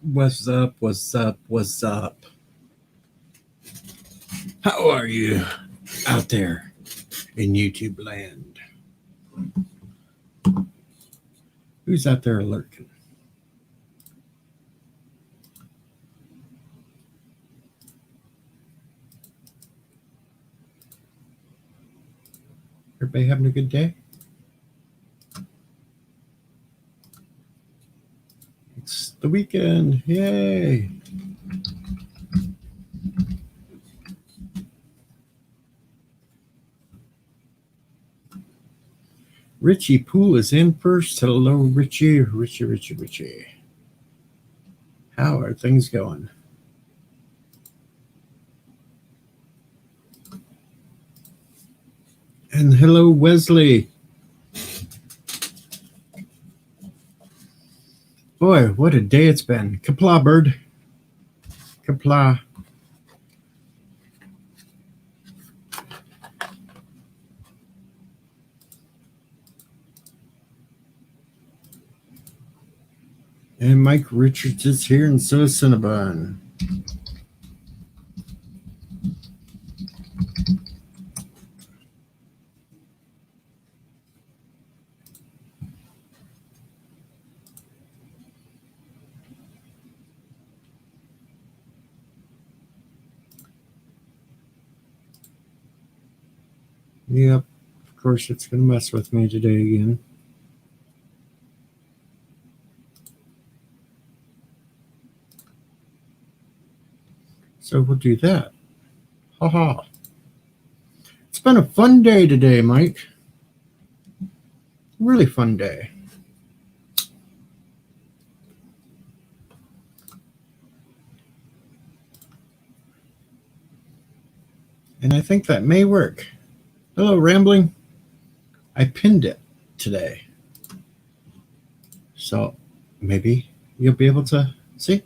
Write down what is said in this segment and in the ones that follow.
What's up? What's up? What's up? How are you out there in YouTube land? Who's out there lurking? Everybody having a good day? It's the weekend. Yay! Richie Poole is in first. Hello, Richie. Richie. How are things going? And hello, Wesley. Boy, what a day it's been. Kapla, bird. Kapla. And Mike Richards is here, and so is Cinnabon. Yep, of course it's going to mess with me today again. So we'll do that. Ha. It's been a fun day today, Mike. Really fun day. And I think that may work. Hello, Rambling. I pinned it today. So maybe you'll be able to see.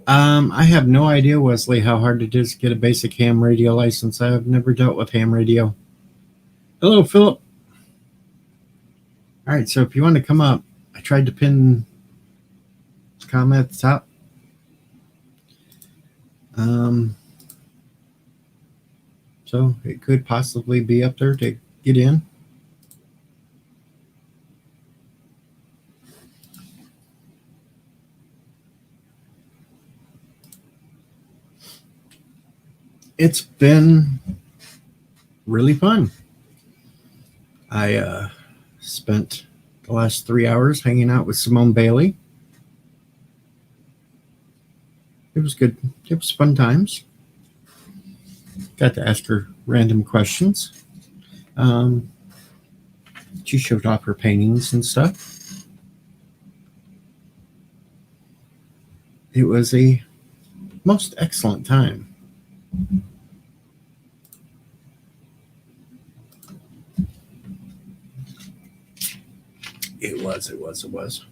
I have no idea, Wesley, how hard it is to get a basic ham radio license. I have never dealt with ham radio. Hello, Philip. All right, so if you want to come up, I tried to pin the comment at the top. So it could possibly be up there to get in. It's been really fun. I spent the last 3 hours hanging out with Simone Bailey. It was good. It was fun times. Got to ask her random questions. She showed off her paintings and stuff. It was a most excellent time. It was.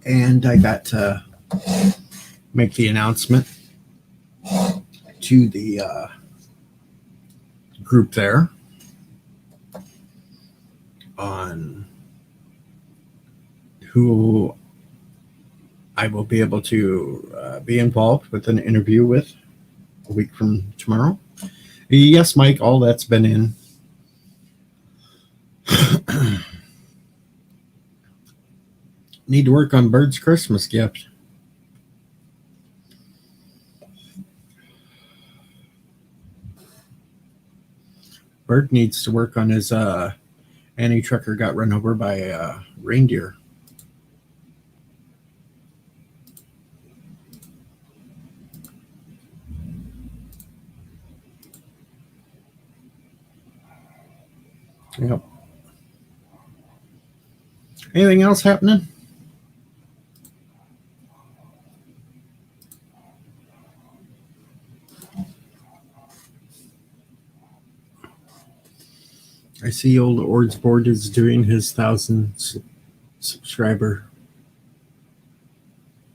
And I got to make the announcement to the group there on who I will be able to be involved with an interview with a week from tomorrow. Yes, Mike, all that's been in. Need to work on Bird's Christmas gift. Bird needs to work on his Annie trucker got run over by a reindeer. Yep. Anything else happening? I see old Ord's Board is doing his 1,000 subscriber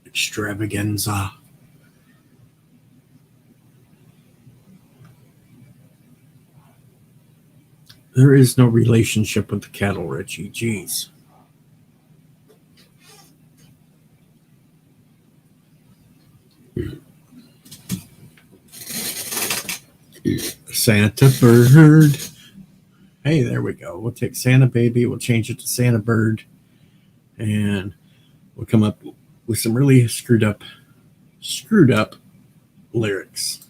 extravaganza. There is no relationship with the cattle, Richie. Jeez. Santa Bird. Hey, there we go. We'll take Santa Baby. We'll change it to Santa Bird. And we'll come up with some really screwed up lyrics.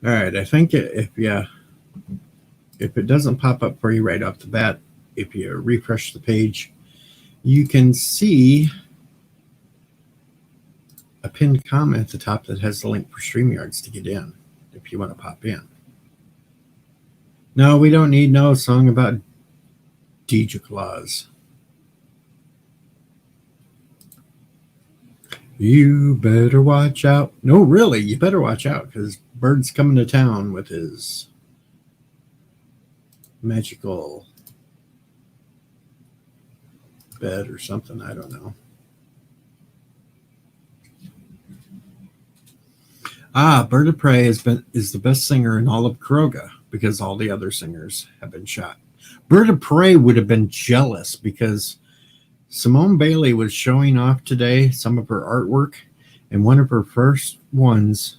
All right, I think if it doesn't pop up for you right off the bat, if you refresh the page, you can see a pinned comment at the top that has the link for StreamYards to get in if you want to pop in. No, we don't need no song about Deja Claus. You better watch out. No, really, you better watch out because Bird's coming to town with his magical bed or something. I don't know. Bird of Prey is the best singer in all of Kroga because all the other singers have been shot. Bird of Prey would have been jealous because Simone Bailey was showing off today some of her artwork, and one of her first ones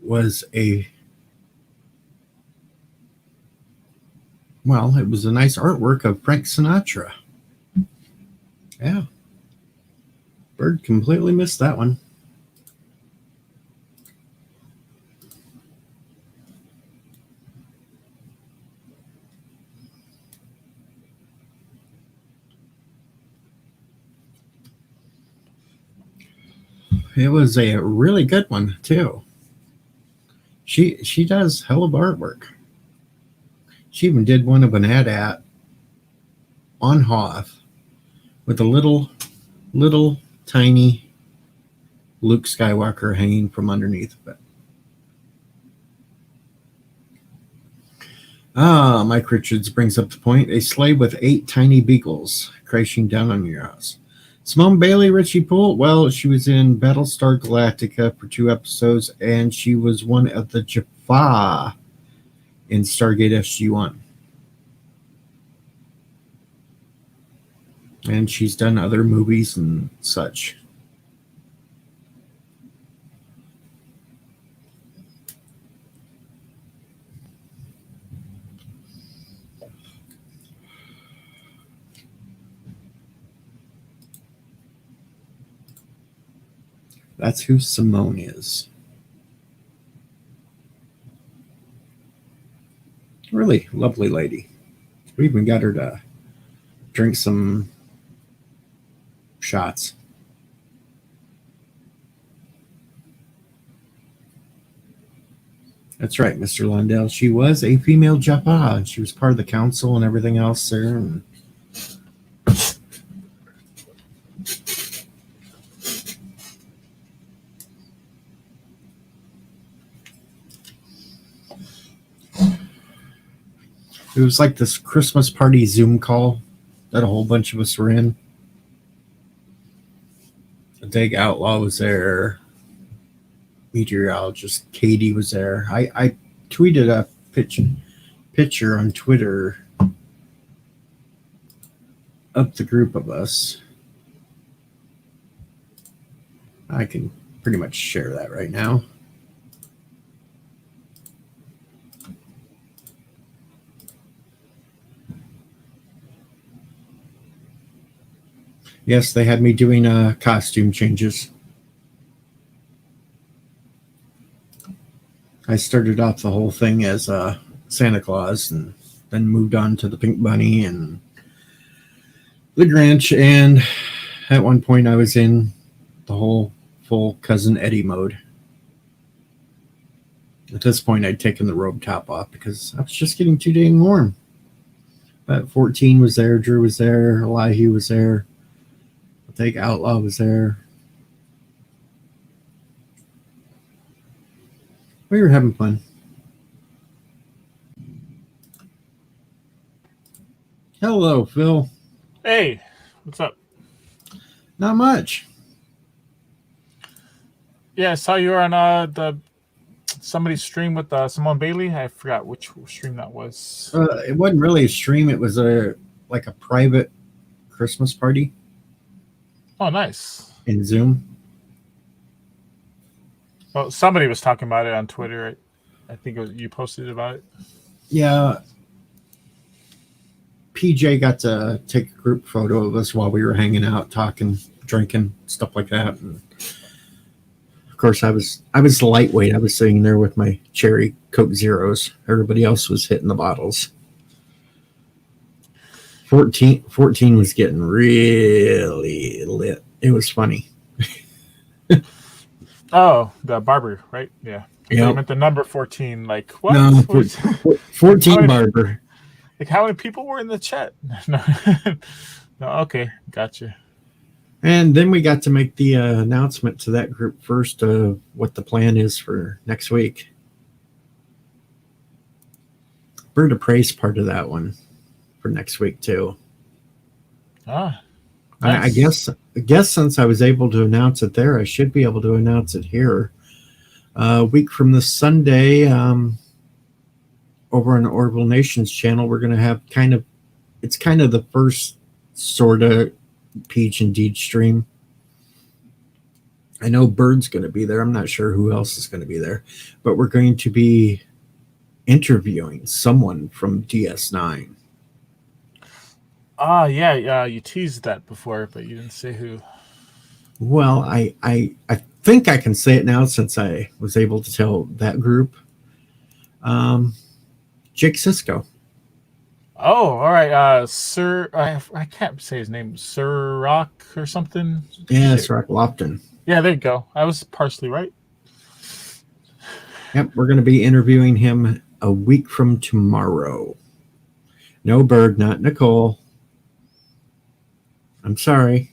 was it was a nice artwork of Frank Sinatra. Yeah. Bird completely missed that one. It was a really good one too. She does hell of artwork. She even did one of an AT-AT on Hoth with a little tiny Luke Skywalker hanging from underneath of it. Mike Richards brings up the point. A sleigh with 8 tiny beagles crashing down on your house. Simone Bailey, Richie Poole, well, she was in Battlestar Galactica for 2 episodes, and she was one of the Jaffa in Stargate SG-1. And she's done other movies and such. That's who Simone is. Really lovely lady. We even got her to drink some shots. That's right, Mr. Lundell. She was a female Jaffa. She was part of the council and everything else there. And it was like this Christmas party Zoom call that a whole bunch of us were in. The Dag Outlaw was there. Meteorologist Katie was there. I tweeted a picture on Twitter of the group of us. I can pretty much share that right now. Yes, they had me doing costume changes. I started off the whole thing as Santa Claus and then moved on to the Pink Bunny and the Grinch. And at one point I was in the whole full Cousin Eddie mode. At this point, I'd taken the robe top off because I was just getting too dang warm. But 14 was there, Drew was there, Elihu was there, I think Outlaw was there. We were having fun. Hello, Phil. Hey, what's up? Not much. Yeah, I saw you were on the somebody's stream with Simone Bailey. I forgot which stream that was. It wasn't really a stream. It was like a private Christmas party Oh, nice. in Zoom. Well, somebody was talking about it on Twitter. I think you posted about it. Yeah, PJ got to take a group photo of us while we were hanging out, talking, drinking, stuff like that. And of course, I was lightweight. I was sitting there with my cherry Coke Zeros. Everybody else was hitting the bottles. 14 was getting really lit. It was funny. Oh, the barber, right? Yeah. Yeah. You meant the number 14. Like what? No, 14 barber. Like how many people were in the chat? No. No. Okay, gotcha. And then we got to make the announcement to that group first of what the plan is for next week. Bird of Prey's part of that one for next week too. Ah, nice. I guess since I was able to announce it there, I should be able to announce it here. A week from this Sunday, over on the Orbital Nations channel, we're going to have it's kind of the first sort of Peach and Deed stream. I know Bird's going to be there. I'm not sure who else is going to be there, but we're going to be interviewing someone from DS9. Yeah. You teased that before, but you didn't say who. Well, I think I can say it now since I was able to tell that group. Jake Sisko. Oh, all right. Sir, I can't say his name. Sir Rock or something. Yeah, Sir Rock Lofton. Yeah, there you go. I was partially right. Yep, we're going to be interviewing him a week from tomorrow. No Bird, not Nicole. I'm sorry.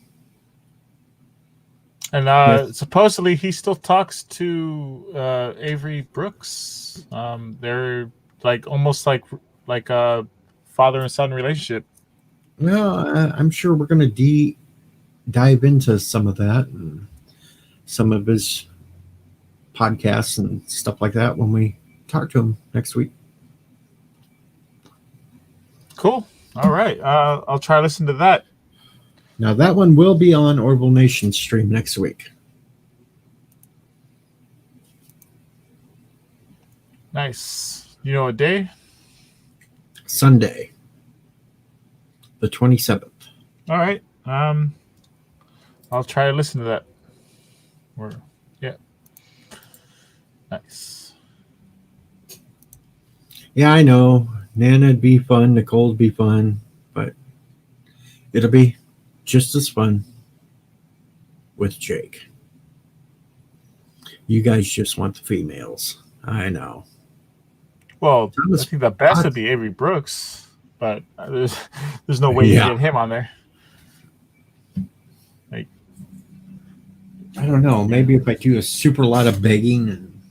And Yes. Supposedly he still talks to Avery Brooks. They're like almost like a father and son relationship. Well, I'm sure we're going to dive into some of that and some of his podcasts and stuff like that when we talk to him next week. Cool. All right. I'll try to listen to that. Now that one will be on Orbital Nation stream next week. Nice. You know what day? Sunday, the 27th. All right. I'll try to listen to that. Yeah. Nice. Yeah, I know. Nana'd be fun. Nicole'd be fun. But it'll be just as fun with Jake. You guys just want the females. I know. Well, I think the best would be Avery Brooks, but there's no way you can get him on there. Like, I don't know. Maybe if I do a super lot of begging and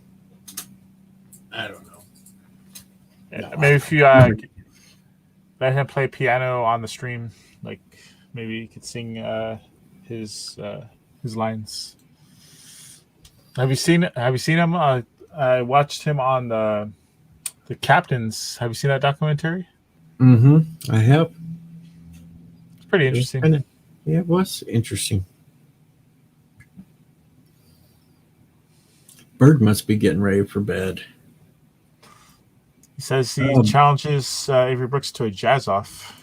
I don't know. Yeah, maybe if you let him play piano on the stream, like maybe he could sing his lines. Have you seen him? I watched him on the Captains. Have you seen that documentary? Mm-hmm. I have. It's pretty interesting. Yeah, it was interesting. Bird must be getting ready for bed. He says he challenges Avery Brooks to a jazz off.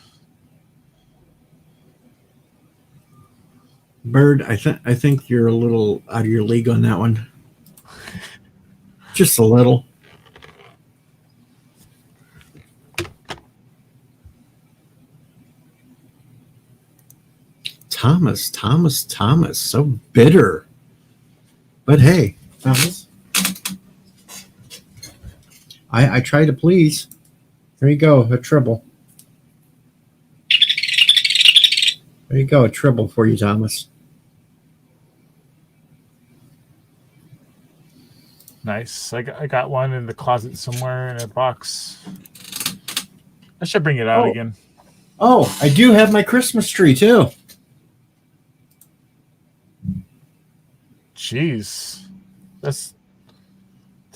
Bird, I think you're a little out of your league on that one. Just a little. Thomas, so bitter. But hey, Thomas, I try to please. There you go, a triple. There you go, a triple for you, Thomas. nice. I got one in the closet somewhere in a box. I should bring it out again. Oh, I do have my Christmas tree too. Jeez. That's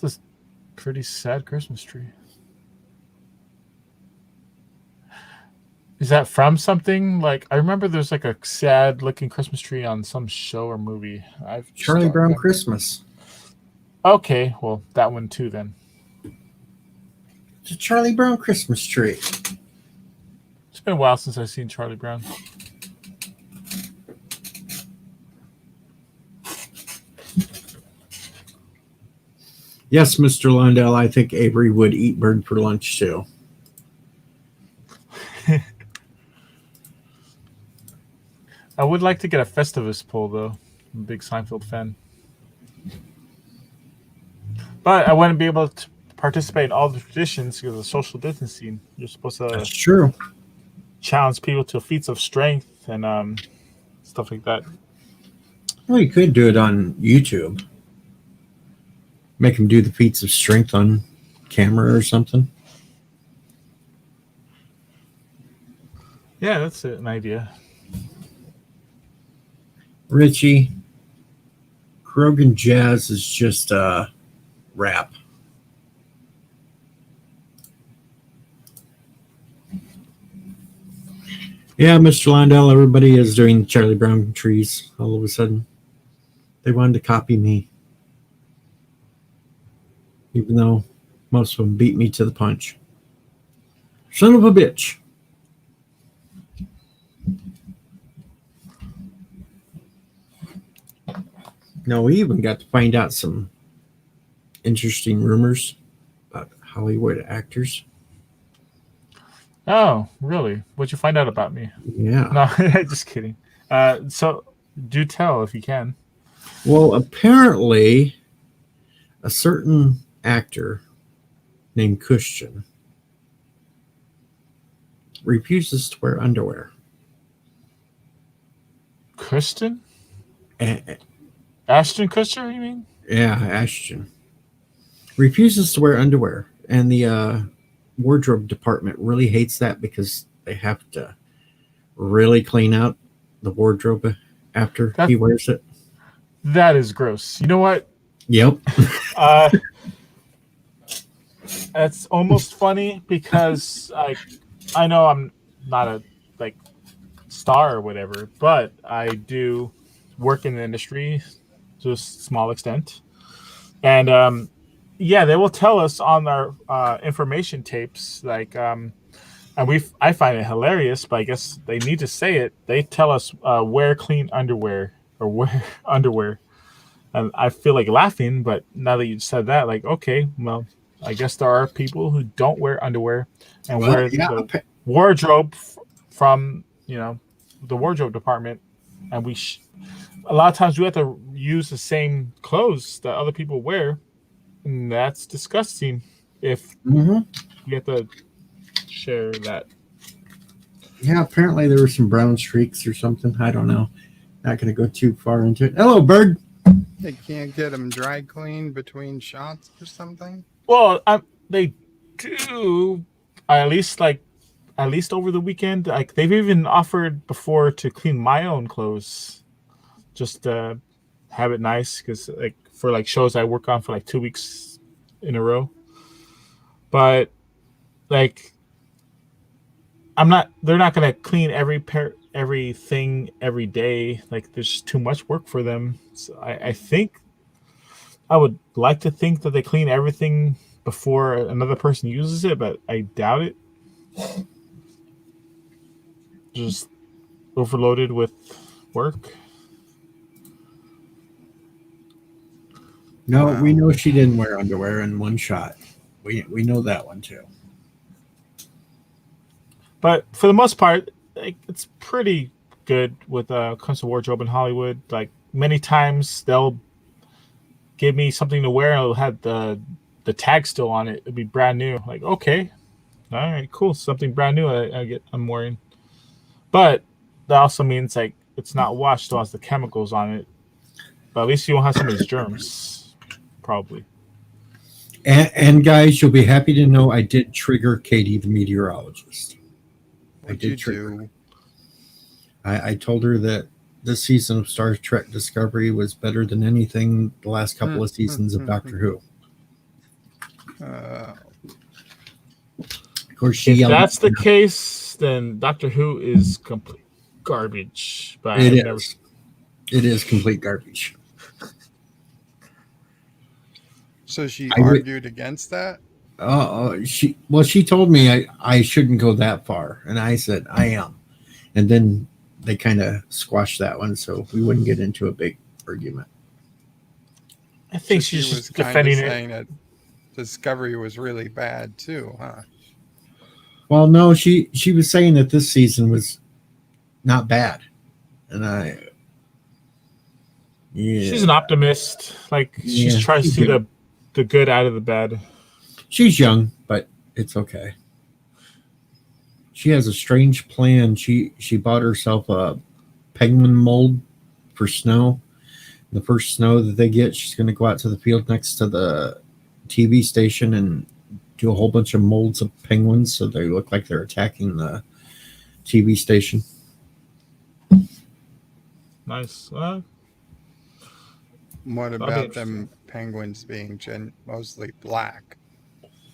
a pretty sad Christmas tree. Is that from something? Like, I remember there's like a sad looking Christmas tree on some show or movie. Charlie Brown Christmas. Okay, well, that one too then. It's a Charlie Brown Christmas tree. It's been a while since I've seen Charlie Brown. Yes, Mr. Lundell, I think Avery would eat bird for lunch too. I would like to get a Festivus pull, though. I'm a big Seinfeld fan. But I wouldn't be able to participate in all the traditions because of social distancing. You're supposed to That's true. challenge people to feats of strength and stuff like that. Well, you could do it on YouTube. Make them do the feats of strength on camera or something. Yeah, that's an idea. Richie, Krogan Jazz is just rap. Yeah, Mr. Lundell, everybody is doing Charlie Brown trees all of a sudden. They wanted to copy me. Even though most of them beat me to the punch. Son of a bitch. No, we even got to find out some interesting rumors about Hollywood actors. Oh, really? What'd you find out about me? Yeah. No, just kidding. So do tell if you can. Well, apparently, a certain actor named Christian refuses to wear underwear. Kristen? And, Ashton Kutcher, you mean? yeah, Ashton. Refuses to wear underwear. And the wardrobe department really hates that because they have to really clean out the wardrobe after he wears it. That is gross. You know what? Yep. That's almost funny because I know I'm not a star or whatever, but I do work in the industry to a small extent. And yeah, they will tell us on our information tapes, and I find it hilarious, but I guess they need to say it. They tell us wear clean underwear or wear underwear. And I feel like laughing, but now that you said that, okay, well, I guess there are people who don't wear underwear and wear the wardrobe from, the wardrobe department. And a lot of times we have to use the same clothes that other people wear. And that's disgusting if we have to share that. Yeah, apparently there were some brown streaks or something. I don't know. Not going to go too far into it. Hello, Bird. They can't get them dry cleaned between shots or something? Well, they do, at least over the weekend. They've even offered before to clean my own clothes, just to have it nice. Because for shows I work on for 2 weeks in a row. But they're not gonna clean everything every day. There's just too much work for them. So I think I would like to think that they clean everything before another person uses it, but I doubt it. Just overloaded with work. No, we know she didn't wear underwear in one shot. We know that one too. But for the most part, it's pretty good with comes to wardrobe in Hollywood. Many times they'll give me something to wear and it'll have the tag still on it. It'll be brand new. Okay, all right, cool. Something brand new I'm wearing. But that also means it's not washed, so it has the chemicals on it. But at least you won't have some of these germs, probably. And guys, you'll be happy to know I did trigger Katie, the meteorologist. What'd you do? I told her that this season of Star Trek Discovery was better than anything the last couple of seasons of Doctor Who. Uh, Of course, she If yelled. that's the case, then Doctor Who is complete garbage. But It I've is. never. It is complete garbage. so she I would- argued against that? She told me I shouldn't go that far, and I said I am, and then they kind of squashed that one, so we wouldn't get into a big argument. I think So she's she was just kind of defending it. saying that Discovery was really bad too, huh? Well, no, she was saying that this season was not bad, and She's an optimist. Like she Yeah, tries to she's see good. the good out of the bad. She's young, but it's okay. She has a strange plan. She bought herself a penguin mold for snow. The first snow that they get, she's going to go out to the field next to the TV station and do a whole bunch of molds of penguins so they look like they're attacking the TV station. Nice. What That'd be about them penguins being mostly black?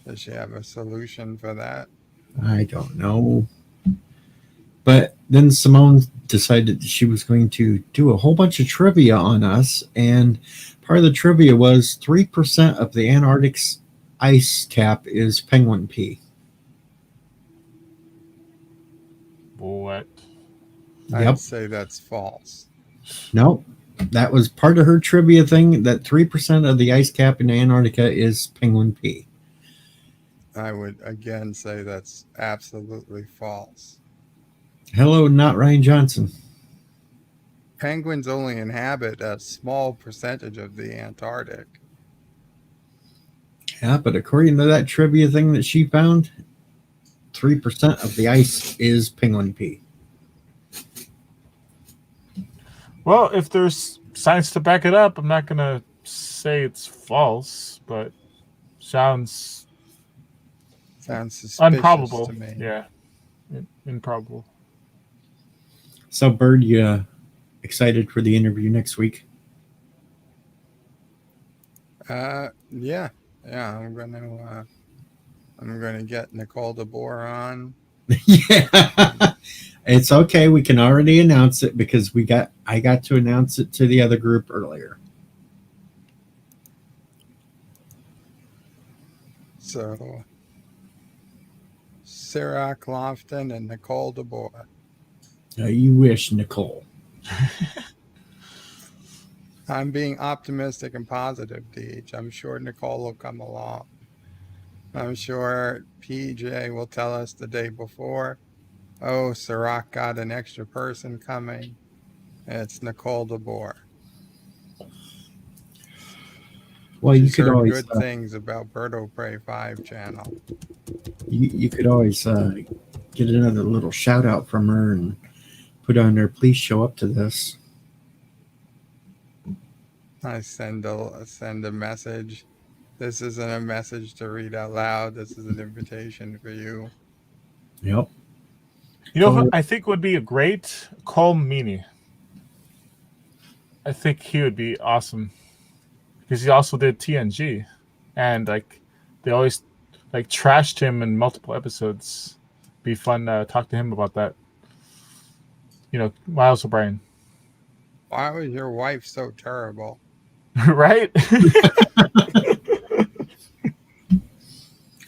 Does she have a solution for that? I don't know. But then Simone decided that she was going to do a whole bunch of trivia on us. And part of the trivia was 3% of the Antarctic's ice cap is penguin pee. What? Yep. I'd say that's false. Nope. That was part of her trivia thing, that 3% of the ice cap in Antarctica is penguin pee. I would again say that's absolutely false. Hello, not Ryan Johnson. Penguins only inhabit a small percentage of the Antarctic. Yeah, but according to that trivia thing that she found, 3% of the ice is penguin pee. Well, if there's science to back it up, I'm not gonna say it's false, but sounds Suspicious improbable. to me. Yeah, improbable. So, Bird, you excited for the interview next week? Yeah. I'm gonna get Nicole DeBoer on. Yeah. It's okay. We can already announce it because I got to announce it to the other group earlier. So, Sarah Clofton and Nicole DeBoer. You wish, Nicole. I'm being optimistic and positive, Deej. I'm sure Nicole will come along. I'm sure PJ will tell us the day before, oh, Sirach got an extra person coming. It's Nicole DeBoer. Well, you She's could heard always good things about Birdo Prey 5 channel. you could always get another little shout out from her and put on there. Please show up to this. I send a message. This isn't a message to read out loud. This is an invitation for you. Yep. You know, what I think would be a great Cole Meany. I think he would be awesome because he also did TNG, and like they always like trashed him in multiple episodes. Be fun to talk to him about that. You know, Miles O'Brien. Why was your wife so terrible? Right?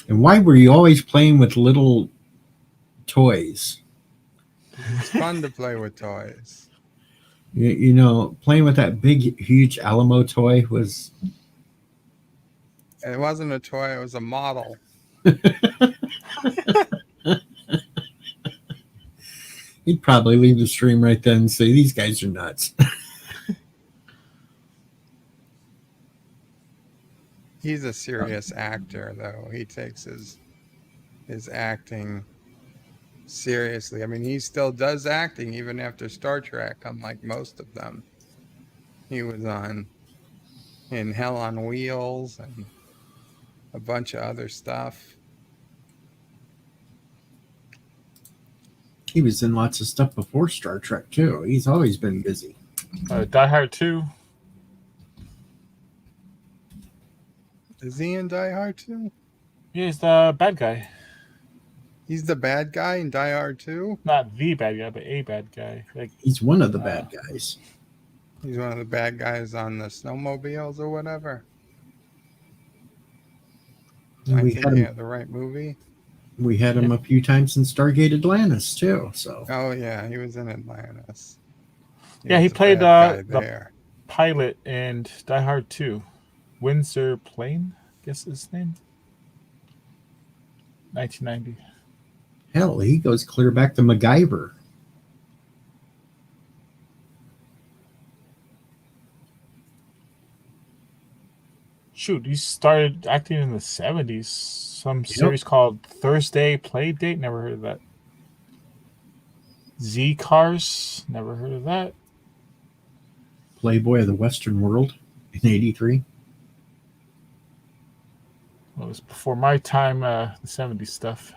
And why were you always playing with little toys? It's fun to play with toys. You know, playing with that big, huge Alamo toy was. It wasn't a toy, it was a model. He'd probably leave the stream right then and say, these guys are nuts. He's a serious actor, though. He takes his acting seriously. I mean, he still does acting even after Star Trek, unlike most of them. He was in Hell on Wheels, and a bunch of other stuff. He was in lots of stuff before Star Trek too. He's always been busy. Die Hard 2. Is he in Die Hard 2? Yeah, he's the bad guy. He's the bad guy in Die Hard 2? Not the bad guy, but a bad guy. Like, He's one of the bad guys. He's one of the bad guys on the snowmobiles or whatever. Am I thinking of the right movie? We had him a few times in Stargate Atlantis too. So Oh yeah, he was in Atlantis. he was the played bad guy the there. pilot in Die Hard 2. Windsor Plain, I guess is his name. 1990. hell, he goes clear back to MacGyver. Shoot, he started acting in the 70s. Some series called Thursday Play Date. Never heard of that. Z Cars. Never heard of that. Playboy of the Western World in '83. Well, it was before my time, the 70s stuff.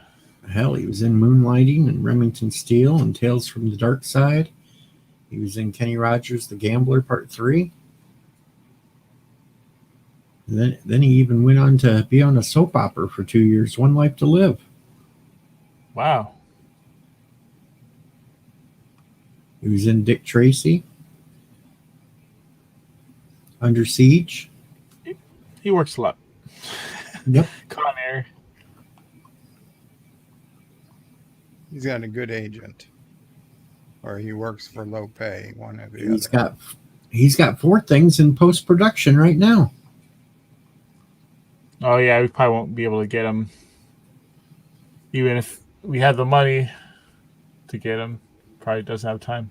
Hell, he was in Moonlighting and Remington Steele and Tales from the Dark Side. He was in Kenny Rogers' The Gambler Part 3. And then he even went on to be on a soap opera for 2 years, One Life to Live. Wow. He was in Dick Tracy, Under Siege. He works a lot. Yep. Con Air. He's got a good agent, or he works for low pay. One or the other. He's got 4 things in post production right now. Oh, yeah, we probably won't be able to get him. Even if we had the money to get him, probably doesn't have time.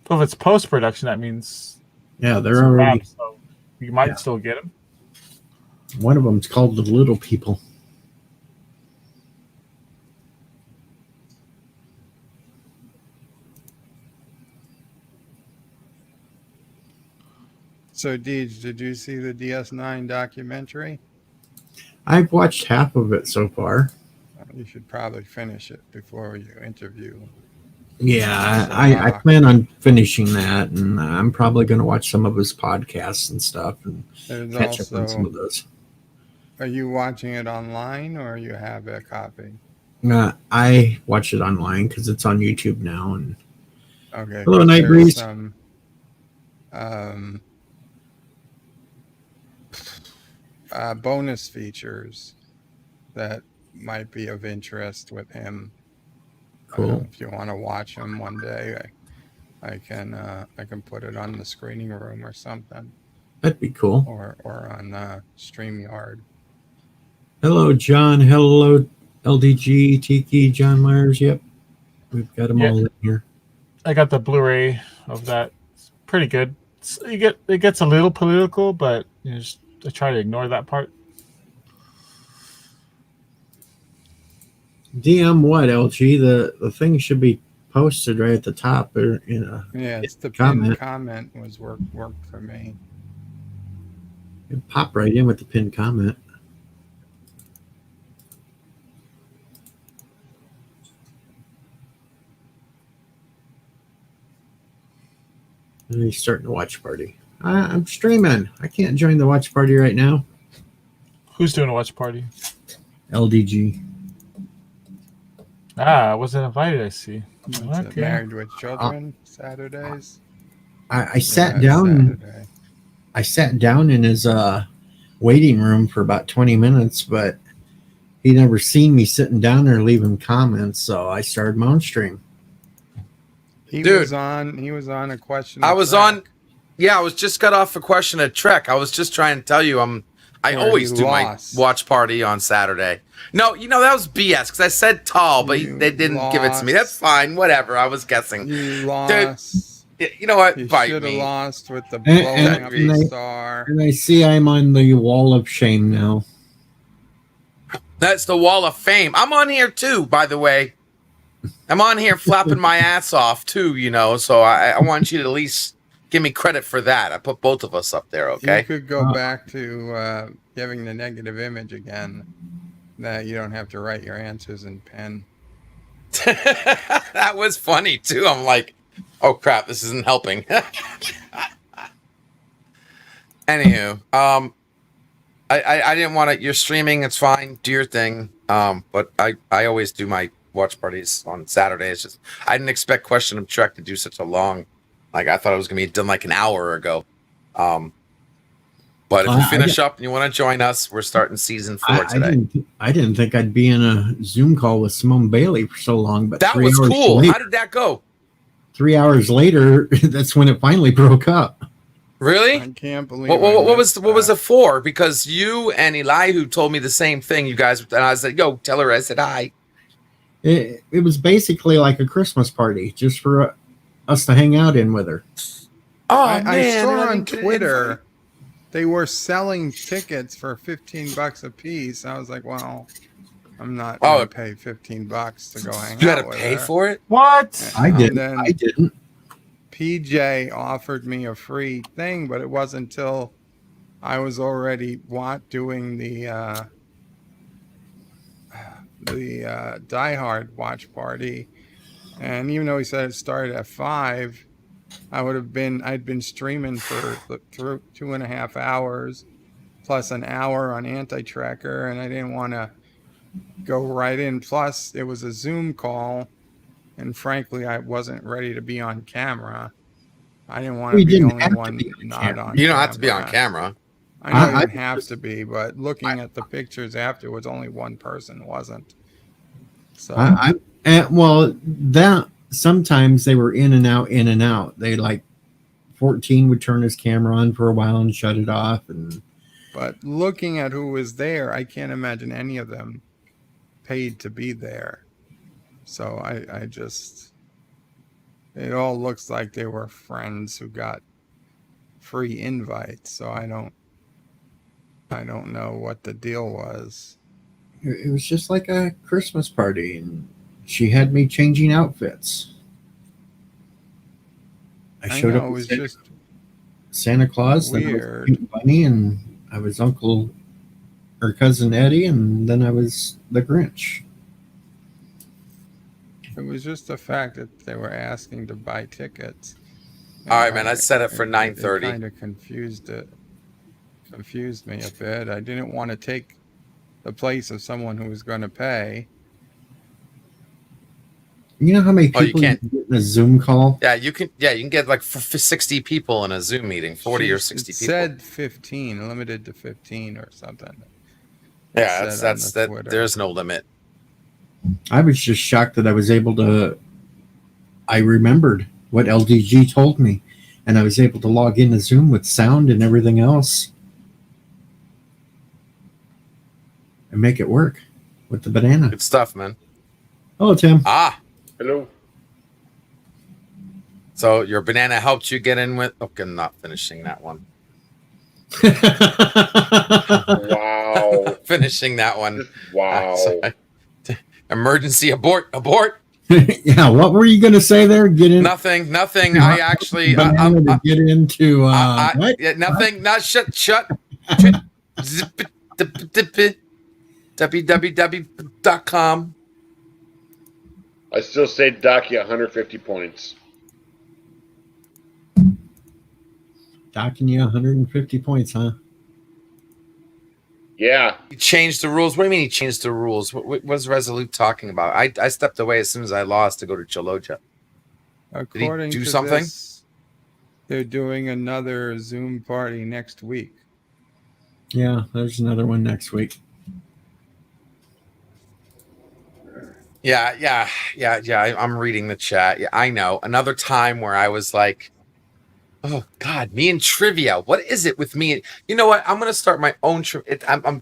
Well, if it's post-production, that means... Yeah, they're already... So you might still get him. One of them's called The Little People. So, Deej, did you see the DS9 documentary? I've watched half of it so far. You should probably finish it before you interview. Yeah, I plan on finishing that, and I'm probably going to watch some of his podcasts and stuff and catch up on some of those. Are you watching it online, or you have a copy? I watch it online because it's on YouTube now. And okay. Hello, Night Breeze. Some bonus features that might be of interest with him. Cool. If you want to watch him one day, I can put it on the screening room or something. That'd be cool. Or on StreamYard. Hello, John. Hello, LDG, Tiki, John Myers. Yep, we've got them all in here. I got the Blu-ray of that. It's pretty good. It gets a little political, but I try to ignore that part. DM what, LG? The thing should be posted right at the top. Or, it's the pinned comment was worked for me. Pop right in with the pinned comment. And he's starting the watch party. I'm streaming. I can't join the watch party right now. Who's doing a watch party? LDG. I wasn't invited, I see. Okay. Married with Children Saturdays. I sat down. Saturday. I sat down in his waiting room for about 20 minutes, but he never seen me sitting down there leaving comments, so I started my own stream. He was on a question. I was on. Yeah, I was just got off a question at Trek. I was just trying to tell you, I always do my watch party on Saturday. No, that was BS because I said tall, but they didn't give it to me. That's fine. Whatever. I was guessing. You lost. Dude, you know what? You Bite should have me. lost with the blowing up the star. And I see I'm on the wall of shame now. That's the wall of fame. I'm on here too, by the way. I'm on here flapping my ass off too, so I want you to at least give me credit for that. I put both of us up there, okay? You could go back to giving the negative image again. That you don't have to write your answers in pen. That was funny too. I'm like, oh crap, this isn't helping. Anywho, I didn't want to. You're streaming, it's fine. Do your thing. But I always do my watch parties on Saturday. It's just I didn't expect Question of Trek to do such a long. Like I thought it was gonna be done like an hour ago. But if you finish up and you want to join us, we're starting season 4 today. I didn't think I'd be in a Zoom call with Simone Bailey for so long, but that was cool. How did that go? 3 hours later, that's when it finally broke up. Really? I can't believe. What was it for? Because you and Elihu told me the same thing. You guys, and I said, "Yo, tell her I said hi." It was basically like a Christmas party, just for us to hang out in with her. Oh I man! saw on Twitter they were selling tickets for $15 a piece. I was like, well, I'm not going to pay $15 to go hang out. You had to pay for it? What? I didn't. PJ offered me a free thing, but it wasn't until I was already doing the Die Hard watch party, and even though he said it started at 5, I'd been streaming for 2.5 hours plus an hour on Anti-Tracker, and I didn't want to go right in. Plus, it was a Zoom call, and frankly, I wasn't ready to be on camera. I didn't want to be the only one not on camera. You don't have to be on camera. I know you didn't have to be, but looking at the pictures afterwards, only one person wasn't. So that sometimes they were in and out. They 14 would turn his camera on for a while and shut it off. But looking at who was there, I can't imagine any of them paid to be there. So I just, it all looks like they were friends who got free invites. So I don't know what the deal was. It was just like a Christmas party, and she had me changing outfits. I showed up. It was just Santa Claus, weird. Then I was Bunny, and I was Uncle or Cousin Eddie, and then I was the Grinch. It was just the fact that they were asking to buy tickets. All right, man. I set it for 9:30. Kind of confused me a bit. I didn't want to take the place of someone who was going to pay. You know how many people you can get in a Zoom call? Yeah, you can. Yeah, you can get 60 people in a Zoom meeting, 40 or 60 people. It said 15, limited to 15 or something. Yeah, that's that. There's no limit. I was just shocked that I was able to. I remembered what LDG told me, and I was able to log into Zoom with sound and everything else, and make it work with the banana. Good stuff, man. Hello, Tim. Hello. So your banana helped you get in with. Okay, I'm not finishing that one. Wow. Finishing that one. Wow. Emergency abort. Yeah, what were you going to say there? Get in. Nothing. I actually. I'm to get into. What? Yeah, nothing. Not shut. www.com. I still say dock you 150 points. Docking you 150 points, huh? Yeah. He changed the rules. What do you mean he changed the rules? What was Resolute talking about? I stepped away as soon as I lost to go to Chaloja. According Did he do to something? This, they're doing another Zoom party next week. Yeah, there's another one next week. Yeah. I'm reading the chat. Yeah, I know. Another time where I was like, oh God, me and trivia. What is it with me? You know what? I'm gonna start my own. I'm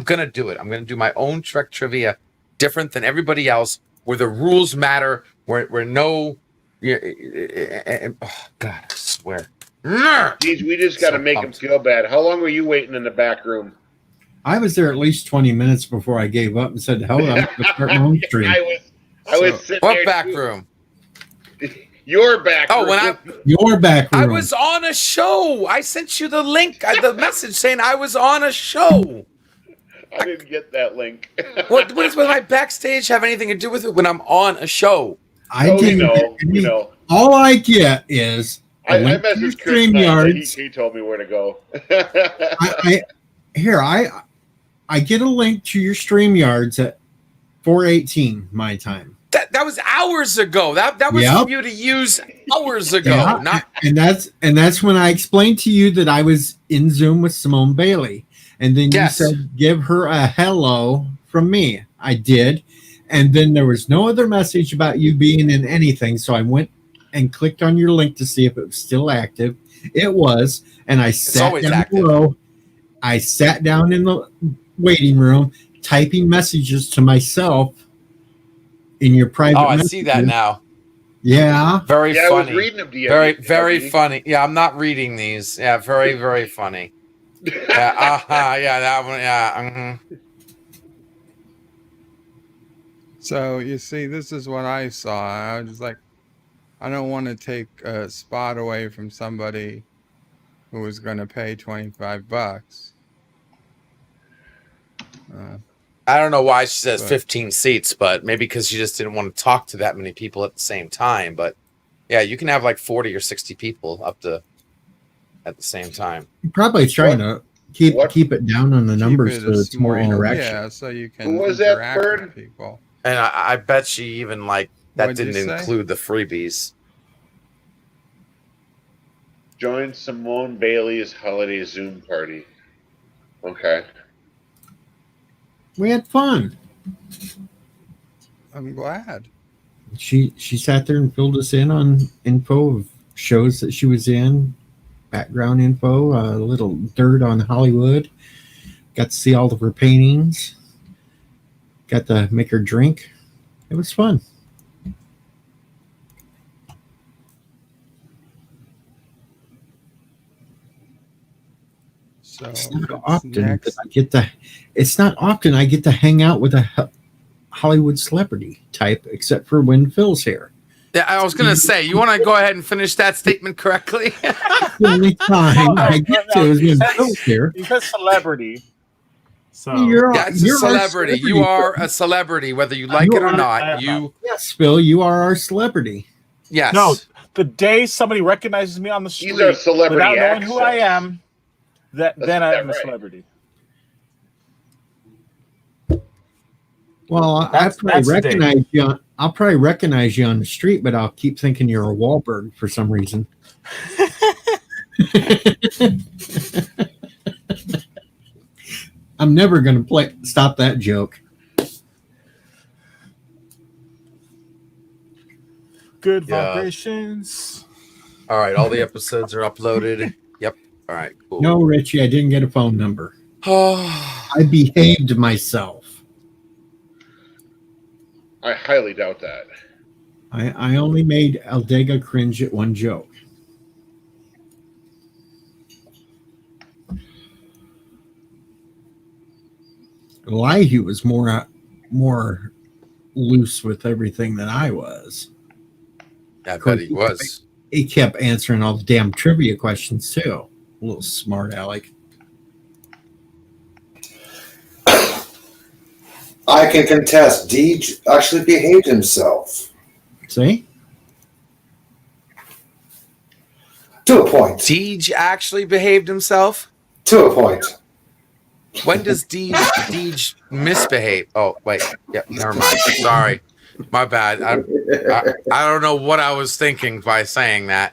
gonna do it. I'm gonna do my own Trek trivia, different than everybody else, where the rules matter, where no. Oh God, I swear. Geez, we just got to make him feel bad. How long were you waiting in the back room? I was there at least 20 minutes before I gave up and said, hell, I'm going to start my own stream. I was sitting What there back too. room? Your back room. Your back room. I was on a show. I sent you the link, the message saying I was on a show. I didn't get that link. What does my backstage have anything to do with it when I'm on a show? I didn't. You know. All I get is I messaged Chris StreamYards. He told me where to go. I get a link to your StreamYards at 4:18 my time. That was hours ago. That was for you to use hours ago. Yeah, and that's when I explained to you that I was in Zoom with Simone Bailey, and then you said give her a hello from me. I did, and then there was no other message about you being in anything. So I went and clicked on your link to see if it was still active. It was, and I sat down below. I sat down in the waiting room typing messages to myself in your private. I see that now. Yeah. Very funny. I was reading them to you. Very funny. Yeah, I'm not reading these. Yeah, very, very funny. Yeah, yeah, that one. Yeah. So you see, this is what I saw. I was just like, I don't want to take a spot away from somebody who was going to pay $25. I don't know why she says 15 seats, but maybe because she just didn't want to talk to that many people at the same time. But yeah, you can have like 40 or 60 people at the same time. You're probably trying to keep it down on the numbers so it's more interaction. Yeah, so you can Who was that, interact Bird? with people. And I bet she even that What'd didn't you say? include the freebies. Join Simone Bailey's holiday Zoom party. Okay. We had fun. I'm glad. She sat there and filled us in on info of shows that she was in, background info, a little dirt on Hollywood. Got to see all of her paintings. Got to make her drink. It was fun. So It's not often that I get to. It's not often I get to hang out with a Hollywood celebrity type, except for when Phil's here. Yeah, I was gonna say, you want to go ahead and finish that statement correctly? The only time I get to is when Phil's here. He's a celebrity. So You're a celebrity. You are a celebrity, whether you like it or not. Yes, Phil, you are our celebrity. Yes. No, the day somebody recognizes me on the street He's a celebrity without knowing access. who I am, then I'm a celebrity. Well, I'll probably recognize you on the street, but I'll keep thinking you're a Wahlberg for some reason. I'm never going to stop that joke. Good vibrations. All right, all the episodes are uploaded. Yep. All right, cool. No, Richie, I didn't get a phone number. I behaved myself. I highly doubt that. I only made Aldega cringe at one joke. Elihu was more loose with everything than I was. I bet he was. He kept answering all the damn trivia questions too. A little smart aleck. I can contest. Deej actually behaved himself. See? To a point. Deej actually behaved himself? To a point. When does Deej misbehave? Oh, wait. Yep, never mind. Sorry. My bad. I don't know what I was thinking by saying that.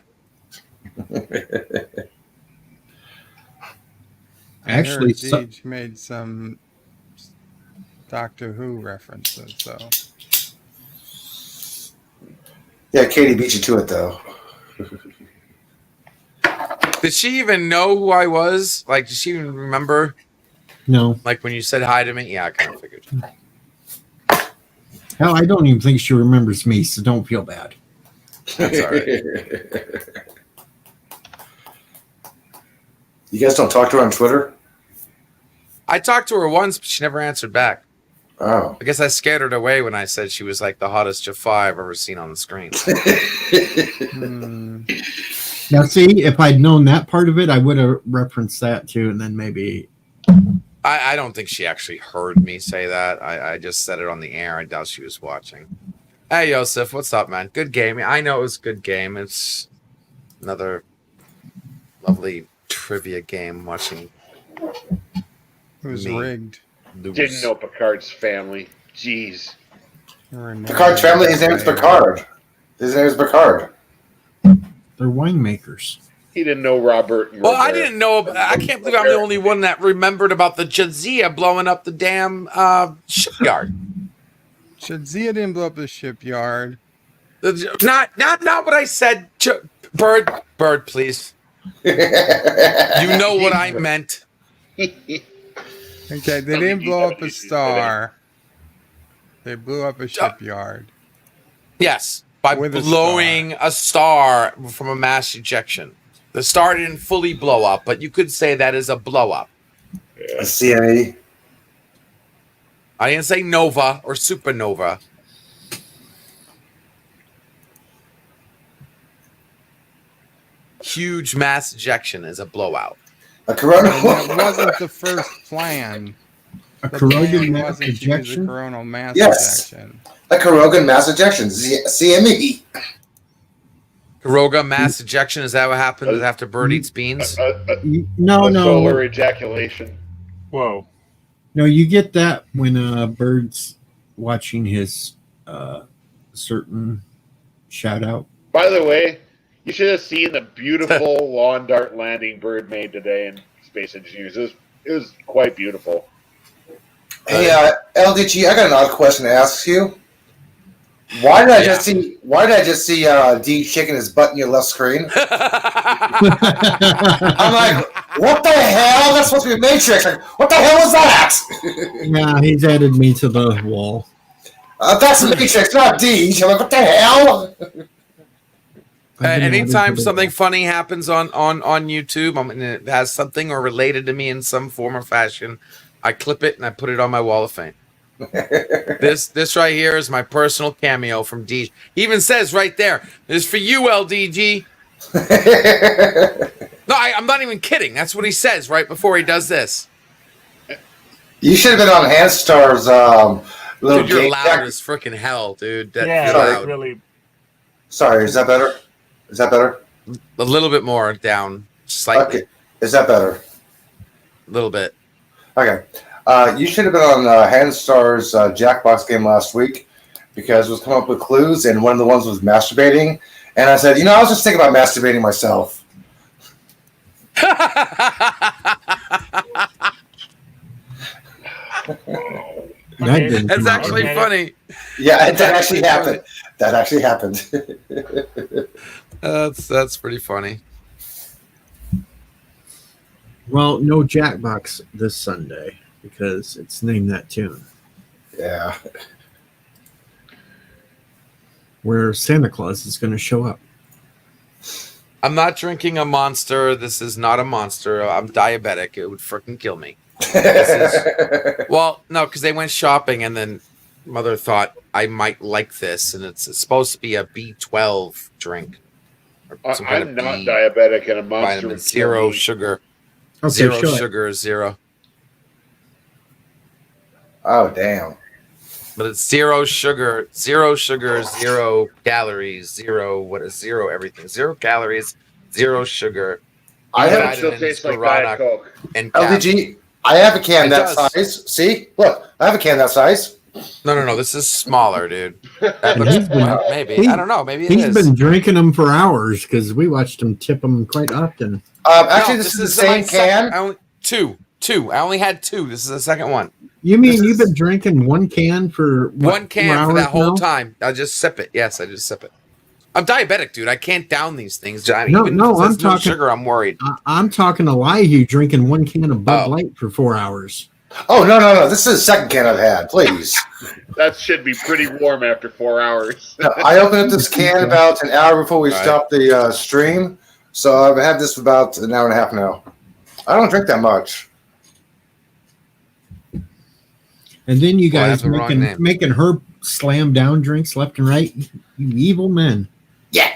Actually, Deej made some Doctor Who references, so. Yeah, Katie beat you to it, though. Did she even know who I was? Like, did she even remember? No. Like, when you said hi to me? Yeah, I kind of figured. Hell, I don't even think she remembers me, so don't feel bad. That's all right. You guys don't talk to her on Twitter? I talked to her once, but she never answered back. Oh. I guess I scared her away when I said she was like the hottest Jafar I've ever seen on the screen. Now, see, if I'd known that part of it, I would have referenced that too, and then maybe. I don't think she actually heard me say that. I just said it on the air. I doubt she was watching. Hey, Yosef, what's up, man? Good game. I know it was a good game. It's another lovely trivia game watching. It was rigged. Lose. Didn't know Picard's family. Jeez. Picard's family, his name is Picard. His name is Picard. They're winemakers. He didn't know Robert. And Well, Robert. I didn't know. I can't believe I'm the only one that remembered about the Jadzia blowing up the damn shipyard. Jadzia didn't blow up the shipyard. Not what I said. Bird, please. You know what I meant. Okay, they didn't blow up a star. They blew up a shipyard. Yes, by blowing a star from a mass ejection. The star didn't fully blow up, but you could say that is a blow up. A CME. I didn't say nova or supernova. Huge mass ejection is a blowout. A coronal. And that wasn't the first plan. A The corroded plan mass wasn't to use a ejection. coronal mass Yes. ejection. A corrogan mass ejection. CME. Karoga mass ejection, is that what happens after Bird eats beans? No, Solar no, ejaculation. Whoa. no. You get that when Bird's watching his certain shout out. By the way, you should have seen the beautiful lawn dart landing Bird made today in Space Engineers. It was quite beautiful. Hey, LDG, I got an odd question to ask you. Why did I just see D shaking his butt in your left screen? I'm like, what the hell? That's supposed to be Matrix. Like, what the hell was that? Yeah, he's added me to the wall. That's Matrix, not D. I'm like, what the hell? Anytime something funny happens on YouTube, and it has something or related to me in some form or fashion, I clip it and I put it on my wall of fame. This right here is my personal cameo from D. He even says right there, "This is for you, LDG." No, I'm not even kidding. That's what he says right before he does this. You should have been on Handstar's little Dude, you're game. loud as freaking hell, dude. Yeah, Sorry. that's really. Sorry, is that better? Is that better? A little bit more down, slightly. Okay. Is that better? A little bit. Okay. You should have been on Handstar's Jackbox game last week because it was coming up with clues, and one of the ones was masturbating. And I said, I was just thinking about masturbating myself. That's actually funny. Yeah, that actually happened. That actually happened. That's pretty funny. Well, no Jackbox this Sunday because it's named that tune. Yeah. Where Santa Claus is going to show up. I'm not drinking a Monster. This is not a Monster. I'm diabetic. It would freaking kill me. Well, no, because they went shopping and then Mother thought I might like this, and it's supposed to be a B12 drink. I'm not diabetic, and a Monster vitamin, zero sugar. Okay, Zero show it. sugar, zero. Oh, damn. But it's zero sugar, zero calories, zero everything. 0 calories, 0 sugar. I It have still tastes like Diet Coke. And LDG. I have a can It that does. size. See? Look, I have a can that size. No. This is smaller, dude. That And looks, he's been- maybe. he- I don't know. Maybe it He's is. been drinking them for hours because we watched him tip them quite often. Actually, No, this is the my same second- can. I only, two. I only had 2. This is the second one. You mean This you've is- been drinking one can for what, One can 4 for that hours whole now? time. I just sip it. Yes, I just sip it. I'm diabetic, dude. I can't down these things. No, Even no, if I'm there's no talking- sugar. I'm worried. I'm talking Elihu drinking one can of Bud Oh. Light for 4 hours. Oh, no. This is the second can I've had. Please. That should be pretty warm after 4 hours. No, I opened up this can about an hour before we Right. stopped the stream. So I've had this for about an hour and a half now. I don't drink that much. And then you Well, I have guys the wrong name. making her slam down drinks left and right. You evil men. Yeah.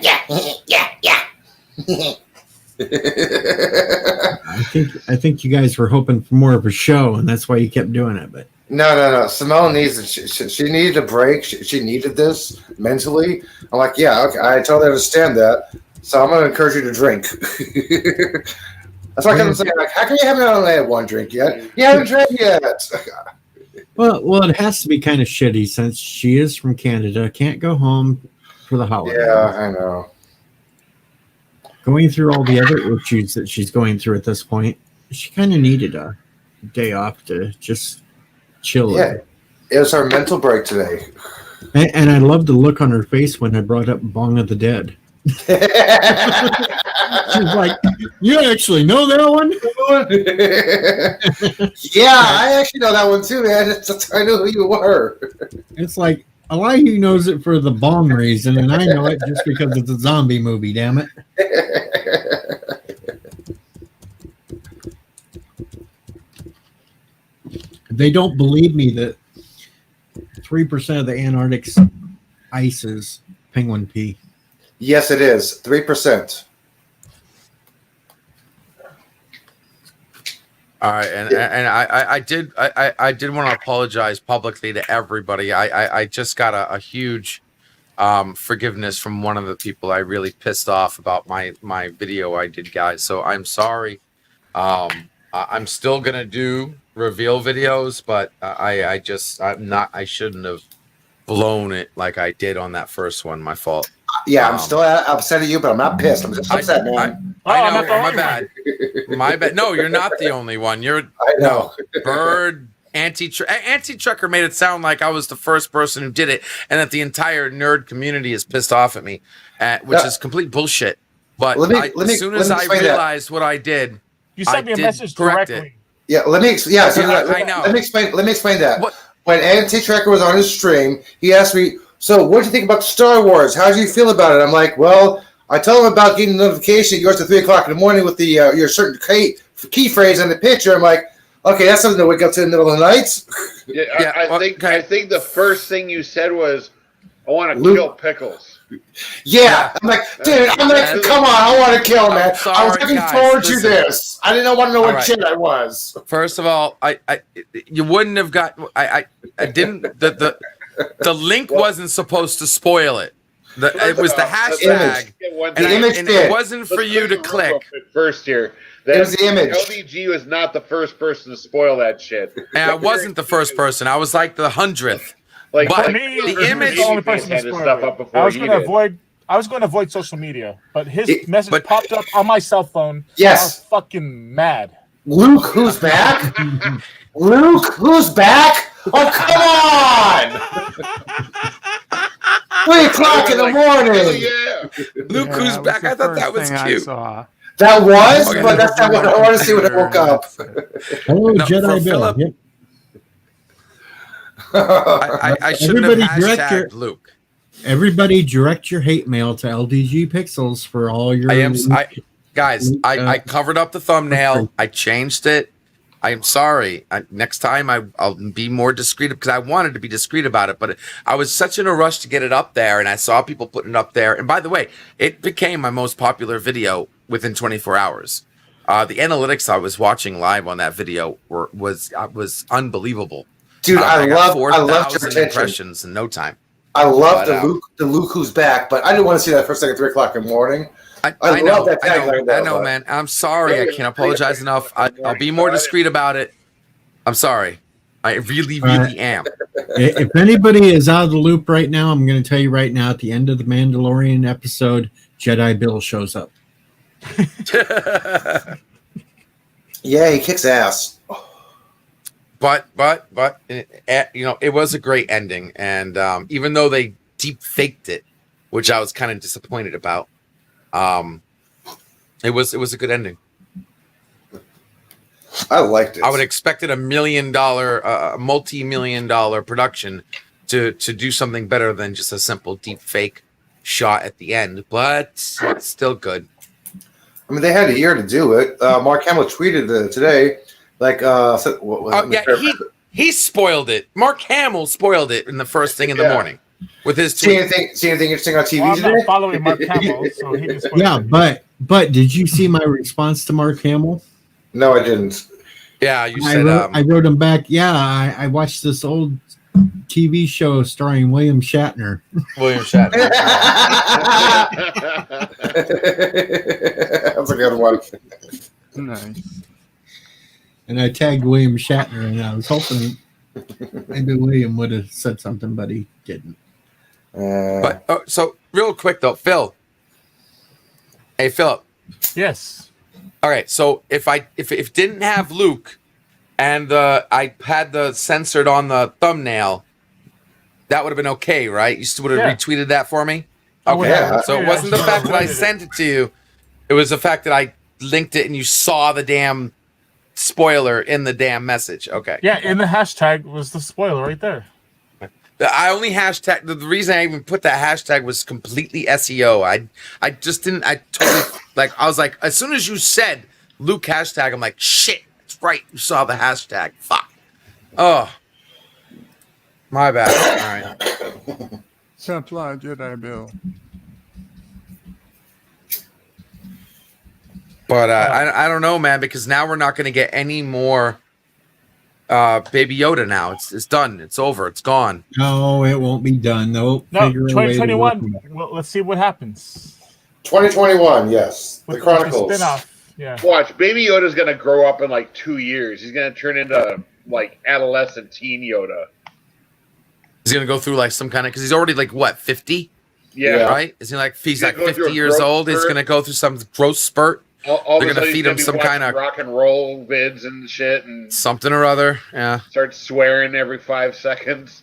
I think you guys were hoping for more of a show, and that's why you kept doing it. But No. Simone needs it. She needed a break. She needed this mentally. I'm like, yeah, okay. I totally understand that. So I'm going to encourage you to drink. That's why I kept saying, like, how come you haven't only had one drink yet? You haven't drank yet. well, it has to be kind of shitty since she is from Canada, can't go home for the holidays. Yeah, I know. Going through all the other issues that she's going through at this point, she kind of needed a day off to just chill. Yeah, it was our mental break today. And I love the look on her face when I brought up Bong of the Dead. She's like, you actually know that one? Yeah, I actually know that one too, man. I knew who you were. It's like, Elihu knows it for the Bong reason, and I know it just because it's a zombie movie, damn it. They don't believe me that 3% of the Antarctic's ice is penguin pee. Yes, it is 3%. All right, and I did want to apologize publicly to everybody. I just got a huge forgiveness from one of the people I really pissed off about my video I did, guys. So I'm sorry. I'm still gonna do reveal videos, but I shouldn't have blown it like I did on that first one. My fault. Yeah, I'm still upset at you, but I'm not pissed. I'm just upset, man. I know. My bad. My bad. No, you're not the only one. I know. No, Bird, Anti-Trucker made it sound like I was the first person who did it, and that the entire nerd community is pissed off at me, which is complete bullshit. But as soon as I realized what I did, you sent me a message directly. Yeah, I know. Let me explain that. What? When Anti-Tracker was on his stream, he asked me, so what do you think about Star Wars? How do you feel about it? I'm like, well, I told him about getting a notification at yours at 3 o'clock in the morning with the your certain key phrase on the picture. I'm like, okay, that's something to wake up to in the middle of the night. Yeah, I think the first thing you said was, I want to kill Pickles. Yeah, I'm like, dude, come on, I want to kill him, man. I was looking forward to this. I didn't want to know what shit I was. First of all, you wouldn't have got. I didn't. The link wasn't supposed to spoil it. It was the hashtag, and it wasn't for you to click. First here, it was the image. LDG was not the first person to spoil that shit. And I wasn't the first person. I was like the 100th. Like, but me, the image. The only person to spoil it. I was going to avoid social media, but his message popped up on my cell phone. Yes, I was fucking mad. Luke, who's back? Luke, who's back? Oh, come on! 3 o'clock in the morning. Yeah. Luke, who's back? I thought that was cute. That was, but that's not what I want to see when I woke up. Hello, Jedi Bill. Yep. I shouldn't have hashtagged Luke. Everybody direct your hate mail to LDG Pixels for all your... I covered up the thumbnail. I changed it. I am sorry. Next time I'll be more discreet because I wanted to be discreet about it, but I was such in a rush to get it up there, and I saw people putting it up there. And by the way, it became my most popular video within 24 hours. The analytics I was watching live on that video was unbelievable. Dude, I loved your 4,000 impressions in no time. I love the Luke who's back, but I didn't want to see that first thing at 3 o'clock in the morning. I know, man. I'm sorry. I can't apologize enough. I'll be more discreet about it. I'm sorry. I really am. If anybody is out of the loop right now, I'm going to tell you right now, at the end of the Mandalorian episode, Jedi Bill shows up. Yeah, he kicks ass. But it was a great ending, and even though they deep faked it, which I was kind of disappointed about, it was a good ending. I liked it. I would have expected a multi-million-dollar production to do something better than just a simple deep fake shot at the end, but it's still good. I mean, they had a year to do it. Mark Hamill tweeted today, like, He spoiled it. Mark Hamill spoiled it in the first thing in the morning with his tweet. See anything interesting on TV I'm today? not following Mark Hamill, so he can spoil Yeah, it. but did you see my response to Mark Hamill? No, I didn't. Yeah, you said I wrote him back. Yeah, I watched this old TV show starring William Shatner, William Shatner. That's a good one. Nice. and I tagged William Shatner, and I was hoping maybe William would have said something, but he didn't. But so real quick though, Phil. Hey, Philip. Yes. All right, so if didn't have Luke, and I had the censored on the thumbnail, that would have been okay, right? You still would have retweeted that for me. Okay, Yeah. so it wasn't the fact that I sent it to you; it was the fact that I linked it and you saw the damn spoiler in the damn message. Okay. Yeah, in the hashtag was the spoiler right there. I only hashtag. The reason I even put that hashtag was completely SEO. I just didn't. I totally I was like, as soon as you said Luke hashtag, I'm like, shit, that's right. You saw the hashtag. Fuck. Oh, my bad. All right. Supply Jedi Bill. But I don't know, man, because now we're not going to get any more Baby Yoda. Now it's done. It's over. It's gone. No, it won't be done. Nope. No, 2021. Well, let's see what happens. 2021, yes. The With Chronicles. Spin-off. Yeah. Watch, Baby Yoda's gonna grow up in like 2 years. He's gonna turn into like adolescent teen Yoda. He's going to go through like some kind of, because he's already like what, 50? Yeah. Right? Is he like, he's like He's gonna go 50 through a years growth old? He's spurt. going to go through some growth spurt. All They're of a gonna sudden feed he's him be some watching kinda- rock and roll vids and shit, and Something or other. Yeah. start swearing every 5 seconds.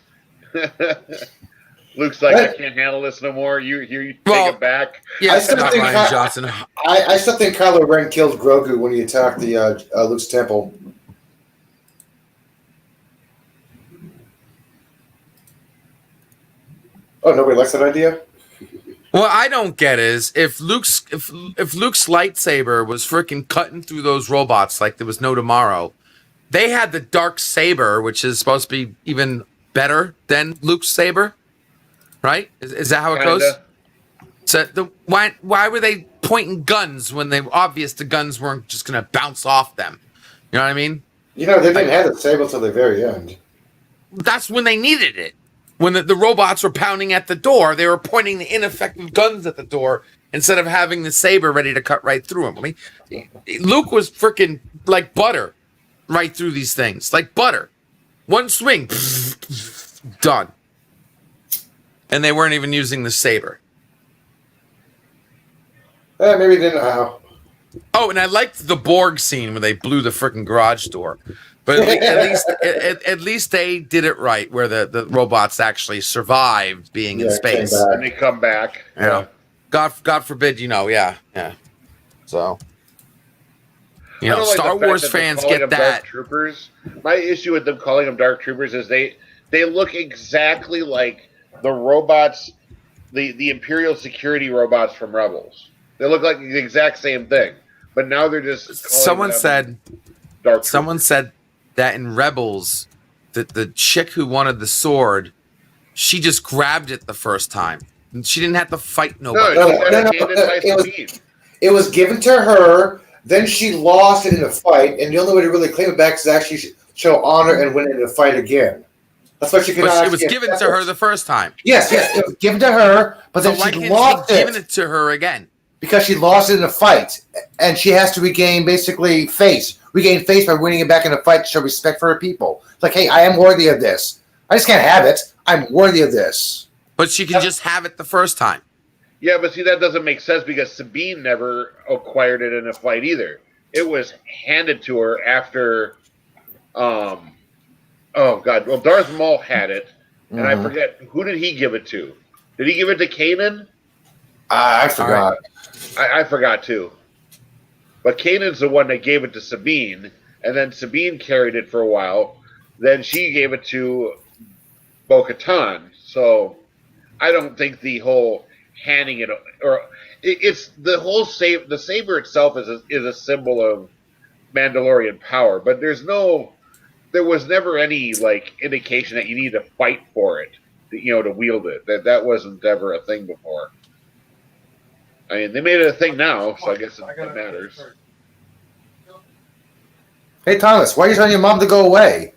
Luke's like, I can't handle this no more. You take it back. Yeah, I it's still not think Ryan Johnson. I still think Kylo Ren killed Grogu when he attacked the Luke's temple. Oh, nobody likes that idea? What I don't get is if Luke's lightsaber was freaking cutting through those robots like there was no tomorrow, they had the dark saber, which is supposed to be even better than Luke's saber, right? Is that how it goes? So why were they pointing guns when they were obvious the guns weren't just gonna bounce off them? You know what I mean? You know, they didn't have the saber till the very end. That's when they needed it. When the robots were pounding at the door, they were pointing the ineffective guns at the door instead of having the saber ready to cut right through them. I mean, Luke was freaking like butter right through these things. Like butter. One swing, done. And they weren't even using the saber. Maybe they didn't know how. Oh, and I liked the Borg scene when they blew the freaking garage door. But at least they did it right, where the robots actually survived being in space. And they come back. Yeah. God forbid, yeah. So, I don't like Star the fact Wars that they're fans calling get them that. Dark Troopers. My issue with them calling them Dark Troopers is they look exactly like the robots, the Imperial security robots from Rebels. They look like the exact same thing, but now they're just. Someone said Dark Someone said that in Rebels, that the chick who wanted the sword, she just grabbed it the first time. She didn't have to fight nobody. It was given to her. Then she lost it in a fight, and the only way to really claim it back is actually show honor and win it in a fight again. That's why she could. But it was given to her the first time. Yes, it was given to her, but then she lost it. Given it to her again because she lost it in a fight, and she has to regain face by winning it back in a fight to show respect for her people. It's like, hey, I am worthy of this. I just can't have it. I'm worthy of this. But she can just have it the first time. Yeah, but see, that doesn't make sense because Sabine never acquired it in a fight either. It was handed to her after, oh God, well, Darth Maul had it, and I forget, who did he give it to? Did he give it to Kanan? I forgot. I forgot too. But Kanan's the one that gave it to Sabine, and then Sabine carried it for a while. Then she gave it to Bo-Katan. So I don't think the whole handing it, or it's the whole the saber itself is a symbol of Mandalorian power, but there's no there was never any like indication that you need to fight for it, to wield it. That wasn't ever a thing before. I mean, they made it a thing now, so I guess it matters. Hey, Thomas, why are you telling your mom to go away?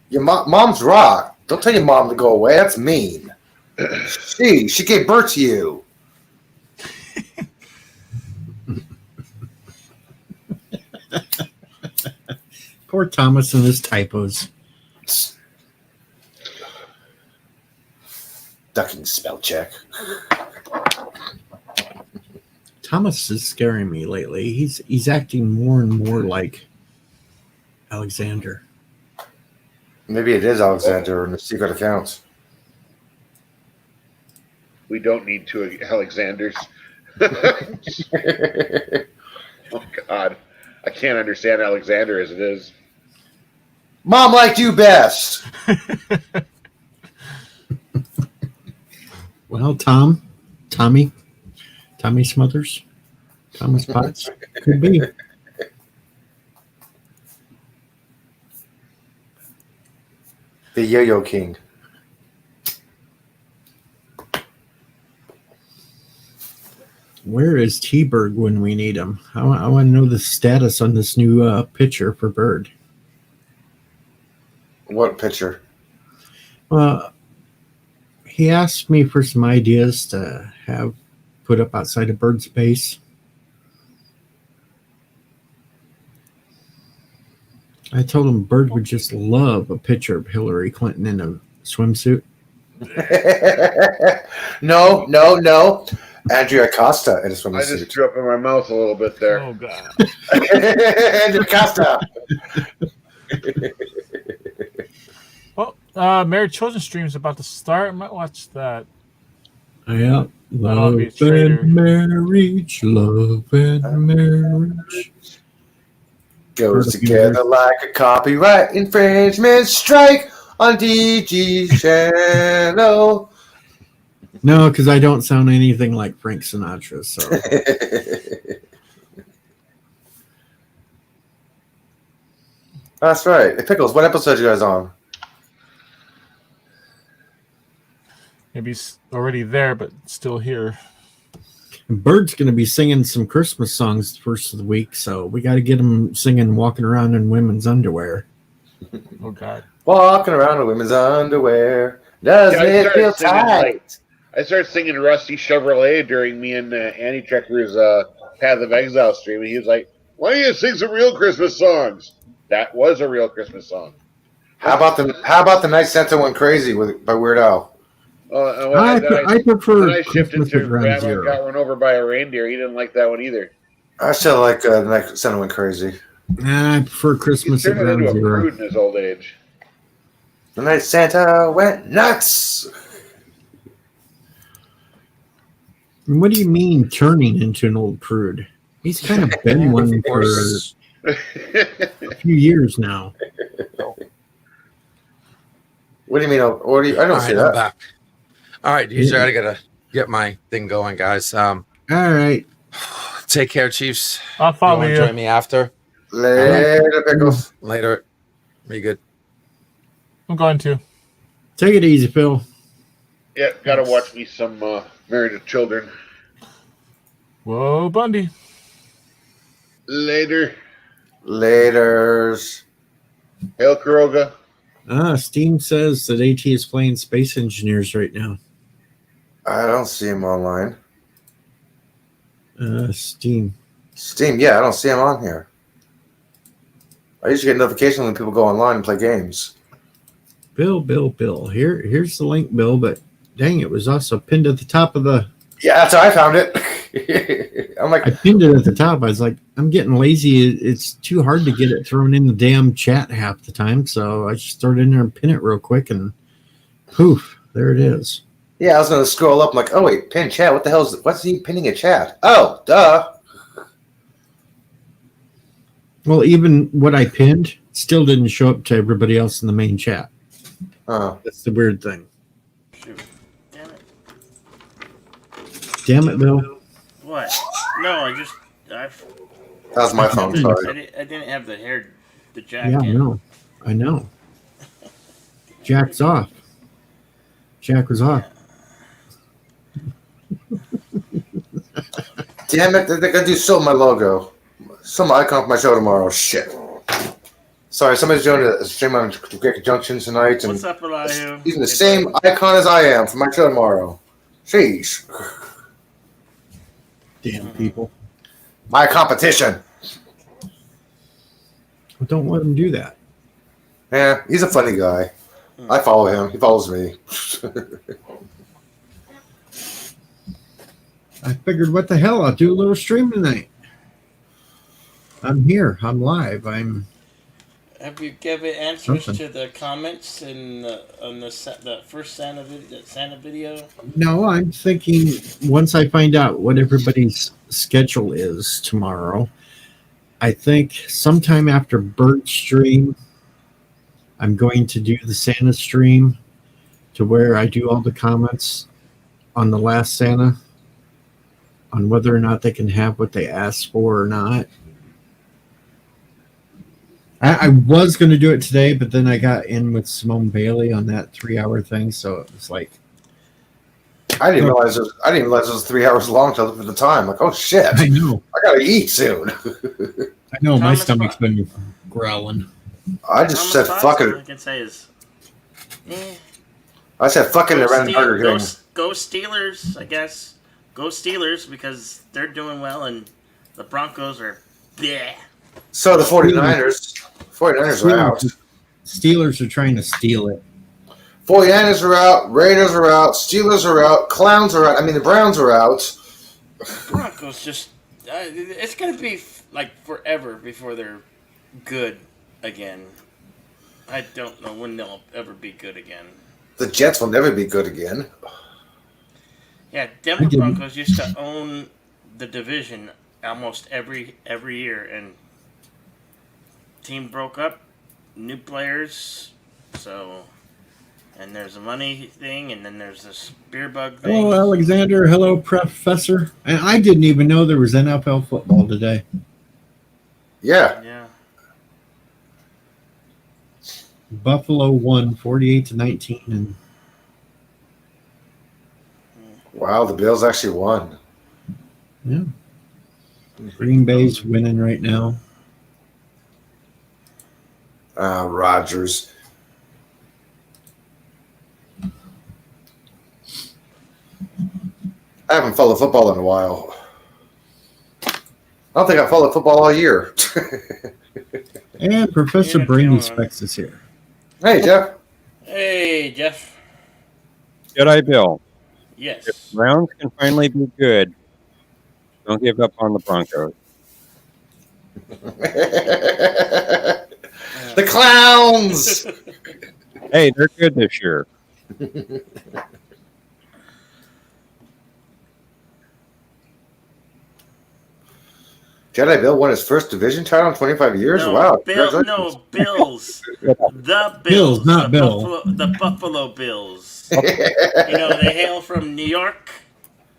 Your mom's rock. Don't tell your mom to go away. That's mean. She gave birth to you. Poor Thomas and his typos. Ducking spell check. Thomas is scaring me lately. He's acting more and more like Alexander. Maybe it is Alexander in the secret accounts. We don't need two Alexanders. Oh, God. I can't understand Alexander as it is. Mom liked you best. Well, Tommy Smothers, Thomas Potts, could be. The Yo-Yo King. Where is T-Bird when we need him? I want to know the status on this new pitcher for Bird. What picture? He asked me for some ideas to have put up outside of Bird's base. I told him Bird would just love a picture of Hillary Clinton in a swimsuit. No. Andrea Costa in a swimsuit. I just threw up in my mouth a little bit there. Oh, God. Andrea Costa. Well, Married Children stream's about to start. I might watch that. Yeah. I'll Love be a traitor. and marriage, love and marriage. Goes together like a copyright infringement strike on DG's channel. No, because I don't sound anything like Frank Sinatra. So That's right. Hey, Pickles, what episode you guys on? Maybe he's already there, but still here. Bird's going to be singing some Christmas songs the first of the week, so we got to get him singing "Walking Around in Women's Underwear." Oh, God. Walking around in women's underwear. Doesn't it feel tight? I started singing Rusty Chevrolet during me and Andy Trekker's Path of Exile stream, and he was like, "Why don't you sing some real Christmas songs?" That was a real Christmas song. How about the Night Santa Went Crazy by Weird Al? I prefer When I shifted Christmas to at Ground Grandma Zero. got run over by a reindeer, he didn't like that one either. I still like the Night Santa Went Crazy. I prefer He's Christmas at turned into Ground a Zero. prude in his old age. The Night Santa Went Nuts. And what do you mean turning into an old prude? He's kind of been one for a few years now. What do you mean? I don't see I'm that. back. All right, dudes, I gotta get my thing going, guys. All right. Take care, Chiefs. I'll You follow want to you. join me after? Later, Pickles. Later. Be good. I'm going to. Take it easy, Phil. Yeah, gotta watch me some Married with Children. Whoa, Bundy. Later. Laters. Hail Kuroga. Steam says that AT is playing Space Engineers right now. I don't see him online. Steam. Steam, yeah, I don't see him on here. I usually get notifications when people go online and play games. Bill. Here's the link, Bill, but dang, it was also pinned at the top of the... Yeah, that's how I found it. I'm like, I pinned it at the top. I was like, I'm getting lazy. It's too hard to get it thrown in the damn chat half the time, so I just throw it in there and pin it real quick, and poof, there it is. yeah, I was going to scroll up. I'm like, oh, wait, pin chat. What the hell is... What's he pinning a chat? Oh, duh. Well, even what I pinned still didn't show up to everybody else in the main chat. Oh. That's the weird thing. Shoot. Damn it. Damn it, Bill. What? No, I That was my phone, sorry. I didn't have the hair the jack Yeah, in. I know. Jack's off. Jack was off. Damn it! They're gonna do so my logo, some icon for my show tomorrow. Shit. Sorry, somebody's doing a stream on Great Junction tonight, and What's up, Elihu? using the same icon as I am for my show tomorrow. Sheesh. Damn people. My competition. Well, don't let him do that. Yeah, he's a funny guy. I follow him. He follows me. I figured, what the hell? I'll do a little stream tonight. I'm here. I'm live. Have you given answers Something. to the comments on the first Santa video? No, I'm thinking once I find out what everybody's schedule is tomorrow, I think sometime after Bert's stream, I'm going to do the Santa stream to where I do all the comments on the last Santa on whether or not they can have what they asked for or not. I was going to do it today, but then I got in with Simone Bailey on that 3-hour thing, so it was like, I didn't realize it was 3 hours long till at the time. Like, oh shit! I know, I gotta eat soon. I know, my Thomas stomach's Bach. been growling. I just said Thomas fuck Bach, it. all I can say is, I said fucking the Red Burger King. Go Steelers, I guess. Go Steelers because they're doing well and the Broncos are bleh. So the 49ers. 49ers are out. Steelers are trying to steal it. 49ers are out. Raiders are out. Steelers are out. Clowns are out. I mean, the Browns are out. Broncos just it's gonna be like forever before they're good again. I don't know when they'll ever be good again. The Jets will never be good again. Yeah, Denver Broncos used to own the division almost every year, and team broke up, new players, so, and there's a money thing, and then there's this beer bug thing. Hello, Alexander. Hello, Professor. And I didn't even know there was NFL football today. Yeah. Yeah. Buffalo won 48-19, and Wow, the Bills actually won. yeah, Green Bay's winning right now. Rodgers. I haven't followed football in a while. I don't think I followed football all year. And Professor You're Brainy killing Specs is here. Hey, Jeff. Hey, Jeff. Jedi Bill, Yes. if the Browns can finally be good, don't give up on the Broncos. The clowns. Hey, they're good this year. Jedi Bill won his first division title in 25 years. No, Wow. Bills. The Bills, not Bill. The Buffalo Bills. You know, they hail from New York,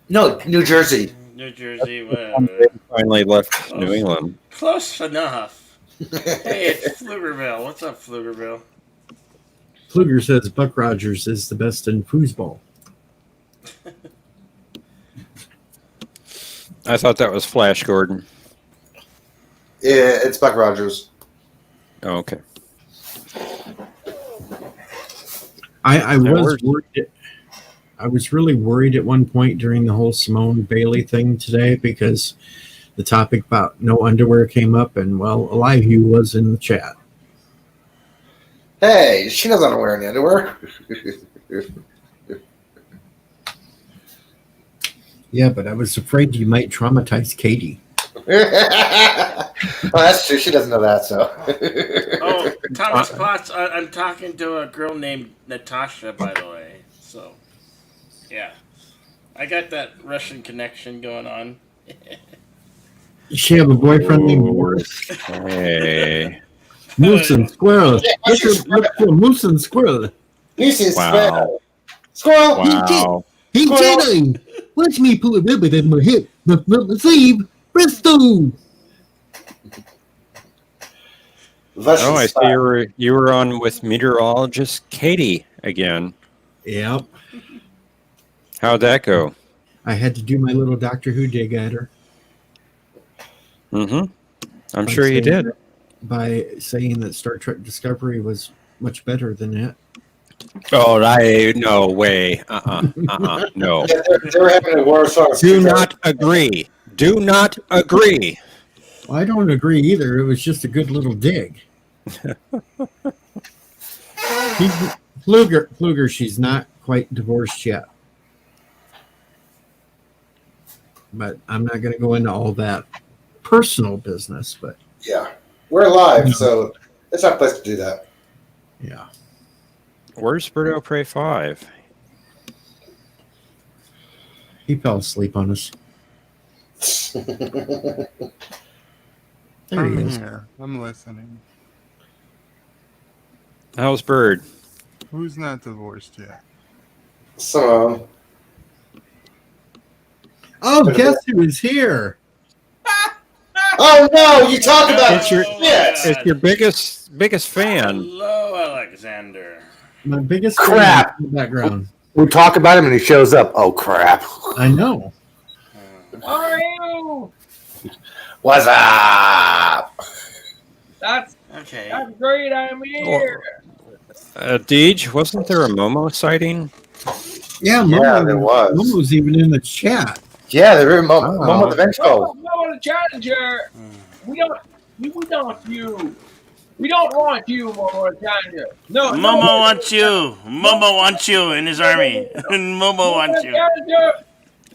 No, New Jersey. New Jersey, They whatever. finally left New England. Close enough. Hey, it's Pflugerville. What's up, Pflugerville? Pfluger says Buck Rogers is the best in foosball. I thought that was Flash Gordon. Yeah, it's Buck Rogers. Oh, okay. I That was works. worried. I was really worried at one point during the whole Simone Bailey thing today because the topic about no underwear came up, and well, Elihu was in the chat. Hey, she knows I don't wear any underwear. Yeah, but I was afraid you might traumatize Katie. Well, that's true. She doesn't know that, so. Oh, Thomas Potts. I'm talking to a girl named Natasha, by the way. So, yeah. I got that Russian connection going on. Does she have a boyfriend named Boris? Hey. Moose and Squirrel. Look for Moose and Squirrel. You see Wow. Squirrel. Wow. Hey, Squirrel. Jedi, watch me put a ribbon in my hip. My sleeve. Presto. Oh, I see you were on with meteorologist Katie again. Yep. How'd that go? I had to do my little Doctor Who dig at her. Mm-hmm. I'm sure you did. By saying that Star Trek Discovery was much better than that. Oh, no way. No. They're having a war song. Do not agree. Do not agree. Well, I don't agree either. It was just a good little dig. Pfluger, she's not quite divorced yet. But I'm not going to go into all that personal business. But yeah, we're live, so it's our place to do that. Yeah. Where's Birdo Prey 5? He fell asleep on us. There I'm he is. here. I'm listening. How's Bird? Who's not divorced yet? So, oh, guess who is here? oh no! You talk about It's your biggest fan. Hello, Alexander. My biggest Crap. fan in the background. we talk about him and he shows up. Oh crap! I know. How are you? What's up? That's Okay. that's great. I'm here. Deej, wasn't there a Momo sighting? Yeah, there was. Momo's even in the chat. Yeah, they're in Momo the Vengeful. No, the challenger. We don't want you. We don't want you, Momo the challenger. No, Momo wants you. Momo wants you in his army. Momo wants you.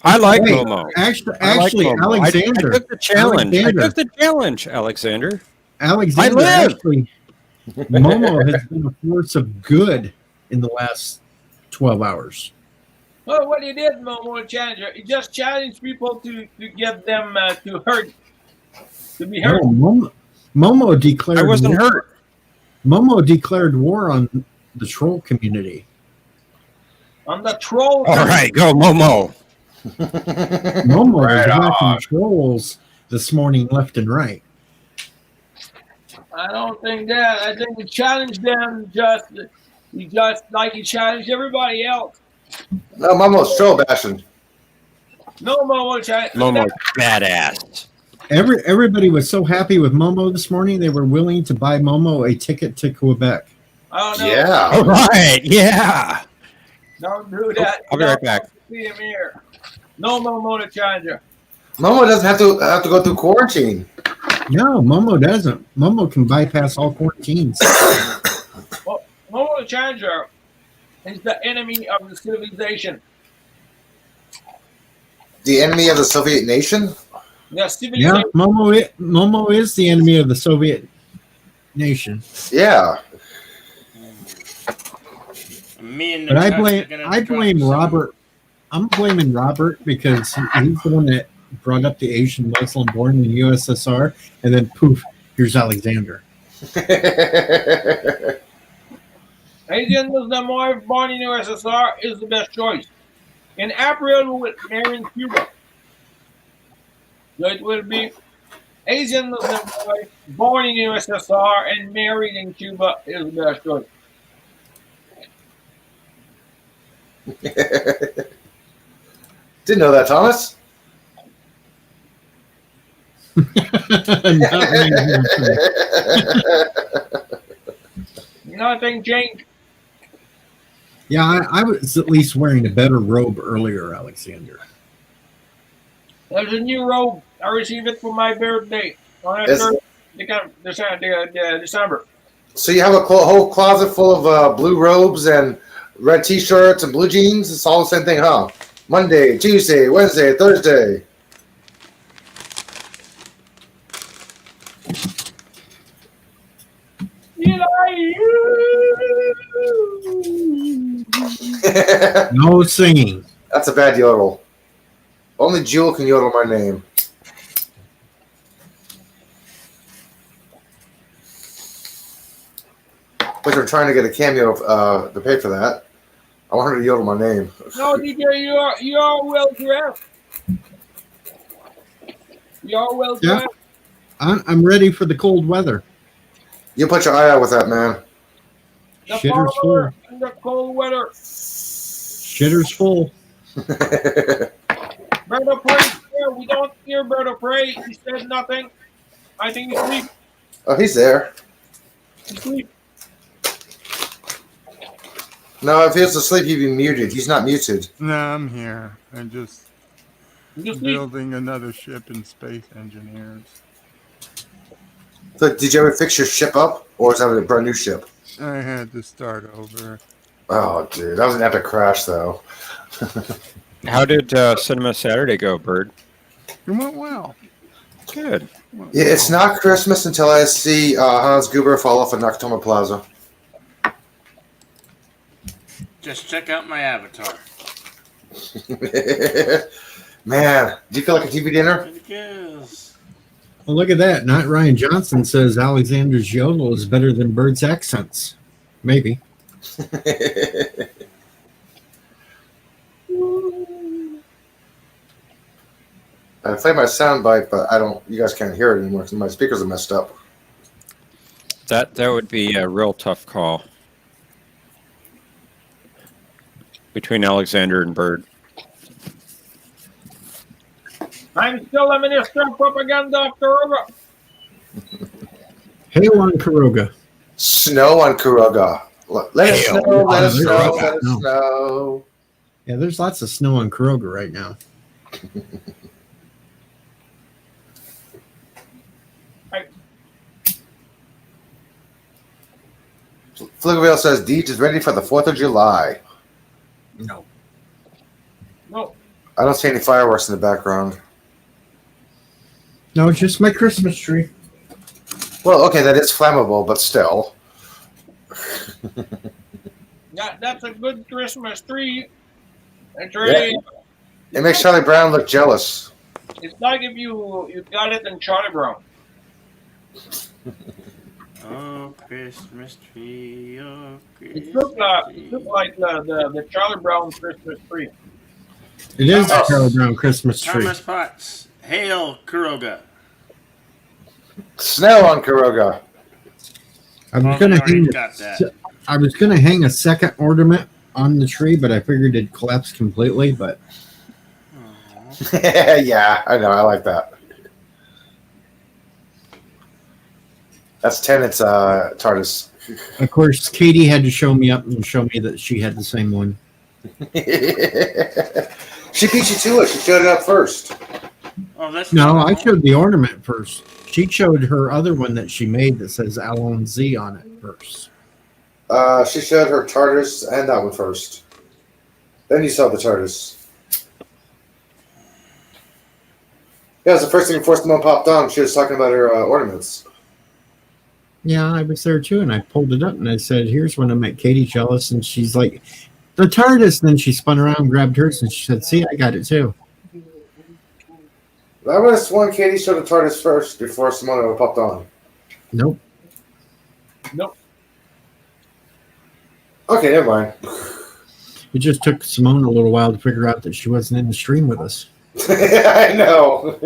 I like Hey, Momo. Actually, I like Momo. Alexander. I took the challenge. Alexander. I took the challenge, Alexander. Alexander, I live. actually, Momo has been a force of good in the last 12 hours. Well, what he did, Momo the challenger, he just challenged people to get them to hurt, to be hurt. No, Momo declared. I wasn't hurt. Momo declared war on the troll community. On the troll. All right, go Momo. Momo was attacking trolls this morning, left and right. I don't think that. I think he challenged them just like he challenged everybody else. No, Momo's troll bashing. No, Momo challenged. Momo's badass. Everybody was so happy with Momo this morning, they were willing to buy Momo a ticket to Quebec. Oh, no. Yeah. All right, yeah. Don't do that. I'll be right back. See him here. No Momo the challenger. Momo doesn't have to go through quarantine. No, Momo doesn't. Momo can bypass all quarantines. Well, Momo the challenger is the enemy of the civilization. The enemy of the Soviet nation? Yeah, The civilization. Momo is the enemy of the Soviet nation. Yeah. Me and the But I Chucks are gonna blame drop some- Robert. I'm blaming Robert because he's the one that brought up the Asian Muslim born in the USSR, and then poof, here's Alexander. Asian Muslim boy born in USSR is the best choice. In April, we will marry in Cuba. So it will be Asian Muslim boy born in USSR and married in Cuba is the best choice. Didn't know that, Thomas. Nothing changed. Yeah, I was at least wearing a better robe earlier, Alexander. There's a new robe. I received it for my birthday on December. So you have a whole closet full of blue robes and red T-shirts and blue jeans? It's all the same thing, huh? Monday, Tuesday, Wednesday, Thursday. No singing. That's a bad yodel. Only Jewel can yodel my name. Which I'm trying to get a cameo to pay for that. I want her to yodel my name. No, DJ, you are well dressed. You are well dressed. I'm ready for the cold weather. You put your eye out with that, man. The Shitter's farmer full. in the cold weather. Shitter's full. Bird of prey. Yeah, we don't hear bird of prey. He said nothing. I think he's asleep. Oh, he's there. He's asleep. No, if he was asleep, he'd be muted. He's not muted. No, I'm here. I'm just He's asleep. building another ship in Space Engineers. So, did you ever fix your ship up, or is that a brand new ship? I had to start over. Oh, dude, that was an epic crash, though. How did Cinema Saturday go, Bird? It went well. Good. Yeah, it's not Christmas until I see Hans Gruber fall off of Nakatomi Plaza. Just check out my avatar. Man, do you feel like a TV dinner? It goes. Well, look at that. Not Ryan Johnson says Alexander's yodel is better than Bird's accents. Maybe. I play my soundbite, but I don't. You guys can't hear it anymore because my speakers are messed up. That would be a real tough call between Alexander and Bird. I'm still a minister of propaganda of Kuroga. Hail on Kuroga. Snow on Kuroga. Let it snow, let it snow, let it snow. Yeah, there's lots of snow on Kuroga right now. Fliggerville says Deej is ready for the 4th of July. No. No. I don't see any fireworks in the background. No, it's just my Christmas tree. Well, okay, that is flammable, but still. That's a good Christmas tree. That's really, It makes Charlie Brown look jealous. it's like if you got it in Charlie Brown. Oh, Christmas tree, oh, Christmas It looked like the Charlie Brown Christmas tree. It is the Thomas. Charlie Brown Christmas tree. Thomas Potts. Hail, Kuroga. Snow on Kuroga. I was Oh, gonna we already hang. got that. I was gonna hang a second ornament on the tree, but I figured it'd collapse completely. But Yeah, I know. I like that. That's Tennant's TARDIS. of course, Katie had to show me up and show me that she had the same one. She beat you to it. She showed it up first. Oh, that's No, not I wrong. showed the ornament first. She showed her other one that she made that says Alon Z on it first. She showed her TARDIS and that one first. Then you saw the TARDIS. Yeah, it was the first thing before Simone popped on. She was talking about her ornaments. Yeah, I was there too, and I pulled it up and I said, "Here's one to make Katie jealous." And she's like, "The TARDIS." And then she spun around, and grabbed hers, and she said, "See, I got it too." I would have sworn Katie showed the TARDIS first before Simone ever popped on. Nope. Nope. Okay, never mind. It just took Simone a little while to figure out that she wasn't in the stream with us. I know.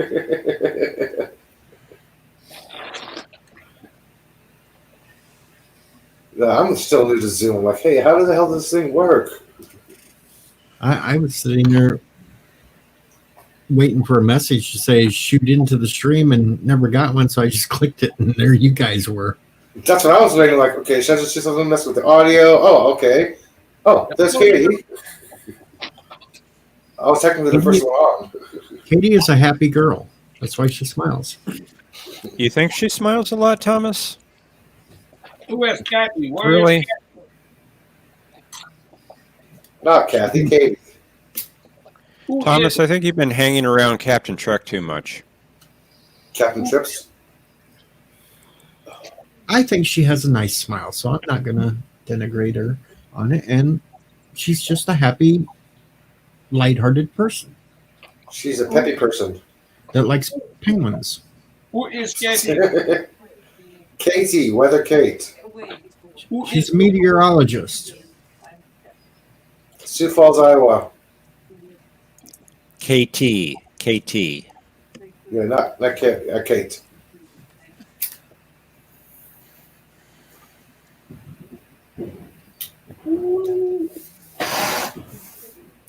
Yeah, I'm still new to Zoom. Like, hey, how the hell does this thing work? I was sitting there waiting for a message to say shoot into the stream and never got one, so I just clicked it, and there you guys were. That's what I was waiting. Like, okay, should I just do something mess with the audio? Oh, okay. Oh, there's Katie. I was technically the first one on. Katie is a happy girl. That's why she smiles. You think she smiles a lot, Thomas? Who is Kathy? Where Really? is Not Kathy, Katie. Who Thomas, is- I think you've been hanging around Captain Trek too much. Captain Trips. I think she has a nice smile, so I'm not going to denigrate her on it. And she's just a happy, lighthearted person She's a peppy person. that likes penguins. Who is Kathy? Katie, Weather Kate. Who She's is a meteorologist. Sioux Falls, Iowa. KT. Yeah, not Kate. Kate.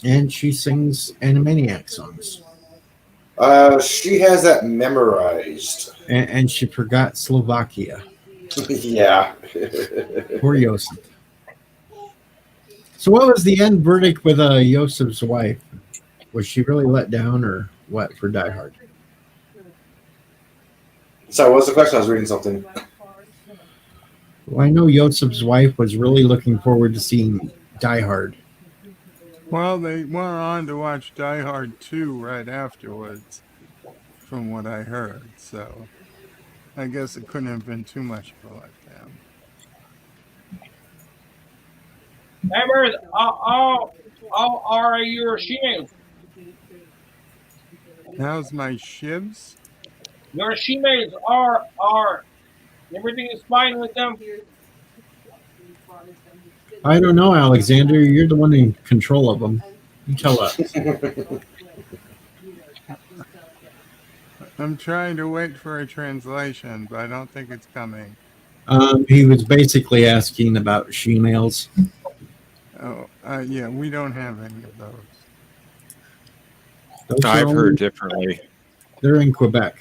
And she sings Animaniac songs. She has that memorized. And she forgot Slovakia. Yeah. Poor Yosef. So what was the end verdict with Yosef's wife? Was she really let down or what for Die Hard? Sorry, what was the question? I was reading something. Well, I know Yosef's wife was really looking forward to seeing Die Hard. Well, they went on to watch Die Hard 2 right afterwards, from what I heard. So I guess it couldn't have been too much of a letdown. Members, how are your shemales? How's my shibs? Your shemales are everything is fine with them? I don't know, Alexander. You're the one in control of them. You tell us. I'm trying to wait for a translation, but I don't think it's coming. He was basically asking about she-males. Oh, yeah, we don't have any of those. I've heard differently. They're in Quebec.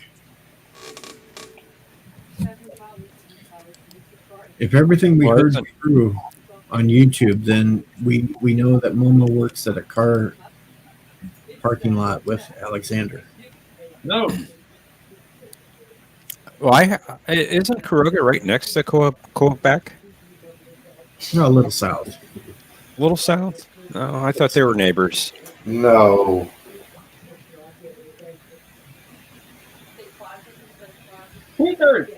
If everything we heard was true on YouTube, then we know that Momo works at a car parking lot with Alexander. No. Well, isn't Karuga right next to Quebec? No, a little south. A little south? No, I thought they were neighbors. No. Hooters.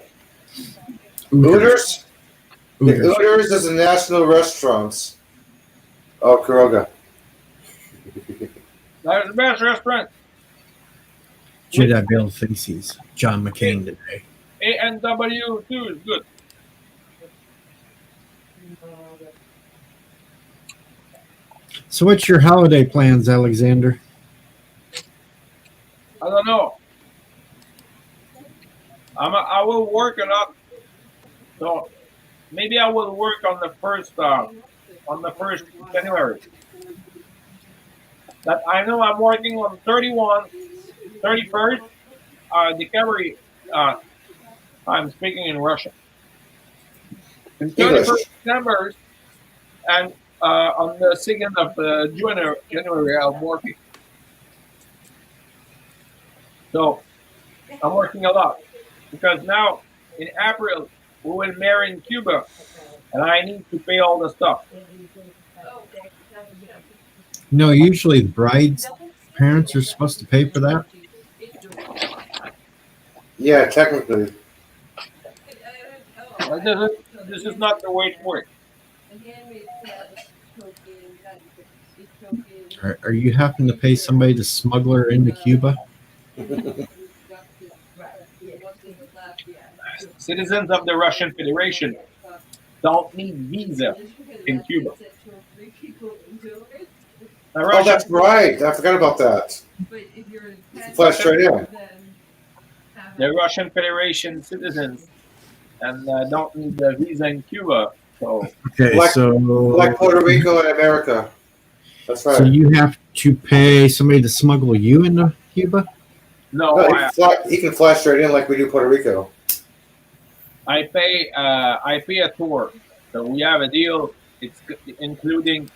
Hooters? Hooters is a national restaurant. Oh, Kuroga. That's the best restaurant. Jedi Bill thinks he's John McCain today. A&W too is good. So what's your holiday plans, Alexander? I don't know. I will work a lot. So maybe I will work on the first January. That I know I'm working on 31, 31st, Discovery. I'm speaking in Russian. In 31st December, and on the 2nd of January, I'm working. So I'm working a lot because now in April we will marry in Cuba, and I need to pay all the stuff. No, usually the bride's parents are supposed to pay for that. Yeah, technically. This is not the way it works. Are you having to pay somebody to smuggle her into Cuba? Citizens of the Russian Federation don't need visa in Cuba. Oh, that's right. I forgot about that. Fly straight in. The Russian Federation citizens and don't need the visa in Cuba. So okay, like Puerto Rico and America. That's right. So you have to pay somebody to smuggle you into Cuba? No, he can fly straight in like we do Puerto Rico. I pay a tour. So we have a deal. It's including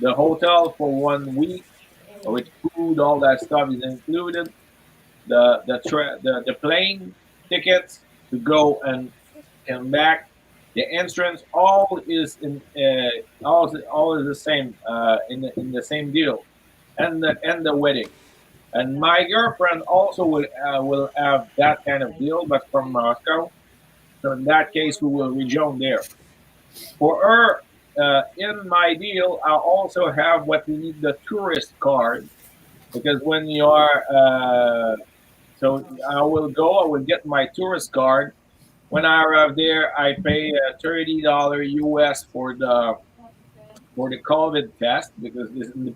the hotel for 1 week, with food, all that stuff is included. The plane tickets to go and come back. The entrance, all is all is the same in the same deal, and the wedding. And my girlfriend also will have that kind of deal, but from Moscow. So in that case, we will rejoin there. For her, in my deal, I also have what we need, the tourist card, because when you are, so I will get my tourist card. When I arrive there, I pay $30 US for the COVID test, because the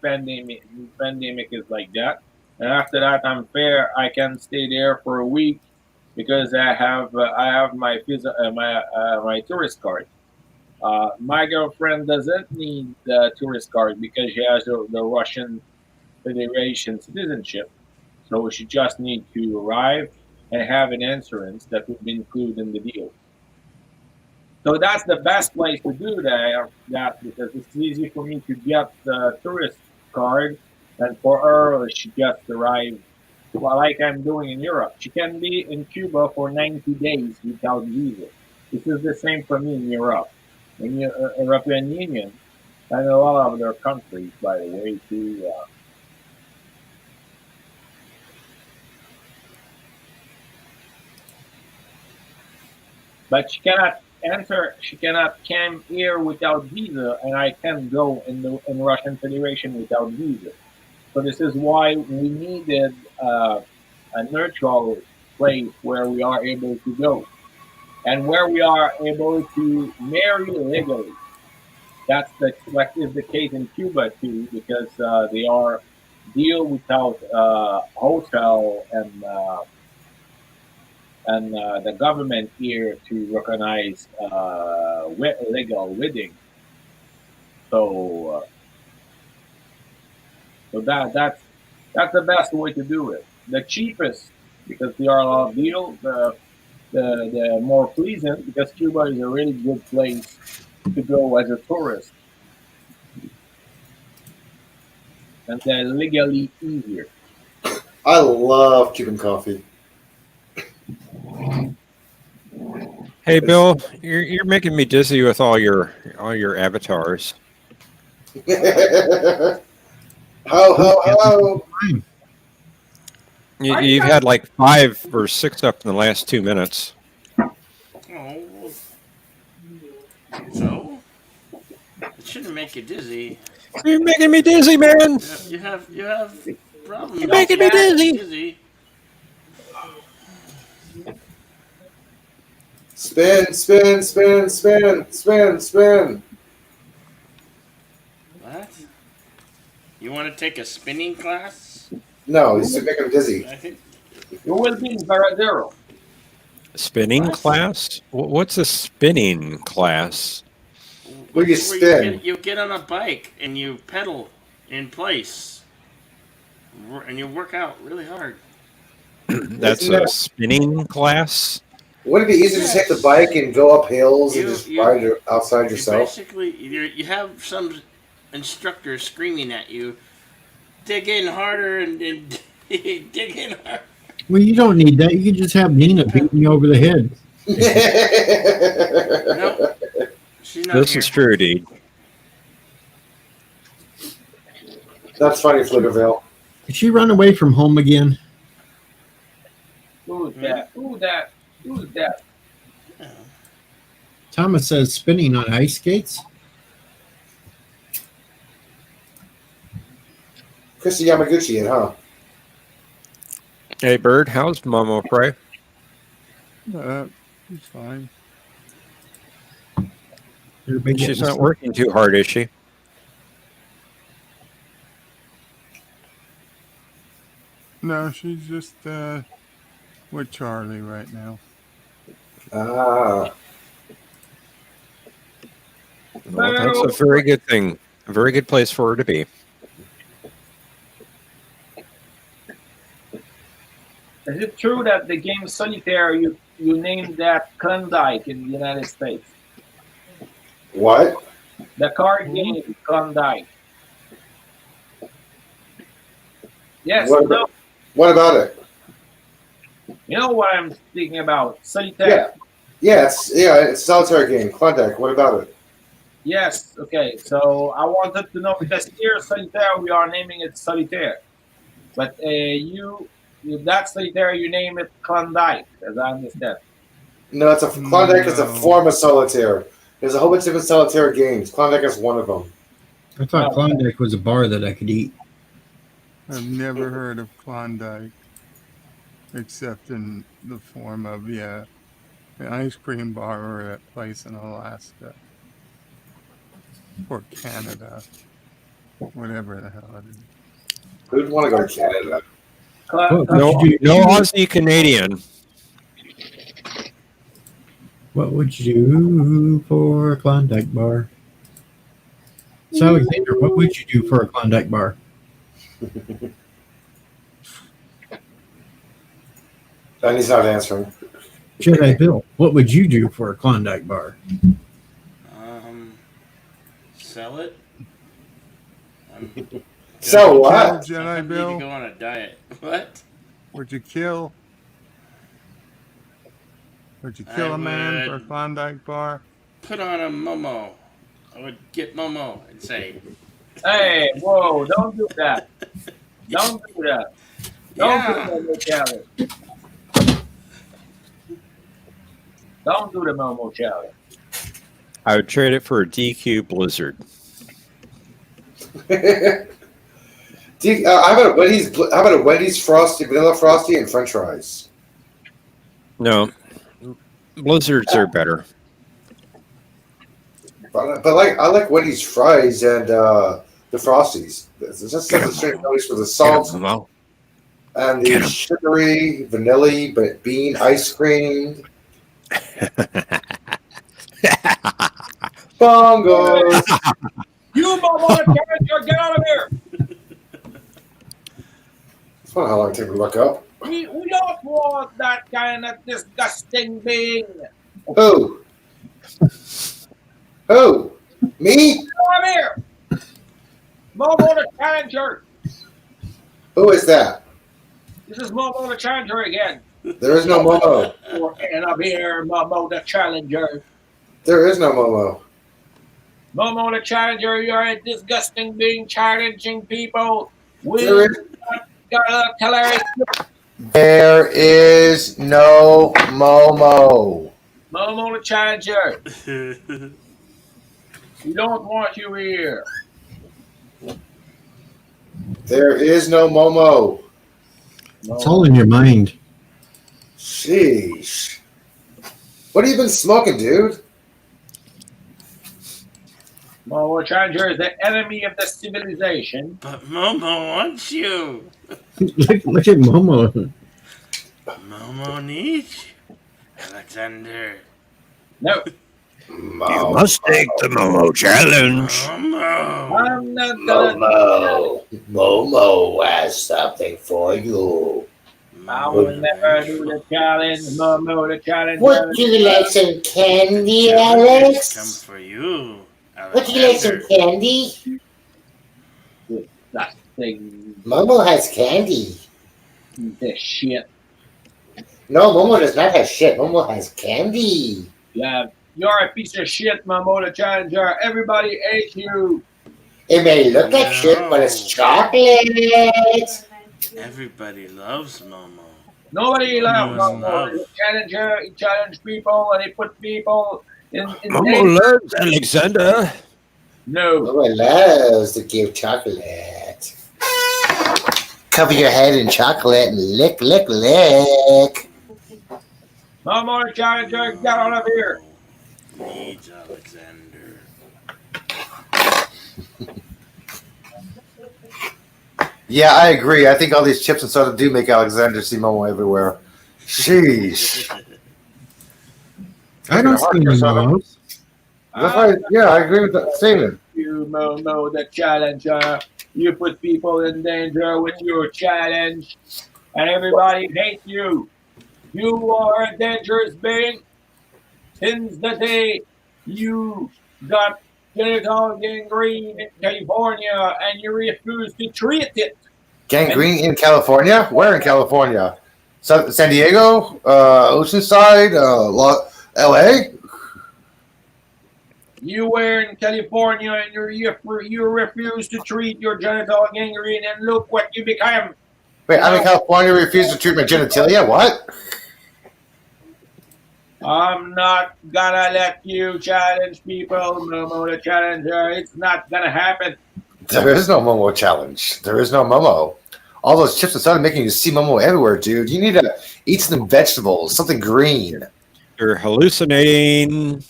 pandemic is like that. And after that, I'm fair. I can stay there for a week because I have my visa, my tourist card. My girlfriend doesn't need the tourist card because she has the Russian Federation citizenship. So she just needs to arrive and have an insurance that would be included in the deal. So that's the best place to do that because it's easy for me to get the tourist card, and for her, she just arrived like I'm doing in Europe. She can be in Cuba for 90 days without visa. This is the same for me in Europe, in the European Union, and a lot of other countries, by the way, too. But she cannot enter. She cannot come here without visa, and I can't go in Russian Federation without visa. So this is why we needed a neutral place where we are able to go and where we are able to marry legally. That's what is the case in Cuba too, because they are deal without hotel and the government here to recognize legal wedding. So that's the best way to do it. The cheapest because they are a lot of deal. The more pleasant because Cuba is a really good place to go as a tourist, and they're legally easier. I love Cuban coffee. Hey, Bill, you're making me dizzy with all your avatars. Ho. You've had like 5 or 6 up in the last 2 minutes. Oh, so it shouldn't make you dizzy. You're making me dizzy, man. You have problems. You're making me dizzy. Spin. What? You want to take a spinning class? No, he's making him dizzy. I think You will be in Varadero. Spinning class? What's a spinning class? Where you spin? You get on a bike and you pedal in place, and you work out really hard. That's a spinning class? Wouldn't it be easier to just hit the bike and go up hills and just ride outside yourself? Basically, you have some instructor screaming at you, dig in harder and dig in harder. Well, you don't need that. You can just have Nina beating you over the head. No, she's not This here. is true, dude. That's funny, Flipperville. Did she run away from home again? Who's that? Who's that? Thomas says spinning on ice skates. Christy Yamaguchi in, huh? Hey, Bird, how's Momo pray? It's fine. She's not working too hard, is she? No, she's just with Charlie right now. Ah. Well, that's a very good thing. A very good place for her to be. Is it true that the game Solitaire you named that Klondike in the United States? What? The card game Klondike. Yes. What about it? You know what I'm speaking about? Solitaire. Yes. Yeah, it's a solitaire game. Klondike. What about it? Yes. Okay. So I wanted to know because here Solitaire we are naming it Solitaire, but that Solitaire you name it Klondike, as I understand. No, it's Klondike is a form of solitaire. There's a whole bunch of different solitaire games. Klondike is one of them. I thought Klondike was a bar that I could eat. I've never heard of Klondike, except in the form of an ice cream bar or that place in Alaska or Canada, whatever the hell it is. Who'd want to go to Canada? No Aussie Canadian. What would you do for a Klondike bar? So, Alexander, what would you do for a Klondike bar? And he's not answering. Jedi Bill, what would you do for a Klondike bar? Sell it. So Kill what? Jedi I need to Bill? go on a diet. What? Would you kill? Would you kill I a man for a would- Klondike bar? Put on a Momo. I would get Momo and say, Hey, whoa, don't do that. Don't do that. Don't do yeah. the Momo challenge. Don't do the Momo challenge. I would trade it for a DQ Blizzard. How about a Wendy's Frosty, vanilla Frosty, and French fries? No, Blizzards are better. But I like Wendy's fries and the Frosties. There's just such a strange noise for the salt and the sugary, vanilla, but bean ice cream. Bongos. You Momo challenger, get out of here. It's not how long it takes to look up. We don't want that kind of disgusting being. Who? Who? Me? Get out of here. Momo the challenger. Who is that? This is Momo the challenger again. There is no Momo. And I'm here, Momo the challenger. There is no Momo. Momo the challenger, you're a disgusting being challenging people. We There is, gotta tell her there is no Momo. Momo the challenger. We don't want you here. There is no Momo. It's all in your mind. Sheesh. What have you been smoking, dude? Momo the challenger is the enemy of the civilization. But Momo wants you. Look at Momo. Momo needs you. Alexander. No, Momo. Must take the Momo challenge. Momo. I'm not gonna. Momo. Momo has something for you. I will never do the challenge, Momo the challenger. Would you like some candy, Come Alex? for you, Would you like some Alexander. candy? That thing, Momo has candy. this shit. No, Momo does not have shit. Momo has candy. Yeah, you're a piece of shit, Momo the challenger. Everybody hates you. It may look like shit, but it's chocolate. Everybody loves Momo. Nobody loves No one Momo. loves. He's a challenger. He challenged people and he put people in Momo danger. loves Alexander. No. Momo loves to give chocolate. Cover your head in chocolate and lick, lick, lick. Momo the challenger, get out of here. Needs Alexander. Yeah, I agree. I think all these chips and soda do make Alexander see Momo everywhere. Sheesh. I don't see any Momos. That's why, yeah, I agree with that statement. You, Momo the challenger. You put people in danger with your challenge. And everybody hates you. You are a dangerous being. Since the day you got genital gangrene in California and you refused to treat it. Gangrene in California? Where in California? San Diego? Oceanside? LA? You were in California and you refused to treat your genital gangrene, and look what you became. Wait, I'm in California, refused to treat my genitalia? What? I'm not gonna let you challenge people, Momo the challenger. It's not gonna happen. There is no Momo challenge. There is no Momo. All those chips and soda making you see Momo everywhere, dude. You need to eat some vegetables, something green. You're hallucinating.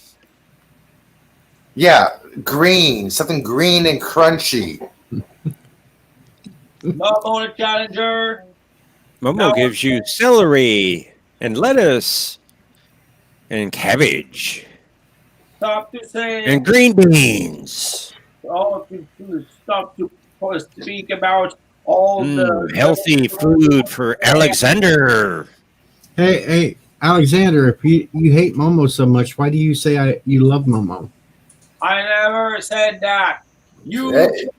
Yeah, green, something green and crunchy. Momo the challenger. Momo No. gives you celery and lettuce. and cabbage Stop to say. and green beans. All to stop to speak about all the Healthy food for Alexander. Hey, Alexander, if you hate Momo so much, why do you say you love Momo? I never said that. You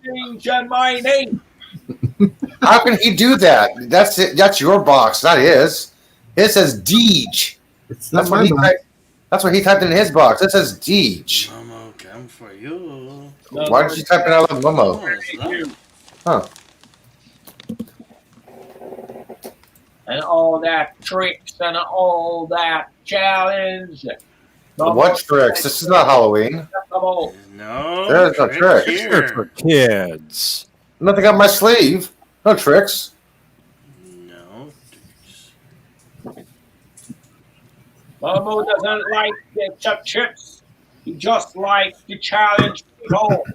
changed my name. How can he do that? That's it. That's your box, not his. It says Deej. It's not my box. That's what he typed in his box. It says Deej. Momo, come for you. Why did you type in I love Momo? Huh. And all that tricks and all that challenge. What tricks? This is not Halloween. No. There's no tricks. They're for kids. Nothing up my sleeve. No tricks. No. Momo doesn't like the chips. He just likes to challenge people.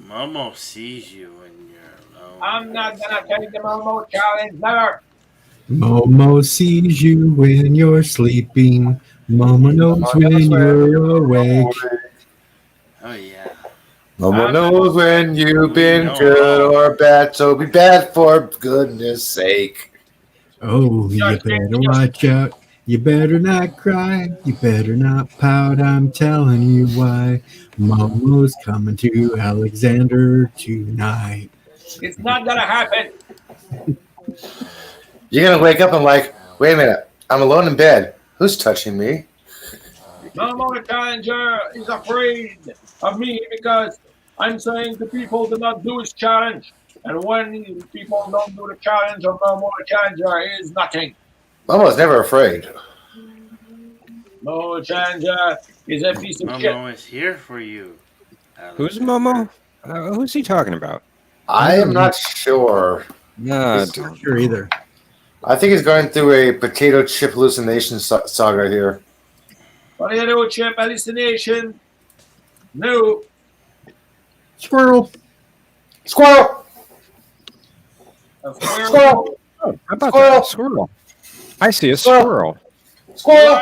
Momo sees you when you're alone. I'm not gonna take the Momo challenge, never. Momo sees you when you're sleeping. Momo knows when you're awake. Oh, yeah. Momo knows when you've been good or bad, so be bad for goodness sake. Oh, you better watch out. You better not cry. You better not pout. I'm telling you why. Momo's coming to Alexander tonight. It's not gonna happen. You're going to wake up and like, wait a minute. I'm alone in bed. Who's touching me? Momo the Challenger is afraid of me because I'm saying to people to not do his challenge. And when people don't do the challenge, or Momo the Challenger is nothing. Momo's never afraid. Momo the Challenger is a piece of shit. Momo is here for you. Who's Momo? Who's he talking about? I am not sure. No, I'm not sure either. I think he's going through a potato chip hallucination saga here. Potato chip hallucination. No. Squirrel. Squirrel! A squirrel. Squirrel! how about Squirrel. that? Squirrel. I see a squirrel. Squirrel!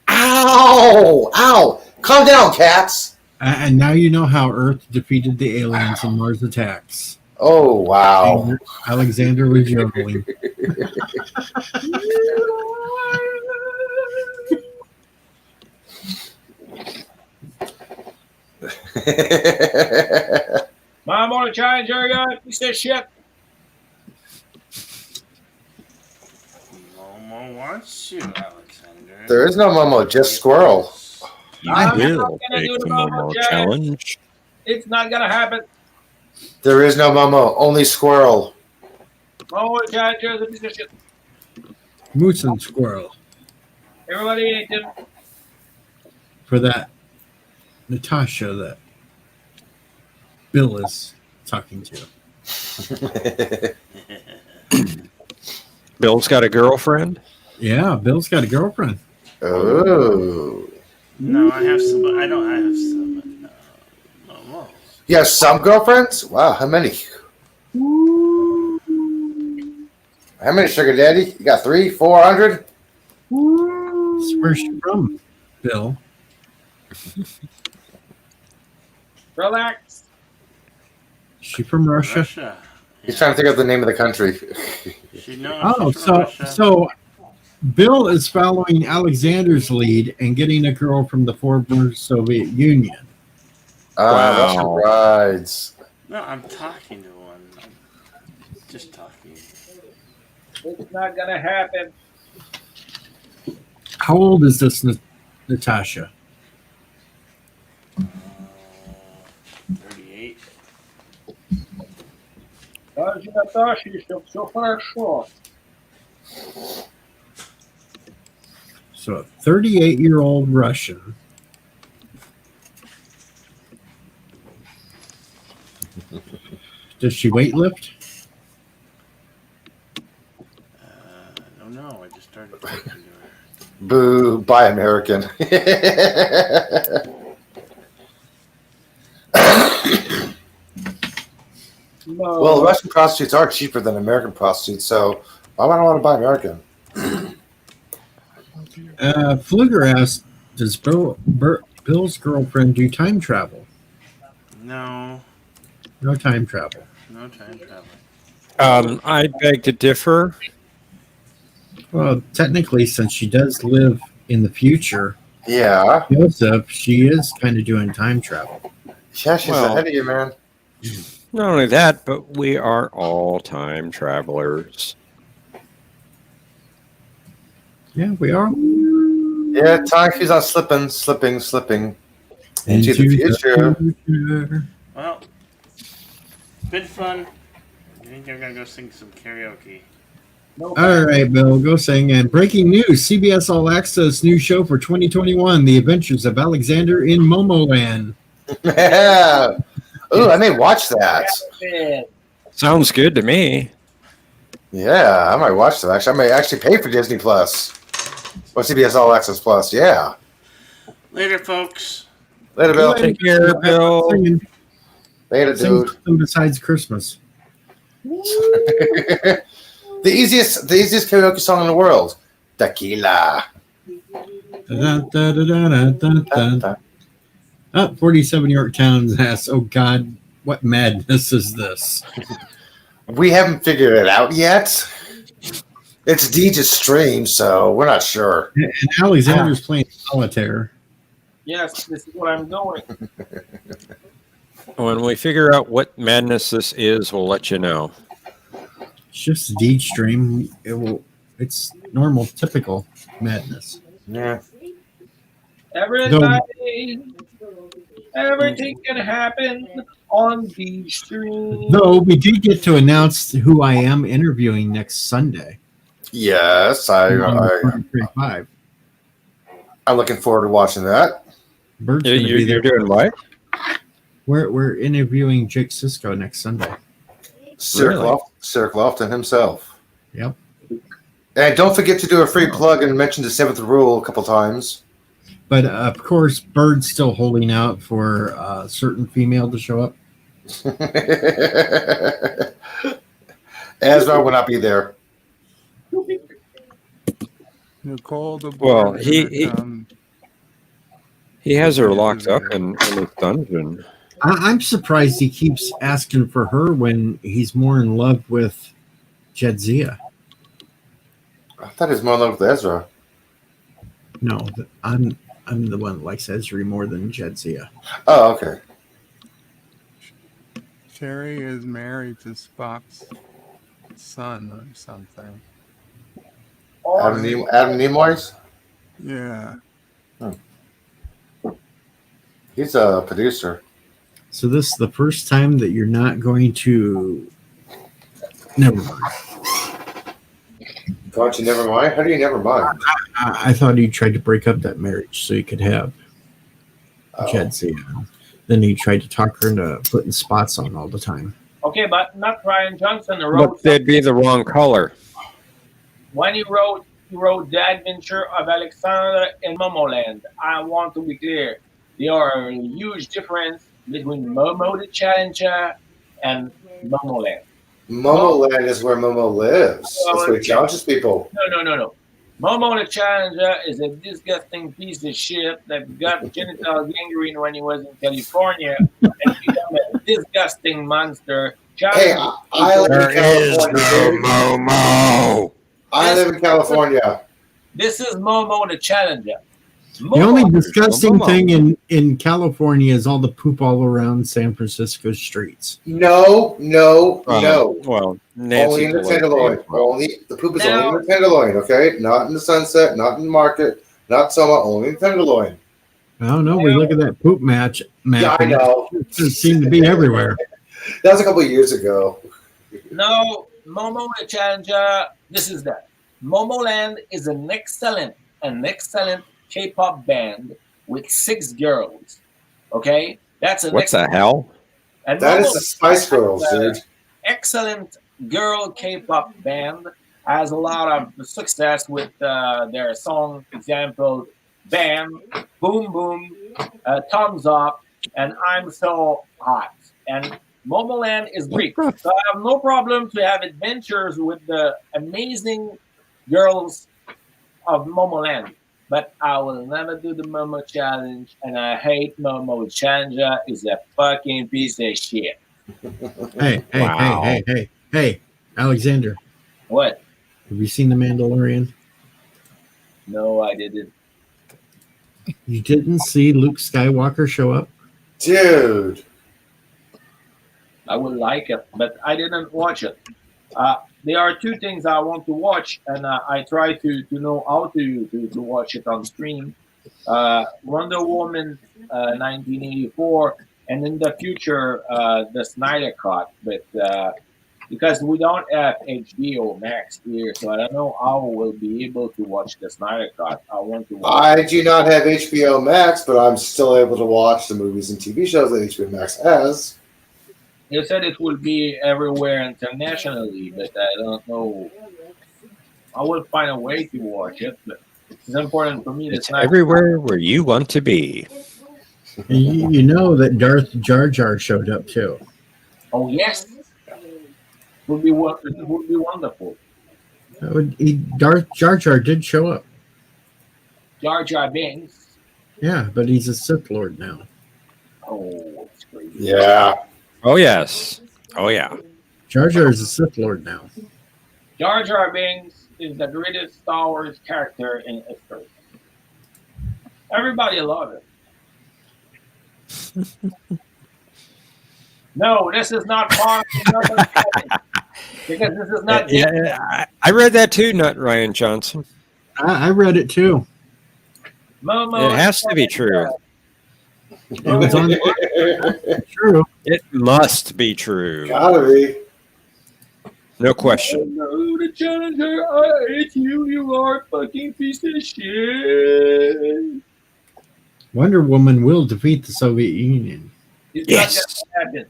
Ow! Ow! Calm down, cats. And now you know how Earth defeated the aliens in Mars Attacks. Oh, wow. Alexander was juggling. I'm on a Challenger, you piece of shit. Momo wants you, Alexander. There is no Momo, just squirrel. I I'm will not gonna take do the the Momo Momo challenge. challenge. It's not gonna happen. There is no Momo, only squirrel. Momo the Challenger is a piece of shit. Moose and squirrel. Everybody ate him. For that Natasha that Bill is talking to. Bill's got a girlfriend? Yeah, Bill's got a girlfriend. Oh. No, I have some. I don't. I have some. Momo. You have some girlfriends? Wow, how many? How many, Sugar Daddy? You got 300, 400? Where's she from, Bill? Relax. Is she from Russia? Russia. He's trying to think of the name of the country. She knows. Oh, she's from Russia. so Bill is following Alexander's lead and getting a girl from the former Soviet Union. Russian Wow. brides. No, I'm talking to one. I'm just talking. It's not gonna happen. How old is this Natasha? 38. Даже Наташа еще все хорошо. So a 38-year-old Russian. Does she weightlift? I don't know. I just started talking to her. Boo, buy American. Well, Russian prostitutes are cheaper than American prostitutes, so why would I want to buy American? Fluger asked, "Does Bill's girlfriend do time travel?" No. No time travel. No time traveling. I beg to differ. Well, technically, since she does live in the future, Yeah. Joseph, she is kind of doing time travel. Yeah, she's ahead of you, man. Not only that, but we are all time travelers. Yeah, we are. Yeah, time keeps on slipping into the future. Well, been fun. I think I'm gonna go sing some karaoke. All right, Bill, go sing. And breaking news: CBS All Access new show for 2021: The Adventures of Alexander in Momo Land. Yeah. Ooh, I may watch that. Sounds good to me. Yeah, I might watch that. Actually, I may actually pay for Disney Plus or CBS All Access Plus. Yeah. Later, folks. Later, Bill. Take care, Bill. Singing. Later, Sing dude. something besides Christmas. The easiest karaoke song in the world. Tequila. Up 47 Yorktowns asks, "Oh God, what madness is this?" We haven't figured it out yet. It's DJ's stream, so we're not sure. And Alexander's playing solitaire. Yes, this is what I'm doing. When we figure out what madness this is, we'll let you know. It's just a Deej stream. It's normal, typical madness. Yeah. Everything can happen on the stream. Though we did get to announce who I am interviewing next Sunday. Yes, I'm looking forward to watching that. Bird's gonna be there. You're doing what? We're interviewing Jake Sisko next Sunday. Sir Lofton himself. Yep. And don't forget to do a free plug and mention the seventh rule a couple times. But of course, Bird's still holding out for a certain female to show up. Ezra will not be there. Nicole, the Well, he has her locked up in his dungeon. I'm surprised he keeps asking for her when he's more in love with Jedzia. I thought he was more in love with Ezra. No, I'm the one that likes Ezra more than Jedzia. Oh, okay. Sherry is married to Spock's son or something. Adam Nimoy's? Yeah. He's a producer. So this is the first time that you're not going to. Never mind. Don't you never mind? How do you never mind? I thought he tried to break up that marriage so he could have Jedzia. Then he tried to talk her into putting spots on all the time. Okay, but not Ryan Johnson. Look, they'd be the wrong color. When he wrote The Adventure of Alexander in Momoland. I want to be clear. There are a huge difference between Momo the Challenger and Momoland. Momoland is where Momo lives. That's where he challenges people. No. Momo the Challenger is a disgusting piece of shit that got genital gangrene when he was in California and became a disgusting monster. Hey, I live in California. Momo. I live in California. This is Momo the Challenger. The only disgusting thing in California is all the poop all around San Francisco streets. No. Well, only in the Tenderloin. The poop is only in the Tenderloin, okay? Not in the Sunset, not in the Market, not Soma, only in the Tenderloin. I don't know. We look at that poop map. Yeah, I know. It seems to be everywhere. That was a couple of years ago. No, Momo the Challenger, this is that. Momoland is an excellent K-pop band with 6 girls. Okay? That's what the hell? And that is the Spice Girls, dude. Excellent girl K-pop band. Has a lot of success with their song, example, Bam, Boom Boom, Thumbs Up, and I'm So Hot. And Momoland is great. So I have no problem to have adventures with the amazing girls of Momoland. But I will never do the Momo challenge, and I hate Momo. Challenger is a fucking piece of shit. Hey, Alexander. What? Have you seen The Mandalorian? No, I didn't. You didn't see Luke Skywalker show up? Dude. I would like it, but I didn't watch it. There are two things I want to watch, and I try to know how to watch it on stream. Wonder Woman 1984, and in the future, the Snyder Cut. But because we don't have HBO Max here, so I don't know how we'll be able to watch the Snyder Cut. I want to watch I do not have HBO Max, but I'm still able to watch the movies and TV shows that HBO Max has. You said it will be everywhere internationally, but I don't know. I will find a way to watch it, but it's important for me. It's everywhere where you want to be. You know that Darth Jar Jar showed up too. Oh yes, it would be wonderful. Darth Jar Jar did show up. Jar Jar Binks. Yeah, but he's a Sith Lord now. Oh, it's crazy. Yeah. Oh yes. Oh yeah. Jar Jar is a Sith Lord now. Jar Jar Binks is the greatest Star Wars character in history. Everybody loves it. No, this is not part because this is not. Yeah, I read that too, Nut Ryan Johnson. I read it too. Momo It has to be true. It was on. True. It must be true. Gotta be. No question. No, the challenger, I hate you. You are a fucking piece of shit. Wonder Woman will defeat the Soviet Union. It's Yes. not gonna happen.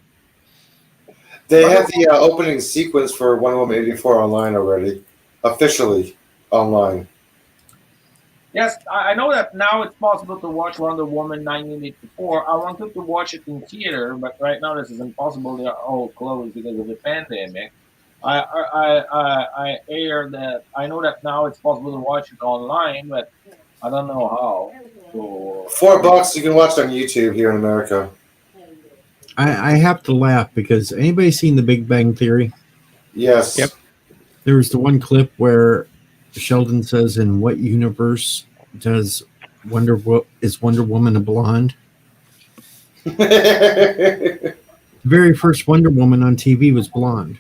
They have the opening sequence for Wonder Woman 84 online already. Officially online. Yes, I know that now it's possible to watch Wonder Woman 1984. I wanted to watch it in theater, but right now this is impossible. They are all closed because of the pandemic. I hear that I know that now it's possible to watch it online, but I don't know how. So, $4 you can watch it on YouTube here in America. I have to laugh because anybody seen The Big Bang Theory? Yes. Yep. There was the one clip where Sheldon says, "In what universe does Wonder Woman a blonde?" The very first Wonder Woman on TV was blonde.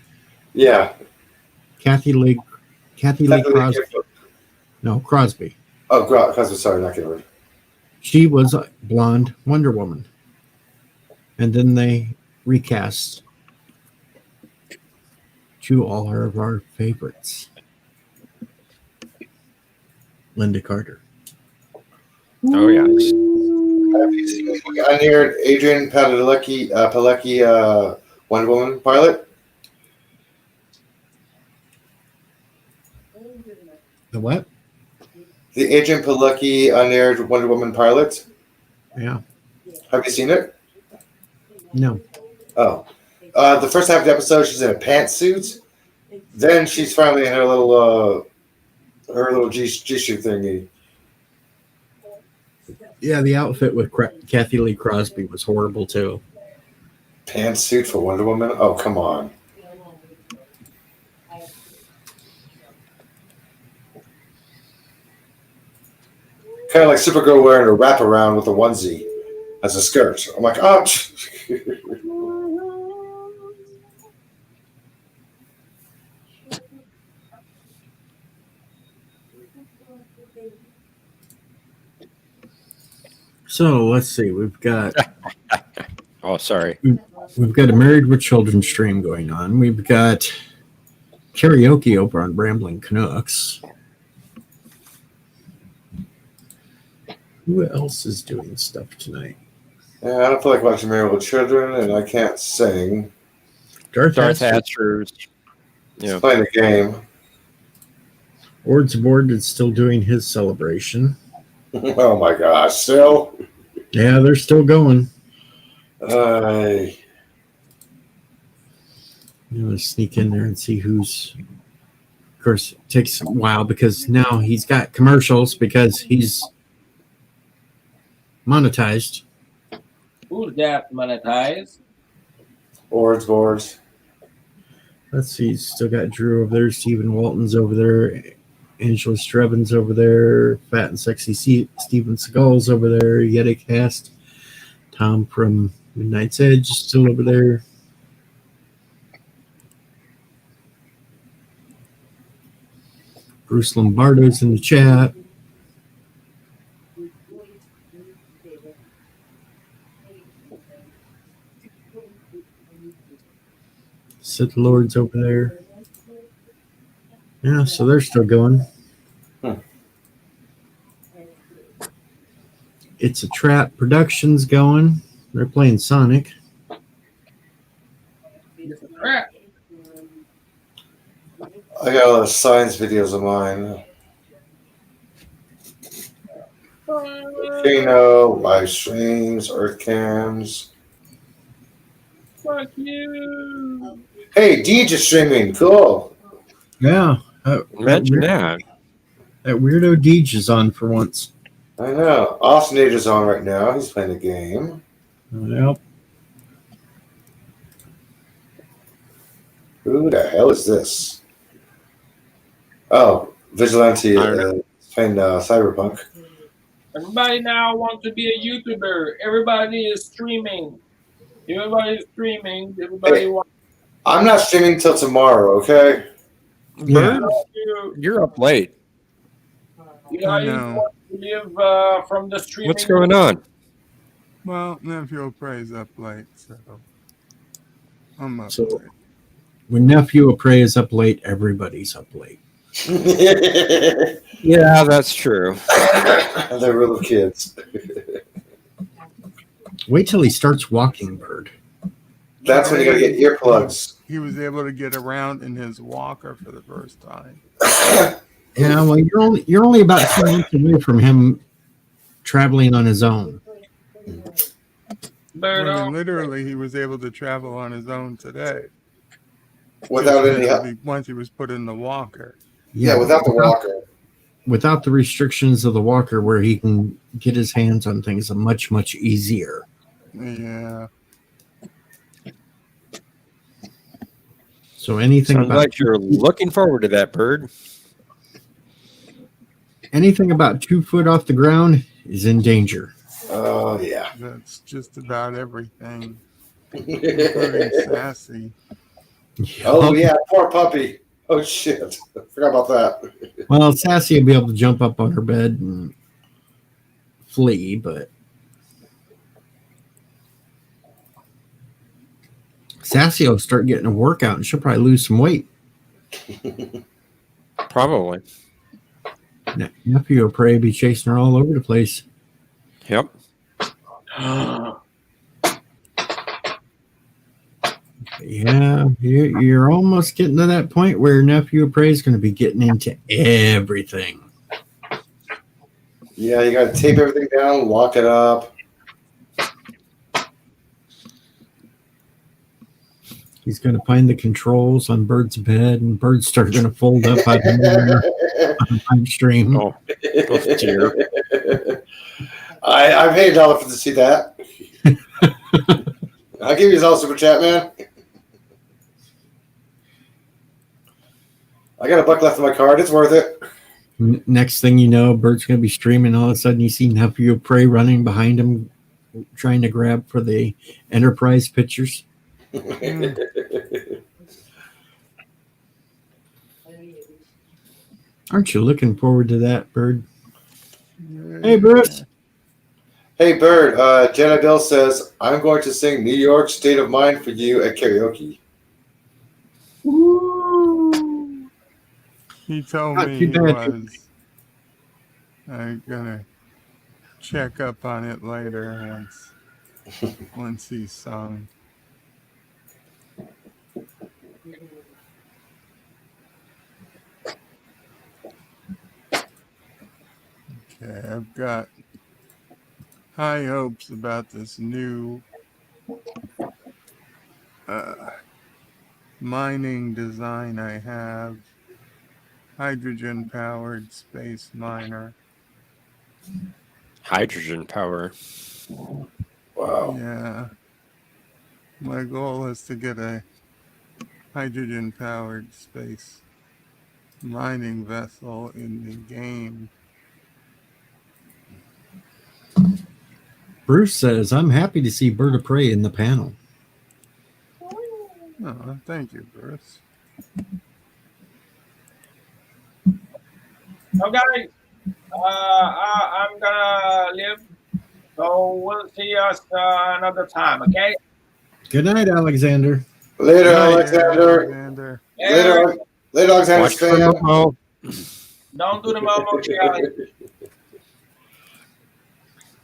Yeah. Kathy Lee Crosby. No, Crosby. Oh, Crosby, sorry, not Gifford. She was a blonde Wonder Woman. And then they recast two all of our favorites. Linda Carter. Oh yes. Have you seen the unaired Adrian Padalecki Wonder Woman pilot? The what? The Adrian Padalecki unaired Wonder Woman pilot? Yeah. Have you seen it? No. Oh. The first half of the episode, she's in a pantsuit. Then she's finally in her little G-suit thingy. Yeah, the outfit with Kathy Lee Crosby was horrible too. Pantsuit for Wonder Woman? Oh, come on. Kind of like Supergirl wearing a wraparound with a onesie as a skirt. I'm like, oh. So let's see. We've got Oh, sorry. we've got a Married with Children stream going on. We've got karaoke over on Rambling Canucks. Who else is doing stuff tonight? Yeah, I don't feel like watching Married with Children, and I can't sing. Darth Hatcher's. Yeah. Playing a game. Ord's Board is still doing his celebration. Oh my gosh, still? Yeah, they're still going. You know, sneak in there and see who's. Of course, it takes a while because now he's got commercials because he's monetized. Who's that monetized? Boards. Let's see, he's still got Drew over there, Stephen Walton's over there, Angela Strebbin's over there, Fat and Sexy Steven Seagal's over there, Yeti Cast, Tom from Midnight's Edge is still over there. Bruce Lombardo's in the chat. Sith Lord's over there. Yeah, so they're still going. It's a Trap Productions going. They're playing Sonic. It's a crap. I got a lot of science videos of mine. Volcano, live streams, earth cams. Fuck you. Hey, DJ streaming, cool. Yeah. Imagine that. That weirdo Deej is on for once. I know. Austin is on right now. He's playing a game. Yep. Who the hell is this? Oh, Vigilante playing Cyberpunk. Everybody now wants to be a YouTuber. Everybody is streaming. Everybody Hey, wants. I'm not streaming till tomorrow, okay? Bird, you're up late. You want to live from the streaming. What's going on? Well, Nephew prays up late, so I'm up So- late. When Nephew of Prey is up late, everybody's up late. Yeah, that's true. They're little kids. Wait till he starts walking, Bird. That's when you gotta get earplugs. He was able to get around in his walker for the first time. Yeah, well, you're only about 2 months away from him traveling on his own. I mean, literally, he was able to travel on his own today. Without any help. Once he was put in the walker. Yeah, without the walker. Without the restrictions of the walker, where he can get his hands on things much, much easier. Yeah. So anything Sounds about like you're looking forward to that, Bird. anything about 2 foot off the ground is in danger. Oh, yeah. That's just about everything, including Sassy. Oh, yeah, poor puppy. Oh, shit. Forgot about that. Well, Sassy will be able to jump up on her bed and flee, but Sassy will start getting a workout and she'll probably lose some weight. Probably. Nephew will probably be chasing her all over the place. Yep. Yeah, you're almost getting to that point where Nephew of Prey is going to be getting into everything. Yeah, you gotta tape everything down, lock it up. He's going to find the controls on Bird's bed, and Bird's start going to fold up out of on stream. Oh, dear. I paid $1 to see that. I'll give you a super chat, man. I got $1 left in my card. It's worth it. Next thing you know, Bird's going to be streaming. All of a sudden, you see Nephew of Prey running behind him, trying to grab for the Enterprise pictures. Aren't you looking forward to that, Bird? Hey, Bruce. Hey, Bird. Jenna Bill says, I'm going to sing New York State of Mind for you at karaoke. Woo. He told Not me too he bad. was. I'm gonna check up on it later once he's sung. Okay, I've got high hopes about this new mining design I have. Hydrogen-powered space miner. Hydrogen power. Wow. Yeah. My goal is to get a hydrogen-powered space mining vessel in the game. Bruce says, I'm happy to see Bird of Prey in the panel. Oh, thank you, Bruce. So, guys, I'm gonna leave. So we'll see us another time, okay? Good night, Alexander. Later, Night. Alexander. Alexander. Later, Alexander's Watch fan. for Momo. Don't do the Momo challenge.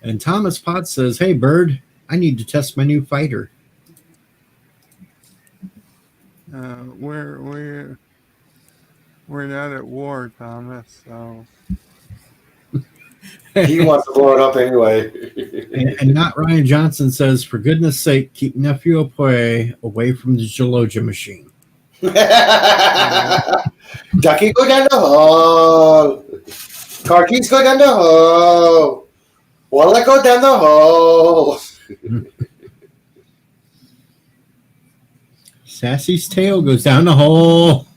And Thomas Potts says, hey, Bird, I need to test my new fighter. We're not at war, Thomas, so He wants to blow it up anyway. And not Ryan Johnson says, for goodness sake, keep Nephew away from the Geologia machine. Ducky, go down the hole. Car keys, go down the hole. Walla, go down the hole. Sassy's tail goes down the hole.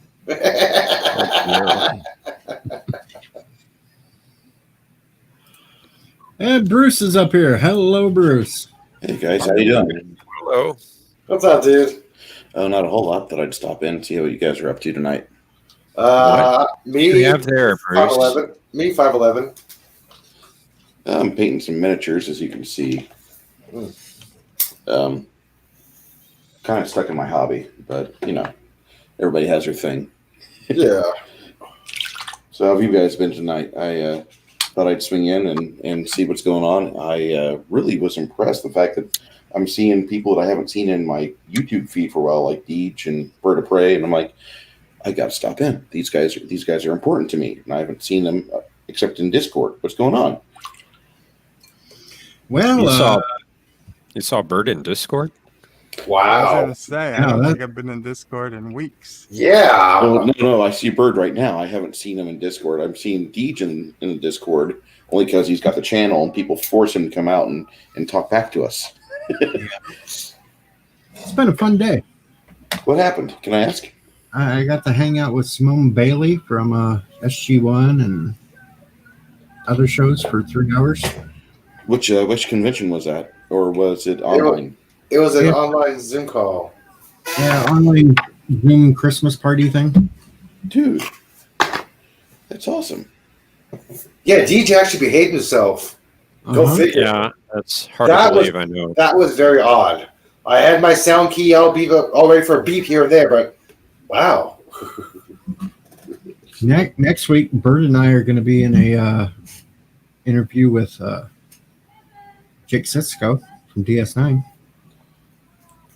And Bruce is up here. Hello, Bruce. Hey guys, how you doing? Hello. What's up, dude? Oh, not a whole lot. Thought I'd stop in and see what you guys are up to tonight. Me, What do you have there, Bruce? 5'11". Me, 5'11". I'm painting some miniatures, as you can see. Kind of stuck in my hobby, but you know, everybody has their thing. Yeah. So how have you guys been tonight? I thought I'd swing in and see what's going on. I really was impressed the fact that I'm seeing people that I haven't seen in my YouTube feed for a while, like Deej and Bird of Prey, and I'm like, I got to stop in. These guys are important to me, and I haven't seen them except in Discord. What's going on? Well, you saw Bird in Discord? I was Wow. gonna say I don't think I've been in Discord in weeks. Yeah. No, I see Bird right now. I haven't seen him in Discord. I'm seeing Deej in the Discord only because he's got the channel and people force him to come out and talk back to us. it's been a fun day. What happened? Can I ask? I got to hang out with Simone Bailey from SG1 and other shows for 3 hours. Which convention was that? Or was it online? It was an online Zoom call. Yeah, online Zoom Christmas party thing. Dude, that's awesome. Yeah, DJ actually behaved himself. Go figure. Yeah, that's hard to believe, I know. That was very odd. I had my sound key all ready for a beep here and there, but wow. Next week, Bert and I are going to be in a interview with Jake Sisko from DS9.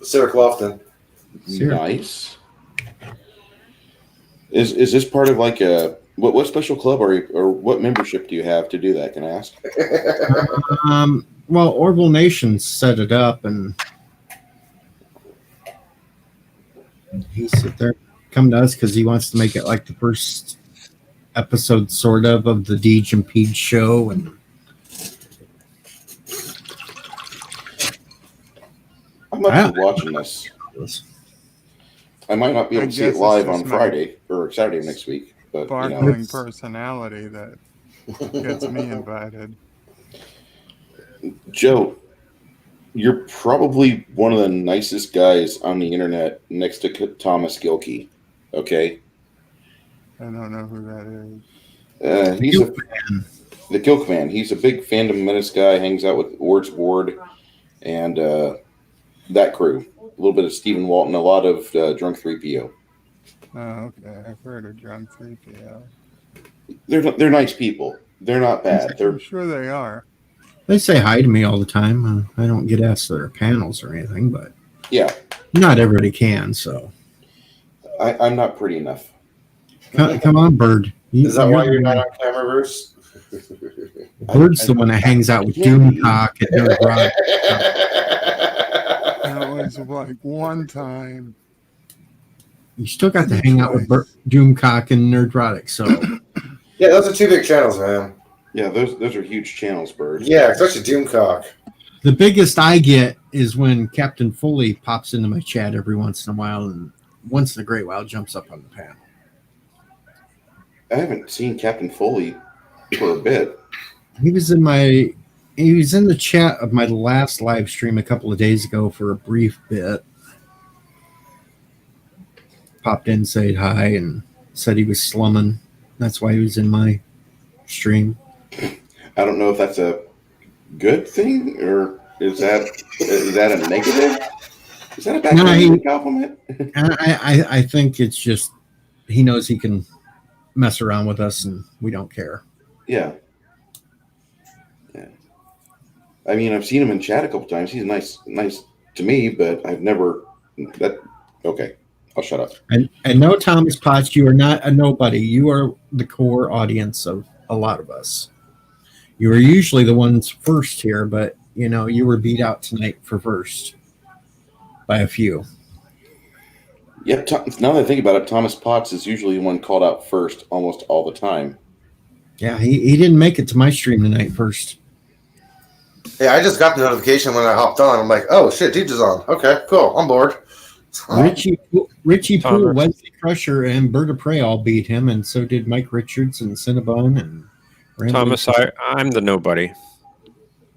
Sarah Clofton. Nice. Is this part of like a what special club or what membership do you have to do that? Can I ask? Well, Orville Nation set it up, and he sit there, come to us because he wants to make it like the first episode, sort of the Deej and Peej show, and I might be watching this. I might not be able to see it live on Friday or Saturday of next week, but Sparkling personality that gets me invited. Joe, you're probably one of the nicest guys on the internet next to Thomas Gilkey. Okay. I don't know who that is. He's the Gilk Man. He's a big Fandom Menace guy. Hangs out with Ward's Ward and that crew. A little bit of Stephen Walton. A lot of Drunk 3PO. Oh, okay. I've heard of Drunk 3PO. They're nice people. They're not bad. I'm sure they are. they say hi to me all the time. I don't get asked to their panels or anything, but yeah, not everybody can. So I'm not pretty enough. Come on, Bird. Is that why you're not on camera, Bruce? Bird's the one that hangs out with Doomcock and Derek Rock. That was like one time. You still got to hang out with Doomcock and Nerdrotic, so Yeah, those are two big channels, man. Yeah, those are huge channels, Bird. Yeah, especially Doomcock. the biggest I get is when Captain Foley pops into my chat every once in a while, and once in a great while jumps up on the panel. I haven't seen Captain Foley for a bit. He was in the chat of my last live stream a couple of days ago for a brief bit. Popped in, said hi, and said he was slumming. That's why he was in my stream. I don't know if that's a good thing or is that a negative? Is that a bad compliment? I think it's just he knows he can mess around with us and we don't care. Yeah. I mean, I've seen him in chat a couple times. He's nice to me, but I've never. Okay, I'll shut up. And no, Thomas Potts, you are not a nobody. You are the core audience of a lot of us. You are usually the ones first here, but you were beat out tonight for first by a few. Yeah, now that I think about it, Thomas Potts is usually the one called out first almost all the time. Yeah, he didn't make it to my stream tonight first. Yeah, I just got the notification when I hopped on. I'm like, oh shit, Teach is on. Okay, cool, I'm bored. Richie Poole, Wesley Crusher, and Bird of Prey all beat him, and so did Mike Richards and Cinnabon and Randy. Thomas, I'm the nobody.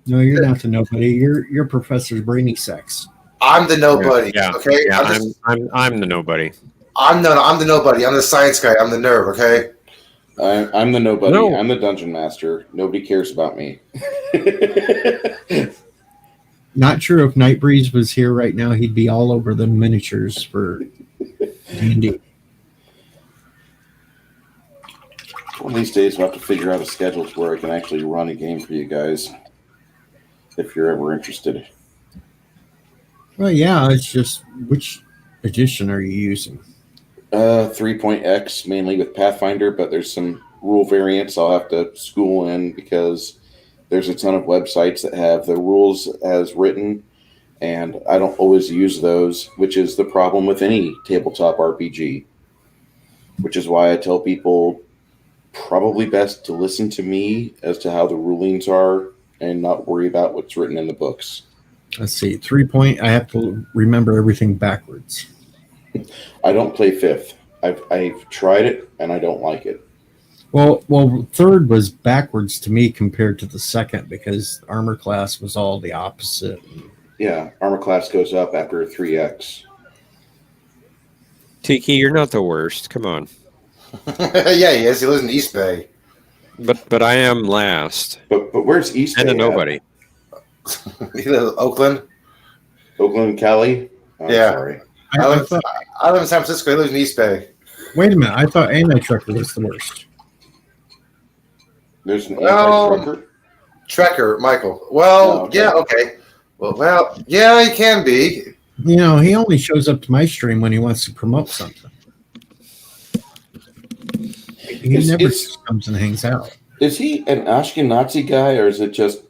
No, you're not the nobody. You're Professor Brainy Sex. I'm the nobody. Yeah. Okay. Yeah, I'm the nobody. I'm the nobody. I'm the science guy. I'm the nerd. Okay. I'm the nobody. No. I'm the dungeon master. Nobody cares about me. Not true. If Nightbreeze was here right now, he'd be all over the miniatures for D&D. One of these days, we'll have to figure out a schedule to where I can actually run a game for you guys, if you're ever interested. Well, yeah, it's just which edition are you using? 3.x, mainly with Pathfinder, but there's some rule variants I'll have to school in because there's a ton of websites that have the rules as written, and I don't always use those, which is the problem with any tabletop RPG, which is why I tell people probably best to listen to me as to how the rulings are and not worry about what's written in the books. Let's see. 3. I have to remember everything backwards. I don't play 5th. I've tried it, and I don't like it. Well, 3rd was backwards to me compared to the 2nd because armor class was all the opposite. Yeah, armor class goes up after 3x. Tiki, you're not the worst. Come on. Yeah, he is. He lives in East Bay. But I am last. But where's East Bay? And a nobody. He lives in Oakland. Oakland, Cali? I'm Yeah. sorry. I live in San Francisco. He lives in East Bay. Wait a minute. I thought Anti-Trucker was the worst. There's an anti-trucker? Trekker, Michael. Well, okay. Yeah, okay. Well, yeah, he can be. He only shows up to my stream when he wants to promote something. He never just comes and hangs out. Is he an Ashkenazi guy, or is it just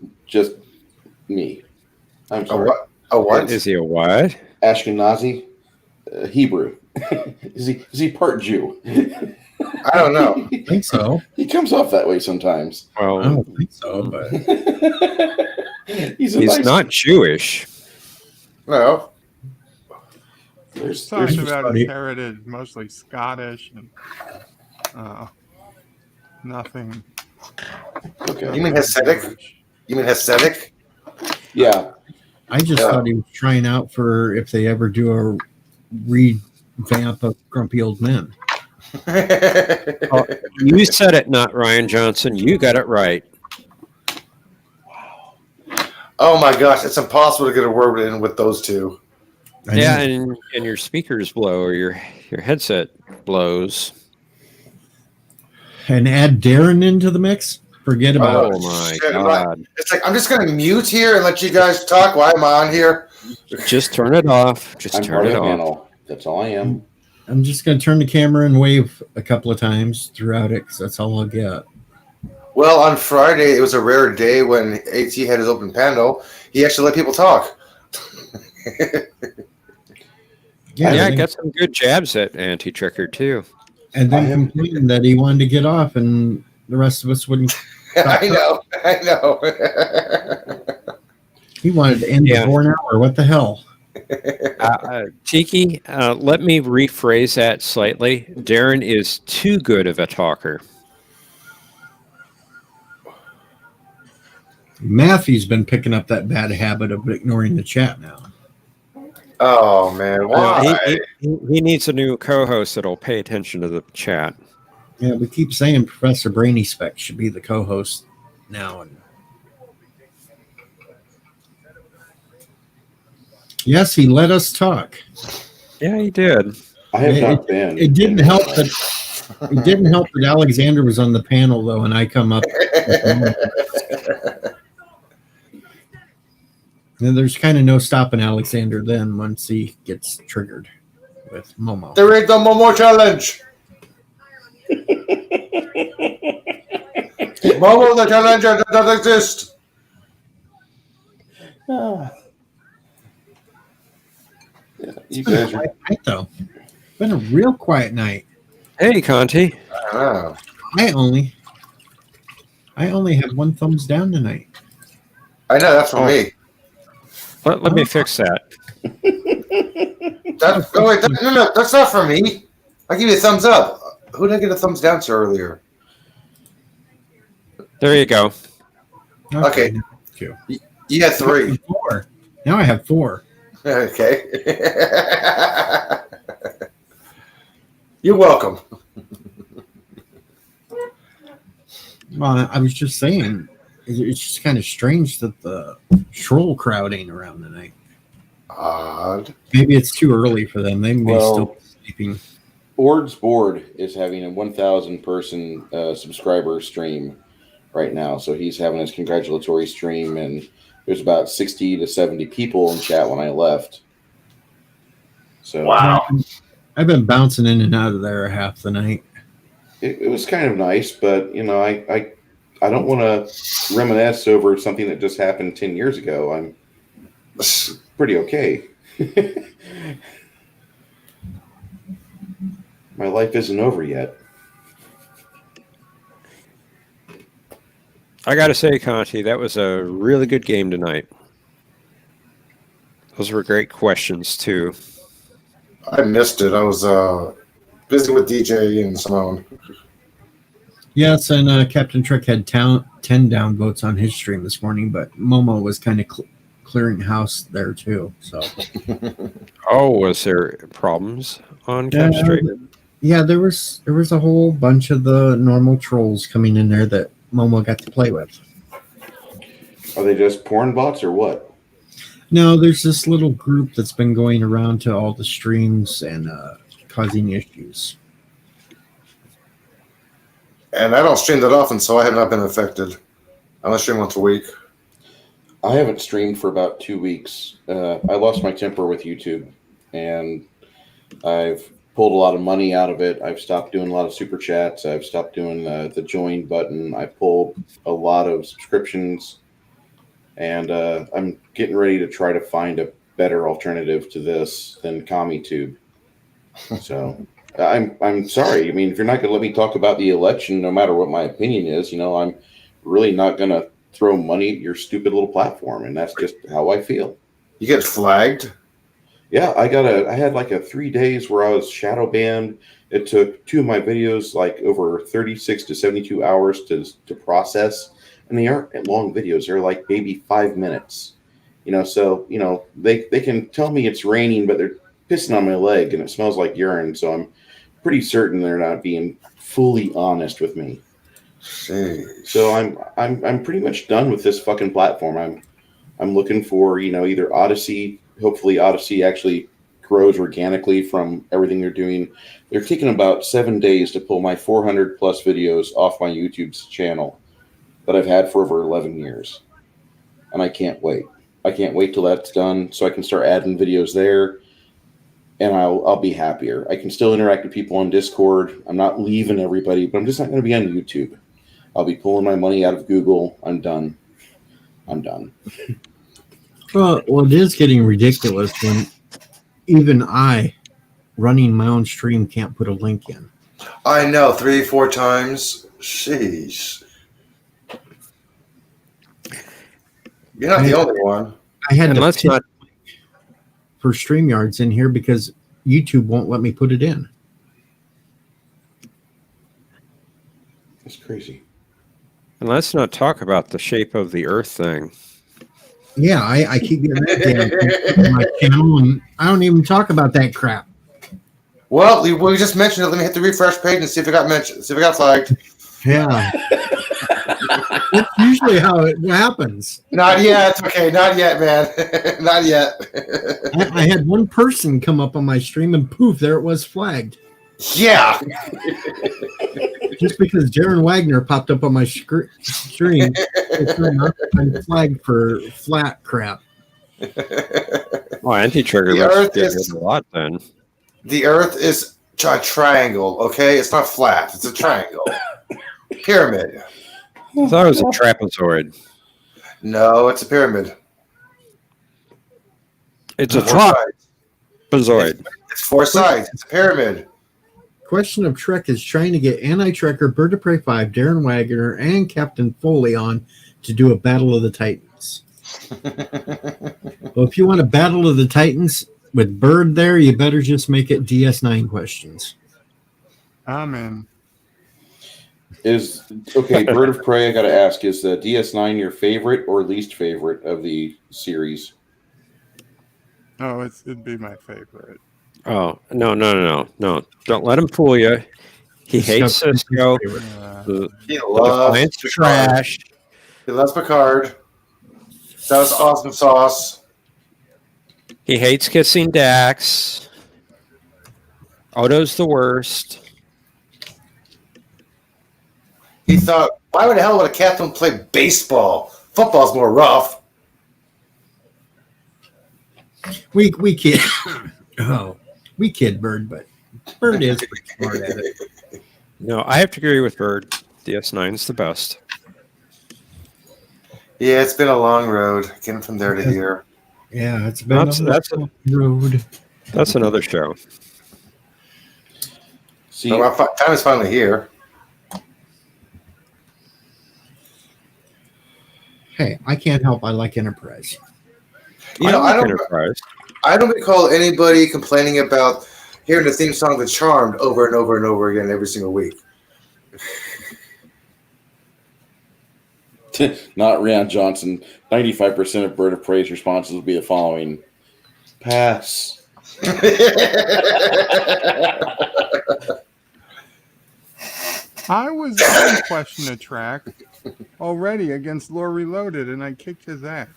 me? I'm sorry. A what? Is he a what? Ashkenazi? Hebrew. Is he part Jew? I don't know. I think so. He comes off that way sometimes. Well, I don't think so, but he's not Jewish. No. There's talking about his heritage, mostly Scottish, and nothing. Okay. You mean Hasidic? Yeah. I just thought he was trying out for if they ever do a revamp of Grumpy Old Men. You said it, not Ryan Johnson. You got it right. Oh my gosh, it's impossible to get a word in with those two. Yeah, and your speakers blow or your headset blows. And add Darren into the mix? Forget about it. Oh my Shit, God. It's like I'm just gonna mute here and let you guys talk while I'm on here. Just turn it off. Just I'm turn part it of the off. panel. That's all I am. I'm just going to turn the camera and wave a couple of times throughout it because that's all I'll get. Well, on Friday, it was a rare day when AT had his open panel. He actually let people talk. Yeah, got some good jabs at Anti-Tricker, too. And then complained that he wanted to get off, and the rest of us wouldn't. I know. He wanted to end before an hour. What the hell? Tiki, let me rephrase that slightly. Darren is too good of a talker. Matthew's been picking up that bad habit of ignoring the chat now. Oh, man. Why? He needs a new co-host that'll pay attention to the chat. Yeah, we keep saying Professor Brainy Spec should be the co-host now. And yes, he let us talk. Yeah, he did. I have not been. It didn't help that. It didn't help that Alexander was on the panel though, and I come up. And there's kind of no stopping Alexander then once he gets triggered with Momo. There is the Momo challenge. Momo, the challenger that doesn't exist. Yeah, you It's been guys a quiet night, though. It's been a real quiet night. Hey, Conti. Oh. I only have one thumbs down tonight. I know, that's for me. Let me fix that. No, that's not for me. I give you a thumbs up. Who did I get a thumbs down to earlier? There you go. Okay. You had 3. 4. Now I have 4. Okay. You're welcome. Well, I was just saying, it's just kind of strange that the troll crowd ain't around tonight. Odd. Maybe it's too early for them. They may still be sleeping. Ord's Board is having a 1,000 person subscriber stream right now. So he's having his congratulatory stream, and there's about 60 to 70 people in chat when I left. So wow. I've been bouncing in and out of there half the night. It was kind of nice, but I don't want to reminisce over something that just happened 10 years ago. I'm pretty okay. My life isn't over yet. I got to say, Conti, that was a really good game tonight. Those were great questions, too. I missed it. I was busy with DJ and Simone. Yes, and Captain Trick had 10 downvotes on his stream this morning, but Momo was kind of clearing house there, too. So, oh, was there problems on Cap's stream? Yeah, there was a whole bunch of the normal trolls coming in there that Momo got to play with. Are they just porn bots or what? No, there's this little group that's been going around to all the streams and causing issues. And I don't stream that often, so I have not been affected. I only stream once a week. I haven't streamed for about 2 weeks. I lost my temper with YouTube, and I've pulled a lot of money out of it. I've stopped doing a lot of super chats. I've stopped doing the join button. I pulled a lot of subscriptions, and I'm getting ready to try to find a better alternative to this than CommieTube. So I'm sorry. I mean, if you're not going to let me talk about the election, no matter what my opinion is, I'm really not going to throw money at your stupid little platform, and that's just how I feel. You get flagged? Yeah, I had like a 3 days where I was shadow banned. It took 2 of my videos like over 36 to 72 hours to process, and they aren't long videos. They're like maybe 5 minutes. So they can tell me it's raining, but they're pissing on my leg and it smells like urine. So I'm pretty certain they're not being fully honest with me. Jeez. So I'm pretty much done with this fucking platform. I'm looking for either Odyssey. Hopefully Odyssey actually grows organically from everything they're doing. They're taking about 7 days to pull my 400 plus videos off my YouTube's channel that I've had for over 11 years. And I can't wait. I can't wait till that's done so I can start adding videos there, and I'll be happier. I can still interact with people on Discord. I'm not leaving everybody, but I'm just not going to be on YouTube. I'll be pulling my money out of Google. I'm done. Well, it is getting ridiculous when even I running my own stream can't put a link in. I know, 3-4 times. Jeez. You're not the only one. I had And to let's not. for StreamYards in here because YouTube won't let me put it in. That's crazy. And let's not talk about the shape of the Earth thing. Yeah, I keep getting that damn on my channel, and I don't even talk about that crap. Well, we just mentioned it. Let me hit the refresh page and see if it got mentioned. See if it got flagged. Yeah. That's usually how it happens. Not yet. Okay, not yet, man. Not yet. I had one person come up on my stream, and poof, there it was flagged. Yeah. Just because Darren Wagner popped up on my stream, I'm flagged for flat crap. Well, anti-trigger The must Earth get is- rid of a lot then. The Earth is a triangle, okay? It's not flat. It's a triangle. Pyramid. I thought it was a trapezoid. No, it's a pyramid. It's a Four sides. trapezoid. It's 4 sides. It's a pyramid. Question of Trek is trying to get Anti-Trekker, Bird of Prey 5, Darren Wagner, and Captain Foley on to do a Battle of the Titans. Well, if you want a Battle of the Titans with Bird there, you better just make it DS9 questions. I'm in. Bird of Prey, I got to ask, is the DS9 your favorite or least favorite of the series? Oh, it'd be my favorite. Oh, no. Don't let him fool you. He hates Cisco. The He loves Defiance trash. He loves Picard. That was awesome sauce. He hates kissing Dax. Odo's the worst. He thought, why the hell would a captain play baseball? Football's more rough. We kid. We kid Bird, but Bird is pretty smart at it. No, I have to agree with Bird. DS9's the best. Yeah, it's been a long road getting from there to here. Yeah, it's been That's a long road. That's another show. See, So time is finally here. Hey, I can't help. I like Enterprise. You know, like Enterprise. I don't recall anybody complaining about hearing the theme song of Charmed over and over and over again every single week. not Rian Johnson. 95% of Bird of Prey's responses will be the following: pass. I was on Question of Track already against Lore Reloaded, and I kicked his ass.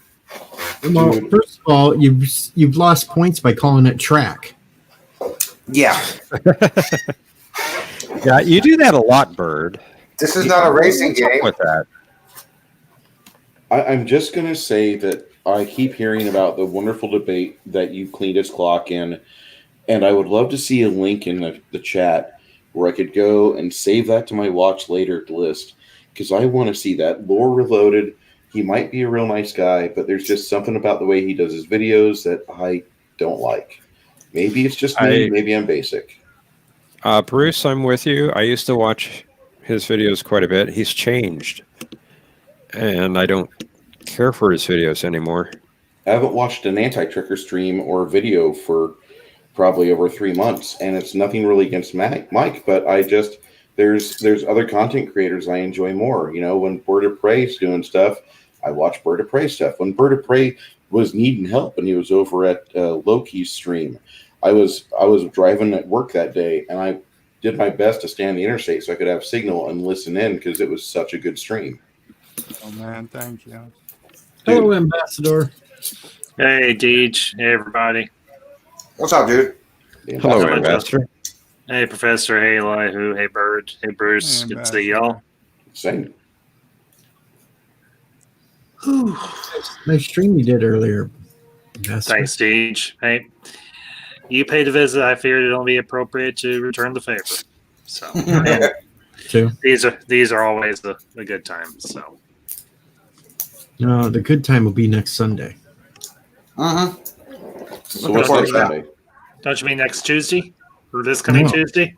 Well, first of all, you've lost points by calling it track. Yeah. Yeah, you do that a lot, Bird. This is not a racing What's up game. with that? I'm just going to say that I keep hearing about the wonderful debate that you cleaned his clock in, and I would love to see a link in the chat where I could go and save that to my watch later list, because I want to see that. Lore Reloaded, he might be a real nice guy, but there's just something about the way he does his videos that I don't like. Maybe it's just me, maybe I'm basic. Bruce, I'm with you. I used to watch his videos quite a bit. He's changed, and I don't care for his videos anymore. I haven't watched an anti-tricker stream or video for probably over 3 months, and it's nothing really against Mike, but I just there's other content creators I enjoy more. You know, when Bird of Prey's doing stuff, I watch Bird of Prey stuff. When Bird of Prey was needing help and he was over at Loki's stream, I was driving at work that day, and I did my best to stay on the interstate so I could have signal and listen in because it was such a good stream. Oh man, thank you. Hello, Ambassador. Hey, Deej. Hey, everybody. What's up, dude? Hello, Ambassador. Hey, Professor. Hey, Elihu. Hey, Bird. Hey, Bruce. Hey, Good to see y'all. Same. Nice stream you did earlier. Ambassador. Thanks, Deej. Hey, you paid a visit. I figured it'll be appropriate to return the favor. So, and Too. these are always the good times. So, No, the good time will be next Sunday. Uh-huh. So what's next Sunday? don't you mean next Tuesday? For this coming No. Tuesday?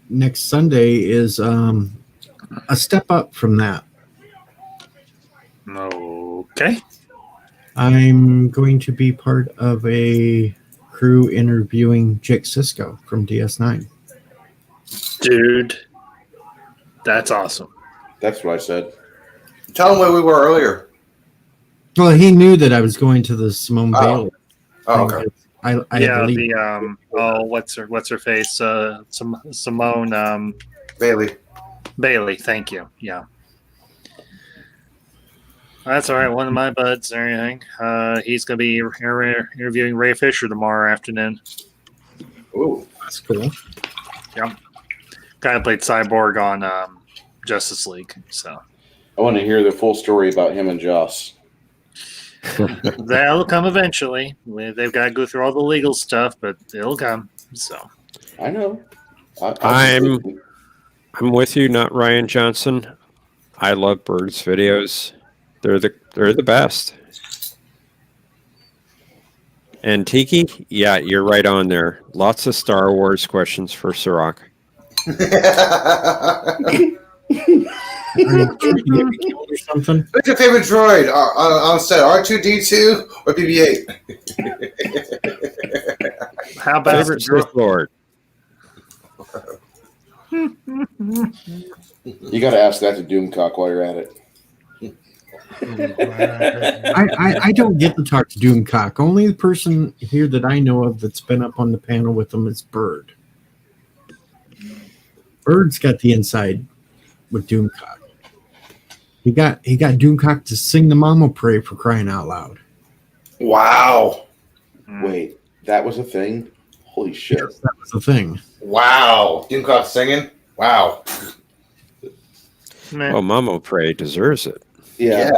Next Sunday is a step up from that. Okay. I'm going to be part of a crew interviewing Jake Sisko from DS9. Dude, that's awesome. That's what I said. Tell him where we were earlier. Well, he knew that I was going to the Simone Bailey. Oh, okay. I had to leave. What's her face? Simone Bailey. Thank you. Yeah. That's all right. One of my buds and everything. He's going to be interviewing Ray Fisher tomorrow afternoon. Ooh, that's cool. Yeah. Guy who played Cyborg on Justice League. So I want to hear the full story about him and Joss. that'll come eventually. They've got to go through all the legal stuff, but it'll come. So I know. I'm with you, not Ryan Johnson. I love Bird's videos. They're the best. And Tiki, yeah, you're right on there. Lots of Star Wars questions for Sirach. Or something? What's your favorite droid on set? R2D2 or BB-8? How about favorite Sith Lord? You got to ask that to Doomcock while you're at it. I don't get to talk to Doomcock. Only the person here that I know of that's been up on the panel with them is Bird. Bird's got the inside with Doomcock. He got Doomcock to sing the Momo Pray for crying out loud. Wow. Wait, that was a thing? Holy shit. Yes, that was the thing. Wow. Doomcock singing? Wow. Man. Well, Momo Pray deserves it. Yeah.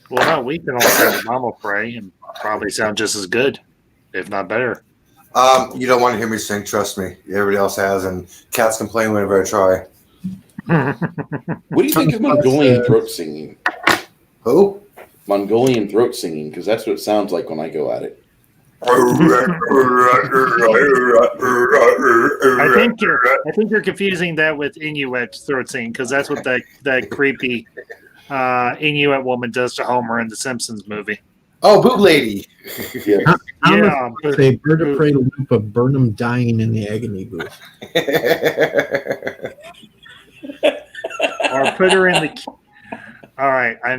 Well, no, we can all sing Mama Pray and probably sound just as good, if not better. You don't want to hear me sing, trust me. Everybody else has, and cats complain whenever I try. What do you think of Mongolian throat singing? Who? Mongolian throat singing, because that's what it sounds like when I go at it. I think you're confusing that with Inuit throat singing, because that's what that creepy Inuit woman does to Homer in the Simpsons movie. Oh, Boob Lady. Yeah. I'm going to say Bird of Prey loop of Burnham dying in the agony booth. Or put her in the... All right, I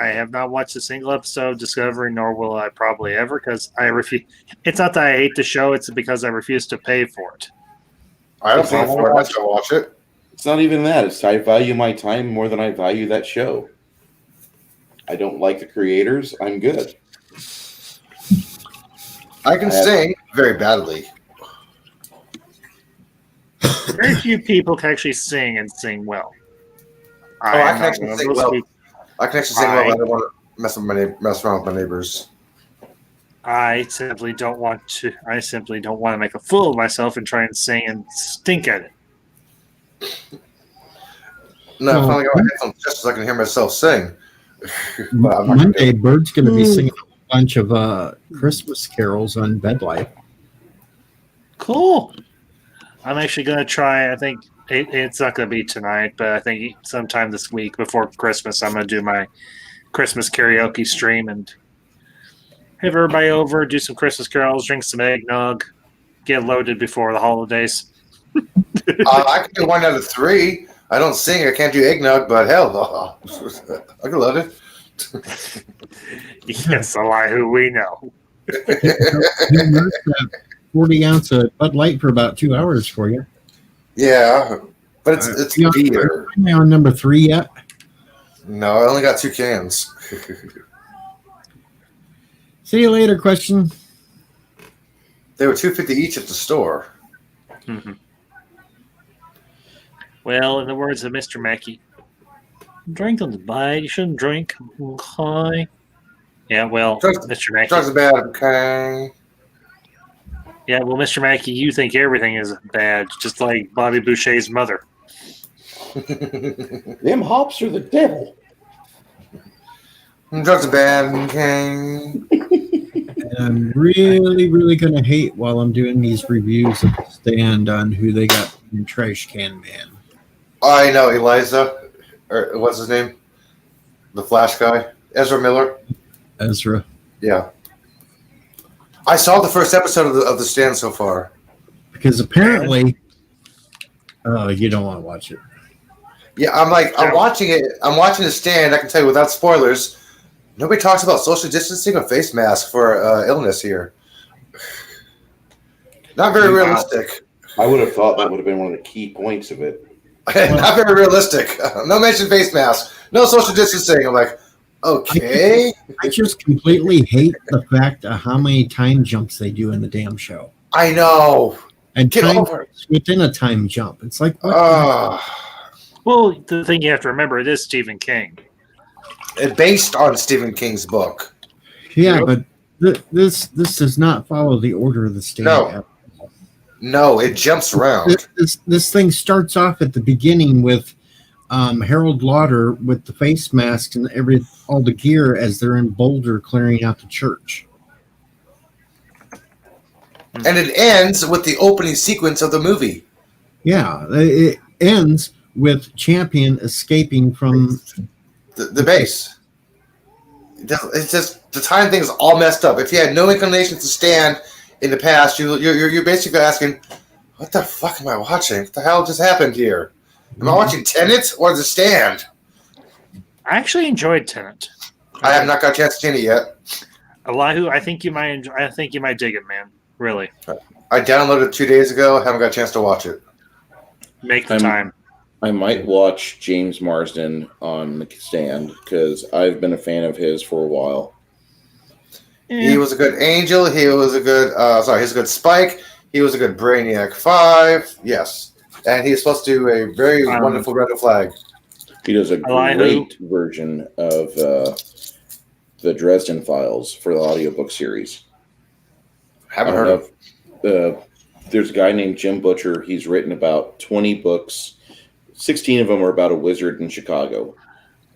have not watched a single episode of Discovery, nor will I probably ever, because I refuse. It's not that I hate the show; it's because I refuse to pay for it. I don't pay for it. I still watch it. It's not even that. It's I value my time more than I value that show. I don't like the creators. I'm good. I can sing very badly. Very few people can actually sing and sing well. I can actually sing well. I can actually sing well, but I don't want to mess around with my neighbors. I simply don't want to make a fool of myself and try and sing and stink at it. No, I finally got my headphones just so I can hear myself sing. Monday, Bird's going to be singing a bunch of Christmas carols on Bedlife. Cool. I'm actually going to try. I think it's not going to be tonight, but I think sometime this week before Christmas, I'm going to do my Christmas karaoke stream and have everybody over, do some Christmas carols, drink some eggnog, get loaded before the holidays. I can do 1 out of 3. I don't sing. I can't do eggnog, but hell, I can load it. Yes, a lie who we know. 40 ounce of Bud Light for about 2 hours for you. Yeah, but it's beer. Am I on number 3 yet? No, I only got 2 cans. See you later. Question. They were $2.50 each at the store. Mm-hmm. Well, in the words of Mr. Mackey, drink on the bite. You shouldn't drink. Okay. Yeah, well, Mr. Mackey. Drugs are bad, okay. Yeah, well, Mr. Mackey, you think everything is bad, just like Bobby Boucher's mother. Them hops are the devil. Drugs are bad, okay. I'm really, really going to hate while I'm doing these reviews of the Stand on who they got in Trash Can Man. I know Eliza, or what's his name? The Flash guy, Ezra Miller. Ezra. Yeah. I saw the first episode of the Stand so far. Because apparently, you don't want to watch it. Yeah, I'm watching it. I'm watching the Stand. I can tell you without spoilers. Nobody talks about social distancing or face masks for illness here. Not very realistic. I would have thought that would have been one of the key points of it. Not very realistic. No mention face mask. No social distancing. I'm like, okay. I just completely hate the fact of how many time jumps they do in the damn show. I know. And Get time over it. within a time jump. It's like, what? Well, the thing you have to remember, it is Stephen King. Based on Stephen King's book. Yeah, but this does not follow the order of the Stand. No, it jumps around. This thing starts off at the beginning with Harold Lauder with the face masks and all the gear as they're in Boulder clearing out the church. And it ends with the opening sequence of the movie. Yeah, it ends with Champion escaping from the base. It's just the time thing is all messed up. If you had no inclination to Stand in the past, you're basically asking, what the fuck am I watching? What the hell just happened here? Am I watching Tenet or The Stand? I actually enjoyed Tenet. I have not got a chance to see it yet. Elihu, I think you might enjoy. I think you might dig it, man. Really. I downloaded it 2 days ago. Haven't got a chance to watch it. Make the time. I might watch James Marsden on the Stand because I've been a fan of his for a while. He was a good Angel. He was a good. He's a good Spike. He was a good Brainiac 5. Yes, and he's supposed to do a very wonderful Red Flag. He does a great version of the Dresden Files for the audiobook series. Haven't heard of. There's a guy named Jim Butcher. He's written about 20 books. 16 of them are about a wizard in Chicago.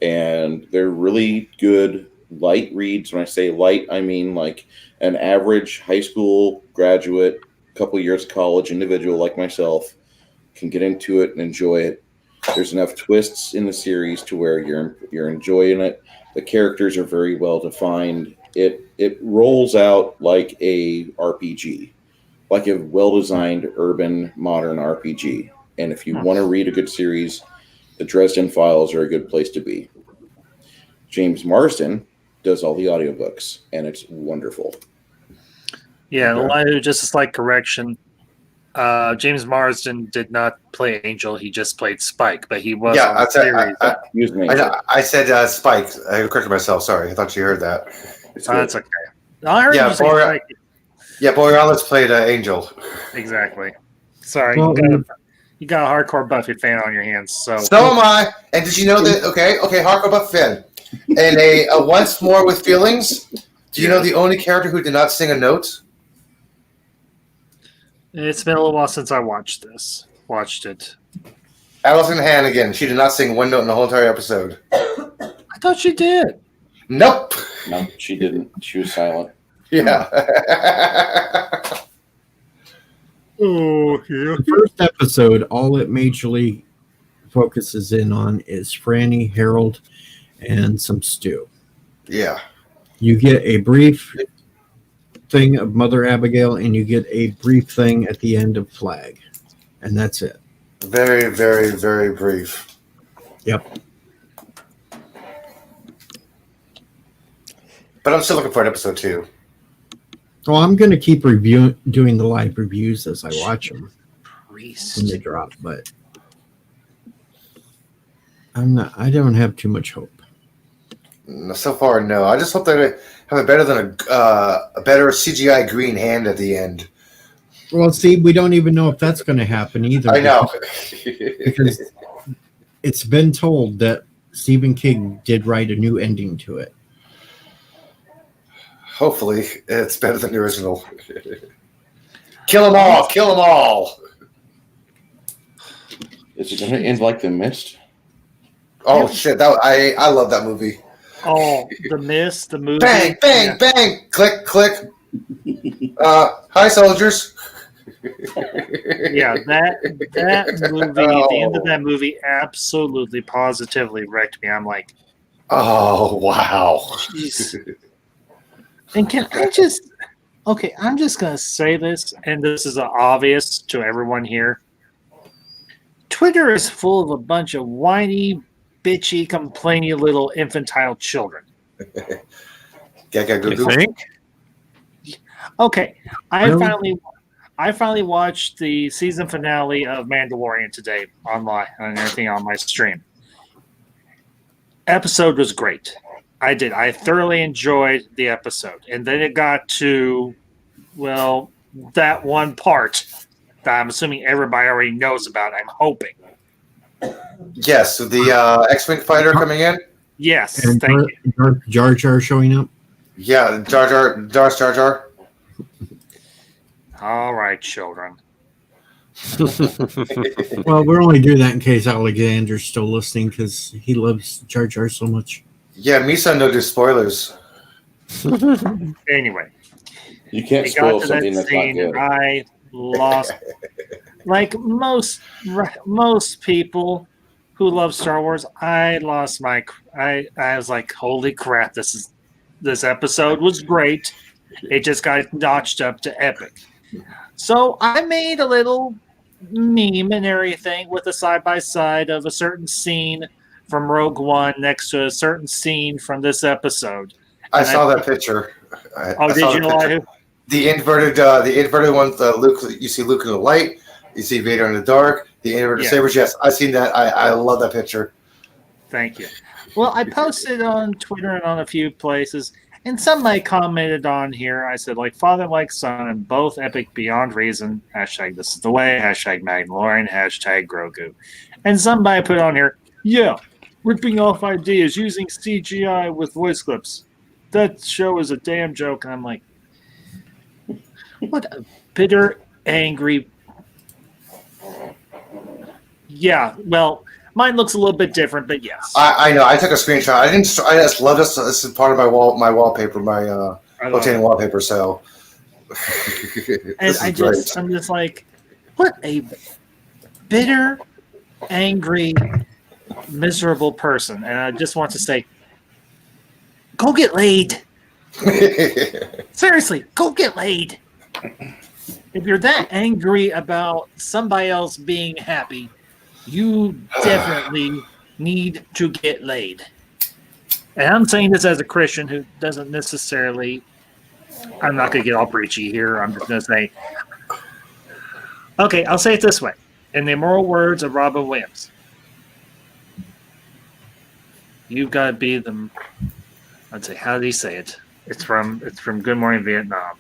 And they're really good light reads. When I say light, I mean like an average high school graduate, couple years of college individual like myself can get into it and enjoy it. There's enough twists in the series to where you're enjoying it. The characters are very well defined. It rolls out like a RPG, like a well-designed urban modern RPG. And if you want to read a good series, the Dresden Files are a good place to be. James Marsden does all the audiobooks, and it's wonderful. Yeah, Elihu, just a slight correction. James Marsden did not play Angel; he just played Spike, but he was on the series. Excuse me. I said Spike. I corrected myself. Sorry, I thought you heard that. That's okay. I heard you say Spike. Yeah, Borealis played Angel. Exactly. Sorry, Well, you got a hardcore Buffy fan on your hands. So am I. And did you know that? Okay, hardcore Buffy fan. And a Once More with Feelings. Do you know the only character who did not sing a note? It's been a little while since I watched it. Allison Hannigan. She did not sing one note in the whole entire episode. I thought she did. Nope. No, she didn't. She was silent. Yeah. The first episode, all it majorly focuses in on is Franny, Harold, and some stew. Yeah. You get a brief thing of Mother Abigail, and you get a brief thing at the end of Flag. And that's it. Very, very, very brief. Yep. But I'm still looking for an episode 2. Well, I'm going to keep doing the live reviews as I watch them when they drop, but I don't have too much hope. So far, no. I just hope they have a better than a better CGI green hand at the end. Well, see, we don't even know if that's going to happen either. I know. Because it's been told that Stephen King did write a new ending to it. Hopefully, it's better than the original. Kill them all! Kill them all! Is it going to end like The Mist? Oh, shit. I love that movie. Oh, The Mist, the movie. Bang, bang, bang! Click, click. Hi, soldiers. Yeah, that movie, the end of that movie absolutely positively wrecked me. I'm like, Oh, wow. jeez. And can I just, okay, I'm just going to say this, and this is obvious to everyone here. Twitter is full of a bunch of whiny, bitchy, complaining little infantile children. You think? Okay, Really? I finally watched the season finale of Mandalorian today online and everything on my stream. Episode was great. I thoroughly enjoyed the episode. And then it got to, well, that one part that I'm assuming everybody already knows about, I'm hoping. Yes, the X-Wing fighter coming in. Yes, And thank you. Darth Jar Jar showing up. Yeah, Jar Jar. All right, children. Well, we're only doing that in case Alexander's still listening because he loves Jar Jar so much. Yeah, Misa no do spoilers. Anyway, You can't it got spoil to something that that's not scene. good. I lost, like most people who love Star Wars. I lost my. I was like, holy crap! This episode was great. It just got notched up to epic. So I made a little meme and everything with a side by side of a certain scene from Rogue One next to a certain scene from this episode. I saw that picture. Did you know? The inverted one. Luke. You see Luke in the light. You see Vader in the dark. The inverted sabers. Yes, I've seen that. I love that picture. Thank you. Well, I posted on Twitter and on a few places, and somebody commented on here. I said, like father, like son, and both epic beyond reason. Hashtag this is the way. Hashtag Mandalorian. Hashtag Grogu. And somebody put on here, yeah, ripping off ideas using CGI with voice clips. That show is a damn joke. And I'm like, what a bitter, angry. Yeah, well, mine looks a little bit different, but yes. I know. I took a screenshot. I just love this. This is part of my wallpaper, my rotating wallpaper. So, and I'm just like, what a bitter, angry, miserable person. And I just want to say, go get laid. Seriously, go get laid. If you're that angry about somebody else being happy, you definitely need to get laid. And I'm saying this as a Christian who doesn't necessarily, I'm not going to get all preachy here. I'm just going to say, okay, I'll say it this way. In the immortal words of Robin Williams, you've got to be the, I'd say, how did he say it? It's from Good Morning Vietnam.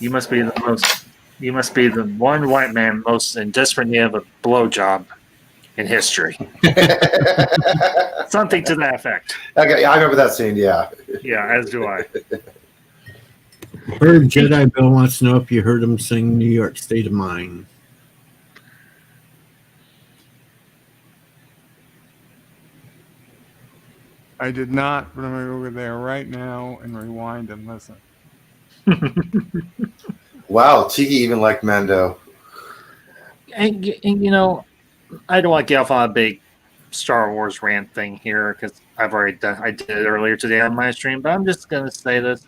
You must be the one white man most in desperate need of a blowjob in history. Something to that effect. Okay, I remember that scene. Yeah. Yeah, as do I. Heard Jedi Bill wants to know if you heard him sing New York State of Mind. I did not, but I'm going to go over there right now and rewind and listen. Wow, Tiki even liked Mando. And you know, I don't want to get off on a big Star Wars rant thing here because I did it earlier today on my stream, but I'm just going to say this.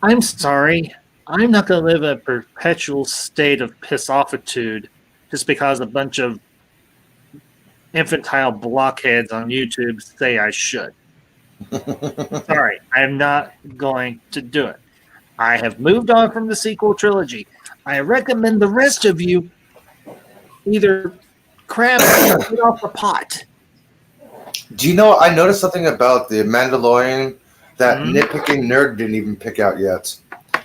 I'm sorry. I'm not going to live a perpetual state of piss-offitude just because a bunch of infantile blockheads on YouTube say I should. Sorry, I'm not going to do it. I have moved on from the sequel trilogy. I recommend the rest of you either crab or get off the pot. Do you know, I noticed something about the Mandalorian that nitpicking nerd didn't even pick out yet.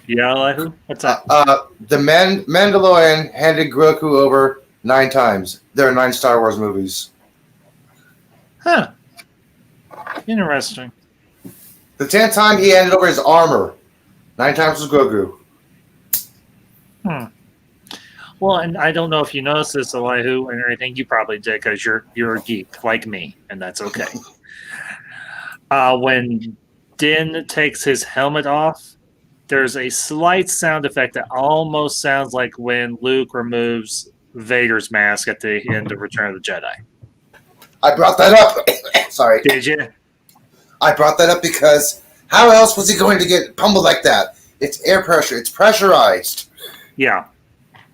Yeah, like who? What's that? The Mandalorian handed Grogu over 9 times. There are 9 Star Wars movies. Huh. Interesting. The 10th time he handed over his armor. 9 times was Grogu. Well, and I don't know if you noticed this, Elihu, and everything. You probably did because you're a geek like me, and that's okay. When Din takes his helmet off, there's a slight sound effect that almost sounds like when Luke removes Vader's mask at the end of Return of the Jedi. I brought that up. Sorry. Did you? I brought that up because how else was he going to get pummeled like that? It's air pressure. It's pressurized. Yeah.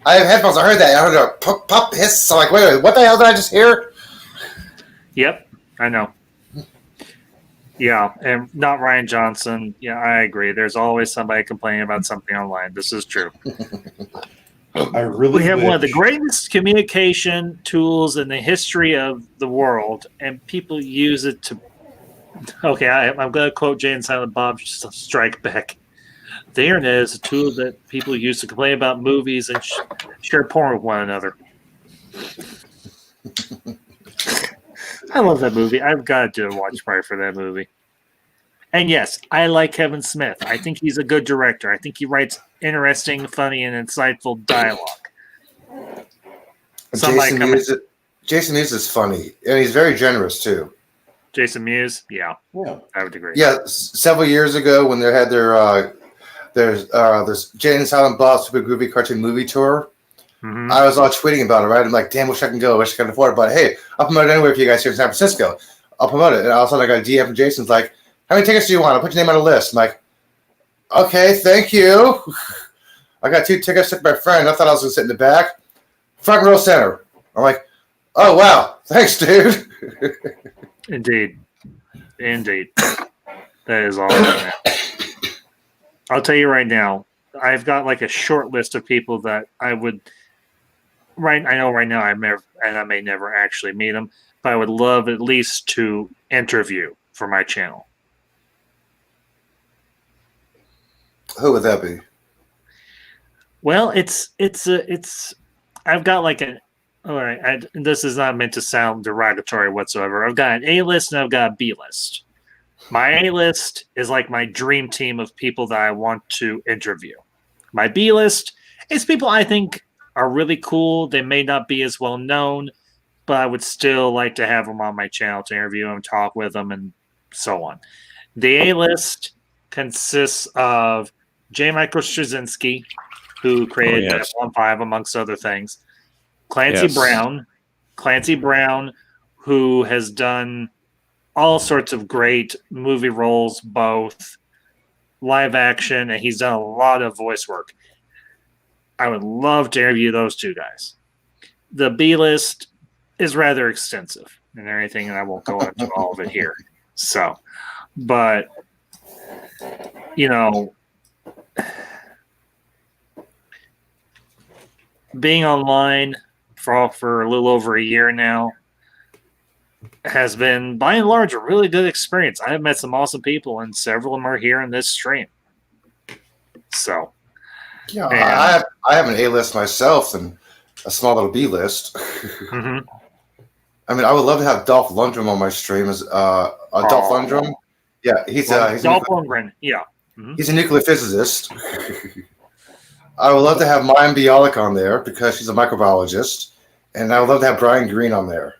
I have headphones. I heard that. I heard a pop, pop, hiss. I'm like, wait, what the hell did I just hear? Yep, I know. Yeah, and not Ryan Johnson. Yeah, I agree. There's always somebody complaining about something online. This is true. I really We have one of the wish- greatest communication tools in the history of the world, and people use it to. Okay, I'm going to quote Jay and Silent Bob Strike Back. The internet is a tool that people use to complain about movies and share porn with one another. I love that movie. I've got to do a watch party for that movie. And yes, I like Kevin Smith. I think he's a good director. I think he writes interesting, funny, and insightful dialogue. Jason Mewes is funny, and he's very generous too. Jason Mewes, yeah, I would agree. Yeah, several years ago when they had there's Jay and Silent Bob Super Groovy Cartoon Movie Tour. Mm-hmm. I was all tweeting about it, right? I'm like, damn, wish I can go. Wish I could afford it. But hey, I'll promote it anyway for you guys here in San Francisco. I'll promote it. And all of a sudden I got a DM from Jason's like, how many tickets do you want? I'll put your name on the list. I'm like, okay, thank you. I got 2 tickets to my friend. I thought I was going to sit in the back. Front row center. I'm like, oh, wow. Thanks, dude. Indeed. That is awesome. I'll tell you right now, I've got like a short list of people that I would I know right now I may never actually meet them, but I would love at least to interview for my channel. Who would that be? Well, I've got like all right, this is not meant to sound derogatory whatsoever. I've got an A list and I've got a B list. My A list is like my dream team of people that I want to interview. My B list is people I think are really cool. They may not be as well known, but I would still like to have them on my channel to interview them, talk with them, and so on. The A list consists of J. Michael Straczynski, who created F-15, amongst other things. Clancy Brown, who has done all sorts of great movie roles, both live action, and he's done a lot of voice work. I would love to interview those 2 guys. The B list is rather extensive and everything, and I won't go into all of it here. So, but, you know, being online for a little over a year now has been, by and large, a really good experience. I have met some awesome people, and several of them are here in this stream. So, yeah, I have an A list myself and a small little B list. Mm-hmm. I mean, I would love to have Dolph Lundgren on my stream. Dolph Lundgren? Yeah, he's Dolph Lundgren. Yeah, mm-hmm. He's a nuclear physicist. I would love to have Mayim Bialik on there because she's a microbiologist, and I would love to have Brian Greene on there.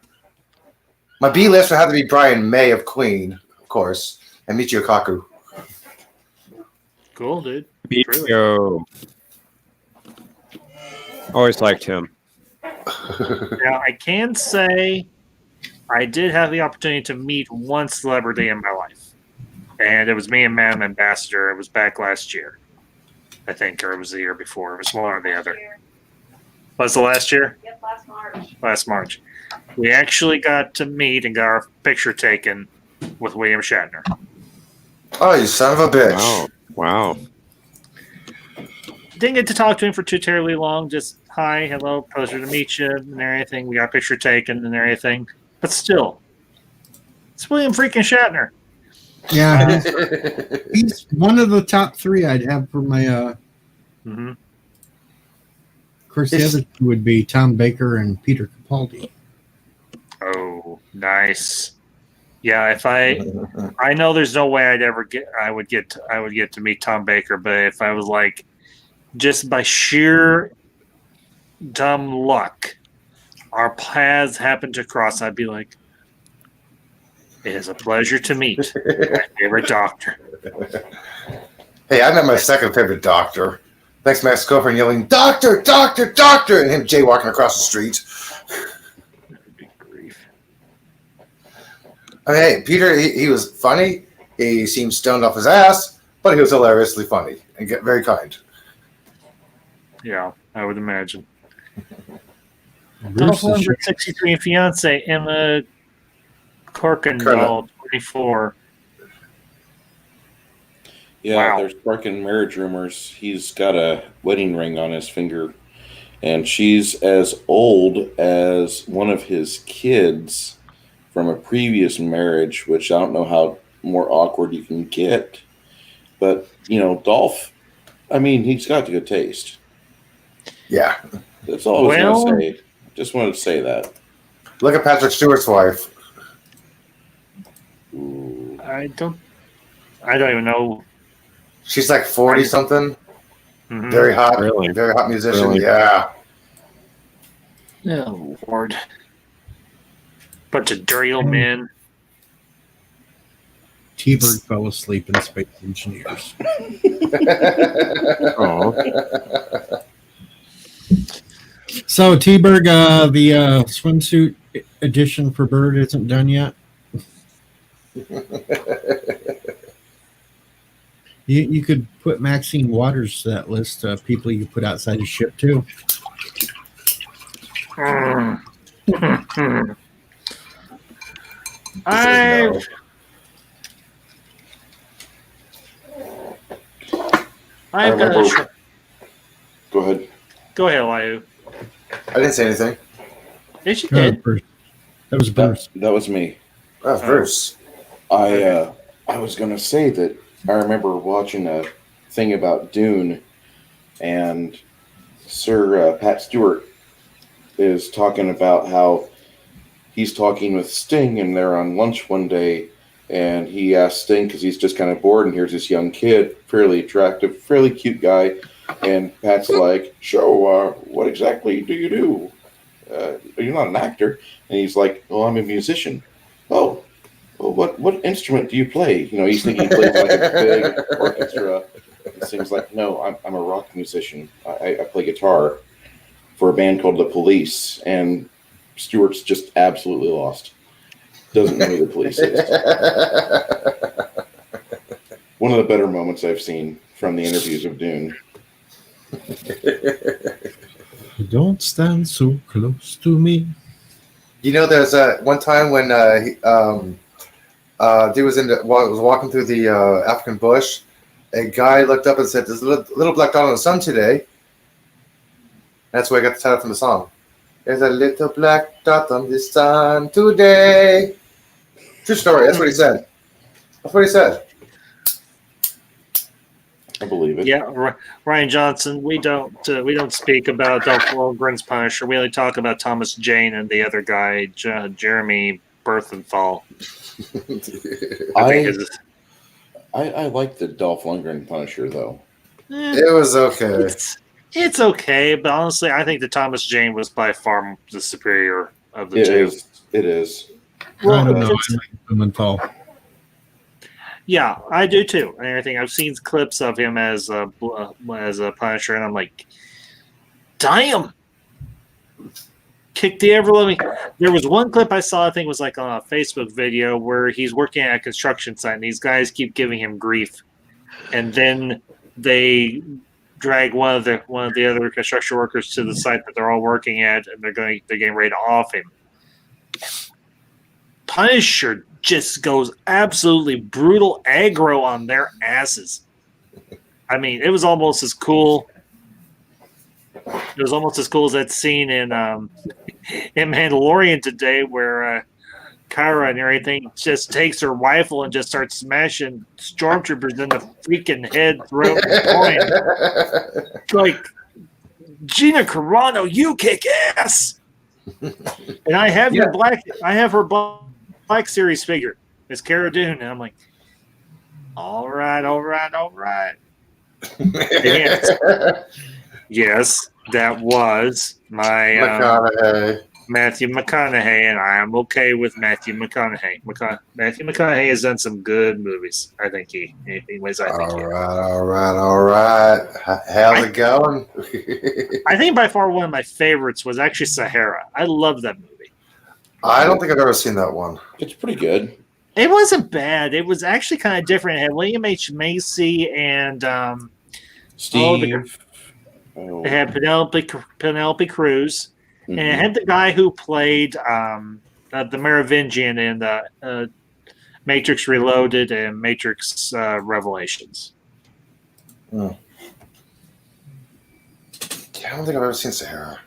My B list would have to be Brian May of Queen, of course, and Michio Kaku. Cool, dude. Michio. Always liked him. Now, I can say I did have the opportunity to meet one celebrity in my life, and it was me and Madam Ambassador. It was back last year, I think, or it was the year before. It was one or the other. Was the last year? Yep, last March. Last March. We actually got to meet and got our picture taken with William Shatner. Oh, you son of a bitch. Wow. Didn't get to talk to him for too terribly long. Just, hi, hello, pleasure to meet you, and everything. We got a picture taken and everything. But still, it's William freaking Shatner. Yeah. He's one of the top 3 I'd have for my... Mm-hmm. Of course, the other 2 would be Tom Baker and Peter Capaldi. Oh, nice. Yeah, if I know there's no way I would get to meet Tom Baker, but if I was like, just by sheer dumb luck, our paths happened to cross, I'd be like, It is a pleasure to meet my favorite doctor. Hey, I met my second favorite doctor. Thanks, Max Cofer, yelling, "Doctor, doctor, doctor!" and him jaywalking across the street. I mean, hey, Peter, he was funny. He seemed stoned off his ass, but he was hilariously funny and very kind. Yeah, I would imagine. Bruce is 63 fiance Emma Corkindall, 24. Yeah, Wow. There's sparking marriage rumors. He's got a wedding ring on his finger, and she's as old as one of his kids from a previous marriage, which I don't know how more awkward you can get. But, Dolph, I mean, he's got good taste. Yeah. That's all I was going to say. Just wanted to say that. Look at Patrick Stewart's wife. Ooh. I don't even know. She's like 40 something. Mm-hmm. Very hot. Really? Very hot musician. Really? Yeah. Oh, Lord. Bunch of dirty old men. T-Bird fell asleep in Space Engineers. Oh. So T-Bird, the swimsuit edition for Bird isn't done yet. You could put Maxine Waters to that list of people you put outside the ship too. I've got a Go ahead. Go ahead, Liu. I didn't say anything. Yes, you did. That was Bruce. That was me. That was Bruce. I was going to say that I remember watching a thing about Dune, and Sir Pat Stewart is talking about how he's talking with Sting, and they're on lunch one day, and he asks Sting because he's just kind of bored, and here's this young kid, fairly attractive, fairly cute guy, and Pat's like, "So, what exactly do you do? You're not an actor." And he's like, "Oh, I'm a musician." "Oh, well, what instrument do you play?" He's thinking he plays like a big orchestra. And Sting's like, "No, I'm a rock musician. I play guitar for a band called The Police." And Stewart's just absolutely lost. Doesn't know who The Police is. One of the better moments I've seen from the interviews of Dune. Don't stand so close to me. There's one time when he was was walking through the African bush. A guy looked up and said, "There's a little black dot on the sun today." That's where I got the title from the song. "There's a little black dot on the sun today." True story. That's what he said. I believe it. Yeah, Ryan Johnson. We don't speak about Dolph Lundgren's Punisher. We only talk about Thomas Jane and the other guy, Jeremy Berthenthal. I like the Dolph Lundgren Punisher though. It was okay. It's okay, but honestly, I think the Thomas Jane was by far the superior of the two. It is. Well, I don't know. I like Blumenthal. Yeah, I do too. And everything. I've seen clips of him as a Punisher, and I'm like, damn! Kick the ever living. There was one clip I saw. I think it was like on a Facebook video where he's working at a construction site, and these guys keep giving him grief, and then they drag one of the other construction workers to the site that they're all working at, and they're getting ready to off him. Punisher just goes absolutely brutal aggro on their asses. I mean, it was almost as cool. It was almost as cool as that scene in Mandalorian today, where Kyra and everything just takes her rifle and just starts smashing stormtroopers in the freaking head, throat, and groin. Like, Gina Carano, you kick ass. And I have her Black Series figure. It's Cara Dune. And I'm like, all right. Yes, that was my Matthew McConaughey, and I am okay with Matthew McConaughey. Matthew McConaughey has done some good movies. I think he. Anyways, I think. All right. How's it going? I think by far one of my favorites was actually Sahara. I love that movie. I don't think I've ever seen that one. It's pretty good. It wasn't bad. It was actually kind of different. It had William H. Macy and Steve. It had Penelope Cruz. Mm-hmm. And it had the guy who played the Merovingian in the Matrix Reloaded and Matrix Revelations. Yeah, I don't think I've ever seen Sahara.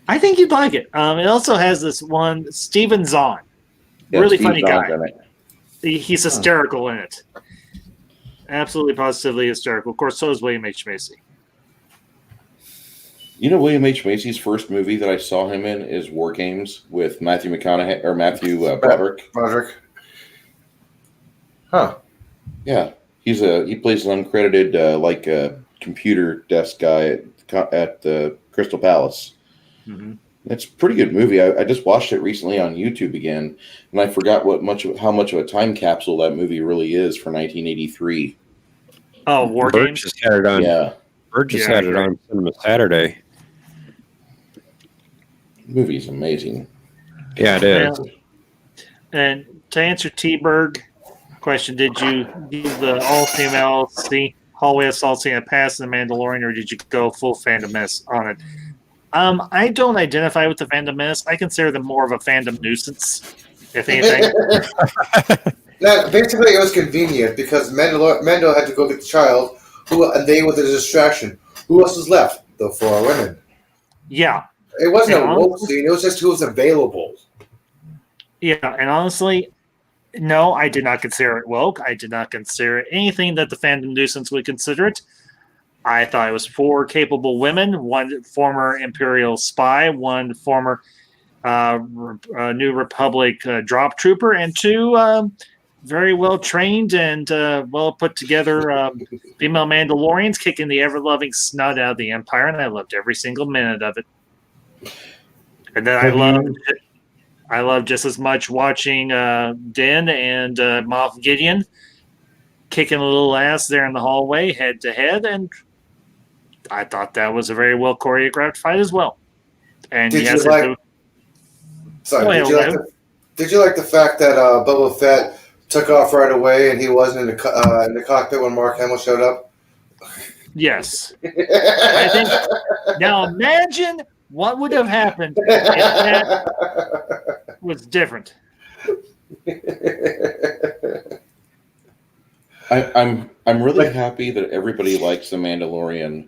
I think you'd like it. It also has this one, Steven Zahn. Yeah, really Steve funny Zahn's guy. in it. He's hysterical in it. Absolutely, positively hysterical. Of course, so is William H. Macy. You know, William H. Macy's first movie that I saw him in is War Games with Matthew McConaughey or Matthew Broderick. Broderick. Huh. Yeah, he plays an uncredited computer desk guy at the Crystal Palace. Mm-hmm. It's a pretty good movie. I just watched it recently on YouTube again, and I forgot how much of a time capsule that movie really is for 1983. Oh, War Bert Games? just had it on. Yeah, Bert just had it on Cinema Saturday. the movie's amazing. Yeah, it is. And to answer T-Berg question, did you give the all-female hallway assault scene a pass in The Mandalorian, or did you go full fandom mess on it? I don't identify with the fandom menace. I consider them more of a fandom nuisance, if anything. Now, basically, it was convenient because Mando had to go get the child, and they were the distraction. Who else was left? The 4 women. Yeah. It wasn't And a woke scene. It was just who was available. Yeah, and honestly, no, I did not consider it woke. I did not consider it anything that the fandom nuisance would consider it. I thought it was 4 capable women, one former Imperial spy, one former New Republic drop trooper, and 2 very well trained and well put together female Mandalorians kicking the ever loving snot out of the Empire, and I loved every single minute of it. And then I loved just as much watching Din and Moff Gideon kicking a little ass there in the hallway, head to head, and I thought that was a very well choreographed fight as well. And Did yes, you like the fact that Boba Fett took off right away and he wasn't in the cockpit when Mark Hamill showed up? Yes. I think now imagine what would have happened if that was different. I'm really happy that everybody likes The Mandalorian,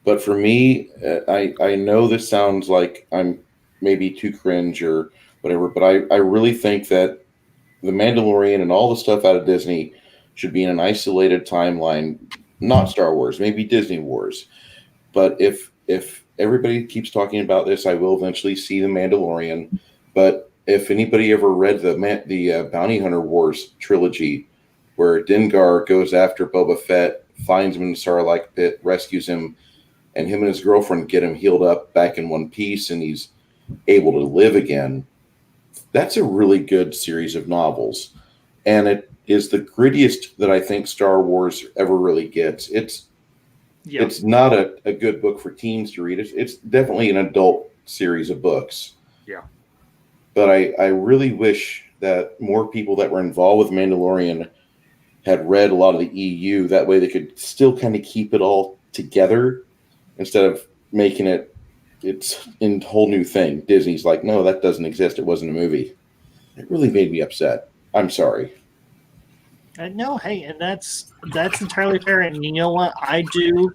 but for me, I know this sounds like I'm maybe too cringe or whatever, but I really think that The Mandalorian and all the stuff out of Disney should be in an isolated timeline, not Star Wars, maybe Disney Wars. But if everybody keeps talking about this, I will eventually see The Mandalorian. But if anybody ever read the Bounty Hunter Wars trilogy, where Dengar goes after Boba Fett, finds him in the Sarlacc pit, rescues him, and him and his girlfriend get him healed up back in one piece, and he's able to live again. That's a really good series of novels, and it is the grittiest that I think Star Wars ever really gets. It's not a good book for teens to read. It's definitely an adult series of books. Yeah. But I really wish that more people that were involved with Mandalorian had read a lot of the EU. That way they could still kind of keep it all together instead of making it's a whole new thing. Disney's like, no, that doesn't exist. It wasn't a movie. It really made me upset. I'm sorry. No, hey, and that's entirely fair. And you know what? I do,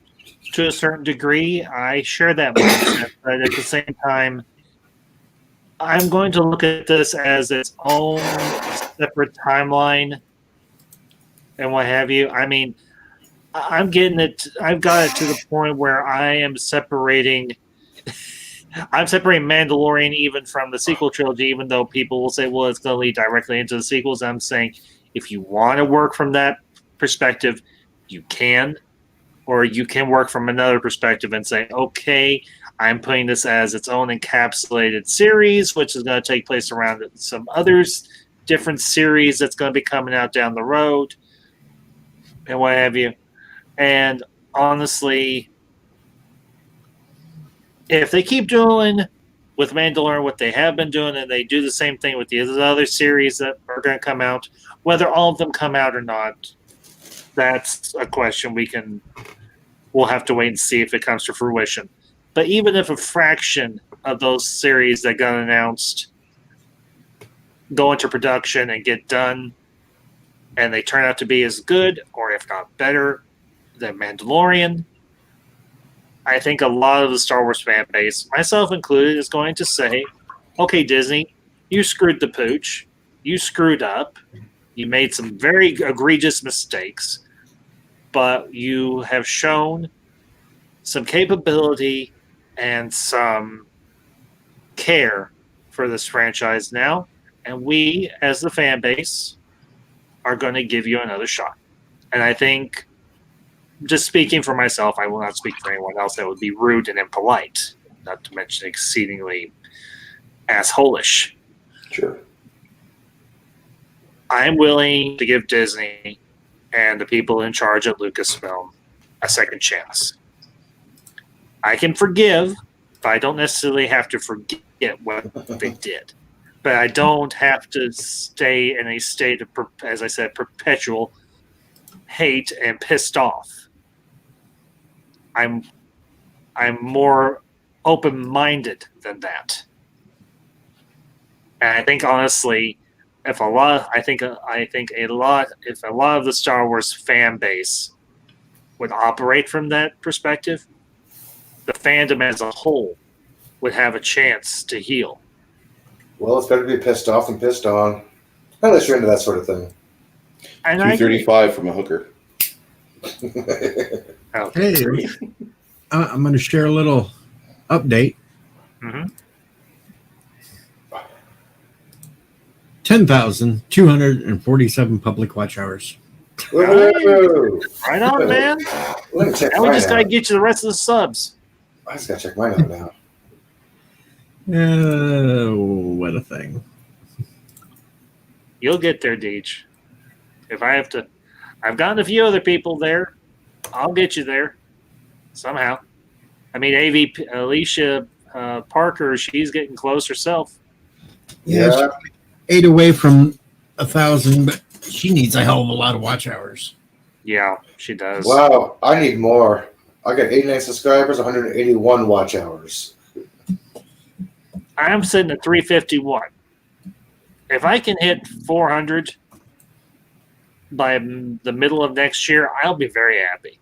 to a certain degree, I share that mindset. But at the same time, I'm going to look at this as its own separate timeline and what have you. I mean, I'm getting it. I've got it to the point where I am separating. I'm separating Mandalorian even from the sequel trilogy, even though people will say, well, it's going to lead directly into the sequels. I'm saying if you want to work from that perspective, you can, or you can work from another perspective and say, okay, I'm putting this as its own encapsulated series, which is going to take place around some others, different series that's going to be coming out down the road, and what have you. And honestly, if they keep doing with Mandalorian what they have been doing, and they do the same thing with the other series that are going to come out, whether all of them come out or not, that's a question we'll have to wait and see if it comes to fruition. But even if a fraction of those series that got announced go into production and get done, and they turn out to be as good, or if not better, than Mandalorian, I think a lot of the Star Wars fan base, myself included, is going to say, okay, Disney, you screwed the pooch. You screwed up. You made some very egregious mistakes, but you have shown some capability and some care for this franchise now, and we, as the fan base, are going to give you another shot. And I think, just speaking for myself, I will not speak for anyone else, that would be rude and impolite, not to mention exceedingly assholish. Sure. I'm willing to give Disney and the people in charge at Lucasfilm a second chance. I can forgive, but I don't necessarily have to forget what they did. But I don't have to stay in a state of, as I said, perpetual hate and pissed off. I'm more open-minded than that. And I think honestly, if a lot of the Star Wars fan base would operate from that perspective, the fandom as a whole would have a chance to heal. Well, it's better to be pissed off than pissed on. Unless you're into that sort of thing. And $235 from a hooker. Hey, I'm going to share a little update. Mm-hmm. 10,247 public watch hours. Whoa. Right on, man. Let me check Now we mine just got to out. get you the rest of the subs. I just got to check mine out now. What a thing. You'll get there, Deej. If I have to, I've gotten a few other people there. I'll get you there somehow. I mean, Alicia Parker, she's getting close herself. Yeah. She's 8 away from 1,000, but she needs a hell of a lot of watch hours. Yeah, she does. Wow, I need more. I got 89 subscribers, 181 watch hours. I'm sitting at 351. If I can hit 400 by the middle of next year, I'll be very happy.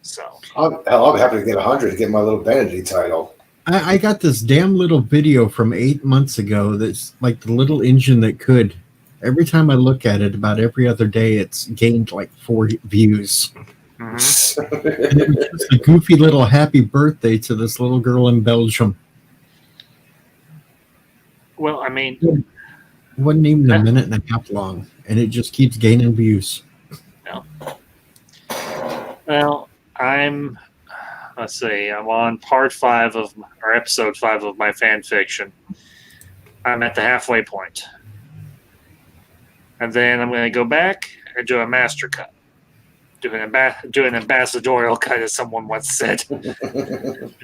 So I'll be happy to get 100 to get my little Benedict title. I got this damn little video from 8 months ago that's like the little engine that could. Every time I look at it, about every other day, it's gained like 4 views. Mm-hmm. And it was just a goofy little happy birthday to this little girl in Belgium. Well, I mean, It wasn't even a minute and a half long, and it just keeps gaining views. no. Well, I'm on part 5 or episode 5 of my fan fiction. I'm at the halfway point. And then I'm going to go back and do a master cut. Do an ambassadorial cut, as someone once said.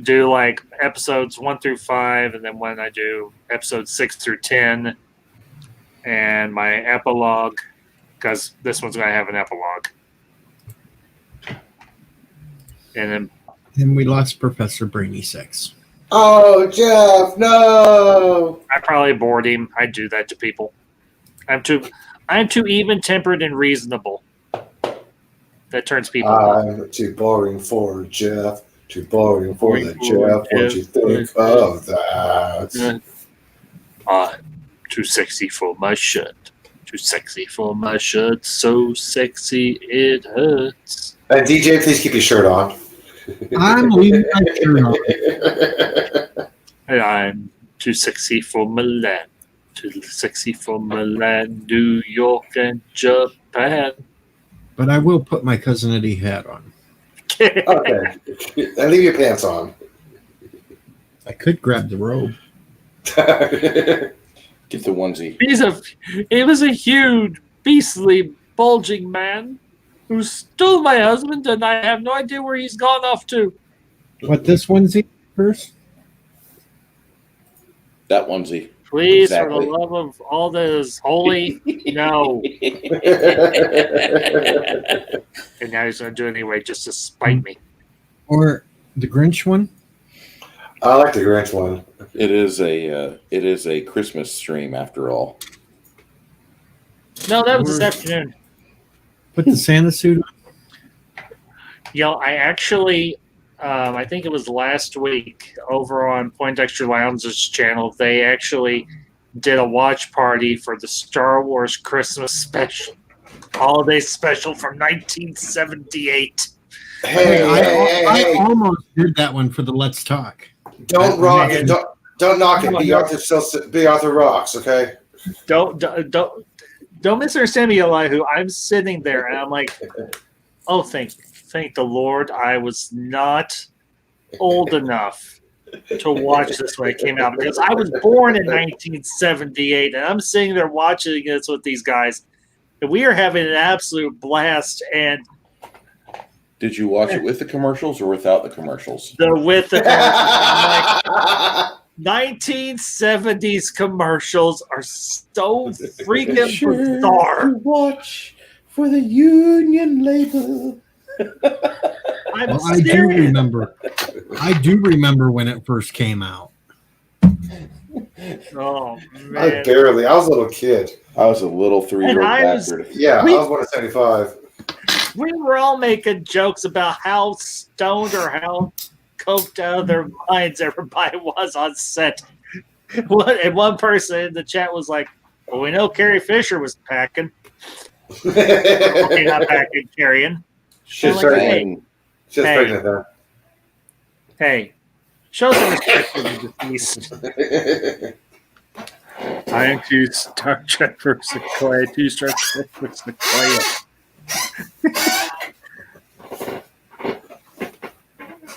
Do like episodes 1 through 5, and then when I do episodes 6 through 10, and my epilogue, because this one's going to have an epilogue. And then we lost Professor Brainy 6. Oh, Jeff, no! I probably bored him. I do that to people. I'm too even-tempered and reasonable. That turns people off. I'm too boring for Jeff. Too boring for the Jeff. What you think of that? I'm too sexy for my shirt. Too sexy for my shirt. So sexy it hurts. DJ, please keep your shirt on. I'm leaving my shirt on. And I'm too sexy for Milan. Too sexy for Milan, New York, and Japan. But I will put my Cousin Eddie hat on. Okay. And leave your pants on. I could grab the robe. Get the onesie. He was a huge, beastly, bulging man who stole my husband, and I have no idea where he's gone off to. What, this onesie first? That onesie. Please, Exactly. for the love of all that is holy, no. And now he's going to do it anyway just to spite me. Or the Grinch one? I like the Grinch one. It is a Christmas stream after all. No, that was this afternoon. Put the Santa suit on? I actually, I think it was last week over on Poindexter Lounge's channel, they actually did a watch party for the Star Wars Christmas special, holiday special from 1978. I almost did that one for the Let's Talk. Don't rock it. Don't knock it. B. Arthur rocks. Okay. Don't misunderstand me, Elihu. I'm sitting there and I'm like, oh, thank the Lord, I was not old enough to watch this when it came out, because I was born in 1978 and I'm sitting there watching this with these guys, and we are having an absolute blast. And did you watch it with the commercials or without the commercials? With the commercials. I'm like, 1970s commercials are so freaking bizarre. Watch for the Union label. I do remember when it first came out. Oh man! I was a little kid. I was a little 3-year-old bastard. I was born in 75. We were all making jokes about how stoned or how coked out of their minds everybody was on set. And one person in the chat was like, well, we know Carrie Fisher was packing. Okay, not packing, carrying. She's pregnant. She's pregnant, though. Hey, show some respect to the deceased. I am too Star Trek for Sequoia, too Star Trek for Sequoia.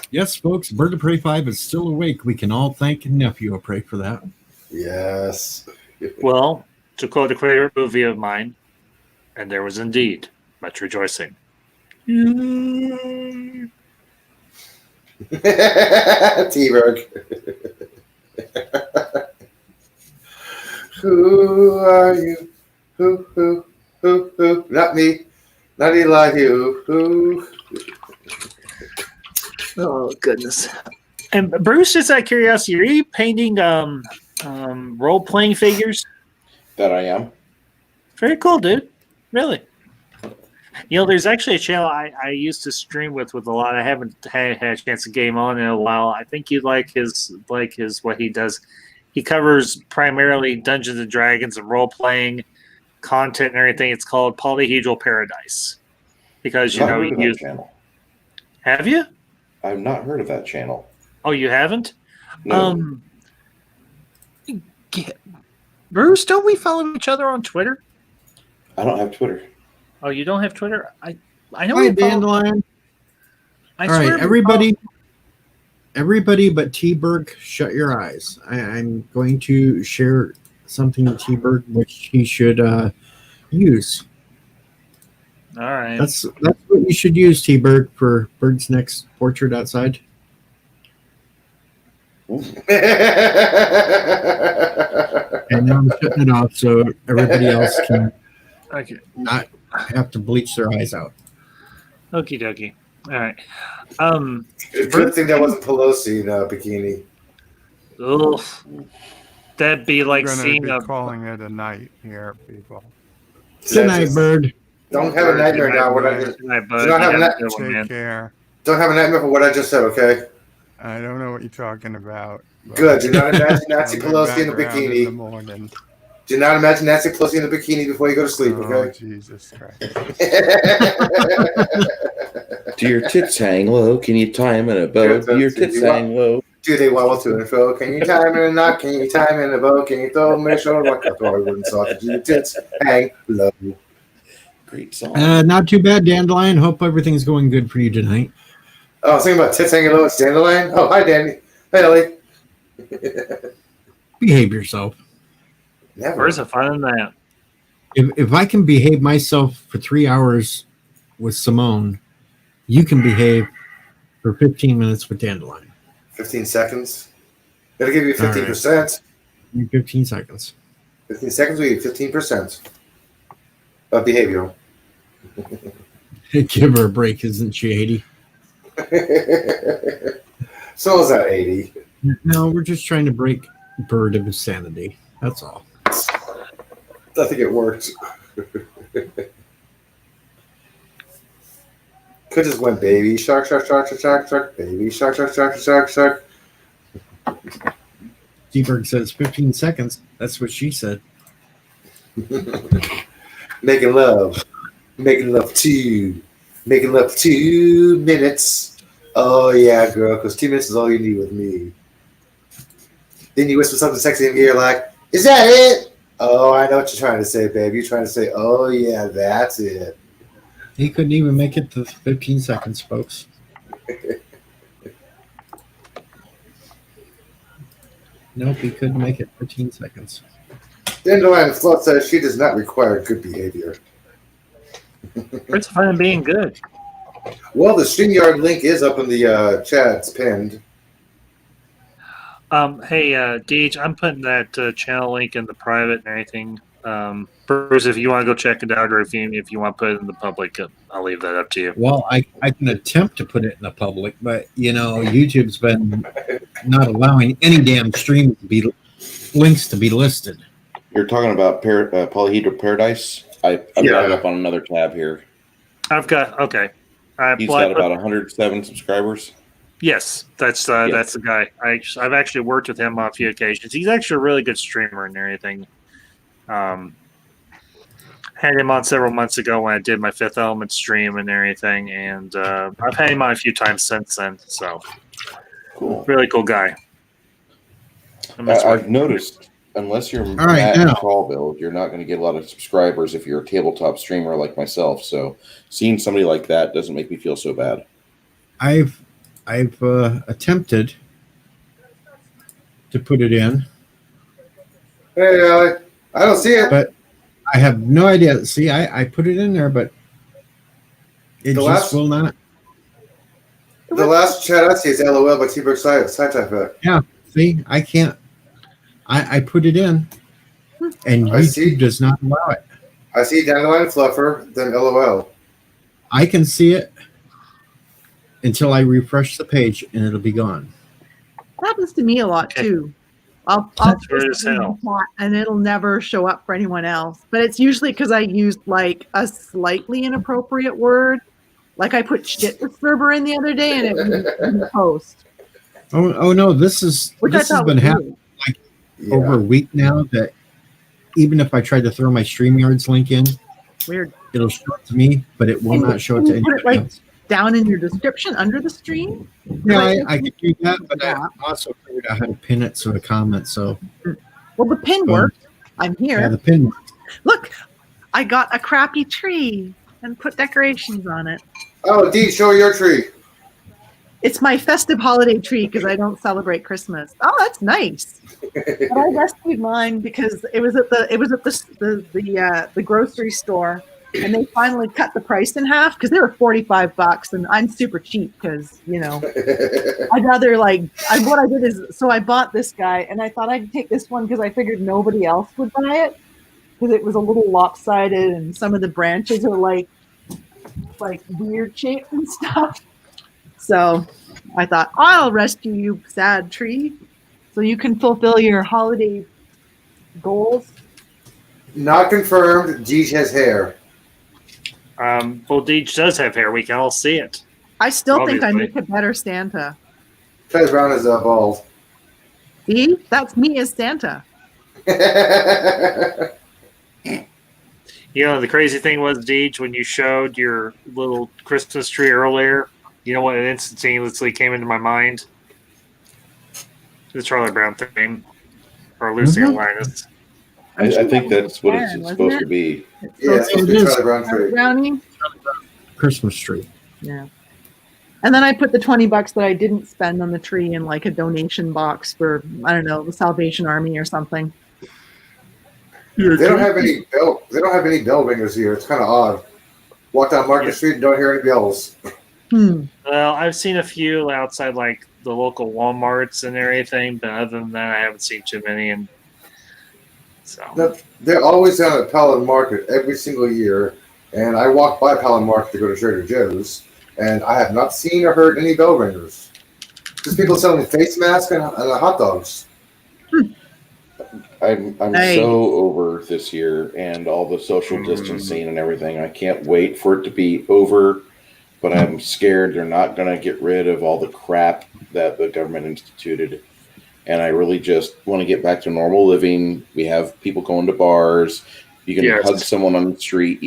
Yes, folks, Bird of Prey 5 is still awake. We can all thank Nephew of Prey for that. Yes. Well, to quote a favorite movie of mine, and there was indeed much rejoicing. T-Berg. Who are you? Who? Not me. Not Elihu. Who? Oh, goodness. And Bruce, just out of curiosity, are you painting role-playing figures? That I am. Very cool, dude. Really. There's actually a channel I used to stream with a lot. I haven't had a chance to game on in a while. I think you'd like his what he does. He covers primarily Dungeons and Dragons and role-playing content and everything. It's called Polyhedral Paradise. Because, you use... channel. Have you? I've not heard of that channel. Oh, you haven't? No. Bruce, don't we follow each other on Twitter? I don't have Twitter. Oh, you don't have Twitter? I know. Hi, Dandelion. All right, everybody but T-Berg, shut your eyes. I'm going to share something to T-Berg which he should use. All right. That's what you should use, T-Berg, for Berg's next portrait outside. And now I'm shutting it off so everybody else can not have to bleach their eyes out. Okie dokie. All right. Good thing that wasn't Pelosi in a bikini. Ugh. That'd be like seeing a... calling it a night here, people. Good night, Bird. Don't have a nightmare now. What I just, Take care. Don't have a nightmare for what I just said, okay? I don't know what you're talking about. Good. Do not imagine Nancy Pelosi in a bikini. In the morning. Do not imagine Nancy Pelosi in a bikini before you go to sleep, okay? Oh, Jesus Christ. Do your tits hang low? Can you tie them in a bow? Do your tits hang low? Do they wobble to and fro? Can you tie them in a knot? Can you tie them in a bow? Can you throw them in a shoulder? What the fuck? Wooden sausage. Do your tits hang low? Great song. Not too bad, Dandelion. Hope everything's going good for you tonight. Oh, I was thinking about tits hanging low. It's Dandelion. Oh, hi, Danny. Hey, Ellie. Behave yourself. Never. Where's the fun in that? If I can behave myself for 3 hours with Simone, you can behave for 15 minutes with Dandelion. 15 seconds. It'll give you 15%. 15 seconds. 15 seconds will give you 15% of behavioral. Give her a break, isn't she 80? So is that 80. No, we're just trying to break Bird of his sanity. That's all. I think it worked. Could just went baby shark, shark, shark, shark, shark, shark, baby shark, shark, shark, shark, shark. Seaberg says 15 seconds. That's what she said. Making love. Making love 2. Making love 2 minutes. Oh, yeah, girl, because 2 minutes is all you need with me. Then you whisper something sexy in your ear like, is that it? Oh, I know what you're trying to say, babe. You're trying to say, oh, yeah, that's it. He couldn't even make it to 15 seconds, folks. Nope, he couldn't make it 15 seconds. Dandelion Flood says she does not require good behavior. Where's the fun in being good? Well, the StreamYard link is up in the chat. It's pinned. Hey, Deej, I'm putting that channel link in the private and everything. Bruce, if you want to go check it out, or if you want to put it in the public, I'll leave that up to you. Well, I can attempt to put it in the public, but, YouTube's been not allowing any damn stream to be links to be listed. You're talking about Polyhedra Paradise? I've got it up on another tab here. I've got, okay. He's got about 107 subscribers. Yes, that's the guy. I've actually worked with him on a few occasions. He's actually a really good streamer and everything. Had him on several months ago when I did my Fifth Element stream and everything, and I've had him on a few times since then. So, cool, really cool guy. I've noticed, unless you're Matt and Crawville, you're not going to get a lot of subscribers if you're a tabletop streamer like myself. So, seeing somebody like that doesn't make me feel so bad. I've attempted to put it in. Hey, I don't see it. But I have no idea. See, I put it in there, but it will not. The last chat I see is LOL by T-Bird Sci-Fi. Yeah, see, I can't. I put it in, and YouTube does not allow it. I see Dandelion Fluffer, then LOL. I can see it until I refresh the page, and it'll be gone. That happens to me a lot, too. I'll and it'll never show up for anyone else. But it's usually because I used like a slightly inappropriate word. Like I put shit disturber in the other day and it was in the post. Oh no, this has been happening like over a week now, that even if I tried to throw my StreamYards link in, weird, it'll show it to me, but it will not show it to anyone else. Down in your description under the stream? Yeah, I could do that, but I also figured out how to pin it so to comment. So, well, the pin worked. I'm here. Yeah, the pin worked. Look, I got a crappy tree and put decorations on it. Oh, Dee, show your tree. It's my festive holiday tree because I don't celebrate Christmas. Oh, that's nice. But I rescued mine because it was at the grocery store. And they finally cut the price in half because they were $45, and I'm super cheap because I'd rather what I did is I bought this guy and I thought I'd take this one because I figured nobody else would buy it because it was a little lopsided and some of the branches are like weird shapes and stuff. So I thought I'll rescue you, sad tree, so you can fulfill your holiday goals. Not confirmed. Deej has hair. Well, Deej does have hair. We can all see it. I still think I make a better Santa. Charlie Brown is bald. See? That's me as Santa. The crazy thing was, Deej, when you showed your little Christmas tree earlier, you know what instantaneously came into my mind? The Charlie Brown theme. Or Lucy and Linus. I think that's what it's supposed to be. Yeah, it's supposed to be Charlie Brown tree. Brownie? Christmas tree. Yeah. And then I put the $20 that I didn't spend on the tree in like a donation box for, I don't know, the Salvation Army or something. They don't have any bell ringers here. It's kind of odd. Walk down Market Street and don't hear any bells. Well, I've seen a few outside like the local Walmarts and everything, but other than that, I haven't seen too many. And so they're always down at Palin Market every single year, and I walk by Palin Market to go to Trader Joe's, and I have not seen or heard any bell ringers. Just people selling face masks and hot dogs. I'm so over this year and all the social distancing and everything. I can't wait for it to be over, but I'm scared they're not going to get rid of all the crap that the government instituted. And I really just want to get back to normal living. We have people going to bars. You can hug someone on the street,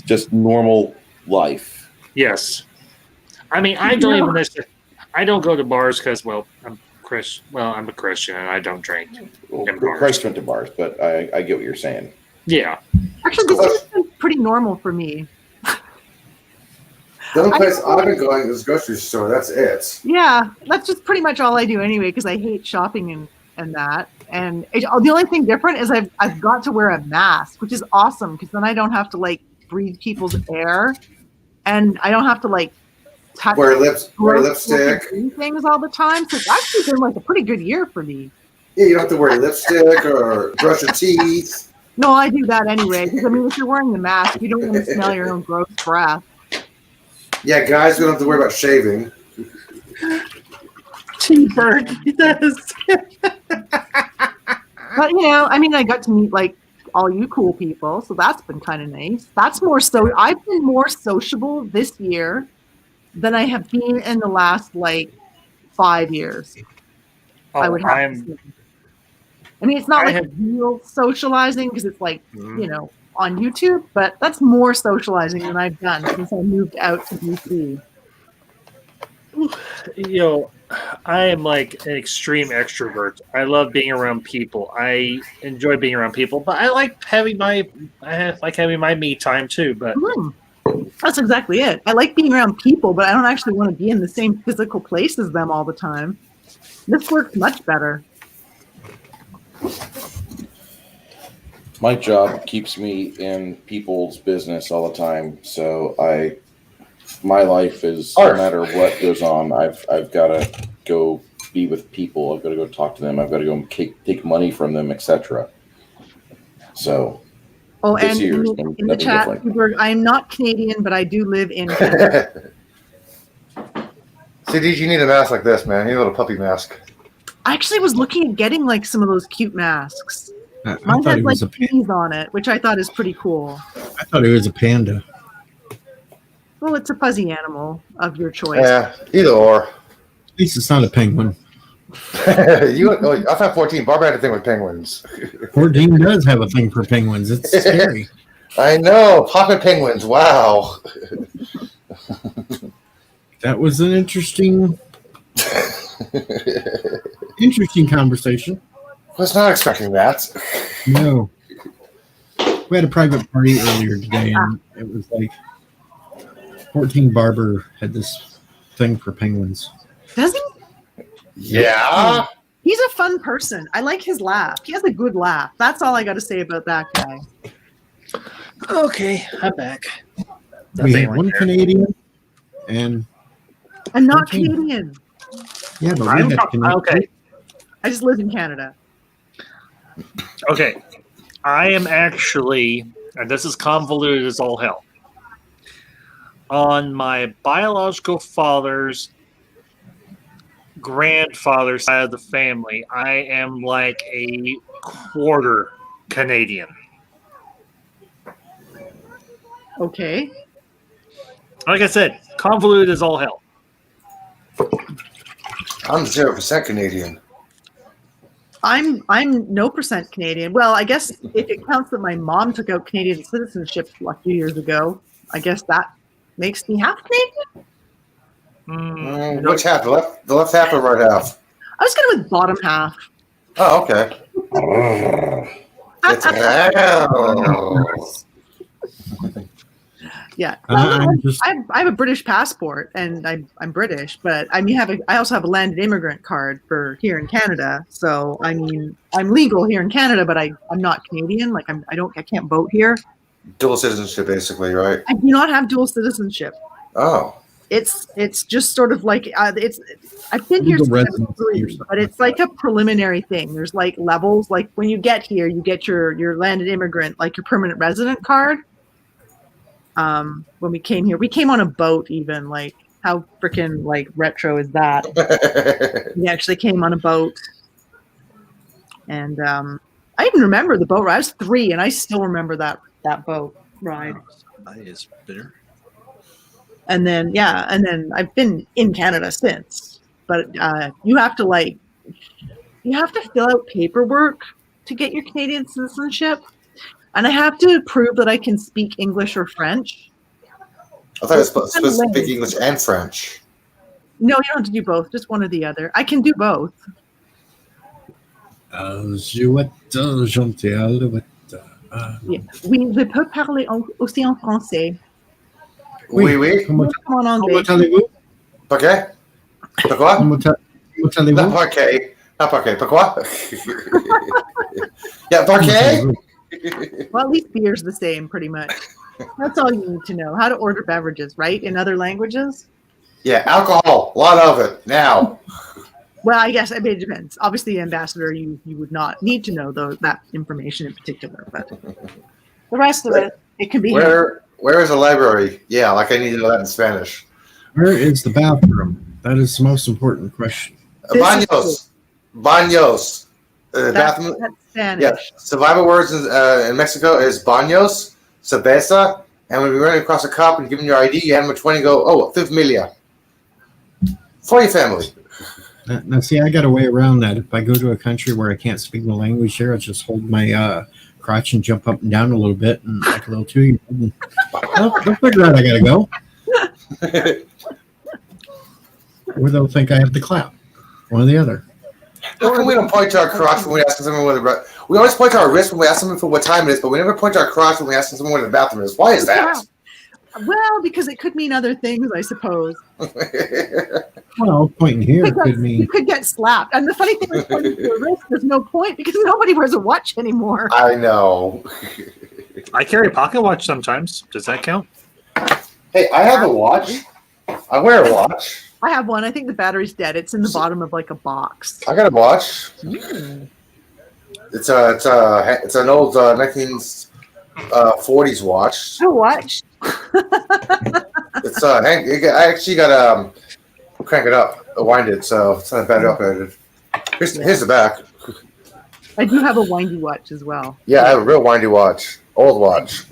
just normal life. Yes. I mean, I don't even necessarily, I don't go to bars because, I'm a Christian and I don't drink. Christ went to bars, but I get what you're saying. Yeah. Actually, this has been pretty normal for me. The only place I've been going is grocery store. That's it. Yeah, that's just pretty much all I do anyway, because I hate shopping and that. And the only thing different is I've got to wear a mask, which is awesome because then I don't have to like breathe people's air, and I don't have to like wear lipstick, things all the time. So it's actually been like a pretty good year for me. Yeah, you don't have to wear lipstick or brush your teeth. No, I do that anyway because I mean, if you're wearing the mask, you don't want to smell your own gross breath. Yeah, guys, we don't have to worry about shaving. Cheaper, yes. But I mean, I got to meet like all you cool people, so that's been kind of nice. That's more so. I've been more sociable this year than I have been in the last like 5 years. I would have to say. I mean, it's not like real socializing because it's like on YouTube, but that's more socializing than I've done since I moved out to DC. I am like an extreme extrovert. I love being around people. I enjoy being around people, but I like having my me time too. But that's exactly it. I like being around people, but I don't actually want to be in the same physical place as them all the time. This works much better. My job keeps me in people's business all the time, so my life is no matter what goes on, I've got to go be with people. I've got to go talk to them. I've got to go take money from them, etc. So, and in the chat, I'm not Canadian, but I do live in Canada. See, you need a mask like this, man. You need a little puppy mask. I actually was looking at getting like some of those cute masks. Mine has like bees on it, which I thought is pretty cool. I thought it was a panda. Well, it's a fuzzy animal of your choice. Yeah, either or. At least it's not a penguin. I've had 14. Barbara had a thing with penguins. 14 does have a thing for penguins. It's scary. I know. Popping penguins. Wow. That was an interesting conversation. Was not expecting that. No. We had a private party earlier today, and it was like 14 Barber had this thing for penguins. Does he? Yeah. He's a fun person. I like his laugh. He has a good laugh. That's all I got to say about that guy. Okay, I'm back. We had one Canadian and I'm not Canadian. Yeah, but we had Canadian. Okay. I just live in Canada. Okay. I am actually, and this is convoluted as all hell, on my biological father's grandfather's side of the family, I am like a quarter Canadian. Okay. Like I said, convoluted as all hell. I'm 0% Canadian. I'm no percent Canadian. Well, I guess if it counts that my mom took out Canadian citizenship a few years ago, I guess that makes me half Canadian. Which half? The left half or right half? I was going with bottom half. Oh, okay. It's Yeah, I'm well, just- I have a British passport, and I'm British, but I mean, I also have a landed immigrant card for here in Canada. So I mean, I'm legal here in Canada, but I'm not Canadian. Like I can't vote here. Dual citizenship, basically, right? I do not have dual citizenship. Oh. It's just sort of like I've been here Legal since I was residency or 3, something but it's like a preliminary thing. There's like levels. Like when you get here, you get your landed immigrant, like your permanent resident card. When we came here, we came on a boat. Even like how freaking like retro is that? We actually came on a boat, and I even remember the boat ride. I was 3, and I still remember that boat ride. That is bitter. And then I've been in Canada since. But you have to fill out paperwork to get your Canadian citizenship, and I have to prove that I can speak English or French. I thought I was supposed to speak English and French. No, you don't have to do both. Just one or the other. I can do both. Yeah. Oui, je peux parler aussi en français. Oui, oui. Comment Comment allez-vous? Pourquoi? Pourquoi? Comment allez-vous? Not parquet. Not parquet. Pourquoi? Yeah, parquet? Well, at least beer's the same, pretty much. That's all you need to know. How to order beverages, right? In other languages? Yeah, alcohol. A lot of it now. Well, I guess it depends. Obviously, ambassador, you would not need to know that information in particular, but the rest of it can be. Where is the library? Yeah, like I need to know that in Spanish. Where is the bathroom? That is the most important question. Baños. Baños. Bathroom. That's Spanish. Yeah, survival words in Mexico is baños, cerveza, and when you're running across a cop and giving your ID, you hand them a 20 and go, oh, tu familia. For your family. Now, see, I got a way around that. If I go to a country where I can't speak the language here, I just hold my crotch and jump up and down a little bit and like a little 2-year-old. They'll figure out I got to go. Or they'll think I have to clap. One or the other. How come we don't point to our crotch when we ask someone where we always point to our wrist when we ask someone for what time it is, but we never point to our crotch when we ask someone where the bathroom is. Why is that? Well, because it could mean other things, I suppose. Well, pointing here could mean... You could get slapped. And the funny thing is, pointing to your wrist, there's no point because nobody wears a watch anymore. I know. I carry a pocket watch sometimes. Does that count? Hey, I have a watch. I wear a watch. I have one. I think the battery's dead. It's in the bottom of like a box. I got a watch. It's an old 1940s watch. A watch. It's I actually got crank it up, wind it, so it's not bad operated. Here's the back. I do have a windy watch as well. Yeah, I have a real windy watch, old watch.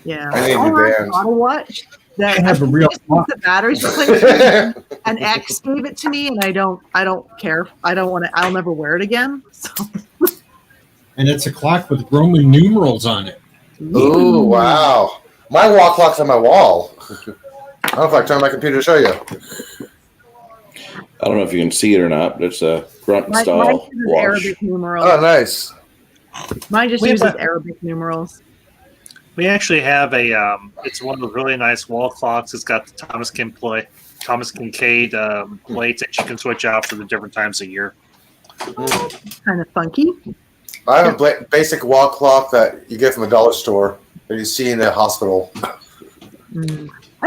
Yeah, I need a new band. Auto watch. That I have a real watch. The battery's replaced. An ex gave it to me, and I don't care. I don't want to. I'll never wear it again. So. And it's a clock with Roman numerals on it. Ooh, wow. My wall clock's on my wall. I don't know if I can turn my computer to show you. I don't know if you can see it or not, but it's a grunt style Mine uses watch. Arabic numerals. Oh, nice. Mine just We have uses a- Arabic numerals. We actually have a. It's one of those really nice wall clocks. It's got the Thomas Kincaid plates that you can switch out for the different times of year. Kind of funky. I have a basic wall clock that you get from a dollar store that you see in the hospital. I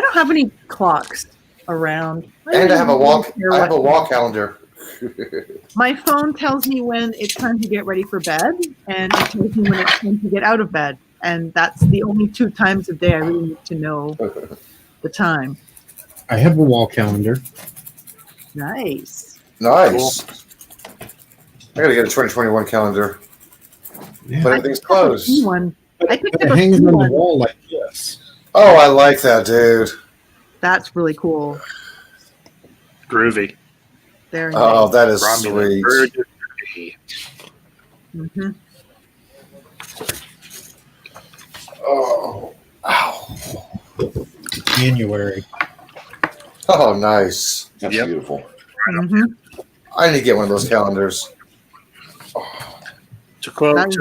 don't have any clocks around. And I have a wall calendar. My phone tells me when it's time to get ready for bed, and it tells me when it's time to get out of bed. And that's the only 2 times a day I really need to know the time. I have a wall calendar. Nice. Nice. I gotta get a 2021 calendar. Yeah. But everything's closed. One. I picked It up a hangs free on the one. wall like this. Oh, I like that, dude. That's really cool. Groovy. Very Oh, nice. that is Romulan sweet. bird. Mm-hmm. Oh, ow. January. Oh, nice. That's Yep. beautiful. Mm-hmm. I need to get one of those calendars. To quote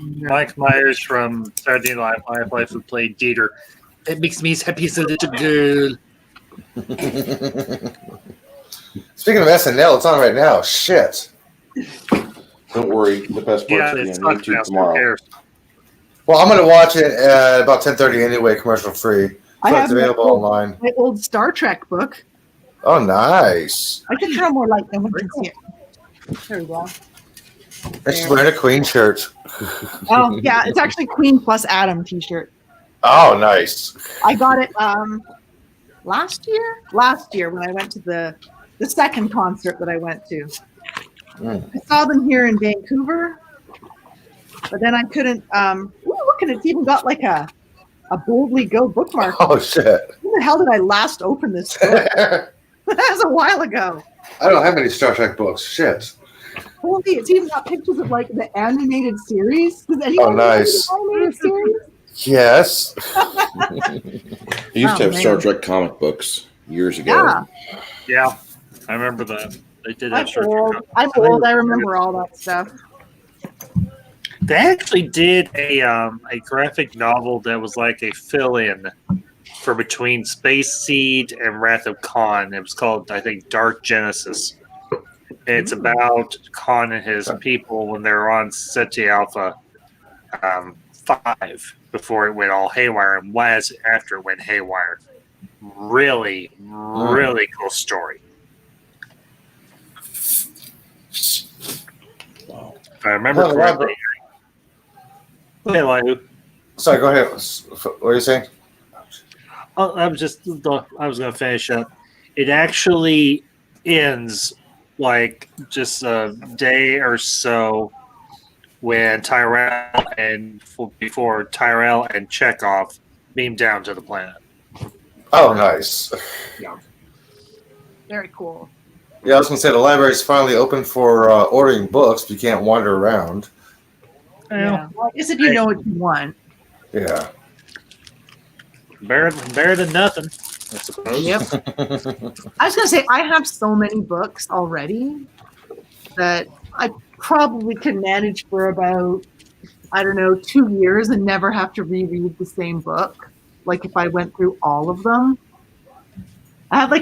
Mike Myers from Saturday Night Live, my wife who played Dieter, "That makes me as happy as a little girl." Speaking of SNL, it's on right now. Shit. Don't worry, the best part's on YouTube tomorrow. Well, I'm going to watch it at about 10:30 anyway, commercial free. So it's available online. My old Star Trek book. Oh, nice. I can throw more light than we can see it. There we go. And she's wearing a Queen shirt. Oh, yeah. It's actually Queen plus Adam t-shirt. Oh, nice. I got it last year? Last year when I went to the second concert that I went to. I saw them here in Vancouver, but then I couldn't. Look at it. It's even got like a Boldly Go bookmark. Oh, shit. When the hell did I last open this book? That was a while ago. I don't have any Star Trek books. Shit. Holy, it's even got pictures of like the animated series. Oh, nice. Animated series? Yes. I used to have Star Trek comic books years ago. Yeah, I remember that. They did I'm have old. I'm old. I remember all that stuff. They actually did a graphic novel that was like a fill-in for between Space Seed and Wrath of Khan. It was called, I think, Dark Genesis. It's about Khan and his people when they're on Ceti Alpha 5 before it went all haywire, and was after it went haywire. Really, really cool story. If I remember correctly. Hey, Liu. Sorry, go ahead. What are you saying? I was going to finish up. It actually ends like just a day or so when before Tyrell and Chekhov beam down to the planet. Oh, nice. Yeah. Very cool. Yeah, I was going to say the library's finally open for ordering books, but you can't wander around. Yeah. Well, I guess if you know what you want. Yeah. Better than nothing, I suppose. Yep. I was going to say, I have so many books already that I probably could manage for about, 2 years and never have to reread the same book. Like if I went through all of them. I have I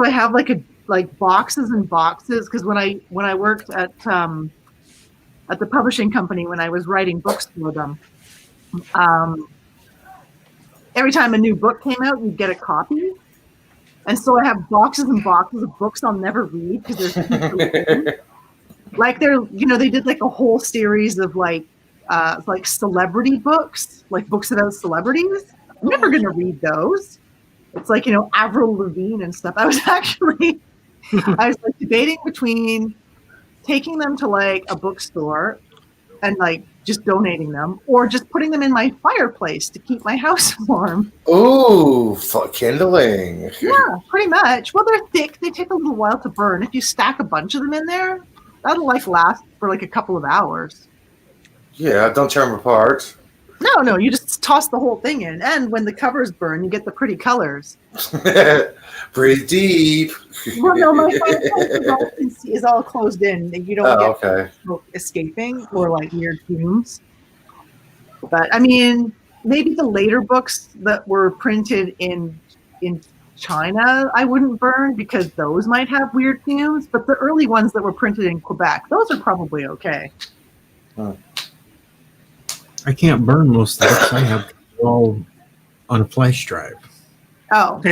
have boxes and boxes, because when I worked at the publishing company, when I was writing books for them, every time a new book came out, you'd get a copy. And so I have boxes and boxes of books I'll never read because they're like they did like a whole series of like celebrity books, like books about celebrities. I'm never going to read those. It's like, Avril Lavigne and stuff. I was like debating between taking them to like a bookstore and like just donating them, or just putting them in my fireplace to keep my house warm. Ooh, for kindling. Yeah, pretty much. Well, they're thick. They take a little while to burn. If you stack a bunch of them in there, that'll like last for like a couple of hours. Yeah, don't tear them apart. No, you just toss the whole thing in. And when the covers burn, you get the pretty colors. Breathe deep. Well, no, my fireplace is all closed in. You don't get smoke escaping or like weird fumes. But I mean, maybe the later books that were printed in China, I wouldn't burn because those might have weird fumes. But the early ones that were printed in Quebec, those are probably okay. I can't burn most of the books I have all on a flash drive. Oh. You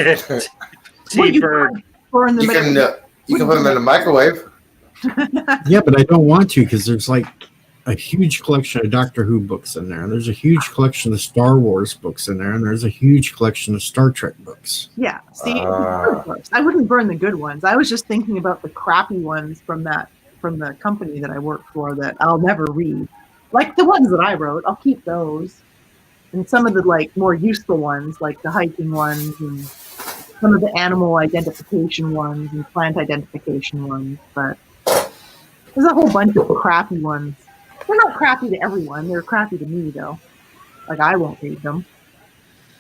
can put them in the microwave. Yeah, but I don't want to because there's like a huge collection of Doctor Who books in there. And there's a huge collection of Star Wars books in there. And there's a huge collection of Star Trek books. Yeah. See, I wouldn't burn the good ones. I was just thinking about the crappy ones from the company that I work for that I'll never read. Like the ones that I wrote, I'll keep those. And some of the like more useful ones, like the hiking ones and some of the animal identification ones and plant identification ones. But there's a whole bunch of crappy ones. They're not crappy to everyone. They're crappy to me, though. Like, I won't read them.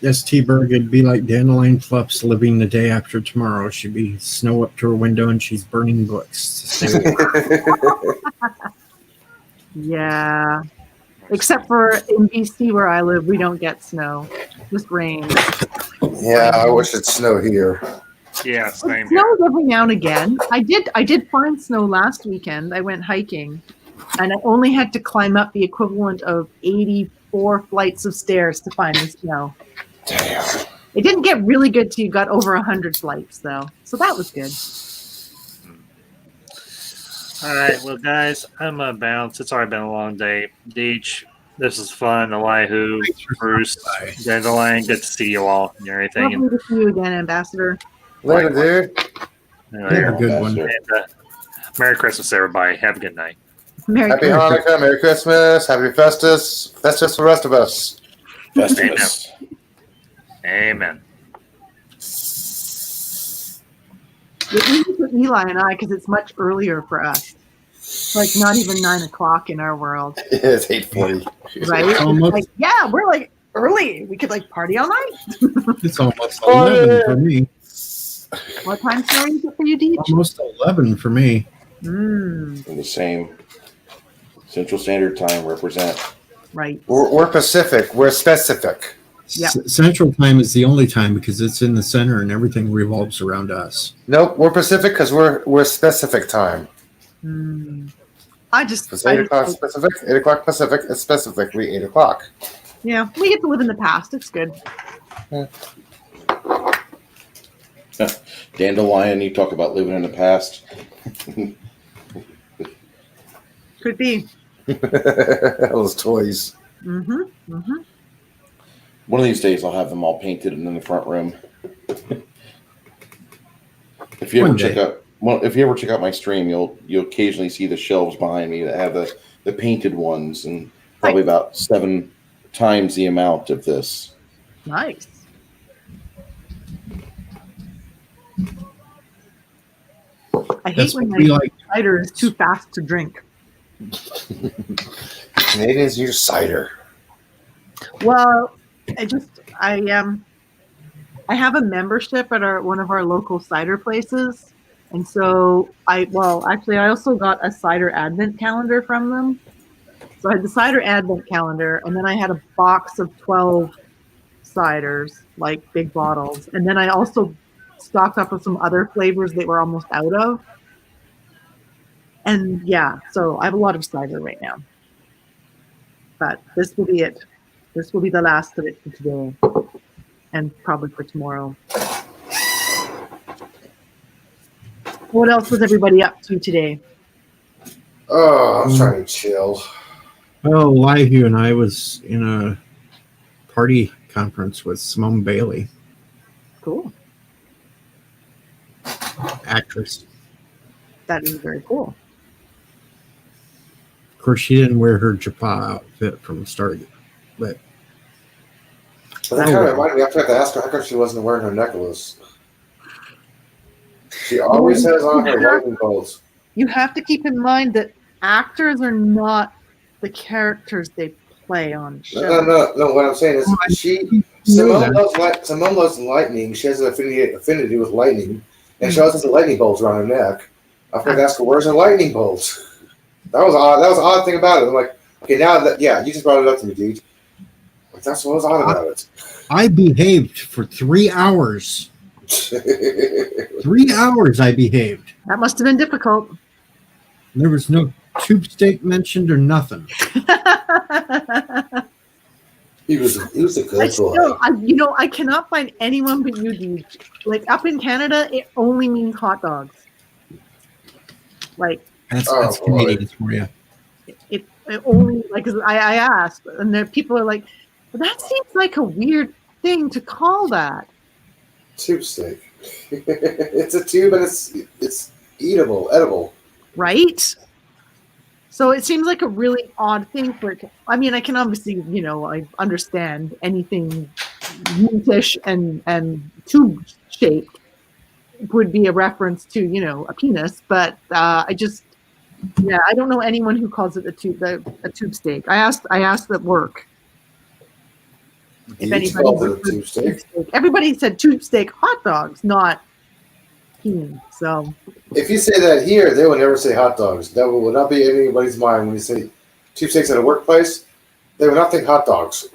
Yes, T-Berg, it'd be like Dandelion Fluff's living the day after tomorrow. She'd be snow up to her window and she's burning books to stay warm. Yeah. Except for in BC where I live, we don't get snow. Just rain. Yeah, I wish it snowed here. Yeah, same It snows every now and again. I did find snow last weekend. I went hiking, and I only had to climb up the equivalent of 84 flights of stairs to find the snow. Damn. It didn't get really good till you got over 100 flights, though. So that was good. All right, well, guys, I'm gonna bounce. It's already been a long day. Deej, this is fun. Elihu, Bruce, Dandelion, good to see you all and everything. Lovely to see you again, Ambassador. Later, dude. Have a good one. And, Merry Christmas, everybody. Have a good night. Happy Hanukkah, Merry Christmas, Happy Festus, Festus for the rest of us. Festivus. Amen. It for Eli and I because it's much earlier for us. It's like not even 9 o'clock in our world. It's 8:40. Right? Almost. Like, yeah, we're like early. We could like party all night. It's almost 11 for me. What time zone is it for you, Deej? Almost 11 for me. Mm, In the same Central Standard Time represent. right. We're Pacific. We're specific. Yeah. Central time is the only time because it's in the center and everything revolves around us. Nope, we're Pacific because we're specific time. Mm. I just, It's 8 o'clock Pacific, 8 o'clock Pacific. It's specifically 8 o'clock. yeah, we get to live in the past. It's good. Dandelion, you talk about living in the past. Could be. Those toys. Mm-hmm. Mm-hmm. One of these days, I'll have them all painted and in the front room. If you ever check out, if you ever check out my stream, you'll occasionally see the shelves behind me that have the painted ones, and probably about 7 times the amount of this. Nice. I hate when cider is too fast to drink. Canadians use cider. Well, I have a membership at one of our local cider places, and so I also got a cider advent calendar from them. So I had the cider advent calendar, and then I had a box of 12 ciders, like big bottles, and then I also stocked up with some other flavors that were almost out of. And yeah, so I have a lot of cider right now. But this will be it. This will be the last of it for today. And probably for tomorrow. What else was everybody up to today? Oh, I'm trying to chill. Well, Elihu and I was in a party conference with Simone Bailey. Cool. Actress. That is very cool. Of course, she didn't wear her Japa outfit from the start, but that kind of reminded me. I forgot to ask her how come she wasn't wearing her necklace. She always has on her lightning bolts. You have to keep in mind that actors are not the characters they play on show. No. What I'm saying is Simone loves lightning. She has an affinity with lightning, and she also has the lightning bolts around her neck. I forgot to ask her where's her lightning bolts. That was odd. That was an odd thing about it. I'm like, okay, now that you just brought it up to me, dude. Like, that's what was odd about it. I behaved for 3 hours. 3 hours I behaved. That must have been difficult. There was no tube steak mentioned or nothing. He was a good boy. I cannot find anyone but you, dude. Like up in Canada, it only means hot dogs. Like that's Canadians for you. It only like cause I asked, and there people are like, well, that seems like a weird thing to call that. Tube steak. It's a tube, and it's edible. Right. So it seems like a really odd thing for it. I mean, I can obviously, I understand anything meatish and tube shaped would be a reference to, a penis, but I don't know anyone who calls it a tube steak. I asked at work. If anybody called it a tube steak. Everybody said tube steak hot dogs, not peen. So if you say that here, they will never say hot dogs. That will not be in anybody's mind when you say cheapskates at a workplace, they would not think hot dogs.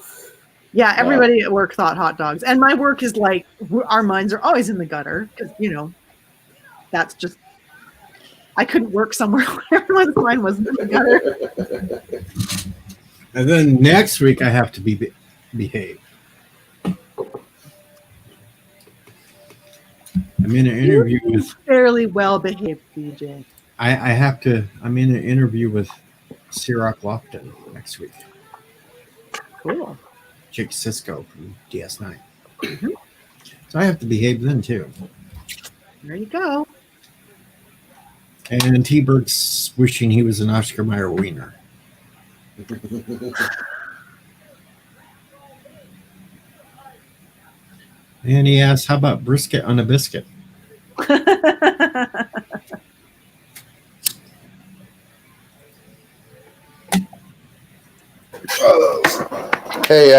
Yeah, everybody at work thought hot dogs. And my work is like, our minds are always in the gutter because, that's just, I couldn't work somewhere where everyone's mind wasn't in the gutter. And then next week I have to behave. I'm in an interview with fairly well behaved, DJ. I'm in an interview with Sirach Lofton next week. Cool. Jake Sisko from DS9. Mm-hmm. So I have to behave then too. There you go. And T-Bird's wishing he was an Oscar Mayer wiener. And he asked, how about brisket on a biscuit? Hey,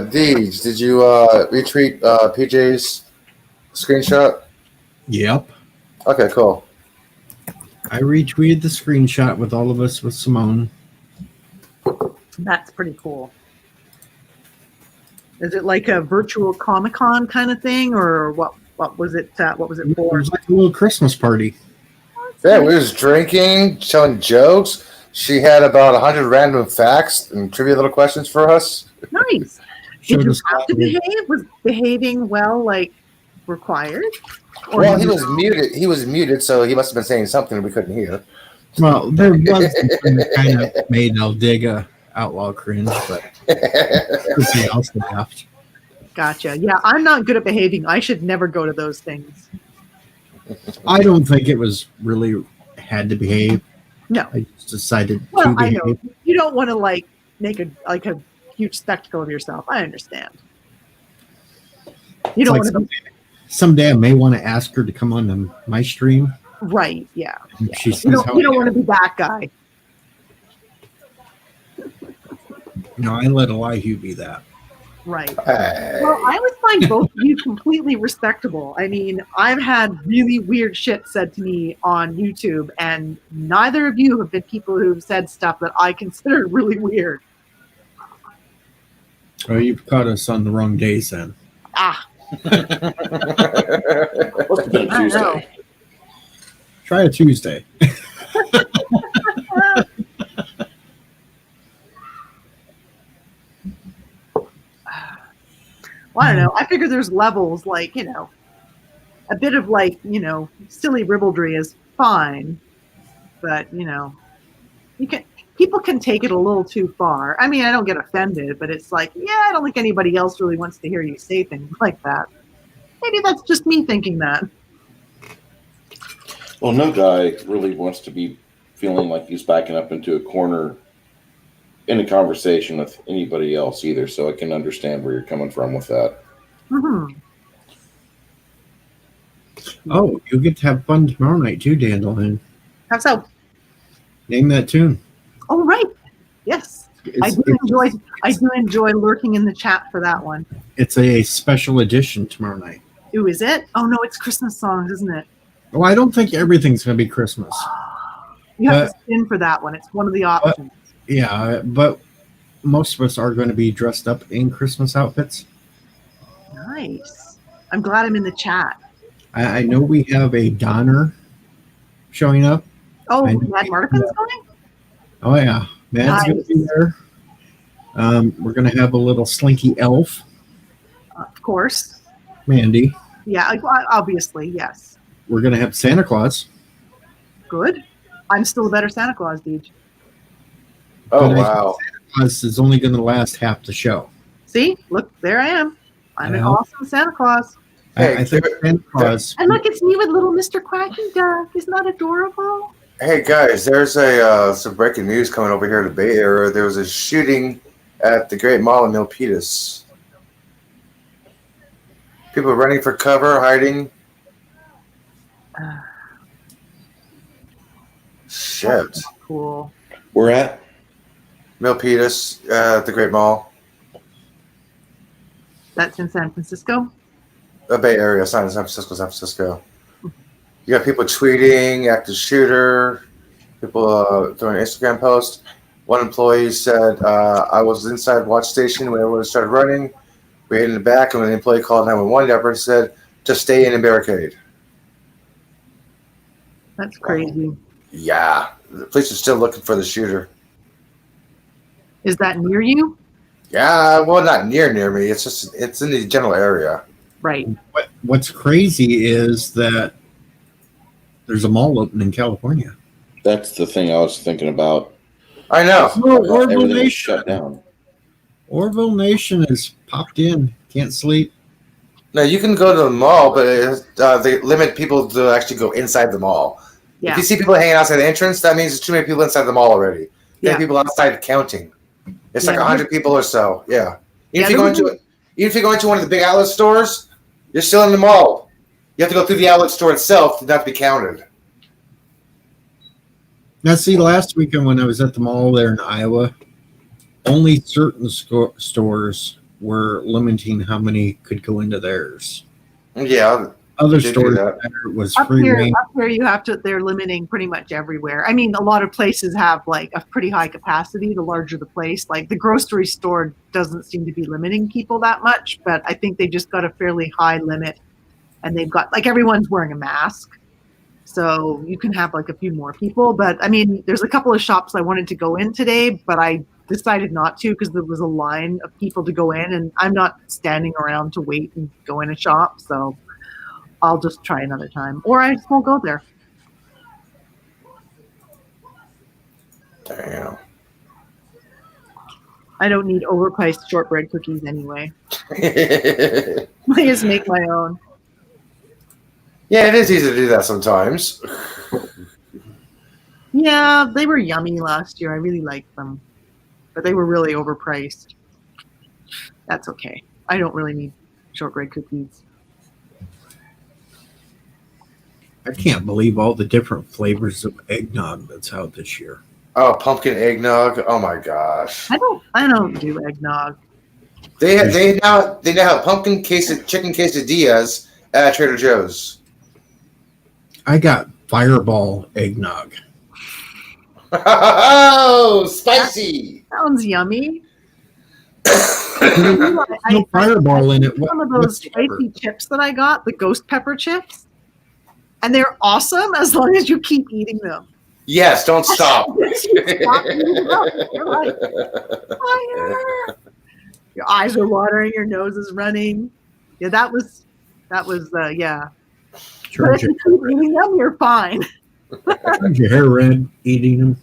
Deej, did you retweet PJ's screenshot? Yep. Okay, cool. I retweeted the screenshot with all of us with Simone. That's pretty cool. Is it like a virtual Comic-Con kind of thing, or what was it? What was it for? It was like a little Christmas party. Yeah, we was drinking, telling jokes. She had about 100 random facts and trivia little questions for us. Nice. Did you have to behave? Was behaving well, like, required? Or well, he was muted. He was muted, so he must have been saying something we couldn't hear. Well, there was something that kind of made Aldiga outlaw cringe, but everything else laughed. Gotcha. Yeah, I'm not good at behaving. I should never go to those things. I don't think it was really had to behave. No. I just decided to Well, I behave. know. You don't want to, like, make a huge spectacle of yourself. I understand. You don't want to be... Someday I may want to ask her to come on my stream. Right, yeah. She says You don't want to be that guy. No, I let Elihu be that. Right. Well, I would find both of you completely respectable. I mean, I've had really weird shit said to me on YouTube, and neither of you have been people who've said stuff that I consider really weird. Oh, you've caught us on the wrong days then. Ah. What's been a Tuesday? Try a Tuesday. Well, I don't know. I figure there's levels, like, a bit of, like, silly ribaldry is fine, but, people can take it a little too far. I mean, I don't get offended, but it's like, I don't think anybody else really wants to hear you say things like that. Maybe that's just me thinking that. Well, no guy really wants to be feeling like he's backing up into a corner in a conversation with anybody else either, so I can understand where you're coming from with that. Mm-hmm. Oh, you'll get to have fun tomorrow night too, Dandelion. How so? Name that tune. Oh, right. Yes. I do enjoy lurking in the chat for that one. It's a special edition tomorrow night. Ooh, is it? Oh, no, it's Christmas songs, isn't it? Well, I don't think everything's going to be Christmas. You have to spin for that one. It's one of the options. But most of us are going to be dressed up in Christmas outfits. Nice. I'm glad I'm in the chat. I know we have a Donner showing up. Oh, Matt Martin's going? Oh, yeah. Matt's going to be there. We're going to have a little slinky elf. Of course. Mandy. Yeah, obviously, yes. We're going to have Santa Claus. Good. I'm still a better Santa Claus, Deej. Oh, wow. Santa Claus is only going to last half the show. See? Look, there I am. I'm an awesome Santa Claus. I think Santa Claus. And look, it's me with little Mr. Quacky Duck. Isn't that adorable? Hey, guys, there's some breaking news coming over here in the Bay Area. There was a shooting at the Great Mall in Milpitas. People running for cover, hiding. Shit. Cool. Where at? Milpitas at the Great Mall. That's in San Francisco? The Bay Area. It's not in San Francisco. You got people tweeting, active shooter, people doing Instagram posts. One employee said, I was inside watch station when everyone started running. We ate in the back, and when the employee called 911, the operator said, just stay in and barricade. That's crazy. Yeah. The police are still looking for the shooter. Is that near you? Yeah, well, not near me. It's in the general area. Right. What's crazy is that there's a mall open in California. That's the thing I was thinking about. I know. Everything was shut down. Orville Nation has popped in. Can't sleep. No, you can go to the mall, but they limit people to actually go inside the mall. Yeah. If you see people hanging outside the entrance, that means there's too many people inside the mall already. There Yeah. are people outside counting. It's like 100 people or so. Yeah. Even if you go into one of the big outlet stores, you're still in the mall. You have to go through the outlet store itself to not be counted. Now, see, last weekend when I was at the mall there in Iowa, only certain stores were limiting how many could go into theirs. Yeah. Other stores was free reign. Up here, they're limiting pretty much everywhere. I mean, a lot of places have like a pretty high capacity, the larger the place. Like the grocery store doesn't seem to be limiting people that much, but I think they just got a fairly high limit, and they've got like everyone's wearing a mask. So you can have like a few more people. But I mean, there's a couple of shops I wanted to go in today, but I decided not to because there was a line of people to go in, and I'm not standing around to wait and go in a shop. So I'll just try another time, or I just won't go there. Damn. I don't need overpriced shortbread cookies anyway. I just make my own. Yeah, it is easy to do that sometimes. Yeah, they were yummy last year. I really liked them, but they were really overpriced. That's okay. I don't really need shortbread cookies. I can't believe all the different flavors of eggnog that's out this year. Oh, pumpkin eggnog! Oh my gosh! I don't do eggnog. They now have pumpkin chicken quesadillas at Trader Joe's. I got Fireball eggnog. Oh, spicy! That sounds yummy. No Fireball in it. Some of those spicy chips that I got, the ghost pepper chips, and they're awesome as long as you keep eating them. Yes, don't stop. You're right. Fire. Your eyes are watering, your nose is running. Yeah, that was yeah. But if you keep eating them, you're fine. Turns your hair red eating them.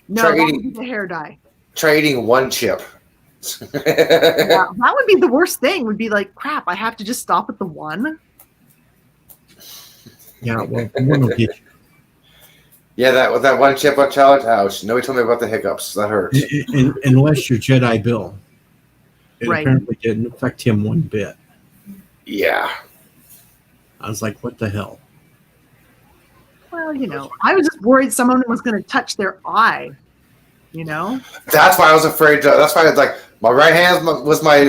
No, that would be the hair dye. Try eating one chip. Yeah, that would be the worst thing. Would be like, crap, I have to just stop at the one. Yeah, well, one will get you. Yeah, that one chip on challenge. Ouch! Nobody told me about the hiccups. That hurts. Unless you're Jedi Bill. It Right. apparently didn't affect him one bit. Yeah. I was like, what the hell? Well, I was just worried someone was going to touch their eye. That's why I was afraid. That's why it's like my right hand was my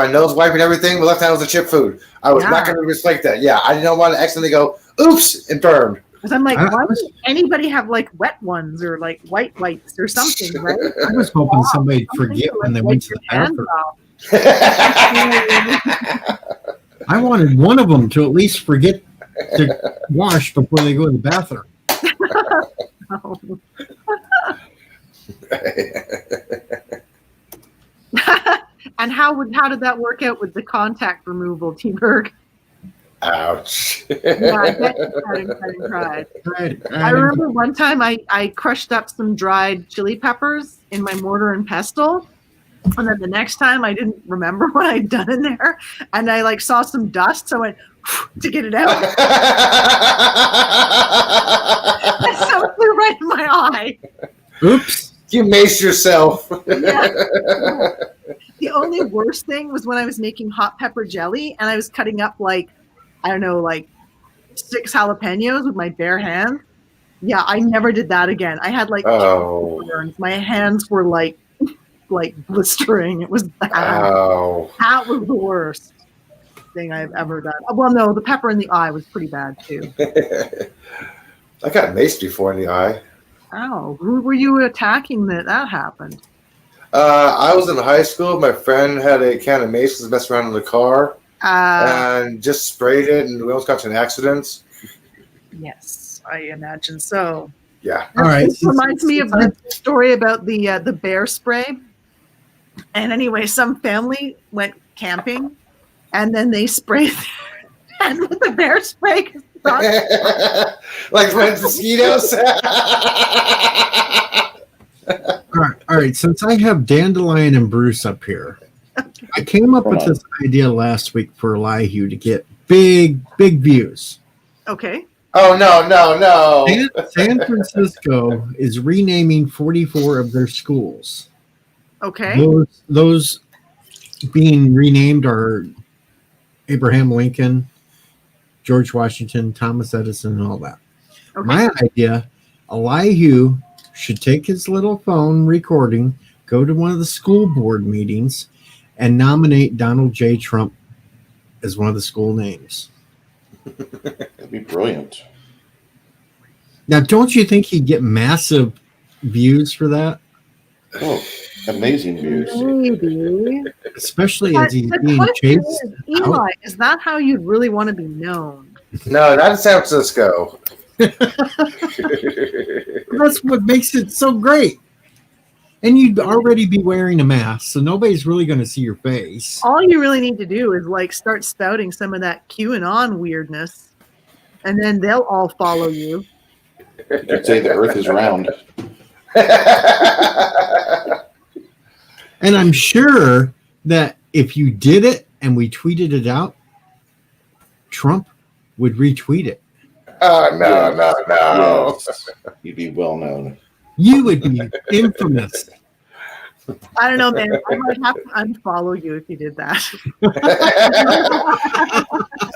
nose wipe and everything. My left hand was the chip food. I was not going to respect that. Yeah, I didn't want to accidentally go, oops, and burn. Because I'm like, why does anybody have like wet ones or like white wipes or something, right? I was hoping somebody'd forget when they went to the bathroom. I wanted one of them to at least forget to wash before they go to the bathroom. And how did that work out with the contact removal, T-Berg? Ouch. Yeah, I bet you cried. I remember one time I crushed up some dried chili peppers in my mortar and pestle. And then the next time I didn't remember what I'd done in there. And I saw some dust, so I went to get it out. That so flew right in my eye. Oops. You maced yourself. Yeah. The only worst thing was when I was making hot pepper jelly and I was cutting up 6 jalapenos with my bare hand. Yeah, I never did that again. I had burns. My hands were like blistering. It was bad. Oh. That was the worst thing I've ever done. Well, no, the pepper in the eye was pretty bad too. I got maced before in the eye. How? Who were you attacking that happened? I was in high school. My friend had a can of mace, was messing around in the car, and just sprayed it, and we almost got to an accident. Yes, I imagine so. Yeah. All right. This reminds me of the story about the bear spray. And anyway, some family went camping, and then they sprayed their head with the bear spray. Like red mosquitoes. All right. Since I have Dandelion and Bruce up here, I came up with this idea last week for Elihu to get big Okay. views. Oh, no. San Francisco is renaming 44 of their schools. Okay. Those being renamed are Abraham Lincoln, George Washington, Thomas Edison, and all that. Okay. My idea, Elihu should take his little phone recording, go to one of the school board meetings, and nominate Donald J. Trump as one of the school names. That'd be brilliant. Now, don't you think he'd get massive views for that? Oh, amazing views. Maybe. Especially as he's being chased. Eli, is that how you'd really want to be known? No, not in San Francisco. That's what makes it so great. And you'd already be wearing a mask, so nobody's really going to see your face. All you really need to do is start spouting some of that QAnon weirdness, and then they'll all follow you. You could say the Earth is round. And I'm sure that if you did it and we tweeted it out, Trump would retweet it. No. Yes. You'd be well known. You would be infamous. I don't know, man. I might have to unfollow you if you did that.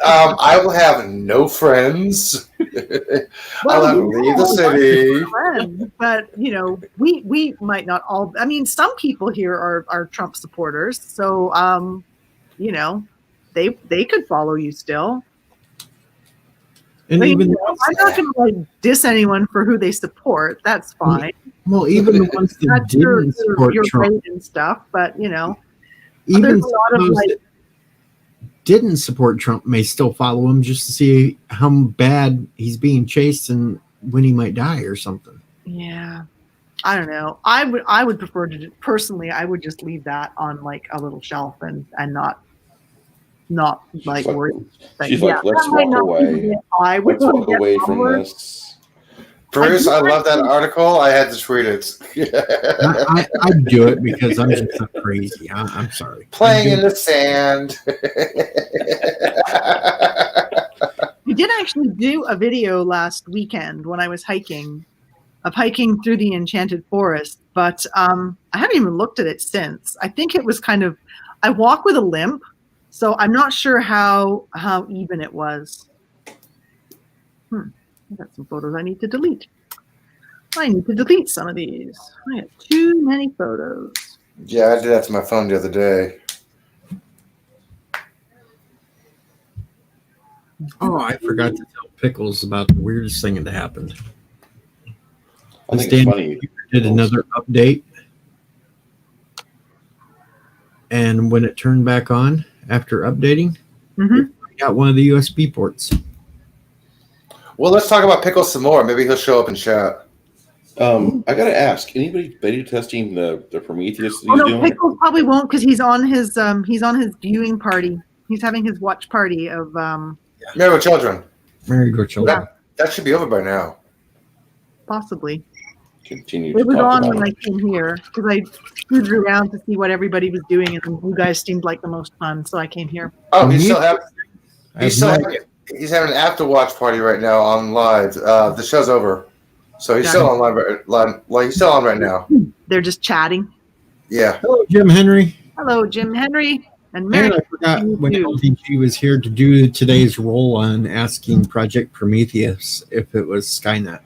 I will have no friends. I'll have to leave the city. Friends, but we might not all. I mean, some people here are Trump supporters, so they could follow you still. And But, even I'm not going to diss anyone for who they support. That's fine. Well, even the ones that didn't support Trump great and stuff, but even there's a lot of those that didn't support Trump may still follow him just to see how bad he's being chased and when he might die or something. Yeah, I don't know. I would prefer to personally. I would just leave that on a little shelf and not worry. She's like, let's walk away. Let's walk away from this. Bruce, I love that article. I had to tweet it. I do it because I'm just so crazy. I'm sorry. Playing in the sand. We did actually do a video last weekend when I was hiking through the Enchanted Forest, but I haven't even looked at it since. I think it was I walk with a limp, so I'm not sure how even it was. I got some photos I need to delete. I need to delete some of these. I have too many photos. Yeah, I did that to my phone the other day. Oh, I forgot to tell Pickles about the weirdest thing that happened. I think it's funny. Did another update, and when it turned back on after updating, it got one of the USB ports. Well, let's talk about Pickles some more. Maybe he'll show up in chat. I gotta ask, anybody beta testing the Prometheus that Oh he's no, doing? Pickles probably won't because he's on his viewing party. He's having his watch party of Married with Children. Married with Children. That should be over by now. Possibly. Continue. It was on when I came here because I scooted around to see what everybody was doing, and you guys seemed like the most fun, so I came here. Oh, he's having an after watch party right now on live. The show's over, so he's still on live. He's still on right now. They're just chatting. Yeah. Hello, Jim Henry. Hello, Jim Henry and And Mary. I forgot when LTG was here to do today's role on asking Project Prometheus if it was Skynet.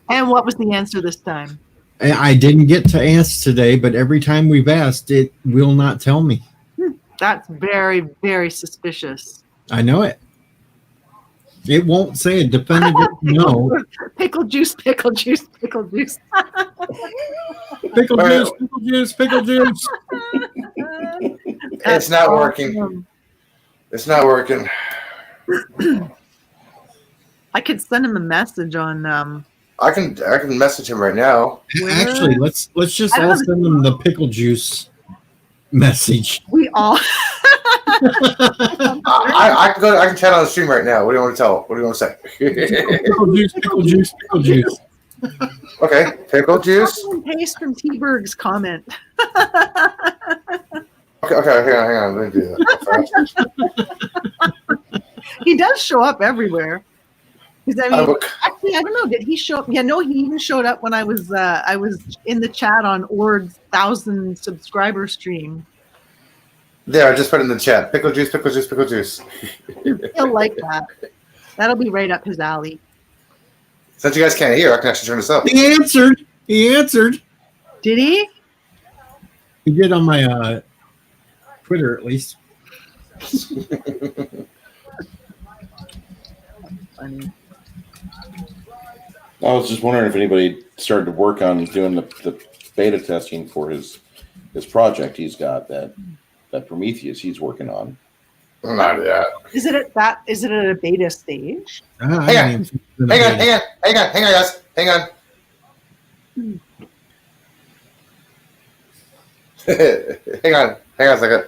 And what was the answer this time? I didn't get to ask today, but every time we've asked, it will not tell me. That's very, very suspicious. I know it. It won't say a definitive no. Pickle juice, pickle juice, pickle juice. Pickle juice, pickle juice, pickle juice. It's not working. It's not working. I could send him a message on. I can message him right now. Actually, let's just all send him the pickle juice message. We all. I can chat on the stream right now. What do you want to tell? What do you want to say? Pickle juice, pickle juice, pickle juice. Okay, pickle juice. Copy and paste from T-Berg's comment. Okay, hang on. Let me do that. He does show up everywhere. Because I mean, actually, I don't know. Did he show up? Yeah, no, he even showed up when I was in the chat on Ord's 1,000 subscriber stream. There, I just put it in the chat. Pickle juice, pickle juice, pickle juice. He'll like that. That'll be right up his alley. Since you guys can't hear, I can actually turn this up. He answered. He answered. Did he? He did on my Twitter, at least. Funny. I was just wondering if anybody started to work on doing the beta testing for his project he's got, that Prometheus he's working on. Not yet. Is it at a beta stage? Hang on, guys. Hang on. hang on a second.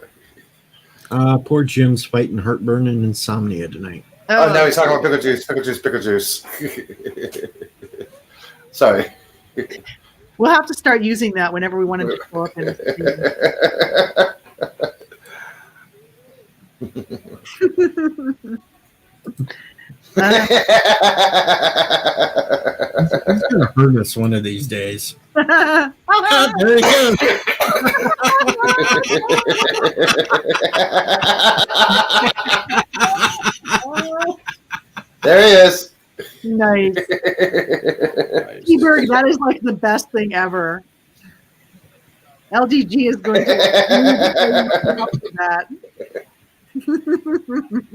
Poor Jim's fighting heartburn and insomnia tonight. Oh, no, he's talking about pickle juice. Sorry. We'll have to start using that whenever we want to show up. He's gonna hurt us one of these days. There he goes. There he is. Nice. T-Berg, that is like the best thing ever. LDG is going to that.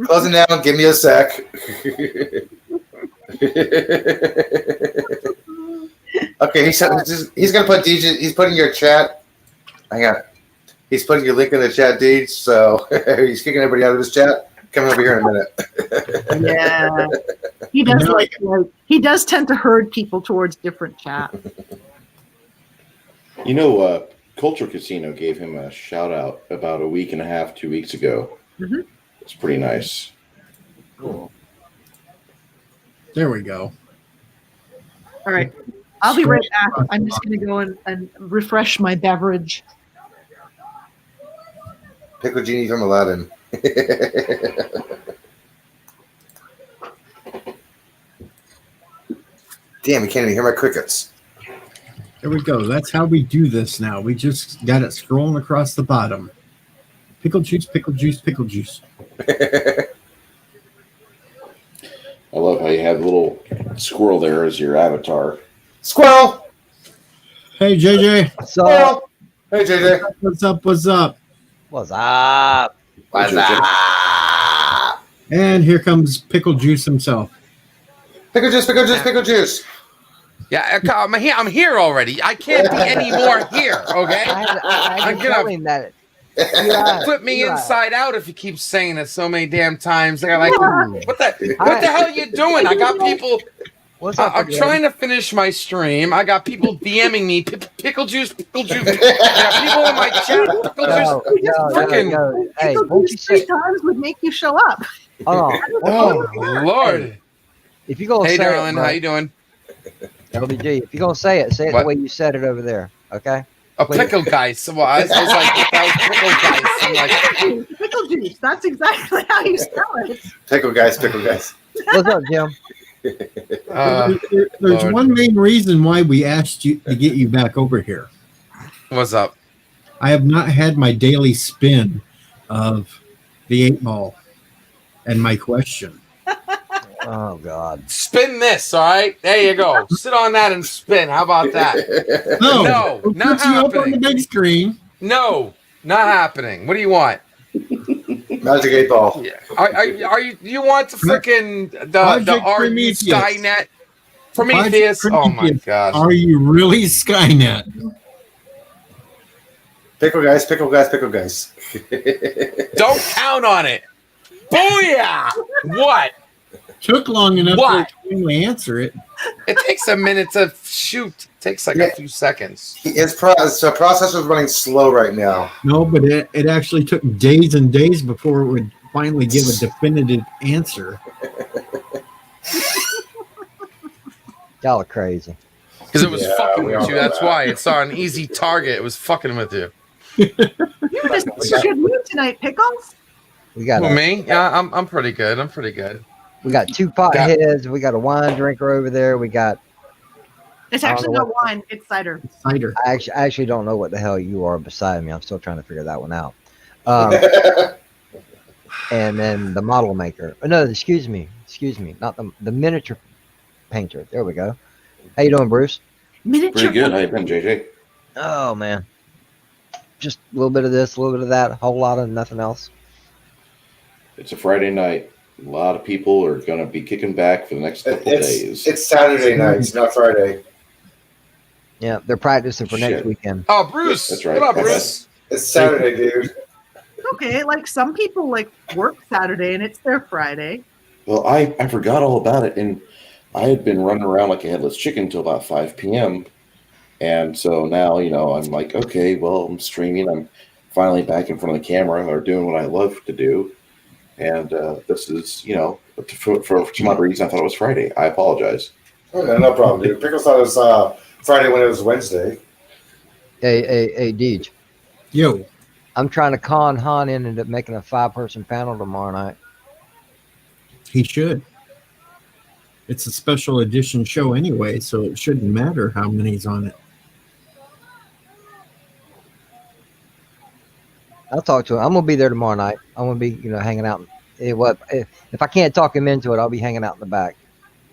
Closing down. Give me a sec. Okay, he's gonna put DJ. He's putting your chat. Hang on. He's putting your link in the chat, Deej. So he's kicking everybody out of his chat. Coming over here in a minute. Yeah, he does he does tend to herd people towards different chat. You know, Culture Casino gave him a shout out about a week and a half, 2 weeks ago. Mm-hmm. It's pretty nice. Cool. There we go. All right, I'll be right back. I'm just going to go and refresh my beverage. Pickle Genie from Aladdin. Damn, you can't even hear my crickets. There we go. That's how we do this now. We just got it scrolling across the bottom. Pickle juice, pickle juice, pickle juice. I love how you have a little squirrel there as your avatar. Squirrel! Hey, JJ. What's up? Hey, JJ. What's up? What's up? What's up? What's up? And here comes Pickle Juice himself. Pickle juice, pickle juice, pickle juice. Yeah, I'm here already. I can't be any more here, okay? I'm gonna that. Flip me inside out if you keep saying it so many damn times. I got like, what the hell are you doing? I got people. What's up, I'm trying to finish my stream. I got people DMing me, pickle juice, pickle juice. I got people in my chat, pickle juice. Hey, pickle juice 3 times would make you show up. Oh, Lord. If you go, hey, darling, how you doing? LBG, if you're gonna say it the way you said it over there, okay? A pickle guys. Well, I was like, that was pickle guys. I'm like, pickle juice. That's exactly how you spell it. Pickle guys, pickle guys. What's up, Jim? There's one main reason why we asked you to get you back over here. What's up? I have not had my daily spin of the 8 ball and my question. Oh God! Spin this, all right? There you go. Sit on that and spin. How about that? No, not happening. Up on the happening. big screen. No, not happening. What do you want? Make Magic 8 Ball. Yeah. Are you? Do you want the freaking the Project are you Prometheus. Skynet? Prometheus. Oh my gosh. Are you really Skynet? Pickle guys, pickle guys, pickle guys. Don't count on it. Booyah! What? Took long enough What? to finally answer it. It takes a minute to shoot. It takes like a few seconds. His processor's running slow right now. No, but it actually took days and days before it would finally give a definitive answer. Y'all are crazy. Because it was fucking with you. That's why. It saw an easy target. It was fucking with you. You were just such a good mood tonight, Pickles. We got me? Yeah, I'm pretty good. I'm pretty good. We got 2 potheads. We got a wine drinker over there. We got. It's actually not wine. It's cider. Cider. I actually don't know what the hell you are beside me. I'm still trying to figure that one out. And then the model maker. Oh, no, excuse me. Not the miniature painter. There we go. How you doing, Bruce? Pretty good. How you been, JJ? Oh man, just a little bit of this, a little bit of that, a whole lot of nothing else. It's a Friday night. A lot of people are going to be kicking back for the next couple days. It's Saturday night. It's not Friday. Yeah, they're practicing for next weekend. Oh, Bruce. That's right. What up, Bruce? It's Saturday, dude. Okay, like some people like work Saturday and it's their Friday. Well, I forgot all about it, and I had been running around like a headless chicken until about 5 p.m. And so now, I'm like, okay, well, I'm streaming. I'm finally back in front of the camera or doing what I love to do. And this is, for some odd reason, I thought it was Friday. I apologize. Okay, no problem, dude. Pickles thought it was Friday when it was Wednesday. Hey, Deej. Yo. I'm trying to con Han into making a 5-person panel tomorrow night. He should. It's a special edition show anyway, so it shouldn't matter how many's on it. I'll talk to him. I'm gonna be there tomorrow night. I'm gonna be, hanging out. If I can't talk him into it, I'll be hanging out in the back.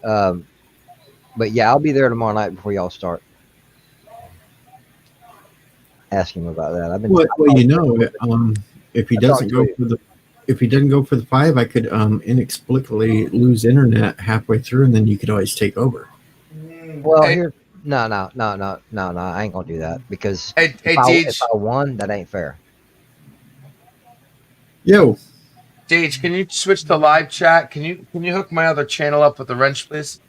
But yeah, I'll be there tomorrow night before y'all start. Ask him about that. If he doesn't go for the 5, I could inexplicably lose internet halfway through, and then you could always take over. Well, no, I ain't gonna do that because if I won, that ain't fair. Yo, Deej, can you switch to live chat? Can you hook my other channel up with the wrench, please?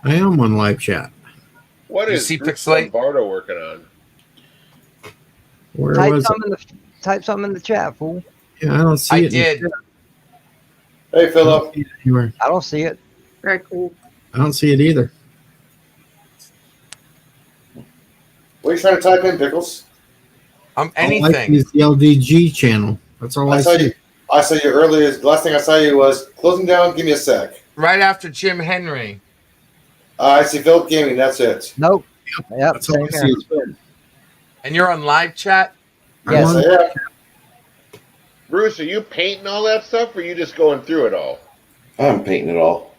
I am on live chat. What is Bruce Lombardo working on? Type something in the chat, fool. Yeah, I don't see it. I did. Hey, Philip. I don't see it. Very cool. I don't see it either. What are you trying to type in, Pickles? Anything. All I see is the LDG channel. That's all I see. I saw you earlier. The last thing I saw you was closing down. Give me a sec. Right after Jim Henry. I see Philip Gaming. That's it. Nope. Yep. That's all I see. And you're on live chat? Yes, I am. Bruce, are you painting all that stuff, or are you just going through it all? I'm painting it all.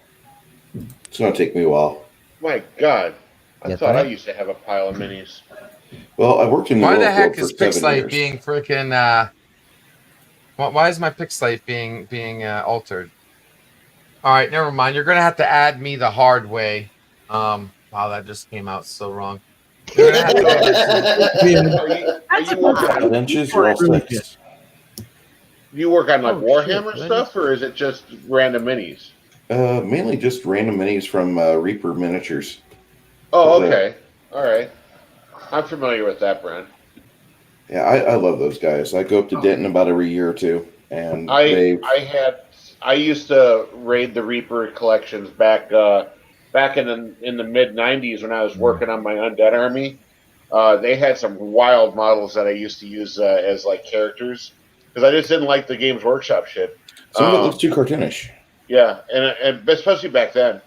It's going to take me a while. My God. I thought I used to have a pile of minis. Well, I worked in the Why the world heck for is 7 Pixlite years. being freaking why is my Pixlite being altered? All right, never mind. You're gonna have to add me the hard way. Wow, that just came out so wrong. You're gonna have to Are you working on inches or all six? Do you work on like Warhammer stuff, or is it just random minis? Mainly just random minis from Reaper Miniatures. Oh, okay. All right. I'm familiar with that brand. Yeah, I love those guys. I go up to Denton about every year or two, and I used to raid the Reaper collections back in the mid '90s when I was working on my Undead Army. They had some wild models that I used to use as like characters because I just didn't like the Games Workshop shit. Some of it looks too cartoonish. Yeah, and especially back then,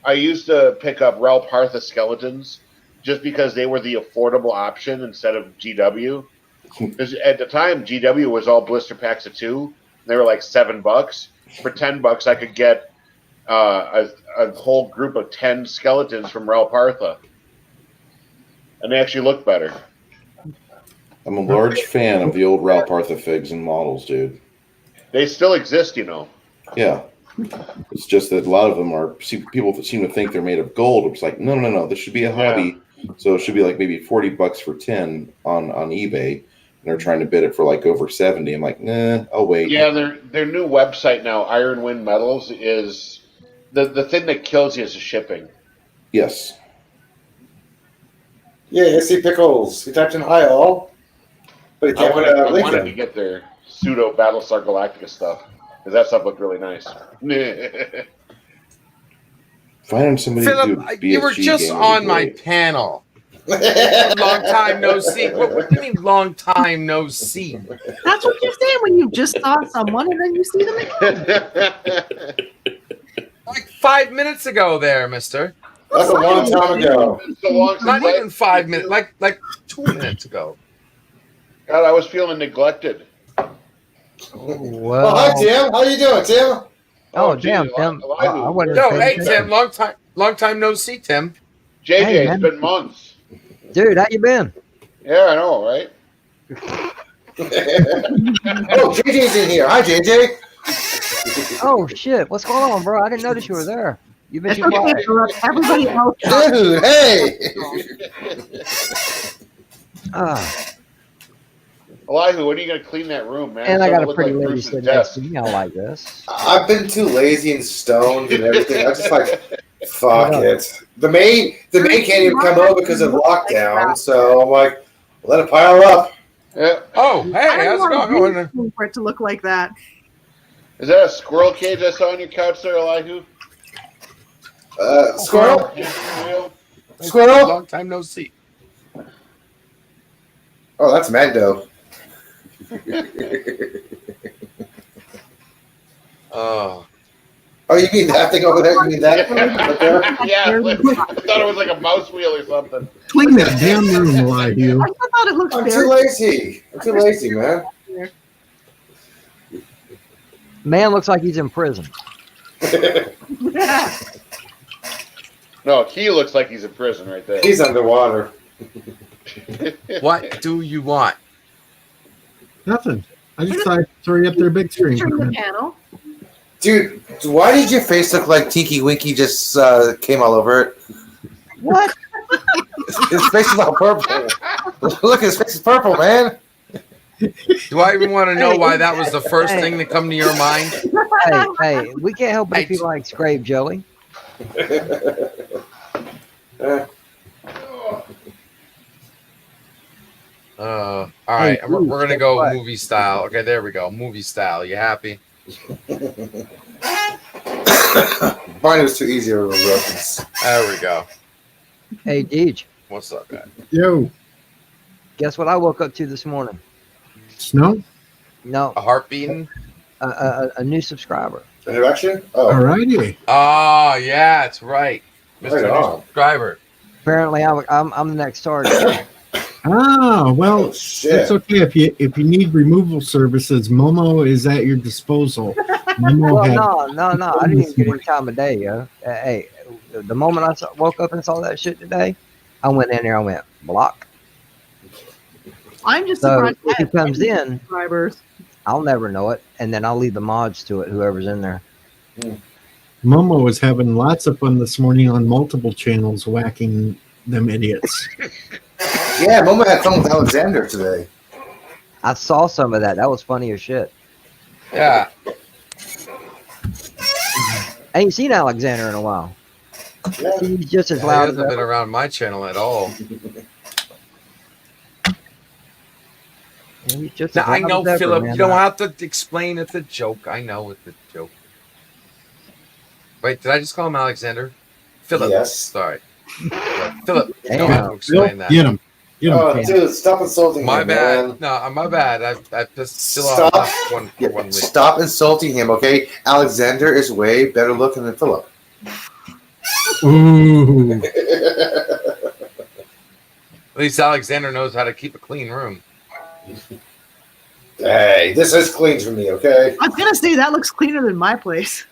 I used to pick up Rel Partha skeletons just because they were the affordable option instead of GW. Because at the time, GW was all blister packs of 2. And they were like $7. For $10, I could get a whole group of 10 skeletons from Rel Partha, and they actually look better. I'm a large fan of the old Ralph Partha figs and models, dude. They still exist, you know. Yeah. It's just that a lot of them are people that seem to think they're made of gold. It's like, no. This should be a hobby. So it should be like maybe $40 for 10 on eBay. And they're trying to bid it for like over 70. I'm like, nah, I'll wait. Yeah, their new website now, Iron Wind Metals, is the thing that kills you is the shipping. Yes. Yeah, I see pickles. He typed in hi all, but he can't put a link wanted in. to get their pseudo Battlestar Galactica stuff because that stuff looked really nice. Finding somebody Philip, to do you were just on my panel. Long time no see. What do you mean long time no see? That's what you're saying when you just saw someone and then you see them again. Like 5 minutes ago there, mister. That's a long time ago. Not even 5 minutes, like 2 minutes ago. God, I was feeling neglected. Well, Oh, hi, Tim. How you doing, Tim? Oh, damn, Tim. I wasn't Yo, paying hey attention. Tim, long time no see, Tim. JJ, Hey, it's man. been months. Dude, how you been? Yeah, I know, right? Oh, JJ's in here. Hi, JJ. Oh, shit. What's going on, bro? I didn't notice you were there. You've been It's too quiet. okay for everybody else. Dude, hey. Elihu, when are you going to clean that room, man? And I got a Look pretty like lady Bruce's sitting next desk. to me. I like this. I've been too lazy and stoned and everything. I just like, fuck it. The maid can't even come over because of lockdown. So I'm like, let it pile up. Yeah. Oh, hey, I how's don't it want going? a room for it to look like that. Is that a squirrel cage I saw on your couch there, Elihu? Squirrel? Yeah. Squirrel? Long time no see. Oh, that's Mando. Oh. Oh, you mean that thing over there? You mean that? Right there? Yeah, I thought it was like a mouse wheel or something. Clean that damn room, Elihu. I thought it looked I'm very too lazy. I'm too lazy, man. Man looks like he's in prison. No, he looks like he's in prison right there. He's underwater. What do you want? Nothing. I just thought I'd throw you up there big screen. Turn the panel. Dude, why did your face look like Tiki Winky just came all over it? What? His face is all purple. Look, his face is purple, man. Do I even want to know why that was the first thing to come to your mind? Hey, we can't help it if you like scrape jelly. All right, Hey, we're gonna guess go what? movie style. Okay, there we go, movie style. You happy? Mine was too easy of a reference. There we go. Hey, Deej, What's up, guy? Yo, guess what I woke up to this morning? snow? No, A heart beating? a new subscriber. Introduction? Oh, Alrighty. Oh yeah, that's right, Mr. Right on. Subscriber. Apparently, I'm the next target. Ah, well, shit. it's okay if you need removal services. Momo is at your disposal. Momo Well, had- no. I didn't even get any time of day, yo. Hey, the moment I woke up and saw that shit today, I went in there. I went block. I'm just So surprised. if it comes in, Subscribers. I'll never know it, and then I'll leave the mods to it. Whoever's in there. Momo was having lots of fun this morning on multiple channels, whacking them idiots. Yeah, Momo had fun with Alexander today. I saw some of that. That was funny as shit. Yeah. I ain't seen Alexander in a while. Yeah. He's just as He loud as hasn't been ever. around my channel at all. He's just Now, as I loud know, as ever, Philip. man. You don't have to explain it's a joke. I know it's a joke. Wait, did I just call him Alexander? Philip. Yes. Sorry. Philip. You don't Damn. have to explain that. Get him. Get him. Oh, dude, stop insulting My him, bad. man. No, my bad. I've just still Stop. off one Yeah, week. stop insulting him, okay? Alexander is way better looking than Philip. Ooh. At least Alexander knows how to keep a clean room. Hey, this is clean for me, okay? I was gonna say that looks cleaner than my place.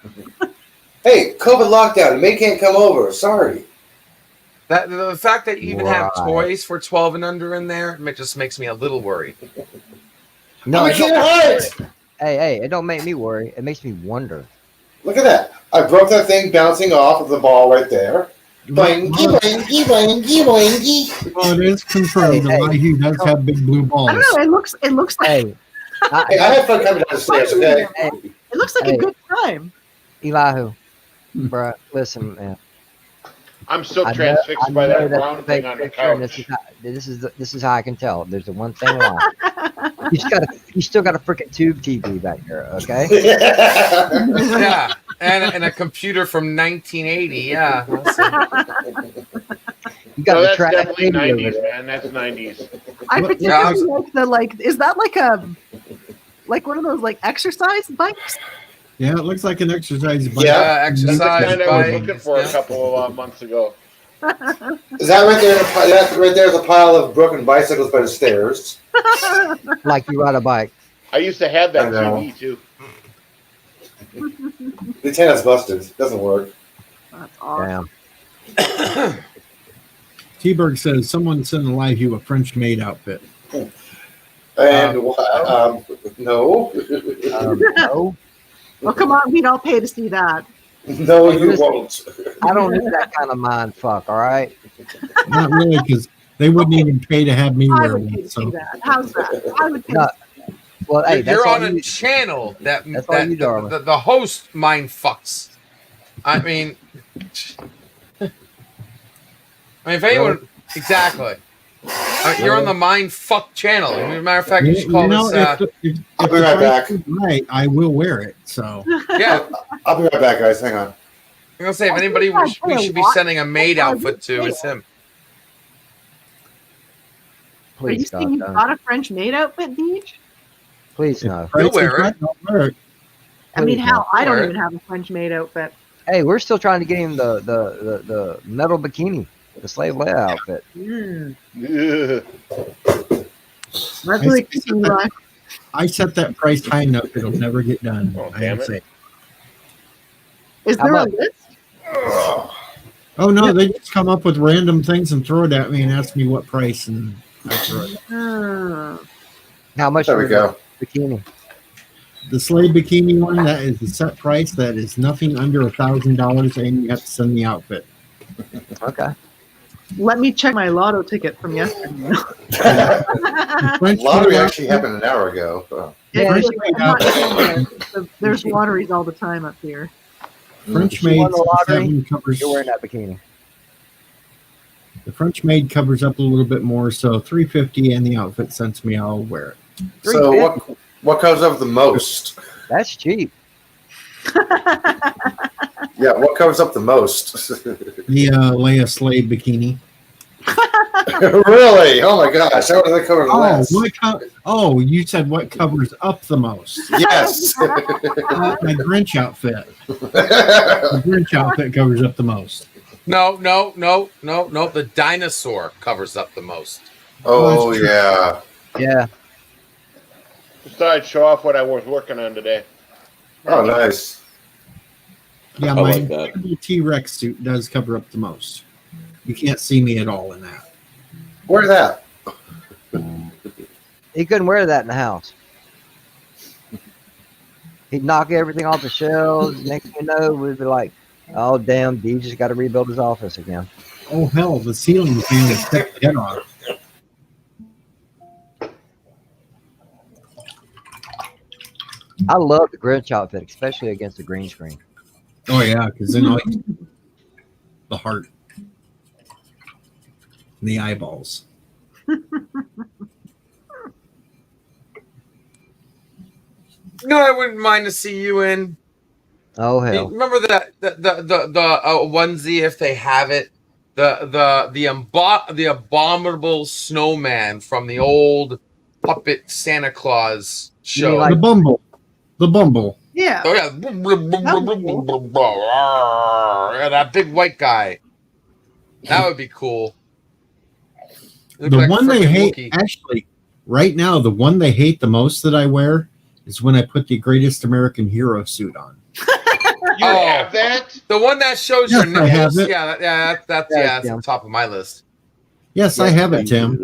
Hey, COVID lockdown. The maid can't come over. Sorry. That the fact that you even have Right. toys for 12 and under in there just makes me a little worried. No, I it don't- can't hide. hey, it don't make me worry. It makes me wonder. Look at that. I broke that thing bouncing off of the ball right there. Boingy, boingy, boingy, boingy. Well, it is confirmed that Elihu does have big blue balls. I don't know. It looks like Hey, Hey, I had fun coming down the stairs, okay? it looks like a good time. Elihu, bruh, listen, man. I'm still I know- transfixed I by know that that's brown a thing fake on the picture, and couch. This is how I can tell. There's the one thing wrong. You still got a freaking tube TV back there, okay? Yeah, and a computer from 1980. Yeah. You got No, the that's track definitely radio over 90s, there. man. That's 90s. I Look, particularly like the is that like one of those like exercise bikes? Yeah, it looks like an exercise bike. Yeah, That's the exercise kind I was bike. looking for Yeah. a couple of months ago. Is that right there? That's right there. The pile of broken bicycles by the stairs. Like you ride a bike. I used to have that I know. TV too. The antenna's busted. Doesn't work. That's awesome. Damn. T-Berg says someone sent Elihu a French maid outfit. And no, No, Well, come on, we'd all pay to see that. no, you won't. I don't need that kind of mind fuck, all right? Not really, because they wouldn't even pay to have me I wear would pay one. to see So that. How's that? I would pay. No, well, hey, that's You're all on a you, channel that That's all you, darling. the host mind fucks. I mean, if anyone exactly. You're on the mind fuck channel. As a matter of fact, you should call this. if I'll be the right price back. is right, I will wear it. So Yeah, I'll be right back, guys. Hang on. I'm gonna say if anybody we should be sending a maid outfit to, it's him. Are you please, saying you God, got a French maid outfit, Deej? please no. You'll price is wear it. right, I'll wear it. I mean, Please hell, I don't Wear it. even have a French maid outfit. Hey, we're still trying to get him the metal bikini, the slave Leia outfit. Ugh. That's really kicking you off. I set that price high enough; it'll never get done. Oh, I damn would it. say. Is How there a much? list? Oh no, they just come up with random things and throw it at me and ask me what price, and I throw it. How much There we for go. the bikini? The slave bikini one, that is the set price. That is nothing under $1,000, and you have to send the outfit. Okay. Let me check my lotto ticket from yesterday. The French Lottery maid actually happened an hour ago. Oh. Yeah, French I'm maid not outfit. sure. There's lotteries all the time up here. French If you won maid the lottery, covers. you're wearing that bikini. The French maid covers up a little bit more, so $350, and the outfit sends me. I'll wear it. So what comes up the most? That's cheap. Yeah, what covers up the most? The Leia slave bikini. Really? Oh my gosh! How does that cover less? Oh, you said what covers up the most? Yes. My Grinch outfit. The Grinch outfit covers up the most. No. The dinosaur covers up the most. Oh yeah. Yeah. Just thought I'd show off what I was working on today. Oh, nice. Yeah, I my like that. T-Rex suit does cover up the most. You can't see me at all in that. Where's that? He couldn't wear that in the house. He'd knock everything off the shelves. Next thing you know, we'd be like, oh, damn, D just got to rebuild his office again. Oh, hell, the ceiling fan is cut the head off. I love the Grinch outfit, especially against the green screen. Oh, yeah, because then all you the heart. And the eyeballs. No, I wouldn't mind to see you in. Oh hell! Remember that the onesie if they have it, the abominable snowman from the old puppet Santa Claus show. Like the Bumble. Yeah. Oh yeah. Yeah, that big white guy. That would be cool. Look The like one they frickin' hate, Wookiee. actually, right now, the one they hate the most that I wear is when I put the Greatest American Hero suit on. You have that? The one that shows Yes, your I have nipples? it. That's the top of my list. Yes, I have it, Tim.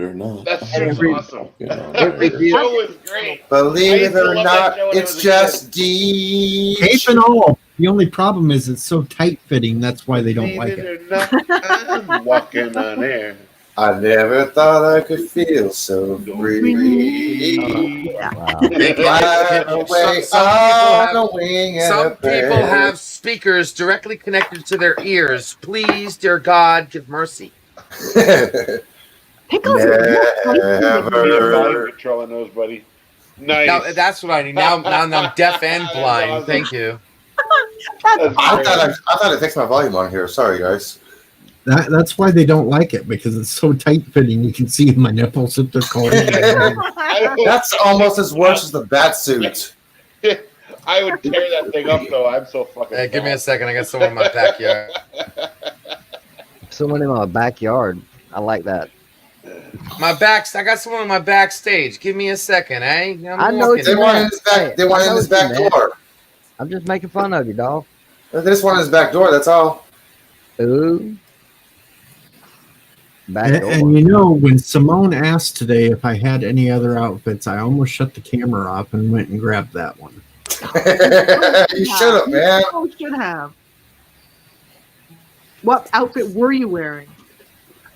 That show's awesome. Every The show was great. Believe I it or love that not, show when it it's was a just deep. Cape and all. The only problem is it's so tight fitting. That's why they don't like Believe it. or not, I'm walking on air. I never thought I could feel so free. Wow. Fly away on a wing and Some a prayer. people have speakers directly connected to their ears. Please, dear God, give mercy. Pickles Never. Be a volume control on those, buddy. Nice. Now that's what I need. Now I'm deaf and blind. awesome. Thank you. That's I great. thought I fixed my volume on here. Sorry, guys. That's why they don't like it, because it's so tight fitting. You can see my nipples if they're cold. That's almost as worse as the bat suit. I would tear that thing up, though. I'm so fucking. Hey, give me a second. I got someone in my backyard. Someone in my backyard. I like that. I got someone in my backstage. Give me a second, eh? I know walking. They want in his back. They want in his back door. I'm just making fun of you, dog. They just want in his back door. That's all. Ooh. Back door. And you know, when Simone asked today if I had any other outfits, I almost shut the camera off and went and grabbed that one. You should have, man. You should have. What outfit were you wearing?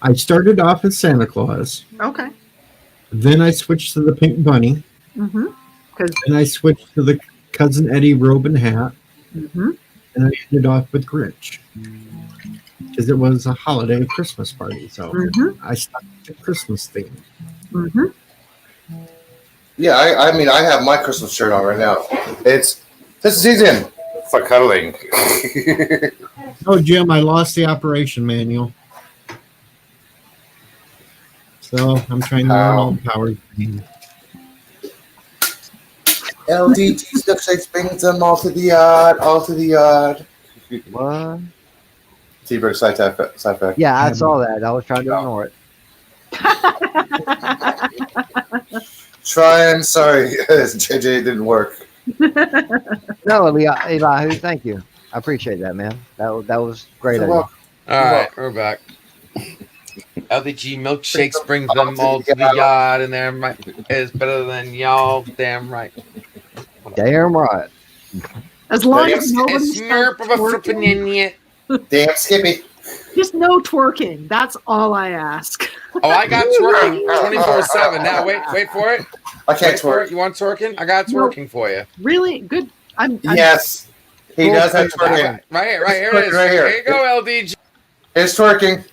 I started off as Santa Claus. Okay. Then I switched to the pink bunny. Mm-hmm. Then I switched to the Cousin Eddie robe and hat. Mm-hmm. And I ended off with Grinch. Because it was a holiday Christmas party. So I stuck to the Christmas theme. Mm-hmm. Yeah, I mean, I have my Christmas shirt on right now. It's this season for cuddling. Oh, Jim, I lost the operation manual. So I'm trying to learn all the powers. LDT's milkshakes brings them all to the yard, What? T-Bird sci-fi. Yeah, I saw that. I was trying to ignore it. Trying, sorry, JJ didn't work. No, Eli, thank you. I appreciate that, man. That was great of you. All right, we're back. LDG milkshakes brings them all to the yard, and they're right. It's better than y'all. Damn right. Damn right. As long as nobody Snurp of a flippin' idiot. Damn Skippy. Just no twerking. That's all I ask. Oh, I got twerking 24/7. Now wait for it. I can't Wait for twerk. it. You want twerking? I got twerking for you. Really good. I'm Yes, he does have twerking. Right here it is. Right here. Here you go, LDG. It's twerking.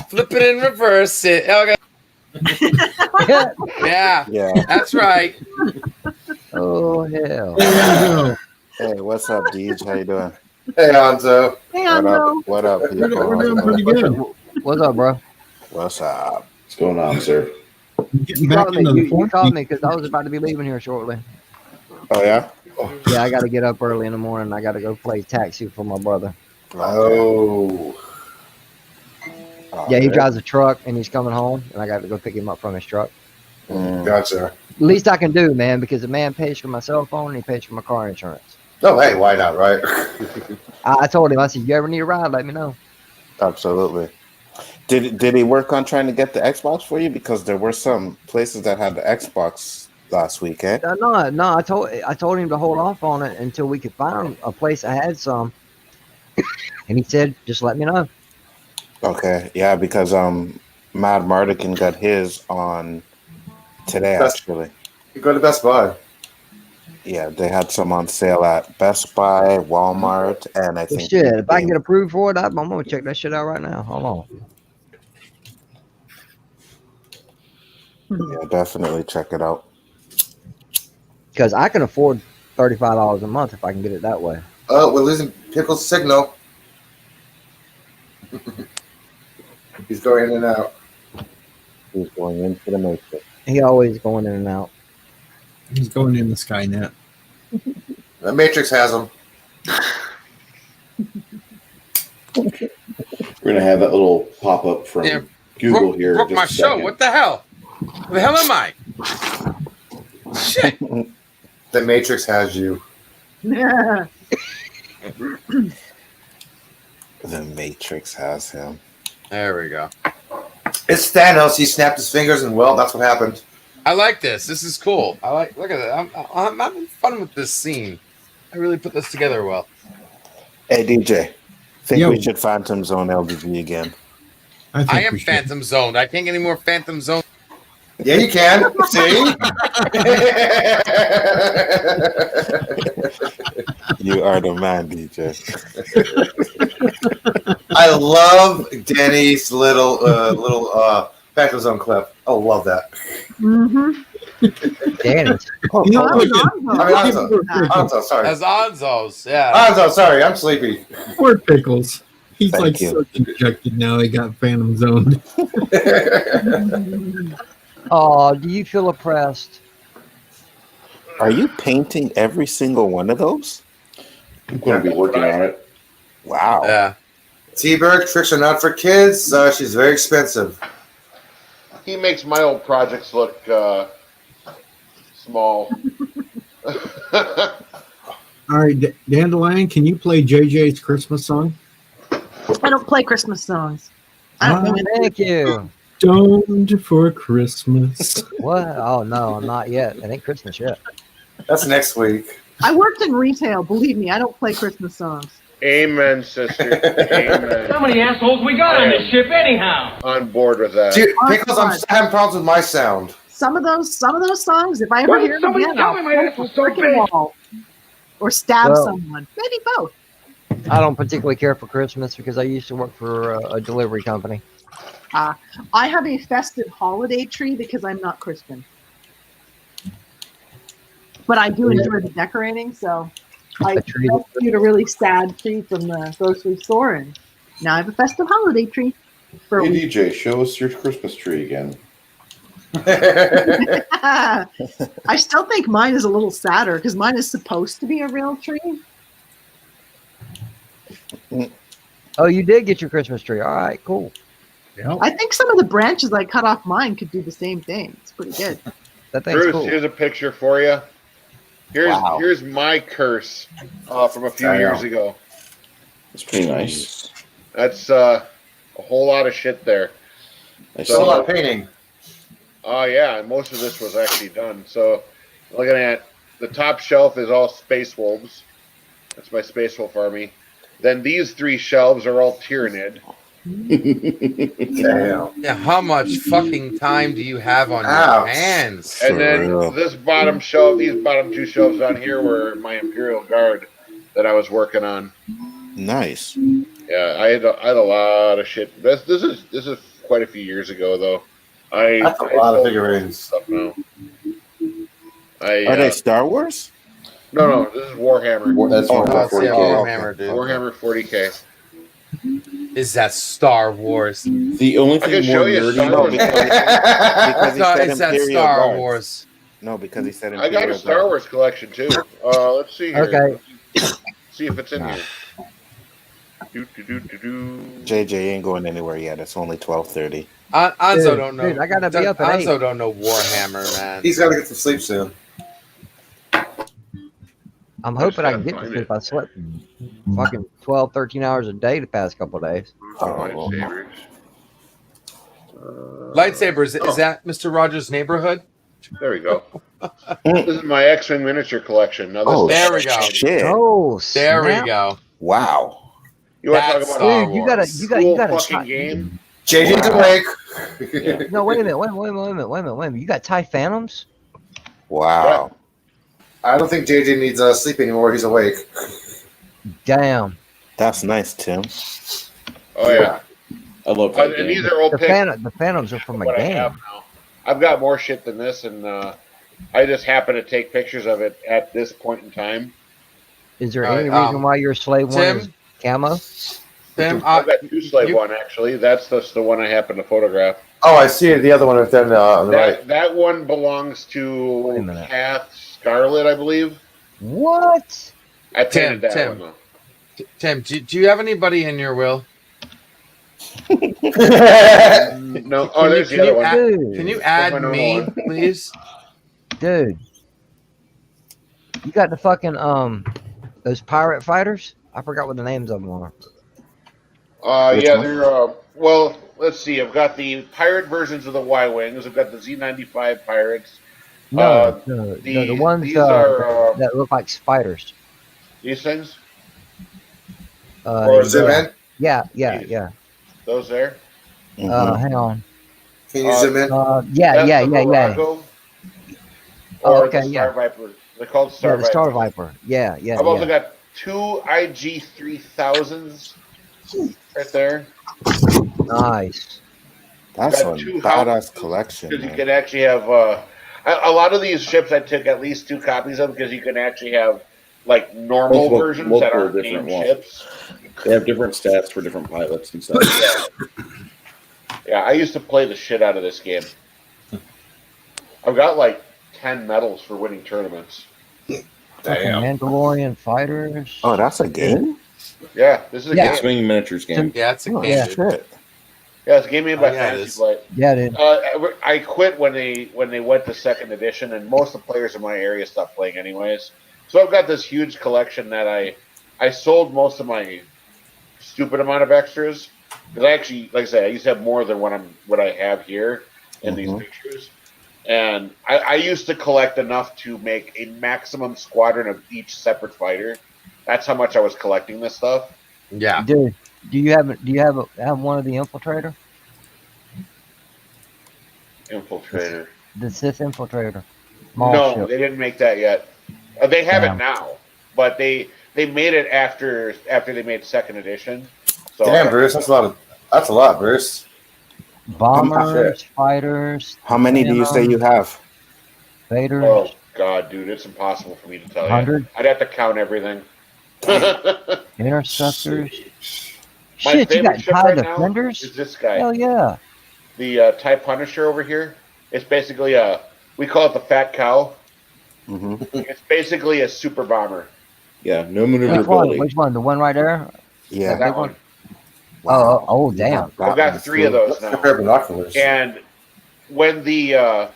Flip it and reverse it. Okay. Yeah, that's right. Oh hell. Hey, what's up, Deej? How you doing? Hey, Anzo. Hey, Anzo. What up, people? We're doing pretty good. What's up, bro? What's up? What's going on, sir? Getting You back called into me. the You called me because I was about to be leaving here shortly. Oh yeah. Yeah, I got to get up early in the morning. I got to go play taxi for my brother. Oh. Yeah, he drives a truck and he's coming home, and I got to go pick him up from his truck. Gotcha. Least I can do, man, because the man pays for my cell phone and he pays for my car insurance. Oh, hey, why not, right? I told him, I said, you ever need a ride, let me know. Absolutely. Did he work on trying to get the Xbox for you? Because there were some places that had the Xbox last week, eh? No, I told him to hold off on it until we could find a place that had some. And he said, just let me know. Okay, yeah, because Mad Mardigan got his on today, actually. You go to Best Buy. Yeah, they had some on sale at Best Buy, Walmart, and I Well, think... shit, if I can get approved for it, I'm going to check that shit out right now. Hold on. Yeah, definitely check it out. Because I can afford $35 a month if I can get it that way. Oh, we're losing Pickle's signal. He's going in and out. He's going into the matrix. He always going in and out. He's going in the Skynet. The Matrix has him. We're gonna have that little pop up from Google here. Broke just my a show. second. What the hell? Where the hell am I? Shit. The Matrix has you. Yeah. The Matrix has him. There we go. It's Thanos. He snapped his fingers, and well, that's what happened. I like this. This is cool. Look at that. I'm having fun with this scene. I really put this together well. Hey DJ, think we should Phantom Zone LDV again? I am Phantom Zoned. I can't get any more Phantom Zone. Yeah, you can. See? You are the man, DJ. I love Denny's little Phantom Zone clip. I love that. Mm-hmm. Denny's. Anzo, sorry. As Anzo's, yeah. Anzo, sorry, I'm sleepy. Poor Pickles. He's Thank like you. so dejected now. He got Phantom Zoned. Oh, do you feel oppressed? Are you painting every single one of those? I'm going to be working on it. Wow. Yeah. T-Bird, tricks are not for kids. She's very expensive. He makes my old projects look small. All right, Dandelion, can you play JJ's Christmas song? I don't play Christmas songs. I don't know anything. Thank you. Stoned for Christmas. What? Oh no, not yet. It ain't Christmas yet. That's next week. I worked in retail. Believe me, I don't play Christmas songs. Amen, sister. Amen. How many assholes we got on this ship anyhow? On board with that. Dude, Pickles, I'm having problems with my sound. Some of those songs, if I ever hear them again, I'll flip a freaking wall or stab Well- someone. Maybe both. I don't particularly care for Christmas because I used to work for a delivery company. I have a festive holiday tree because I'm not Christian. But I do enjoy the decorating, so I viewed a really sad tree from the grocery store, and now I have a festive holiday tree. For a Hey week. DJ, show us your Christmas tree again. I still think mine is a little sadder because mine is supposed to be a real tree. Oh, you did get your Christmas tree. All right, cool. I think some of the branches I cut off mine could do the same thing. It's pretty good. That thing's Bruce, cool. here's a picture for you. Here's my curse from a few years ago. It's pretty nice. That's a whole lot of shit there. It's a lot of painting. Oh yeah, and most of this was actually done. So looking at the top shelf is all Space Wolves. That's my Space Wolf army. Then these three shelves are all Tyranid. Damn. Yeah, how much fucking time do you have on your hands? And then this bottom shelf, these bottom two shelves on here were my Imperial Guard that I was working on. Nice. Yeah, I had a lot of shit. This is quite a few years ago though. That's a lot of figurines. Stuff now. Are they Star Wars? No, this is Warhammer. That's Warhammer, 40K. Warhammer, dude. Warhammer 40K. Is that Star Wars? The only I can thing show more you nerdy Star about Wars. Because he said Is that Imperial Star Guards. Wars? No, because he said I Imperial got a Star Wars collection too. Let's see here. Okay. See if it's in here. JJ ain't going anywhere yet. It's only 12:30. Anzo don't know. Dude, I gotta be up at Anzo 8. don't know Warhammer, man. He's got to get some sleep soon. I'm hoping I can get to find sleep. it. I slept fucking 12, 13 hours a day the past couple of days. Lightsabers. Lightsabers, is that Mr. Rogers' neighborhood? There we go. This is my X-Wing miniature collection. Now this Oh, There we go. shit. Oh, There we snap. go. Wow. you want to talk That's about Star a Dude, you gotta, Wars. you got, cool you got fucking a game? JJ's awake. No, wait a minute, wait a minute. You got TIE Phantoms? Wow. I don't think JJ needs sleep anymore. He's awake. Damn. That's nice, Tim. Oh yeah. I love that And these game. are old The, pictures. the Phantoms are from a What I game. have now. I've got more shit than this, and I just happen to take pictures of it at this point in time. Is there All any right, reason why your slave one Tim? is camo? Tim, I've got two slave one actually. That's just the one I happen to photograph. Oh, I see the other one right there on the right. That one belongs Wait a to minute. Kath Scarlet, I believe. What? I painted that Tim. one Tim, do you have anybody in your will? though. No, oh, there's the other one. Dude, Can you add There's my me, normal one. please? dude. You got the fucking those pirate fighters. I forgot what the names of them are. Yeah, they're well. Let's see. I've got the pirate versions of the Y-wings. I've got the Z-95 pirates. No, the ones these are that look like spiders. these things. Or zoom in? Yeah. Those there. Hang on. Can you zoom in? Yeah. Virago, or the Star Viper. They're called Star the Viper. Star Viper. Yeah. I've also got 2 IG-3000s right there. Nice. That's a badass collection. Because you can actually have a lot of these ships. I took at least 2 copies of because you can actually have like normal versions that are named ships. They have different stats for different pilots and stuff. Yeah, I used to play the shit out of this game. I've got like 10 medals for winning tournaments. Damn. Mandalorian fighters. Oh, that's a game? Yeah, this is a game. Swing miniatures game. Yeah, it's a game. Yeah. Dude. Yeah, it's a game made by Fantasy Flight. Yeah, dude. I quit when they went to 2nd edition, and most of the players in my area stopped playing anyways. So I've got this huge collection that I sold most of my stupid amount of extras. Because I actually, like I said, I used to have more than what I have here in these pictures. And I used to collect enough to make a maximum squadron of each separate fighter. That's how much I was collecting this stuff. Yeah. Dude, do you have one of the infiltrator? Infiltrator. The Sith infiltrator. No, ship. they didn't make that yet. They have it now, but they made it after they made 2nd edition. So damn, Bruce, that's a lot, Bruce. Bombers, fighters. How many do you say you have? Vaders. Oh God, dude, it's impossible for me to tell 100? you. I'd have to count everything. Interceptors. My Shit, you got favorite ship TIE right now defenders? is this guy. Hell yeah. The TIE Punisher over here. It's basically we call it the fat cow. It's basically a super bomber. Yeah, no maneuverability. Which one? The one right there? Yeah, that one. Oh, damn. I've got 3 of those now. And when the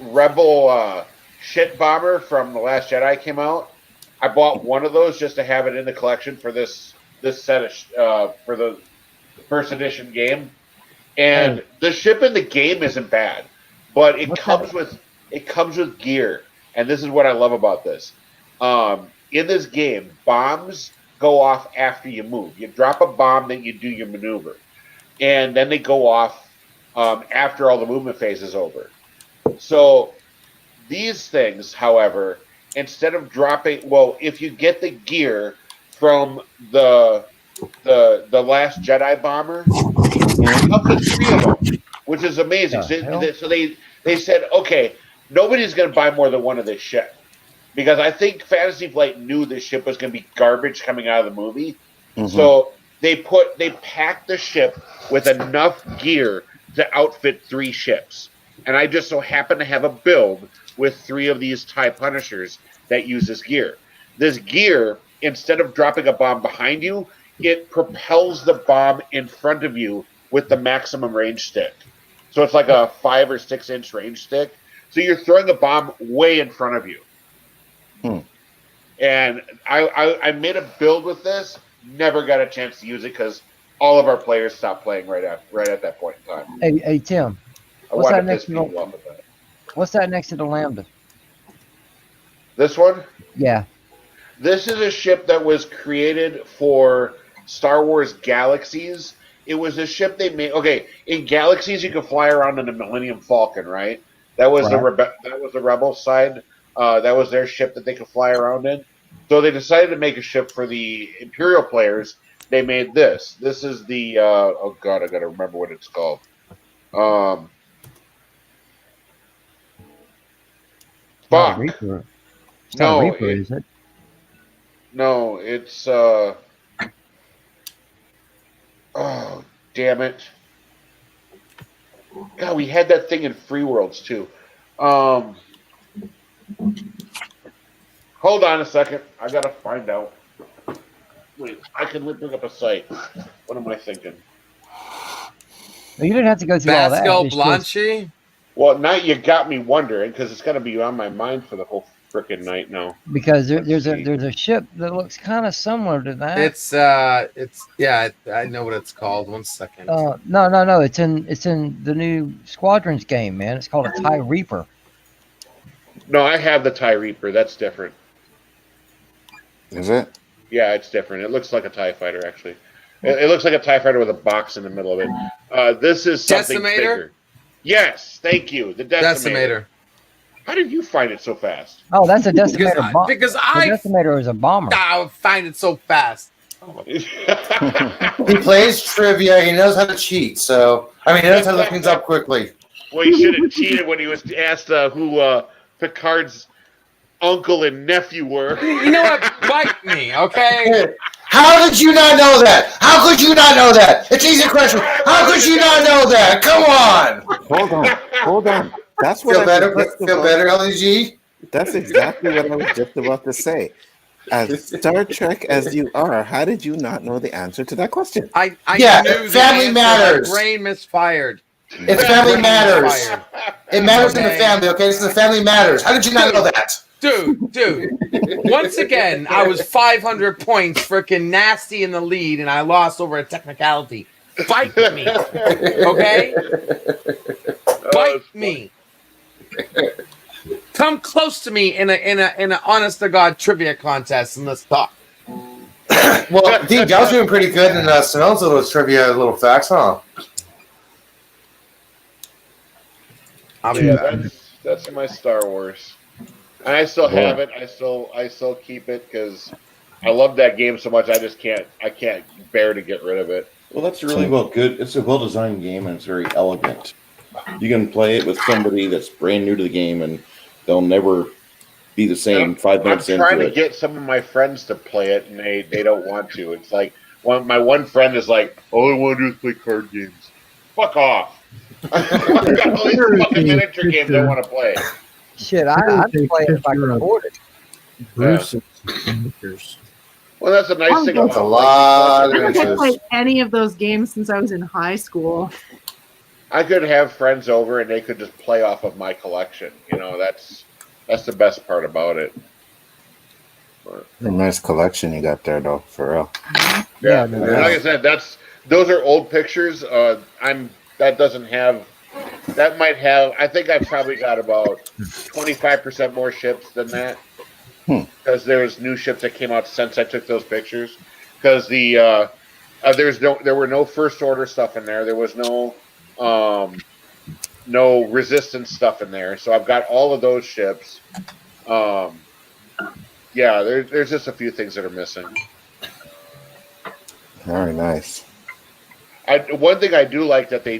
Rebel shit bomber from The Last Jedi came out, I bought one of those just to have it in the collection for this set of for the 1st edition game. And the ship in the game isn't bad, but it comes with gear, and this is what I love about this. In this game, bombs go off after you move. You drop a bomb, then you do your maneuver, and then they go off after all the movement phase is over. So these things, however, instead of dropping, if you get the gear from the Last Jedi bomber, it comes with 3 of them, which is amazing. So they said, okay, nobody's going to buy more than one of this ship. Because I think Fantasy Flight knew this ship was going to be garbage coming out of the movie. So they packed the ship with enough gear to outfit 3 ships. And I just so happen to have a build with 3 of these TIE Punishers that use this gear. This gear, instead of dropping a bomb behind you, it propels the bomb in front of you with the maximum range stick. So it's like a 5 or 6 inch range stick. So you're throwing a bomb way in front of you. And I made a build with this, never got a chance to use it because all of our players stopped playing right at that point in time. Hey Tim, what's that next to the Lambda? This one? Yeah. This is a ship that was created for Star Wars Galaxies. It was a ship they made. Okay, in Galaxies you could fly around in the Millennium Falcon, right? That was the Rebel side. That was their ship that they could fly around in. So they decided to make a ship for the Imperial players. They made this. This is the oh god, I gotta remember what it's called. Fuck. Reaper. It's not a Reaper, is it? No, it's oh damn it. God, we had that thing in Free Worlds too. Hold on a second. I gotta find out. Wait, I can bring up a site. What am I thinking? Well, you didn't have to go through all that. Basco Blanchi? Well, now you got me wondering because it's gonna be on my mind for the whole frickin' night now. Because there's a ship that looks kind of similar to that. It's yeah, I know what it's called. 1 second. No. It's in the new Squadrons game, man. It's called a TIE Reaper. No, I have the TIE Reaper. That's different. Is it? Yeah, it's different. It looks like a TIE fighter, actually. It looks like a TIE fighter with a box in the middle of it. This is something Decimator? bigger. Yes, thank you. The Decimator. How did you find it so fast? Oh, that's a Decimator bomb. Because the Decimator is a bomber. I would find it so fast. He plays trivia. He knows how to cheat. So, I mean, he knows how to look things up quickly. Well, he should have cheated when he was asked who Picard's uncle and nephew were. You know what? Bite me, okay? How did you not know that? How could you not know that? It's an easy question. How could you not know that? Come on. Hold on. That's what feel better, LG? That's exactly what I was just about to say. As Star Trek as you are, how did you not know the answer to that question? I knew the family answer. matters. My brain misfired. It's family matters. It matters in the family, okay? This is the family matters. How did you not know that? Dude. Once again, I was 500 points freaking nasty in the lead, and I lost over a technicality. Bite me, okay? Bite me. Come close to me in a honest to God trivia contest, and let's talk. Well, I think I was doing pretty good in Simone's little trivia, little facts, huh? That's my Star Wars. And I still have it. I still keep it because I love that game so much. I can't bear to get rid of it. Well, that's really good. It's a well-designed game and it's very elegant. You can play it with somebody that's brand new to the game and they'll never be the same 5 minutes into it. I'm trying to get some of my friends to play it and they don't want to. It's like my one friend is like, all I want to do is play card games. Fuck off. I've got all these fucking miniature games I want to play. Shit, I'd play it if I could afford it. Bruce's sneakers. Well, that's a nice thing. That's a lot. I don't think I've played any of those games since I was in high school. I could have friends over and they could just play off of my collection. You know, that's the best part about it. A nice collection you got there, though, for real. Yeah, and like I said, those are old pictures. That might have. I think I've probably got about 25% more ships than that. Because there's new ships that came out since I took those pictures. Because there were no first order stuff in there. There was no resistance stuff in there. So I've got all of those ships. Yeah, there's just a few things that are missing. Very nice. One thing I do like that they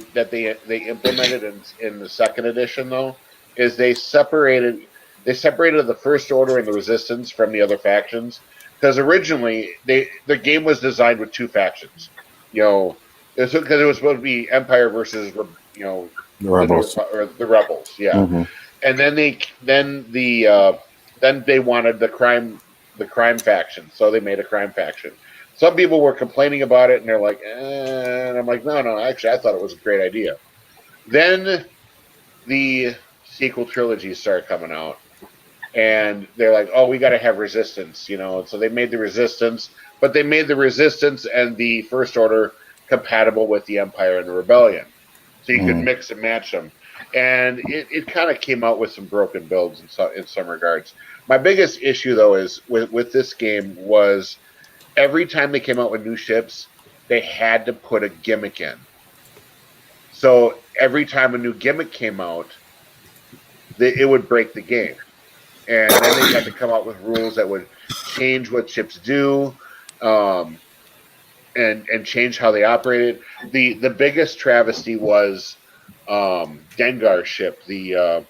implemented in the second edition though is they separated the First Order and the Resistance from the other factions, because originally the game was designed with two factions, you know, because it was supposed to be Empire versus the Rebels, the Rebels, yeah. Mm-hmm. And then they wanted the crime faction, so they made a crime faction. Some people were complaining about it, and they're like, and I'm like, no, actually, I thought it was a great idea. Then the sequel trilogies started coming out, and they're like, oh, we got to have Resistance, you know. So they made the Resistance, but they made the Resistance and the First Order compatible with the Empire and the Rebellion. So you could mix and match them. And it kind of came out with some broken builds in some regards. My biggest issue, though, is with this game was every time they came out with new ships, they had to put a gimmick in. So every time a new gimmick came out, it would break the game. And then they had to come out with rules that would change what ships do, and change how they operated. The biggest travesty was Dengar's ship, the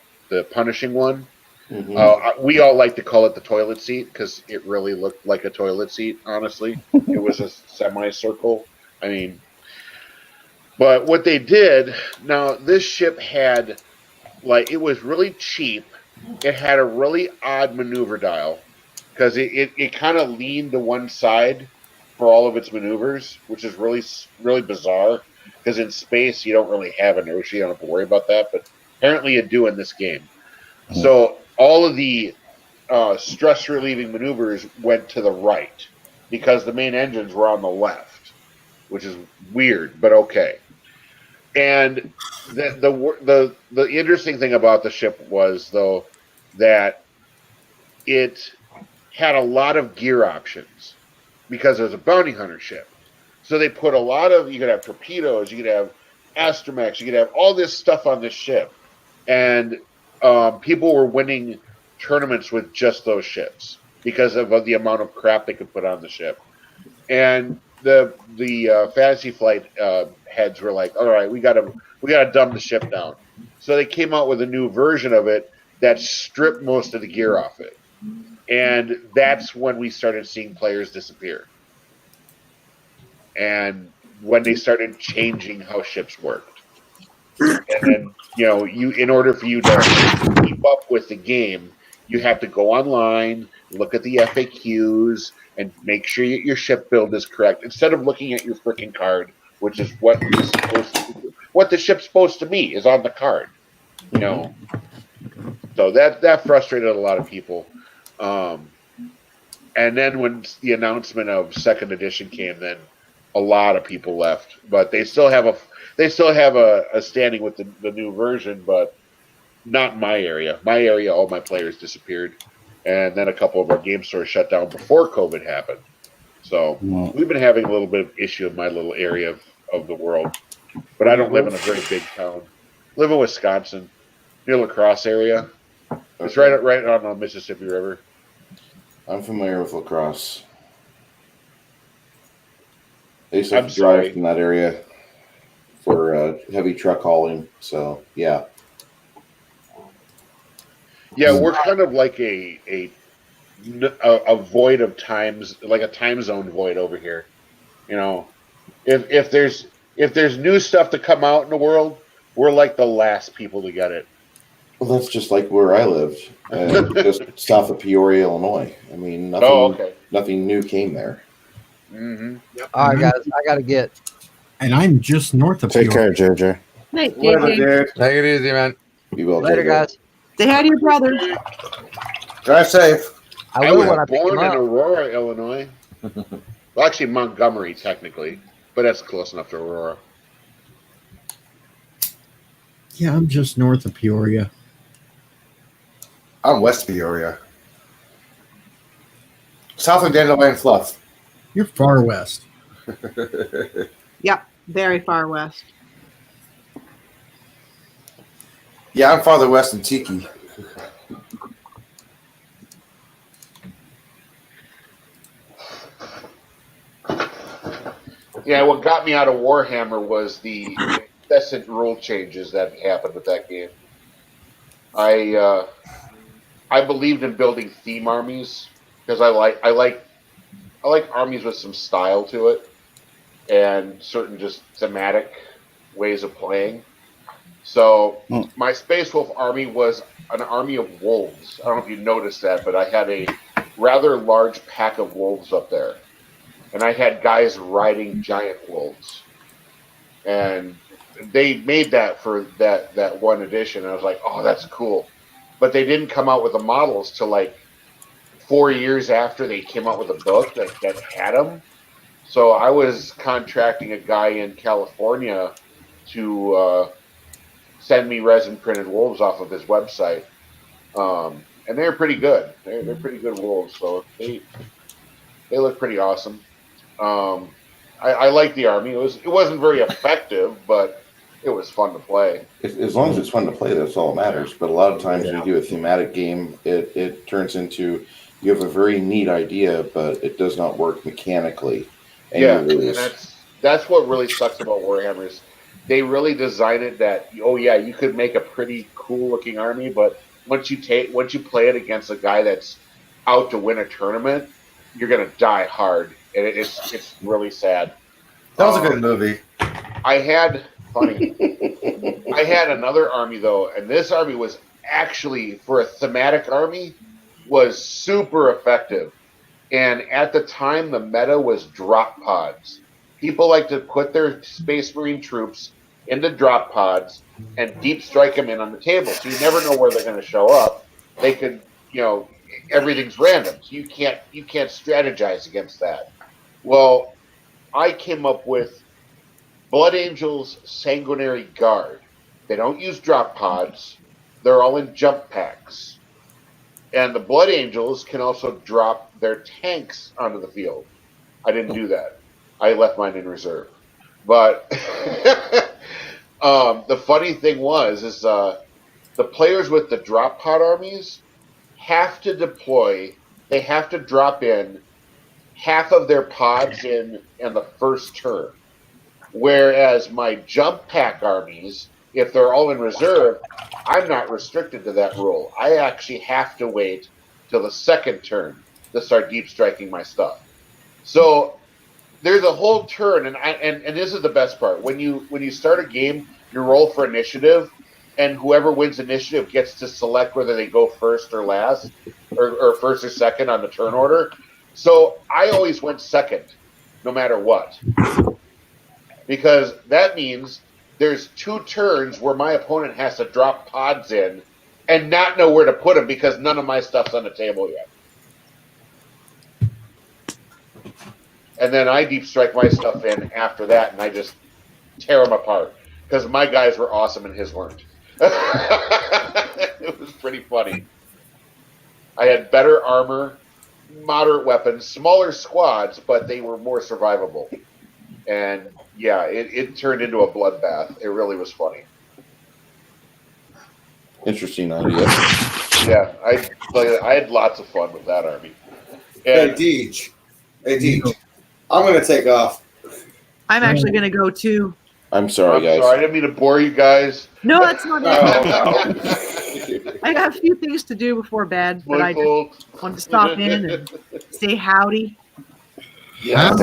punishing one. Mm-hmm. We all like to call it the toilet seat because it really looked like a toilet seat, honestly. It was a semicircle. I mean, but what they did, now this ship had, like, it was really cheap. It had a really odd maneuver dial because it kind of leaned to one side for all of its maneuvers, which is really, really bizarre because in space you don't really have inertia. You don't have to worry about that, but apparently you do in this game. So all of the stress relieving maneuvers went to the right because the main engines were on the left, which is weird, but okay. And the interesting thing about the ship was, though, that it had a lot of gear options because it was a bounty hunter ship. So they put a lot of, you could have torpedoes, you could have astromechs, you could have all this stuff on this ship. And people were winning tournaments with just those ships because of the amount of crap they could put on the ship. And the Fantasy Flight heads were like, all right, we gotta dumb the ship down. So they came out with a new version of it that stripped most of the gear off it. And that's when we started seeing players disappear. And when they started changing how ships worked. And then, in order for you to keep up with the game, you have to go online, look at the FAQs, and make sure your ship build is correct. Instead of looking at your freaking card, which is what the ship's supposed to be, is on the card. So that frustrated a lot of people. And then when the announcement of second edition came, then a lot of people left. But they still have a standing with the new version, but not in my area. My area, all my players disappeared, and then a couple of our game stores shut down before COVID happened. So we've been having a little bit of issue in my little area of the world. But I don't live in a very big town. I live in Wisconsin, near La Crosse area. It's right on the Mississippi River. I'm familiar with La Crosse. I used to have to drive in that area for heavy truck hauling. So yeah. Yeah, we're kind of like a void of times, like a time zone void over here. If there's new stuff to come out in the world, we're like the last people to get it. Well, that's just like where I lived, just south of Peoria, Illinois. I mean, nothing new came there. Mm-hmm. Yep. All right, guys, I gotta get. And I'm just north of. Take care, JJ. Hey, JJ. Take it easy, man. Be well, Later, JJ. guys. Say hi to your brother. Drive safe. I was born in Aurora, Illinois. Well, actually, Montgomery, technically, but that's close enough to Aurora. Yeah, I'm just north of Peoria. I'm west Peoria. South of Dandelion Fluff. You're far west. Yep, very far west. Yeah, I'm farther west than Tiki. Yeah, what got me out of Warhammer was the incessant rule changes that happened with that game. I believed in building theme armies because I like armies with some style to it and certain just thematic ways of playing. So my Space Wolf army was an army of wolves. I don't know if you noticed that, but I had a rather large pack of wolves up there. And I had guys riding giant wolves. And they made that for that one edition. And I was like, oh, that's cool. But they didn't come out with the models till like 4 years after they came out with a book that had them. So I was contracting a guy in California to send me resin printed wolves off of his website. And they're pretty good. They're pretty good wolves. So they look pretty awesome. I like the army. It wasn't very effective, but it was fun to play. As long as it's fun to play, that's all that matters. But a lot of times when you do a thematic game, it turns into you have a very neat idea, but it does not work mechanically. And and that's what really sucks about Warhammer is they really design it that you could make a pretty cool looking army, but once you play it against a guy that's out to win a tournament, you're gonna die hard, and it's really sad. That was a good movie. I had another army though, and this army was actually, for a thematic army, was super effective. And at the time, the meta was drop pods. People like to put their Space Marine troops into drop pods and deep strike them in on the table. So you never know where they're going to show up. They could, everything's random. So you can't strategize against that. Well, I came up with Blood Angels Sanguinary Guard. They don't use drop pods. They're all in jump packs. And the Blood Angels can also drop their tanks onto the field. I didn't do that. I left mine in reserve. But the funny thing is the players with the drop pod armies have to deploy. They have to drop in half of their pods in the first turn. Whereas my jump pack armies, if they're all in reserve, I'm not restricted to that rule. I actually have to wait till the second turn to start deep striking my stuff. So there's a whole turn, and this is the best part. When you start a game, you roll for initiative, and whoever wins initiative gets to select whether they go first or last, or first or second on the turn order. So I always went second, no matter what. Because that means there's 2 turns where my opponent has to drop pods in and not know where to put them because none of my stuff's on the table yet. And then I deep strike my stuff in after that, and I just tear them apart because my guys were awesome and his weren't. It was pretty funny. I had better armor, moderate weapons, smaller squads, but they were more survivable. And yeah, it turned into a bloodbath. It really was funny. Interesting idea. Yeah, I had lots of fun with that army. And hey, Deej. I'm going to take off. I'm actually going to go too. I'm sorry, guys. Sorry, I didn't mean to bore you guys. No, that's not it. I got a few things to do before bed, but I just wanted to stop in and say howdy. Yeah.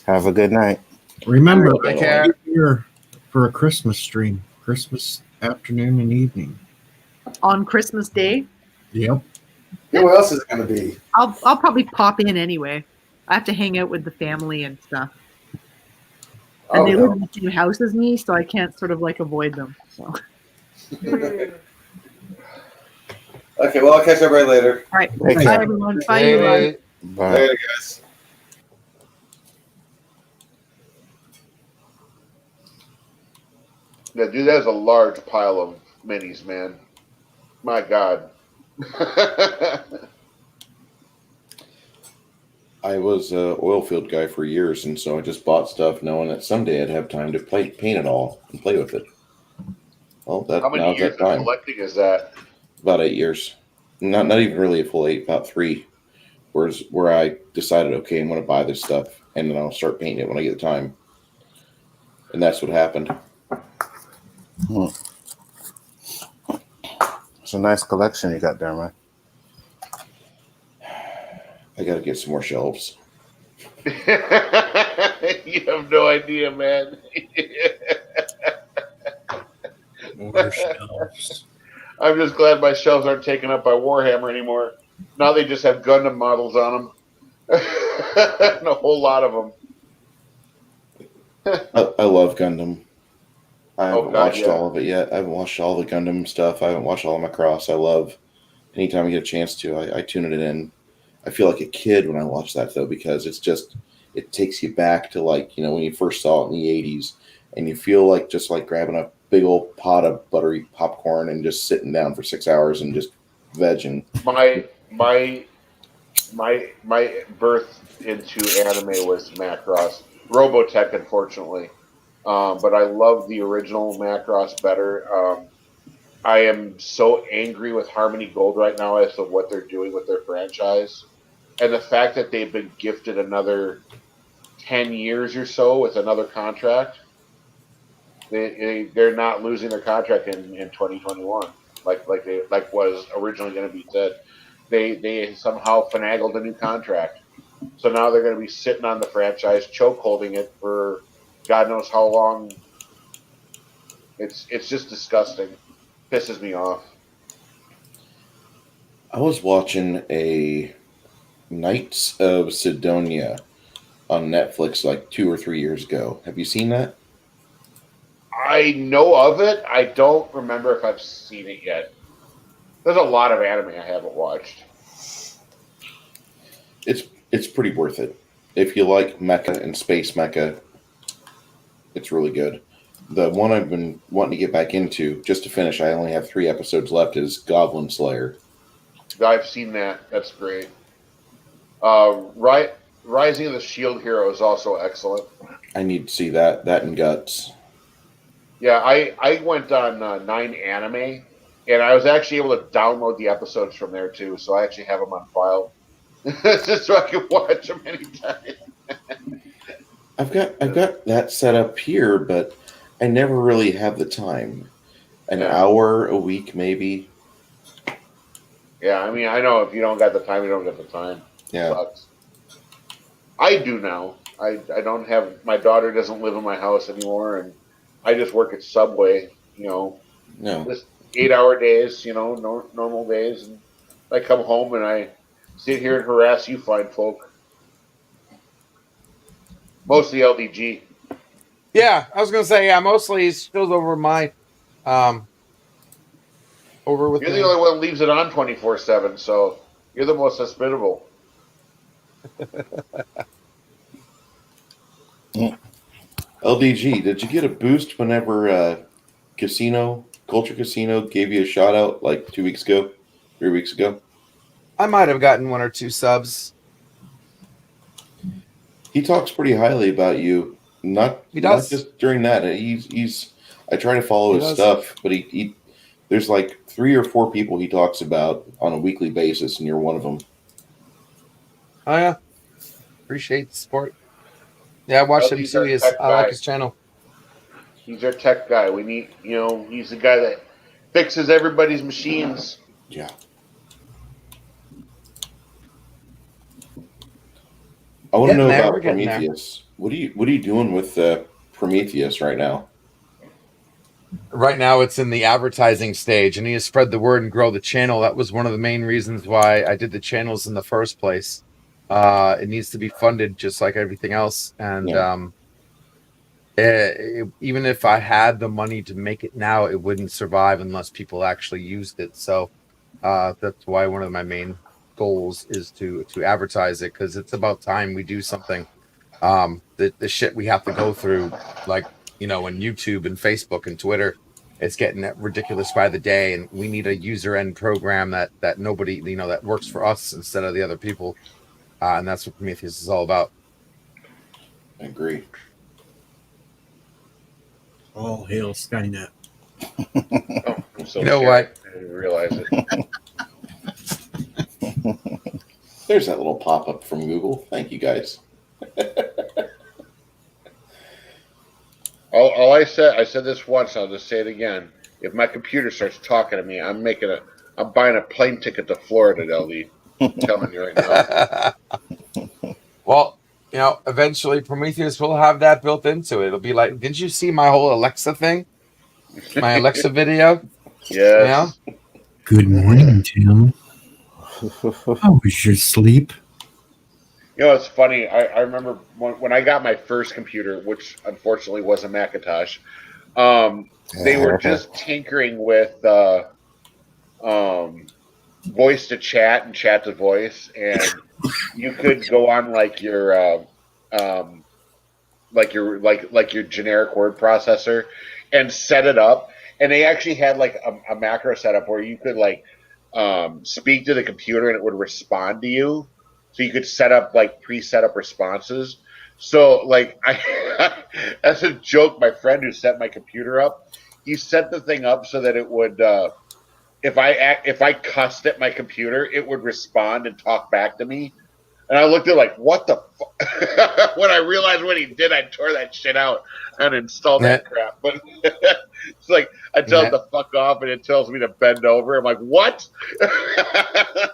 Have a good night. Remember, Take care. we're here for a Christmas stream, Christmas afternoon and evening. On Christmas Day? Yep. Who else is it going to be? I'll probably pop in anyway. I have to hang out with the family and stuff. And they live in the same house as me, so I can't sort of like avoid them. So. Okay, well, I'll catch everybody later. All right. Bye, everyone. Bye, everyone. Bye. Later, guys. Yeah, dude, that is a large pile of minis, man. My God. I was an oil field guy for years, and so I just bought stuff knowing that someday I'd have time to paint it all and play with it. Well, How many years of collecting is that? About 8 years. Not even really a full 8, about 3. Where I decided, okay, I'm going to buy this stuff, and then I'll start painting it when I get the time. And that's what happened. It's a nice collection you got there, man. I got to get some more shelves. You have no idea, man. More shelves. I'm just glad my shelves aren't taken up by Warhammer anymore. Now they just have Gundam models on them. And a whole lot of them. I love Gundam. I haven't watched yeah. all of it yet. I haven't watched all the Gundam stuff. I haven't watched all of Macross. I love anytime I get a chance to, I tune it in. I feel like a kid when I watch that, though, because it takes you back to, like, you know, when you first saw it in the 80s, and you feel like just like grabbing a big old pot of buttery popcorn and just sitting down for 6 hours and just vegging. My birth into anime was Macross. Robotech, unfortunately. But I love the original Macross better. I am so angry with Harmony Gold right now as to what they're doing with their franchise. And the fact that they've been gifted another 10 years or so with another contract. They're not losing their contract in 2021 like was originally going to be said. They somehow finagled a new contract. So now they're going to be sitting on the franchise, choke holding it for God knows how long. It's just disgusting. Pisses me off. I was watching a Knights of Sidonia on Netflix like 2 or 3 years ago. Have you seen that? I know of it. I don't remember if I've seen it yet. There's a lot of anime I haven't watched. It's pretty worth it. If you like mecha and space mecha, it's really good. The one I've been wanting to get back into, just to finish, I only have 3 episodes left, is Goblin Slayer. I've seen that. That's great. Rising of the Shield Hero is also excellent. I need to see that and Guts. Yeah, I went on 9 Anime, and I was actually able to download the episodes from there too, so I actually have them on file, just so I can watch them anytime. I've got that set up here, but I never really have the time. An hour a week, maybe. Yeah, I mean, I know if you don't got the time, you don't get the time. Yeah. Sucks. I do now. I don't have, my daughter doesn't live in my house anymore, and I just work at Subway, just 8-hour days, normal days. And I come home and I sit here and harass you fine folk. Mostly LDG. Yeah, I was gonna say mostly it goes over my over with. You're the only one who leaves it on 24/7, so you're the most hospitable. LDG, did you get a boost whenever Culture Casino gave you a shout out like 2 weeks ago, 3 weeks ago? I might have gotten 1 or 2 subs. He talks pretty highly about you. Not just during that. I try to follow his stuff, but he there's like 3 or 4 people he talks about on a weekly basis, and you're one of them. Oh yeah, appreciate the support. Yeah, I watched him too. I like his channel. He's our tech guy. We need, he's the guy that fixes everybody's machines. Yeah. I want to know about Prometheus. What are you doing with Prometheus right now? Right now, it's in the advertising stage, and need to spread the word and grow the channel. That was one of the main reasons why I did the channels in the first place. It needs to be funded just like everything else, and even if I had the money to make it now, it wouldn't survive unless people actually used it. So that's why one of my main goals is to advertise it, because it's about time we do something. The shit we have to go through, like in YouTube and Facebook and Twitter, it's getting ridiculous by the day, and we need a user end program that nobody that works for us instead of the other people, and that's what Prometheus is all about. I agree. All hail Skynet. I'm so you know scared. what? I didn't realize it. There's that little pop-up from Google. Thank you, guys. All I said this once, I'll just say it again. If my computer starts talking to me, I'm buying a plane ticket to Florida, LD. I'm telling you right now. Well, eventually Prometheus will have that built into it. It'll be like, didn't you see my whole Alexa thing? My Alexa video? Yes. Good morning, Tim. How was your sleep? It's funny. I remember when I got my first computer, which unfortunately was a Macintosh, they were just tinkering with voice to chat and chat to voice, and you could go on like your generic word processor and set it up. And they actually had like a macro setup where you could like speak to the computer and it would respond to you. So you could set up like pre-set up responses. So like as a joke, my friend who set my computer up, he set the thing up so that it would if I cussed at my computer, it would respond and talk back to me. And I looked at it like, what the fuck? When I realized what he did, I tore that shit out and installed that crap. But it's like, I tell it to fuck off and it tells me to bend over. I'm like, what?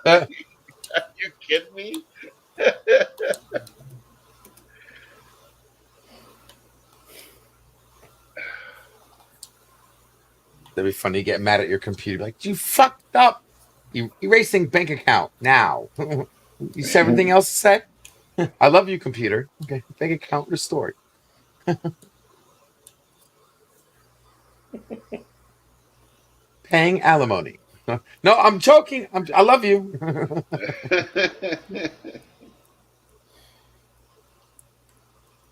Are you kidding me? That'd be funny. You get mad at your computer, like, you fucked up. You erasing bank account now. You said everything else said. I love you, computer. Okay, bank account restored. Paying alimony. No, I'm joking. I love you.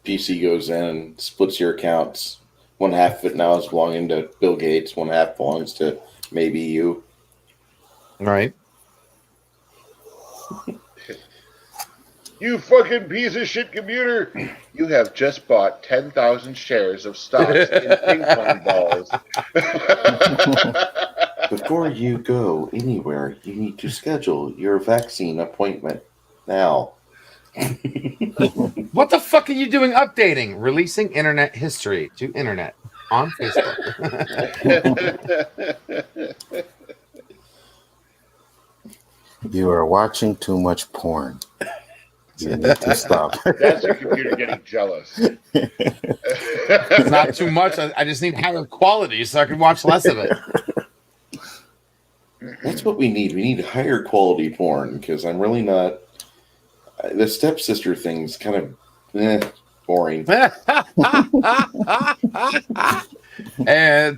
PC goes in and splits your accounts. One half of it now is belonging to Bill Gates. One half belongs to maybe you. Right. You fucking piece of shit computer! You have just bought 10,000 shares of stocks in ping pong balls. Before you go anywhere, you need to schedule your vaccine appointment now. What the fuck are you doing updating? Releasing internet history to internet on Facebook. You are watching too much porn. You need to stop. That's your computer getting jealous. It's not too much. I just need higher quality so I can watch less of it. That's what we need. We need higher quality porn because I'm really not. The stepsister thing's kind of boring. And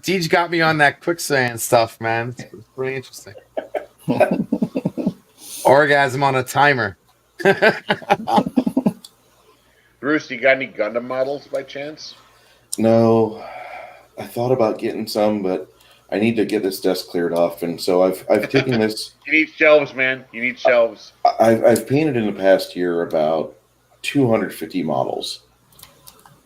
Deej got me on that quicksand stuff, man. It's pretty interesting. Orgasm on a timer. Bruce, you got any Gundam models by chance? No, I thought about getting some, but I need to get this desk cleared off, and so I've taken this. You need shelves, man. You need shelves. I've painted in the past year about 250 models,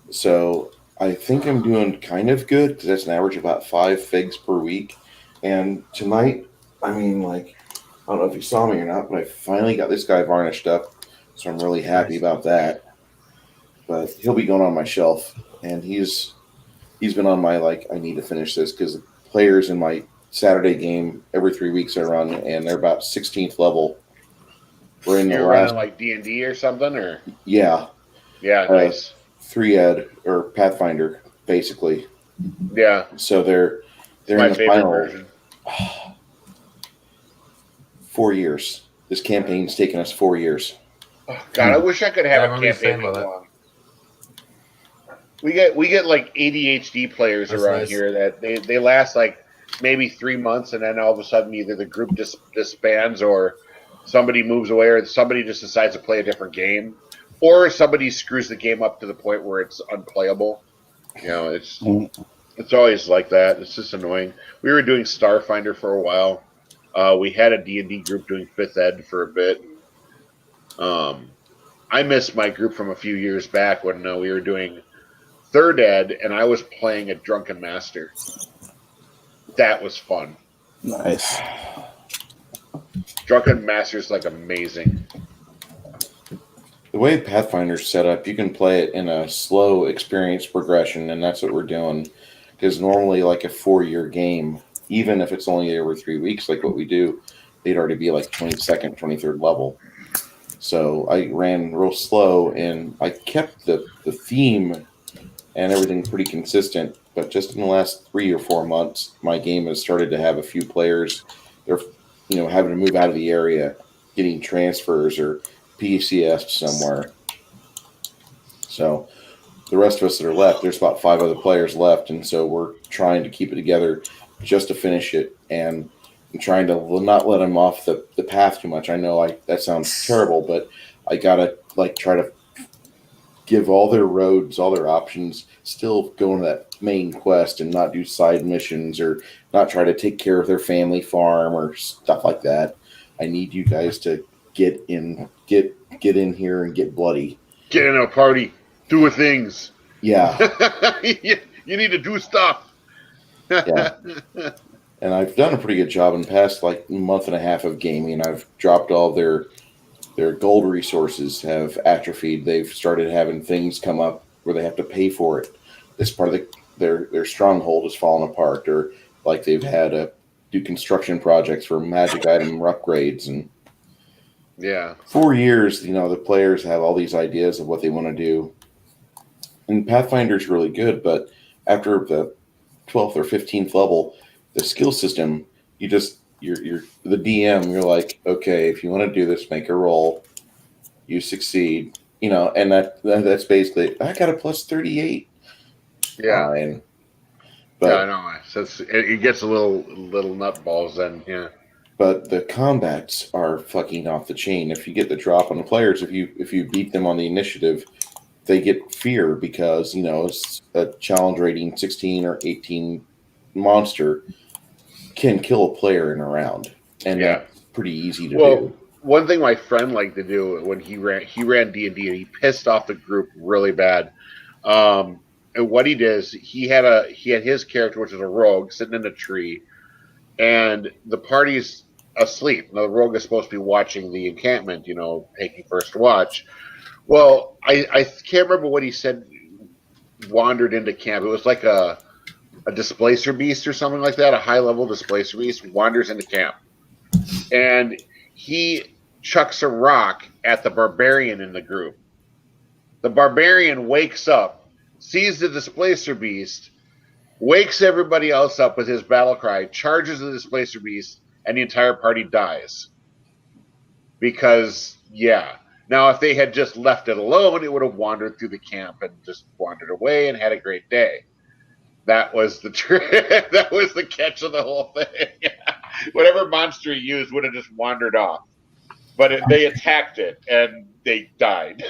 so I think I'm doing kind of good because that's an average of about 5 figs per week. And tonight, I mean, like, I don't know if you saw me or not, but I finally got this guy varnished up, so I'm really happy about that. But he'll be going on my shelf, and he's been on my, like, I need to finish this because the players in my Saturday game every 3 weeks I run, and they're about 16th level. We're in the You're last, running like D&D or something, or yeah, nice. 3 Ed or Pathfinder, basically. Yeah. So they're my in the favorite final version. 4 years. This campaign's taken us 4 years. Oh, God, I wish I could have a campaign that long. We get like ADHD players That's around nice. here that they last like maybe 3 months, and then all of a sudden either the group disbands or somebody moves away or somebody just decides to play a different game, or somebody screws the game up to the point where it's unplayable. You know, it's always like that. It's just annoying. We were doing Starfinder for a while. We had a D&D group doing 5th Ed for a bit. I missed my group from a few years back when we were doing 3rd Ed, and I was playing a Drunken Master. That was fun. Nice. Drunken Master's like amazing. The way Pathfinder's set up, you can play it in a slow experience progression, and that's what we're doing. Because normally, like a 4-year game, even if it's only every 3 weeks, like what we do, they'd already be like 22nd, 23rd level. So I ran real slow, and I kept the theme and everything pretty consistent. But just in the last 3 or 4 months, my game has started to have a few players. They're, having to move out of the area, getting transfers or PCS somewhere. So the rest of us that are left, there's about 5 other players left, and so we're trying to keep it together just to finish it, and I'm trying to not let them off the path too much. I know that sounds terrible, but I gotta try to give all their roads, all their options, still go into that main quest and not do side missions or not try to take care of their family farm or stuff like that. I need you guys to get in here and get bloody. Get in a party. Do things. Yeah. You need to do stuff. Yeah. And I've done a pretty good job in the past month and a half of gaming. I've dropped all their gold resources have atrophied. They've started having things come up where they have to pay for it. This part of their stronghold has fallen apart, or they've had to do construction projects for magic item upgrades. And yeah, 4 years, the players have all these ideas of what they want to do. And Pathfinder's really good, but after the 12th or 15th level, the skill system, you're the DM, you're like, okay, if you want to do this, make a roll, you succeed, and that's basically, I got a plus 38. Yeah. But yeah, I know. So it gets a little nutballs then, yeah. But the combats are fucking off the chain. If you get the drop on the players, if you beat them on the initiative, they get fear because, it's a challenge rating 16 or 18 monster can kill a player in a round. And that's pretty easy to do. One thing my friend liked to do when he ran D&D, and he pissed off the group really bad. And what he did is he had his character, which is a rogue, sitting in a tree, and the party's asleep. Now the rogue is supposed to be watching the encampment, taking first watch. Well, I can't remember what he said. Wandered into camp. It was like a displacer beast or something like that. A high level displacer beast wanders into camp, and he chucks a rock at the barbarian in the group. The barbarian wakes up, sees the displacer beast, wakes everybody else up with his battle cry, charges the displacer beast, and the entire party dies. Because, now if they had just left it alone, it would have wandered through the camp and just wandered away and had a great day. That was the that was the catch of the whole thing. Whatever monster he used would have just wandered off. But they attacked it, and they died.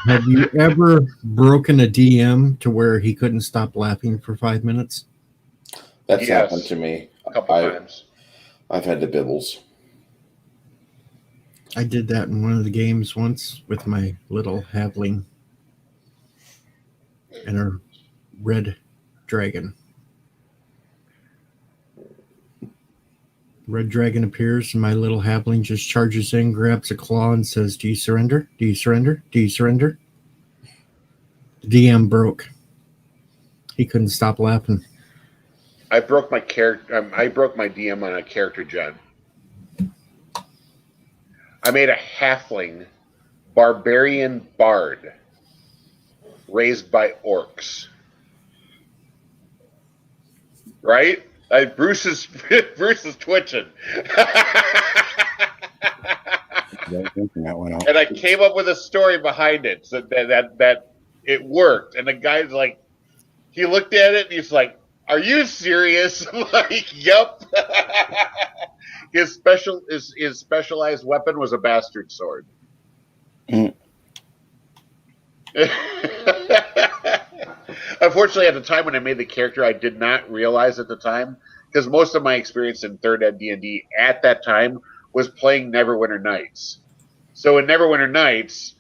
Have you ever broken a DM to where he couldn't stop laughing for 5 minutes? That's happened to me a couple times. I've had the bibbles. I did that in one of the games once with my little halfling and her red dragon. Red dragon appears, and my little halfling just charges in, grabs a claw, and says, "Do you surrender? Do you surrender? Do you surrender?" The DM broke. He couldn't stop laughing. I broke my DM on a character gen. I made a halfling barbarian bard raised by orcs. Right? Bruce is twitching. And I came up with a story behind it so that it worked. And the guy's like, he looked at it and he's like, "Are you serious?" I'm like, "Yep." His specialized weapon was a bastard sword. Unfortunately, at the time when I made the character, I did not realize at the time, because most of my experience in 3rd Ed D&D at that time was playing Neverwinter Nights. So in Neverwinter Nights,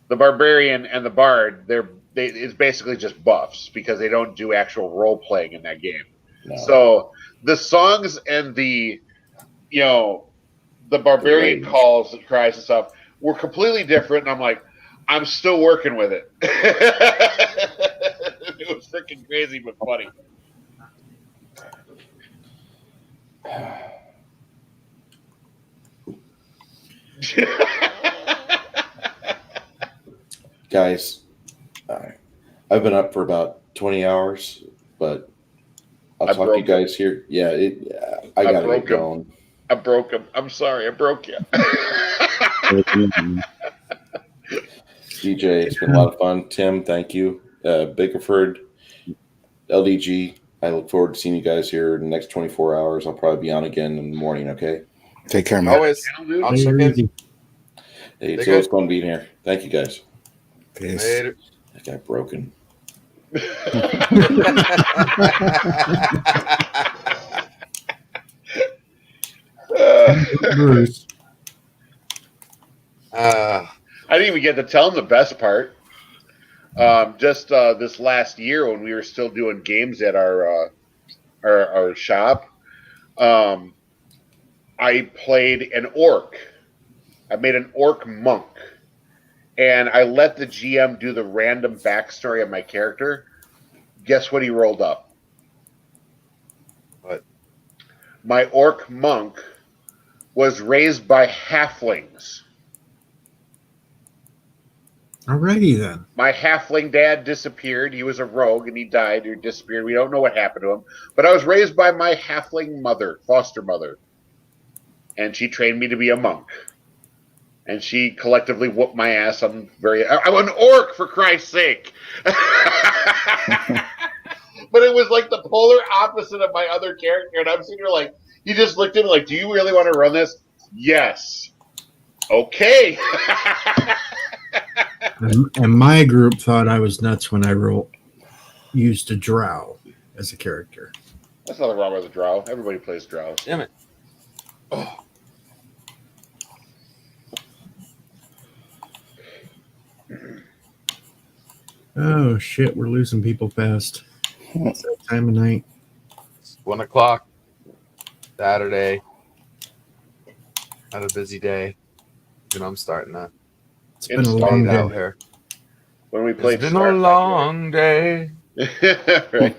the barbarian and the bard, it's basically just buffs because they don't do actual role playing in that game. No. So the songs and the barbarian calls and cries and stuff were completely different, and I'm like, I'm still working with it. It was freaking crazy but funny. Guys, I've been up for about 20 hours, but I'll talk to you guys here. Yeah, I gotta get going. I broke him. I'm sorry, I broke you. DJ, it's been a lot of fun. Tim, thank you. Bickerford, LDG, I look forward to seeing you guys here in the next 24 hours. I'll probably be on again in the morning, okay? Take care, man. Always. I'll check in. Hey, it's always fun being here. Thank you, guys. Peace. Later. That got broken. Bruce. I didn't even get to tell him the best part. Just this last year when we were still doing games at our shop, I played an orc. I made an orc monk, and I let the GM do the random backstory of my character. Guess what he rolled up? What? My orc monk was raised by halflings. Alrighty then. My halfling dad disappeared. He was a rogue and he died or disappeared. We don't know what happened to him. But I was raised by my halfling mother, foster mother. And she trained me to be a monk. And she collectively whooped my ass. I'm an orc, for Christ's sake. But it was like the polar opposite of my other character. And I'm sitting here like, he just looked at me like, "Do you really want to run this?" "Yes." "Okay." And my group thought I was nuts when I used a drow as a character. That's nothing wrong with a drow. Everybody plays drows. Damn it. Oh shit, we're losing people fast. It's that time of night. It's 1 o'clock. Saturday. Had a busy day. I'm starting to. It's been a long day out here. When we played It's been a long day. Right.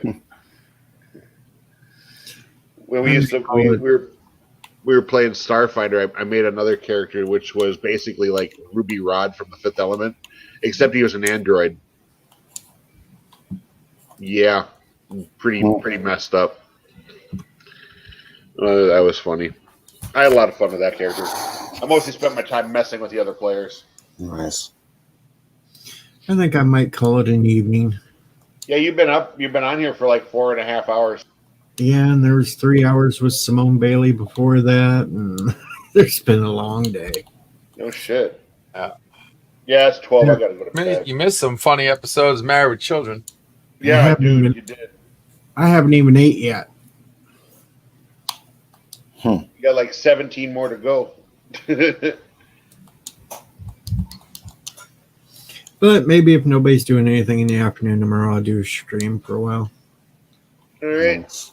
When we used to, we were playing Starfighter. I made another character which was basically like Ruby Rod from The Fifth Element, except he was an android. Yeah, pretty messed up. That was funny. I had a lot of fun with that character. I mostly spent my time messing with the other players. Nice. I think I might call it an evening. Yeah, you've been on here for like 4.5 hours. Yeah, and there was 3 hours with Simone Bailey before that, and there's been a long day. No shit. Yeah, it's 12. I gotta go to bed. You missed some funny episodes of Married with Children. Yeah, dude, you did. I haven't even ate yet. You got like 17 more to go. But maybe if nobody's doing anything in the afternoon tomorrow, I'll do a stream for a while. All right.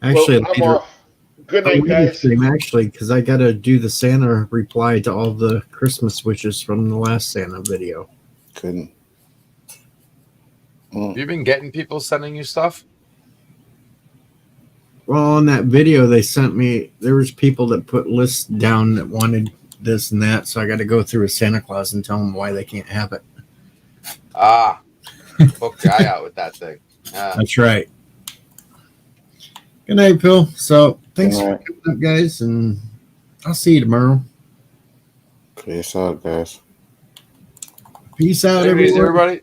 Actually, well, I'm off. Good night, guys. Stream, actually, because I got to do the Santa reply to all the Christmas wishes from the last Santa video. Couldn't. Have you been getting people sending you stuff? Well, on that video they sent me, there was people that put lists down that wanted this and that, so I got to go through a Santa Claus and tell them why they can't have it. Book guy out with that thing. That's right. Good night, Phil. So thanks for coming up, guys, and I'll see you tomorrow. Peace out, guys. Peace out, Everybody.